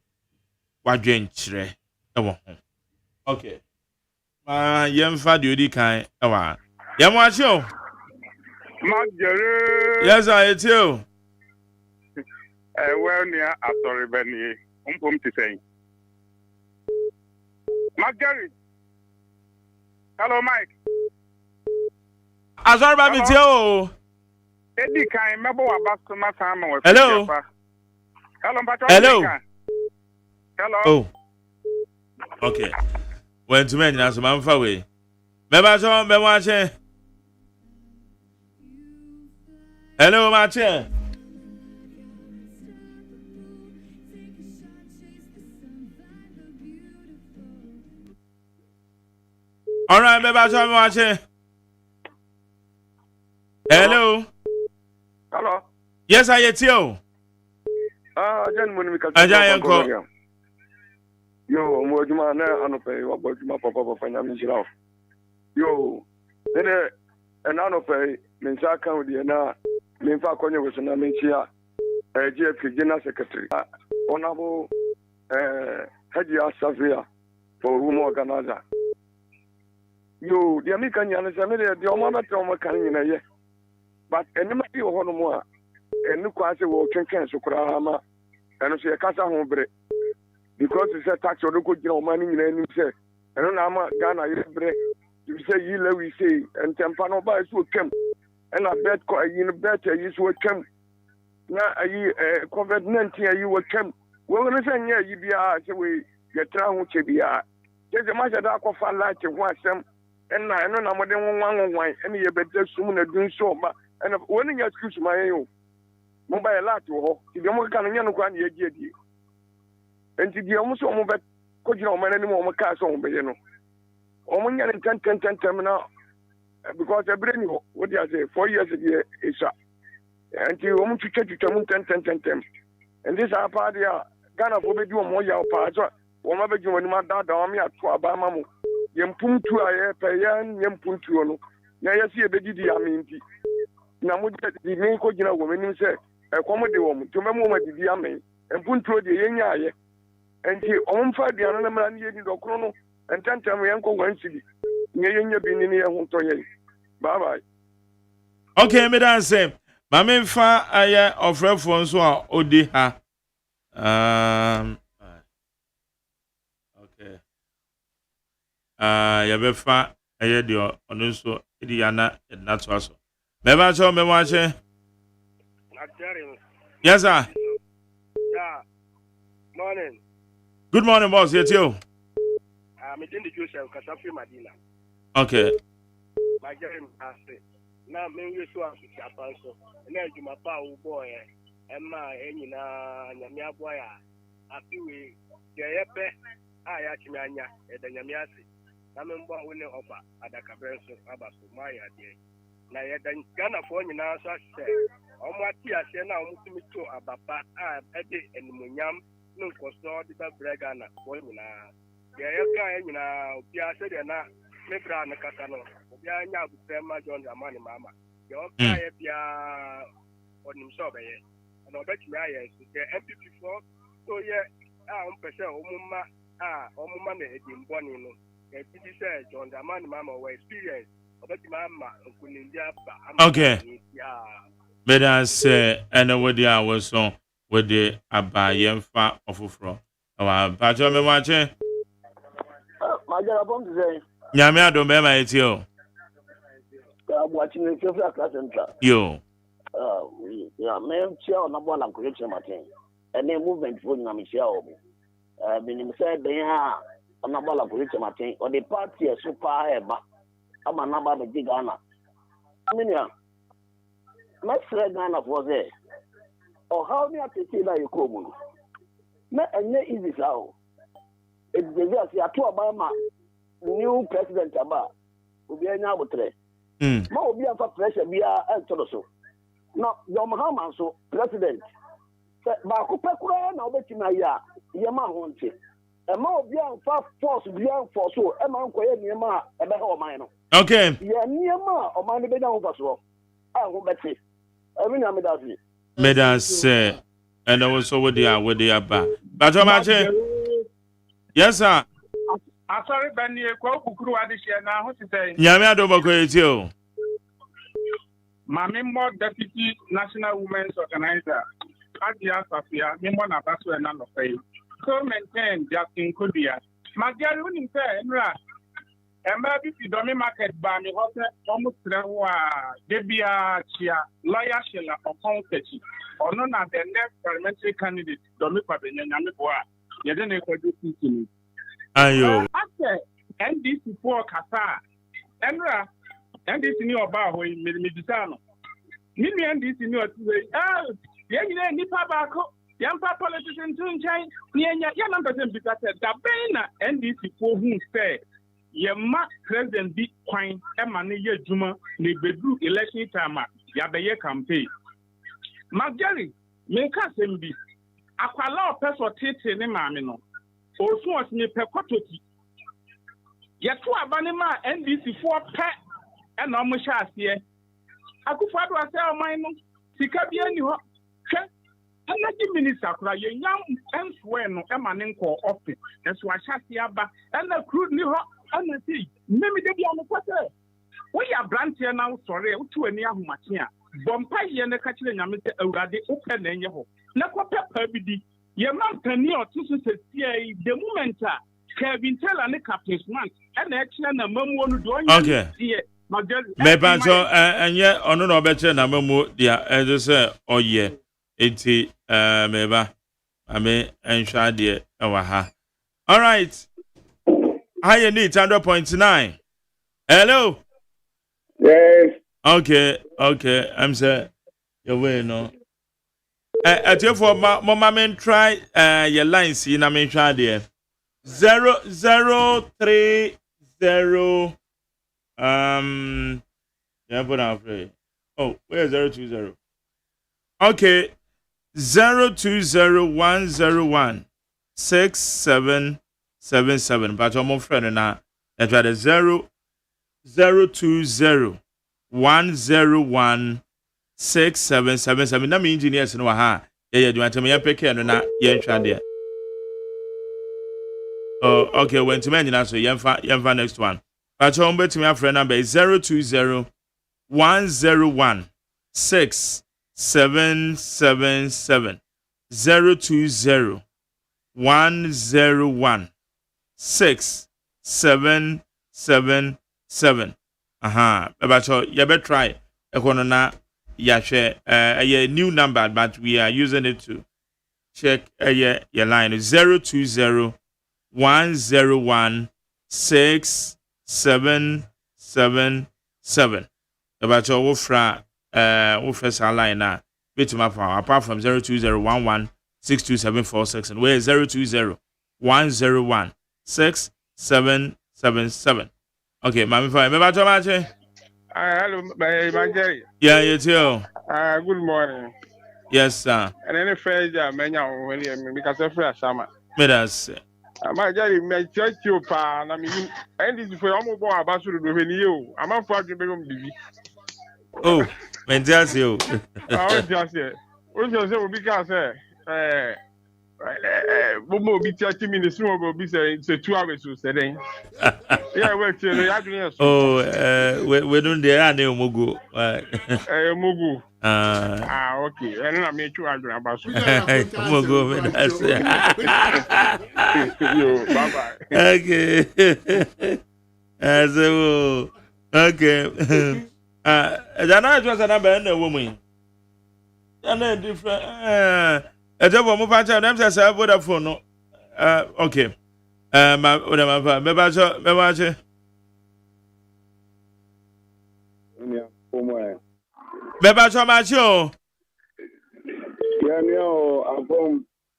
wadwen kire ewo ho okay ma yemfa de odi kan ewa yemwachi o Magere. Yes, I too. Well, near after Benny, to say. Magere. Hello, Mike. Azar Baby Tio. Eddie can remember about my family. Hello. Hello. Hello. Oh. Okay. When to men, that's my way. Remember, so I'm watching. Hello, Martin. All right, baby, I'm watching. Hello. Hello. Yes, I hear you. Gentlemen, we can. Yo, Mojuma, no, pay what Mojuma Papa Financial. Yo, then an pay, Minsa County, and Minfa Konya was an Amincia, GFK General Secretary, Honorable Hajia Savia for whom organizer. You, the American Yanis, the Omama Toma Canina, but anybody or one more, and look as a walking cancer, Kurahama, and say a Casa Hombre, because it's a tax or good money in any say, and I'm a Ghana, you say, we say, and Tampano buys will come. And I bet you better you will come. Now, COVID-19, you will come. We're going to say, yeah, you be so we get down to be there's a much of that for light to watch them. And I know I'm one wine, and you better soon doing so. And when you excuse my own mobile lot to her, if you're more kind of young one, you get you. And to be almost all about could you know many more cars on, but you know. Only 10 terminal. Because I bring you what you say 4 years ago is and you want to check 10. And this are party Ghana for do more your part. One of you when my dad army at Abama. Yempum to a payan, Yempum to no. Now you see a baby, I mean, now the main coaching woman who said, a comedy woman to my moment, the Yame, and Punto the Yenya. And he own for the another man in the chrono, and 10 times my uncle went to bye bye. Okay, me dan say. Ma me fa aye of reference so odi ha. Okay. Ya be fa aye de onu so edi yana na to aso. Me ba cho me wa che. Yes sir. Yeah. Morning. Good morning boss, yet you. I'm in the Joseph Kasafi Madina. Okay. My game has it. Now, maybe so I'm Japan. So, and then you my power boy, and my any Yamia boy. I feel we get I actually and the Yamiasi. I'm in one winner of at the Cabrenso Abbas, my idea. Now, then Ghana for you now, so I say, on what I say now, Muslim to Ababa, Eddie and Munyam, no costo, the Bregana, for you now. Yeah, you know, Pia said, and now. Nebra na kasano obia nya abusema John Dramani mama ye okaye bia onim so be ye na obetimi aye the MP4 so ye ompese omuma na edimboni no e tidi say John Dramani mama we experience obetimi ama nkunindia ba okay better say and with the hours so with the abayemfa ofufro our pacho me wache my girl bomb say Nyame adom be ma eti o. I'm watching the Central. Yo. yeah, me chair na bola correction matin. And then movement for na me chair obo. Minim say ben ha na bola correction matin or the party super eba. Ama na ba be Ghana. Minia. Masre Ghana for there. Or how me atete na yekomu. Na enye easy sao. It's the way atu Obama new president aba. Obi anya abotre. Ma obi afa pressure bia entoro so. No, John Mahama so president. Ba ko pekura na obetima ya ye ma ho nche. E ma obi afa force bia force so e ma nkoye niema e be ha oman no. Okay. Ye niema oman be da ho faso. A ho beti. E mi na me da fi. Me da say and also with the ba. But Mache. Yes sir. Asori bani ko kukuru adihye na ho tete. Nyame adobo ko eti o. Mami mo deputy national women's organizer. Adia Safia, Mimo na basu na no fay. So maintain Justin Kudia. Magari unim say enra. Emba bi fi domi market ba mi hose almost rewa debia chia lawyer shela upon techi. Ono na the next parliamentary candidate domi pabenye nyame boa. Yede na kwadu sisi. Ayo. After NDC for kasa. Enra NDC ni oba ho mi disano. Ni NDC ni otuwe. Yenya nipa bako. Yampa politician tunchay. Yenya number them because the bena NDC for who say Yema president bi kwan emane ye juma ne bedu election time ya beye campaign. Magari me ka sembi. Akwala opeso tete ne maame no. Osun osini pekototi. Yeto abane ma NDC for pe e na omo sha ase. Akufado ase oman no sika bi ani ho. Hwe energy minister kura ye nyam enswe no e ma ne nko office. Enso ahase aba e na crude ni ho ana sei memi de bia no kwate. We ya brand here now sorry utu ani ahomate a. Bompa ye ne ka kire nyame se awurade upe na enye ho. Na ko pepa bi di ye man pani otusu se the moment a Kevin Teller ne Captain Smart e na e kire na mamu onu do onye tie. Me banso enye ono no be kire na mamu dia e say oye enti meba ame enhwa de e wa ha. All right. I need 100.9. Hello. Yes. Okay. I'm saying your way no. At your for mama men try your lines in a main try there. 0030 yeah, but I'm afraid. Oh, where's 020? Okay. 020101 6777. But I'm friend now. That's right. 020 101 6777. Na me engineers no ha. Yeah, do you want me ya pick no na ye ntwa there. Oh, okay, when to mention so yemfa next one. But you bet me friend number is 020 101 6777. 020 101 6777. But you better try. Na a new number, but we are using it to check your line. 020 101 6777. About your wofra line now. Bit my power apart from 020 11 62746 and where 020 101 6777. Okay, Mami Fine. Remember to match? Hello, my Jerry. Yeah, you too. Good morning. Yes, sir. And any phrase that many because of fresh summer. Medas. My Jerry, my church, you pan. I mean, and this for almost more about to do you. I'm not for you. Oh, when just you. I just say, what you say, because Bobo be 30 minutes, no go be say 2 hours to say. Yeah, wait till the agreement. Oh, we don't dare no mugu. Mugu. Okay. And I made 2 agree about mugu. Yo, bye-bye. Okay. So, okay. Then I was a number and a woman. and different. A job of Mupacha, them says I would have phone. Okay. My Bebacho. Bebacho Macho.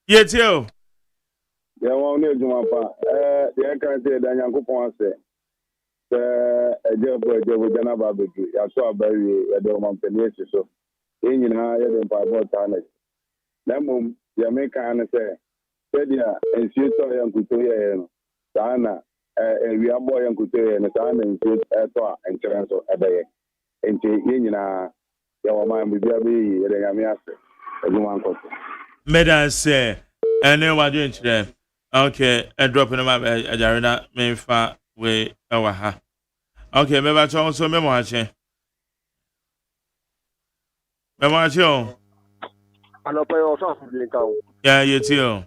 Yet you. Yeah, one near Jumapa. The can't say that young couple say. A job with Janaba, I saw a berry at the mountain. So, in higher than 5 more times. Lemon, the American say, Pedia, and she saw young Kutoya, Sana, and we are boy and Kutoya, and Sana, and she and Charanso a day. And she, your mind will be a Yamias, everyone. Medan say, and then what doing today? Okay, and dropping them up at Jarina, main far way over her. Okay, maybe I also memoir. Memoir. I know pay also account. Yeah, you too.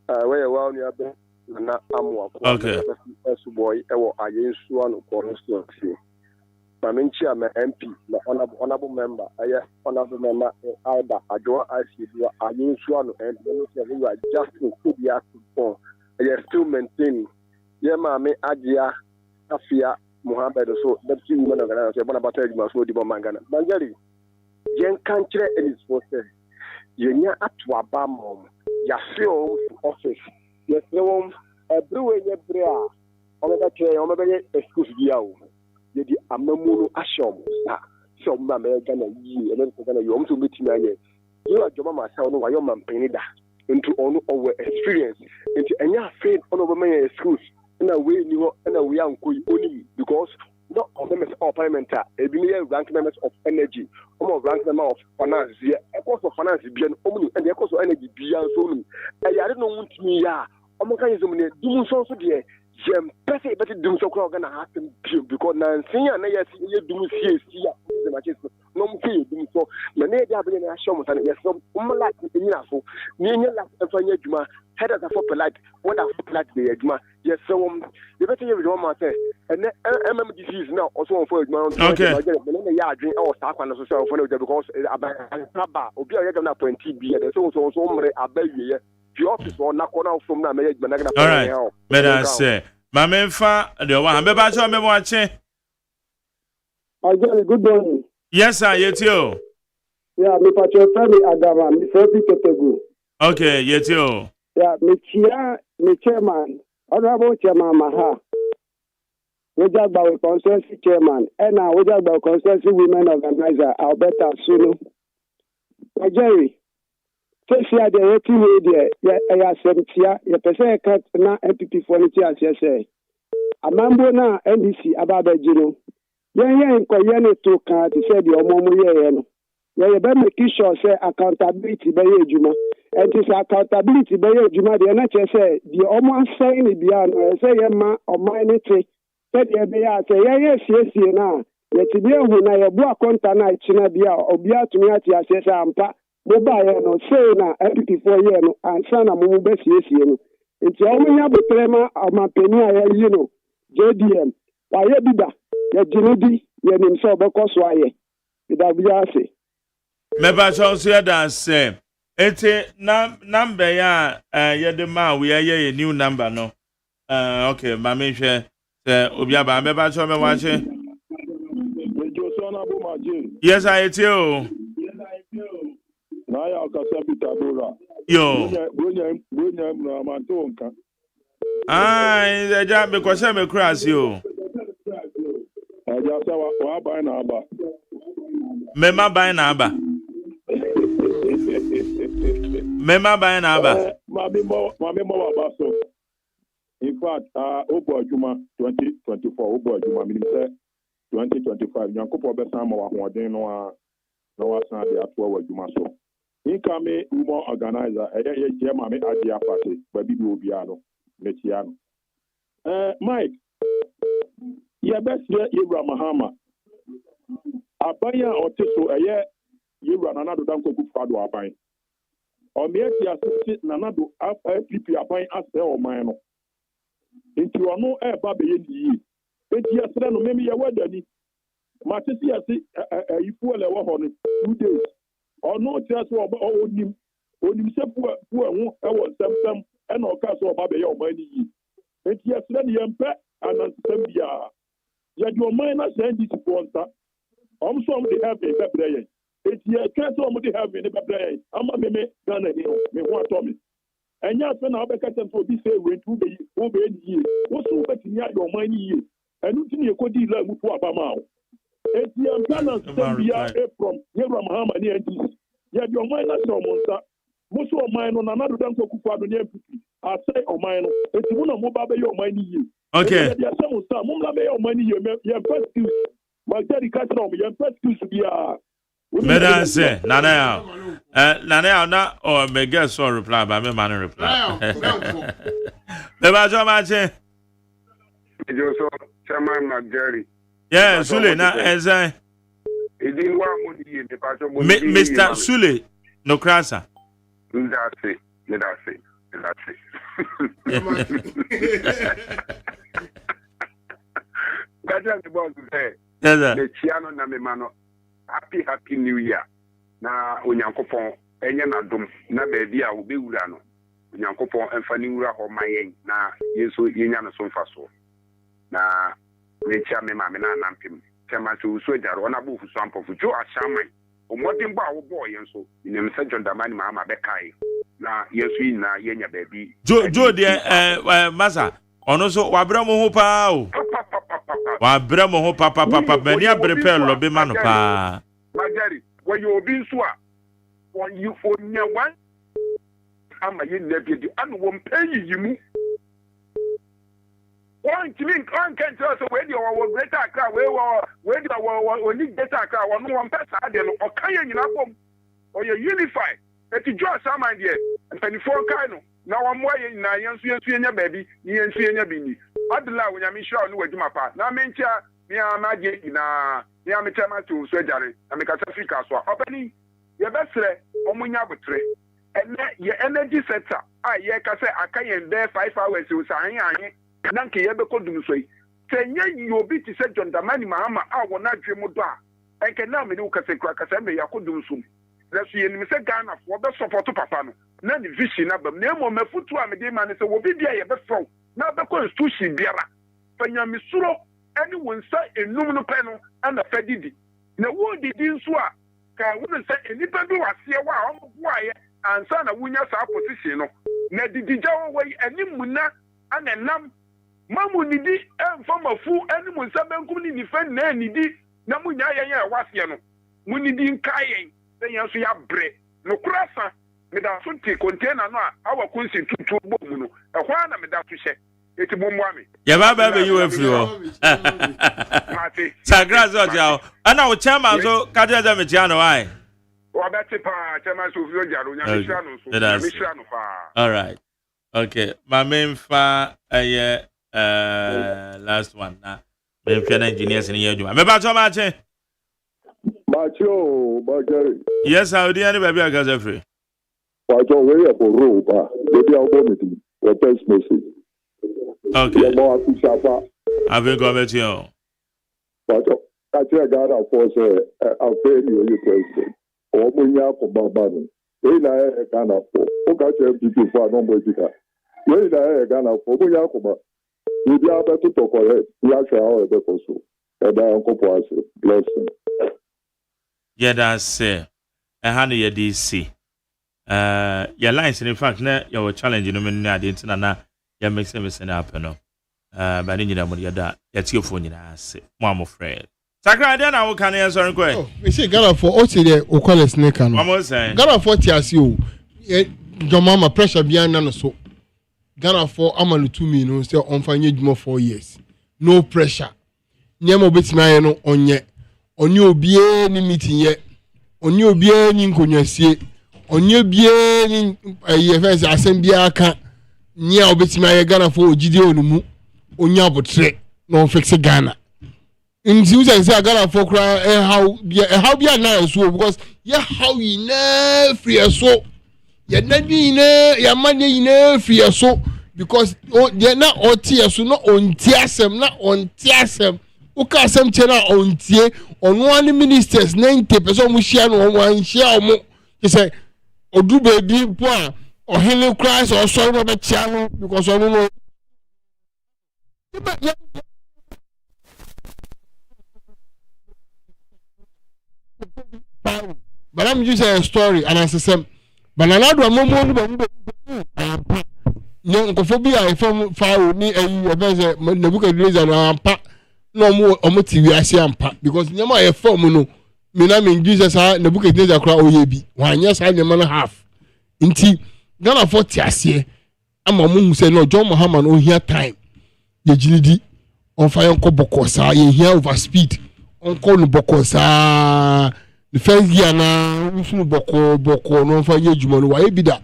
Where well near na amwa. Okay. Boy, I use one of constituency. My main chairman MP, the honorable member, honorable member, Alba, I draw ICD, I use one and we are just in Kubia for. I still maintain. Yeah, mammy, Adia, Afia, Mohammed, so that's the woman of the Bonabatari must go to Mangana. Mangari, Yen country and his force. Yenya atwa bamom ya feel office yes no everywhere ye bra omebe excuse biawo ye di amamunu ashom na so ma me gana yi ele ko gana yo mto meeting aye you ajoma ma sa no wa yo mampeni da into onu our experience into enya afraid ono be me excuse na we ni ho na we anko oni because not of members of Parliamentary, a billion rank members of energy, almost rank member of finance, a course of finance beyond and the course of energy beyond so. I don't know me, Omokanism, doing so dear. Jam perfect, but it doing so gonna happen because Nancy and I see you do see the matches. No fee doing so. Many have been a show and yes, some like so. Near last and Juma, head as a for polite, what a polite the Juma. Yes, so the better you don't matter. And MM disease now also for okay. Yeah, drink or staff and social for because about Obi are point TB and so I bet you. The office or not from the management. All right, better say. My main fan, the one, I'm about to watching. Good morning. Yes, sir, you too. Yeah, me patcho friend Adama, me Sophie Totegu. Okay, you too. Yeah, me chairman, honorable chairman Maha. We just about consensus chairman, and now we just about consensus women organizer Alberta Sunu. Jerry. Say the rating media, ya semtia, ya pese kat na MPP for niti asese. Amambo na NDC ababe jino. Yen nkoye to kan ti say the omomu ye no. Ye be make sure say accountability be ye adwuma. And this accountability be ye adwuma de na che say the omo say ni bia no say ye ma oman ni te. Say the be ya say ye siesie na. Ye ti bi ehu na ye bu akonta na china bia obi atumi ati asese ampa. Mobile no say na MPP for year no ansa na mo be siesie no nti o munya betrema amapeni aye yi no JDM wa ye bida ye jinidi ye nim so be koso aye bida bia ase me ba so so da say eti number ya ye de ma we ye new number no okay ma me hwe say obi aba me ba so me wa che yes I tell na ya kasa bitadora yo bunya na mantonka the job because me cross you aja sa wa ba na aba me ma ba na aba ma be mo aba so in fact obo adwuma 2024 obo adwuma mi say 2025 nyankopɔ be san ma wa hoden no a na wa san de ato wa adwuma so income woman organizer ye mama adia party baby bi obiano metiano Mike ye best ye Ibra Mahama abaya oteso eye Ibra nanado danko ku fado aban o me tia se nanado FPP aban ase o man no nti ono e ba be ye yi enti asre no memi ye wadani matisi ase ifu ele wo ho no 2 days ɔno kyerɛ sɛ onim sɛ pu ɛho ɛwɔ nsɛmsɛm ɛna ɔka sɛ ɔba bɛyɛ ɔman no yie enti yɛsrɛ no yɛmpɛ anansesɛm biara yɛde ɔman no ahyɛ ndisifoɔ nsa ɔm so ɔm de heaven bɛbrɛ yɛn enti yɛka sɛ ɔm de heaven bɛbrɛ yɛn ama me Ghana ni no me ho atɔ me ɛnyɛ afɛ na wobɛka kyɛm sɛ obi sɛ ɛwɛnti wobɛyɛ ne yie wo so wobɛtumi ayɛ ɔman no yie ɛno nti ne yɛkɔdii la mutu aba ma wo enti yɛmpɛ anansesɛm biara from yɛwura mahama ne ndc yɛde ɔman no ahyɛ ɔmo nsa mo so ɔman no Nana Addo Dankwa Akufo-Addo ne MPP asɛ ɔman no enti mo na mo ba bɛyɛ ɔman no yie okay yɛde ahyɛ mo nsa mo na bɛyɛ ɔman no yie yɛmpɛ skills magyari ka kyerɛ ɔmo yɛmpɛ skills biara Madam say, Nana, na or me guess or reply by me man reply. The Bajo Mache. Chairman Majari. Yeah, Sule, na as I. Mr. Sule, no crassa. That's it. That's the boss there. The Chiano Namemano. Happy New Year. Na Onyankopon enye na dom na baabi a wo bewura no. Onyankopon emfa ni wura ho mayen na Yesu yenya no so mfa so. Na mecha me ma me na nampem. Tema so so jaro na bo fuso ampofu jo ashaman. Omodin ba wo boy yenso. Inem se John Damani ma ma bekai. Na Yesu yi na yenya baabi. Jo de masa ono so wabra mo ho pa o. Wabra mo ho papa mani abrepel lo be ma no pa. Majari when you obi nso a when you onya one ama ye nebi di anu wo mpayi yimu one killing on can tell us where you are greater Accra where you are oni greater Accra one one person ade no okanya nyina bom or you unify et you draw some idea and 24 kind na one more na yensu enya baby yensu enya bini adla wo nyame hwa no waduma pa na mencha me amaje na me ametama to so jare na me kasa Africa so opani ye besre omunya botre ene ye energy sector a ye kasa akayen there 5 hours o san anye na nke ye be kodum so yi tenye yi obi ti se John Damani Mahama a wona dwemu do a enke na me ni kasa kura kasa me yakodum so na so ye ni se Ghana fo be support papa no na ni vision na bam na mo mafutu a me de ma ne se wo bi bia ye be fro na be constitution biara fanya misuro any one say enum no pe no na fadidi na wo didi nso a ka wo say enipa bi wase wa o mo boaye ansa na wunya sa position no na didi jawo wai animu na anenam mamu nidi emfa mafu animu nsa benkum ni nifa na nidi na munya ye wase no munidi nkayen senya so ya bre no kurasa me da so ti container no a awa kunsi tutu bomu no ehwa na me da so hye eti bomwame ya baba be you afri ho sagrazo jao ana o chairman so kaje da me chiano why o abeti pa chairman so fio jaro nya mishra no so nya mishra no pa all right okay my main fa last one na me fiana engineers ni yaduma me ba to ma che Macho Bagari. Yes, how do you baby against free? Wajo we for road ba. Baby our committee. Your text message. Okay. Mo akusapa. Avec government yo. Wajo kache Ghana for say affair you president. O mo nya ko baba ni. E na e Ghana for. O ka che MPP for no mo jika. E na e Ghana for mo nya ko ba. You be able to talk correct. You actually how e be so. E da nko po ase. Blessing. Yeah, that's hand your DC. Your lines in fact, your challenge in the minute, na ya make sense happen. But in your money, that's your phone. Mom afraid. Sakra, then I will can answer. We say Ghana for OTD or call a snake. Ghana for TSU. Your mama pressure behind none so. Ghana for Amanu 2 million, still on fine more 4 years. No pressure. Nyamo bit my no on yet. Oni obie ni meeting ye oni obie ni nkonyasie oni obie ni yefes asembia aka nia obetima ye Ghana for ogide onumu onya abotre no fix Ghana nti we say Ghana for kra how bia na so because ye how you na free so ye na bi na ya manye na free so because ye na otie so no onti asem Uka some channel on tie on one ministers 90% mushia no one share he say odu baby po a ohele Christ or so no be chia no because ono no but I'm just a story and as I said banana do amomo no ba ampa no nkofobia ifom fire ni ayi ebeze Nebuchadnezzar no ampa no omo tiwi ase ampa because nyama e form no me na me Jesus Nebuchadnezzar kra oyebi wanya sa nyama no half nti Ghana 40 ase ama mu say no John Muhammad o here time ye jinidi on fire ko bokosa ye here over speed on call no bokosa the first year na usunu boko no fa ye juma no wa ebida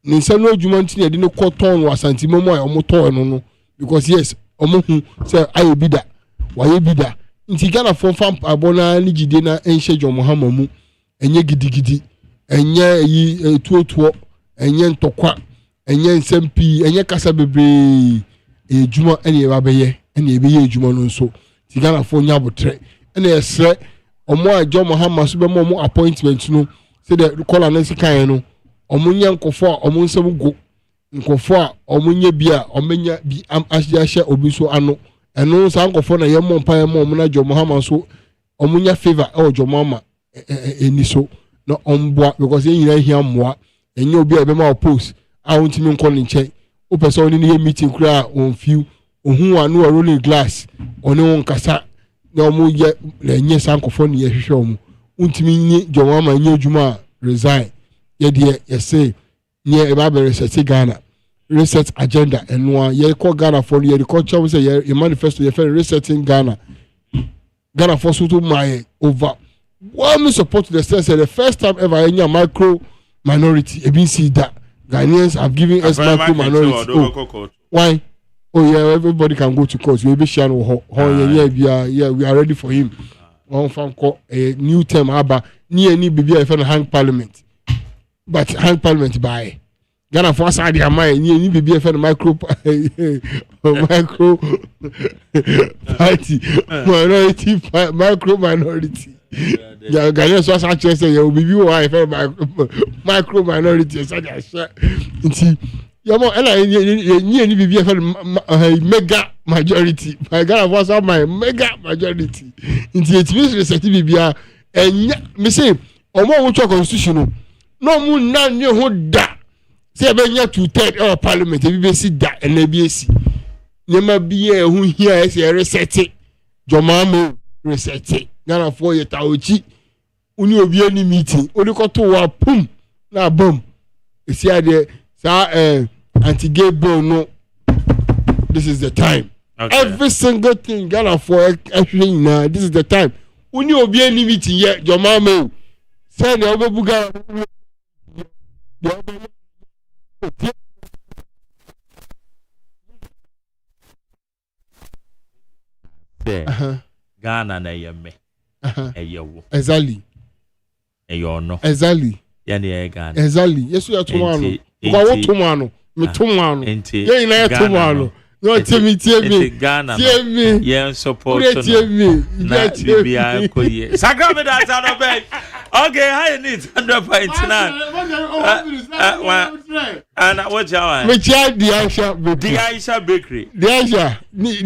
ni se no juma ntini de no cotton wa santimo mo a omoto no because yes omohu say ayebida wa yebida nti Ghana for fam abona ni gide na enhye John Muhammad mu enye gidigidi enye yi tuotuo enye ntokwa enye nsempi enye kasa bebre ejuma ene e ba beye ene e beye ejuma no nso ti Ghana for nya botre ene esre omo a John Muhammad so be mo appointment no say the call an sikan no omo nya nkofo a omo nsem go nkofo a omo nya bia omenya bi ahye obi so ano eno sa nkofo na yemo mpa yemo na John Muhammad so omo nya favor e John Muhammad eni so no omboa because yen yira hia moa enye obi a be ma post a wontimi nko ne nche o person ni ye meeting kura on few ohun anu rolling glass oni won kasa na omo ye na enye sankofo ne ye hwehwe omo wontimi nyi John Muhammad nye adwuma resign ye de ye say nye e ba be research Ghana research agenda enwa ye call Ghana for ye the culture say ye manifesto ye for researching Ghana for so to my over one support to the sense the first time ever any micro minority even see that Ghanaians have given us micro minority. Oh, why? Oh yeah, everybody can go to court. We be share yeah, we are ready for him. One fan call a new term aba ni any bibi e hang parliament. But hang parliament by Ghana for side their mind ni any bibi e micro party minority micro minority. Yeah, Ghanaians was actually say you bibi why micro minority so that share. Nti yomo ela ni any bibi e mega majority. My Ghana was my mega majority. Nti it means research bibia enya me say omo wo chọ constitution no mu na ne ho da say be nya 2/3 of parliament e be si da na be esi nyema bia hu hia say research jomamo research Ghana for ye taochi uni obi ani meeting odikoto wa pum na bom esi ade sa anti-gay bill no this is the time. Okay. Every single thing Ghana for actually now this is the time. Uni obi any meeting here jomamo say na obebuga Ghana na yemme eyewo exactly eyono exactly ya na Ghana exactly yesu ya tomano kwa wo tomano me tomano ye na ya tomano no temi Ghana ye support na bibia nkoye sakame da sa no be okay how you need 100.9 and what you me chia the Aisha bakery the Aisha ni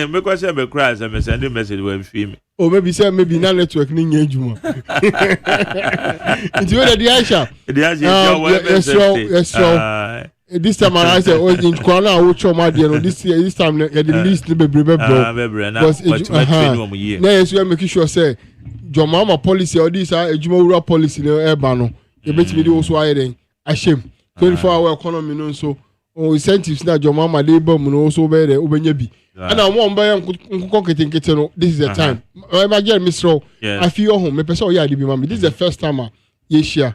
me question be cry say me send message when film oh maybe say maybe na network ni nya adwuma nti we the Aisha yes this time I say oh in Kwana wo choma de no this time the list be bro because na yes we make sure say Jomama policy or this adwuma rural policy no eba no e betimi dey also ayeden ashem 24-hour economy no so o incentives na Jomama dey bom no so be there obenya bi and I want buy nkuko ketenkete no this is the time I get Mr. I feel home me person o ya dey bi mama this is the first time ye share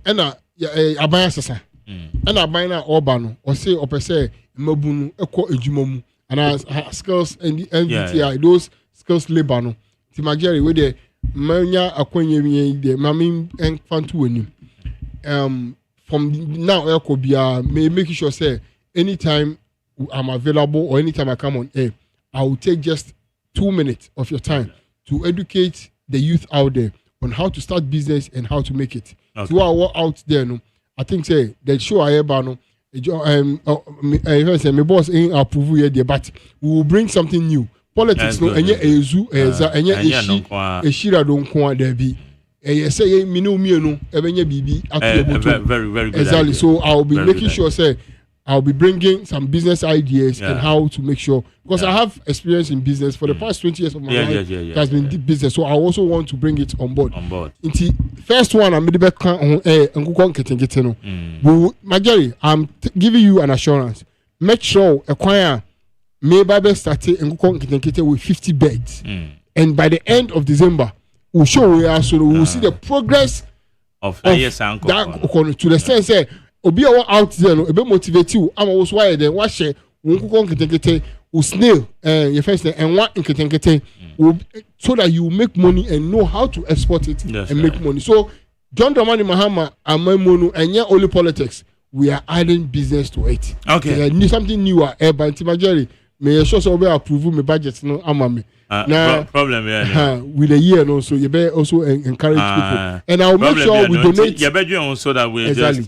and abaya sasa and abaya na oba no o say o pese mabunu ekọ adwuma mu and skills and NVTI those skills labor no ti magere we dey manya akwanye wi dey mami enfantu wani from now may make sure say anytime I'm available or anytime I come on air I will take just 2 minutes of your time to educate the youth out there on how to start business and how to make it. So I walk out there, no, I think say the show I have no. My boss ain't approve here, but we will bring something new. Politics no, enye ezu eza enye eshira don't kwa there be. Say me no ebenye bibi very good. Exactly. So I'll be making sure say I'll be bringing some business ideas and how to make sure, because I have experience in business for the past 20 years of my life. It has been deep business, so I also want to bring it on board. Inti first one, I'm Majari, I'm giving you an assurance. Make sure acquire maybe started with 50 beds, and by the end of December, we'll show we are so we'll see the progress of that to the sense say. Obi out there no ebe motivate you ama wo so why then wa share won kokon ketenkete wo snail your first and one ketenkete so that you make money and know how to export it make money. So John Dramani Mahama amemonu enye only politics, we are adding business to it. Need something new but Majari may sure so be approve me budget no ama me now problem with a year no, so you better also encourage people, and I'll make sure we donate. You better so that we just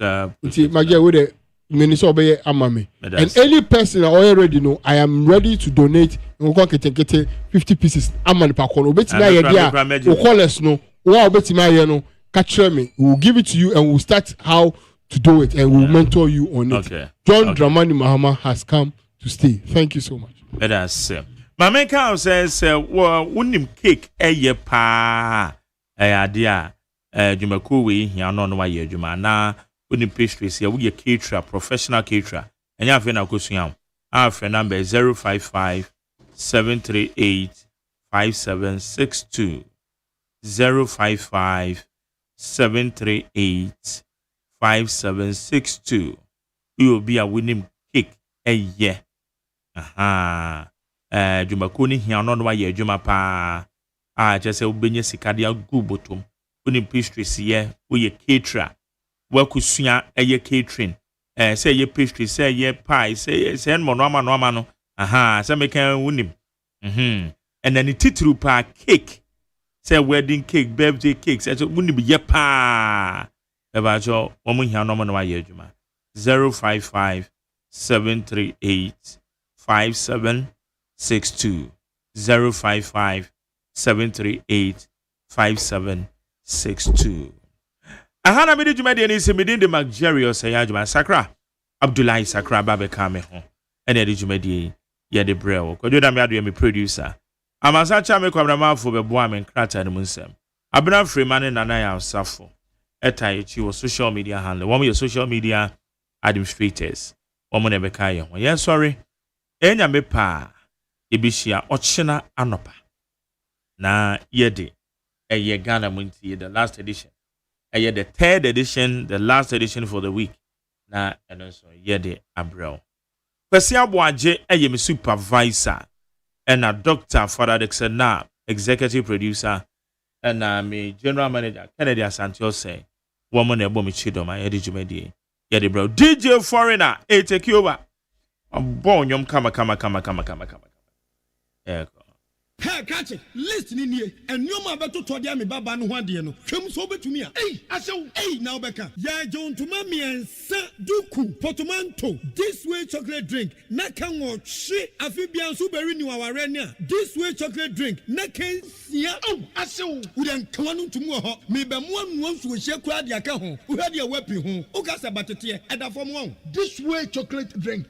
with the Minnesota amame, and any person I already know, I am ready to donate 50 pieces. Amani pakono beti na idea o call us no wa beti ma ye no catch me, we will give it to you and we'll start how to do it and we'll mentor you on it. John Dramani Mahama has come to stay. Thank you so much. That's my main cow says, "Wouldn't cake a year pa a dear Jumaku we here no why you Jumana wouldn't pastries here we a caterer, professional caterer, and you have been a question. Our friend number 055 738 5762 055 738 5762. We will be a winning cake a year. Jumakuni here no why you Juma pa just a benye sikadia gubotum. Uni pastries here we a caterer. Well kusuya a ye catering. Say ye pastry, say ye pie, say send monoma no. Some make wunim. And then the titru pa cake. Say wedding cake, birthday cakes. So wouldn't be ye pa. About your woman here no why you Juma 055 738 5762 055 738 5762. Ahana midi jumadi ni se midin de luxurious sayajuma Sakra Abdullahi Sakra babe kame ho ene de jumadi ye de brew ko joda me ado me producer amasacha me kwamrama fo be boa me nkrata ne munsem abena freeman na na ya safo etai chi wo social media handle one your social media administrators one ne be kai ho yes sorry enya me pa ebishia ochina anopa na yede eye Ghana munti the last edition the third edition, the last edition for the week. Na and also yede abrel. Kwesi Aboaje me supervisor and a doctor Father Dixon na executive producer and me general manager Kennedy Asantio say woman ebo me chido ma yede jumedi yede bro DJ Foreigner take you over. I'm born yom kama. Hey, catch it. Listen in here. And you ma beto to dia me baba no hwade no. Twem so betumi a. Hey, asho. Hey, now beka. Ya John to mami and duku portmanteau. This way chocolate drink. Na kan wo hwe afibian so beri ni waware ni a. This way chocolate drink. Na kan sia. Oh, asho. We dan kan no tumu ho. Me be mo anu so hye kura dia ka ho. Wo hade a wapi ho. O ka sa batete e da fom ho. This way chocolate drink.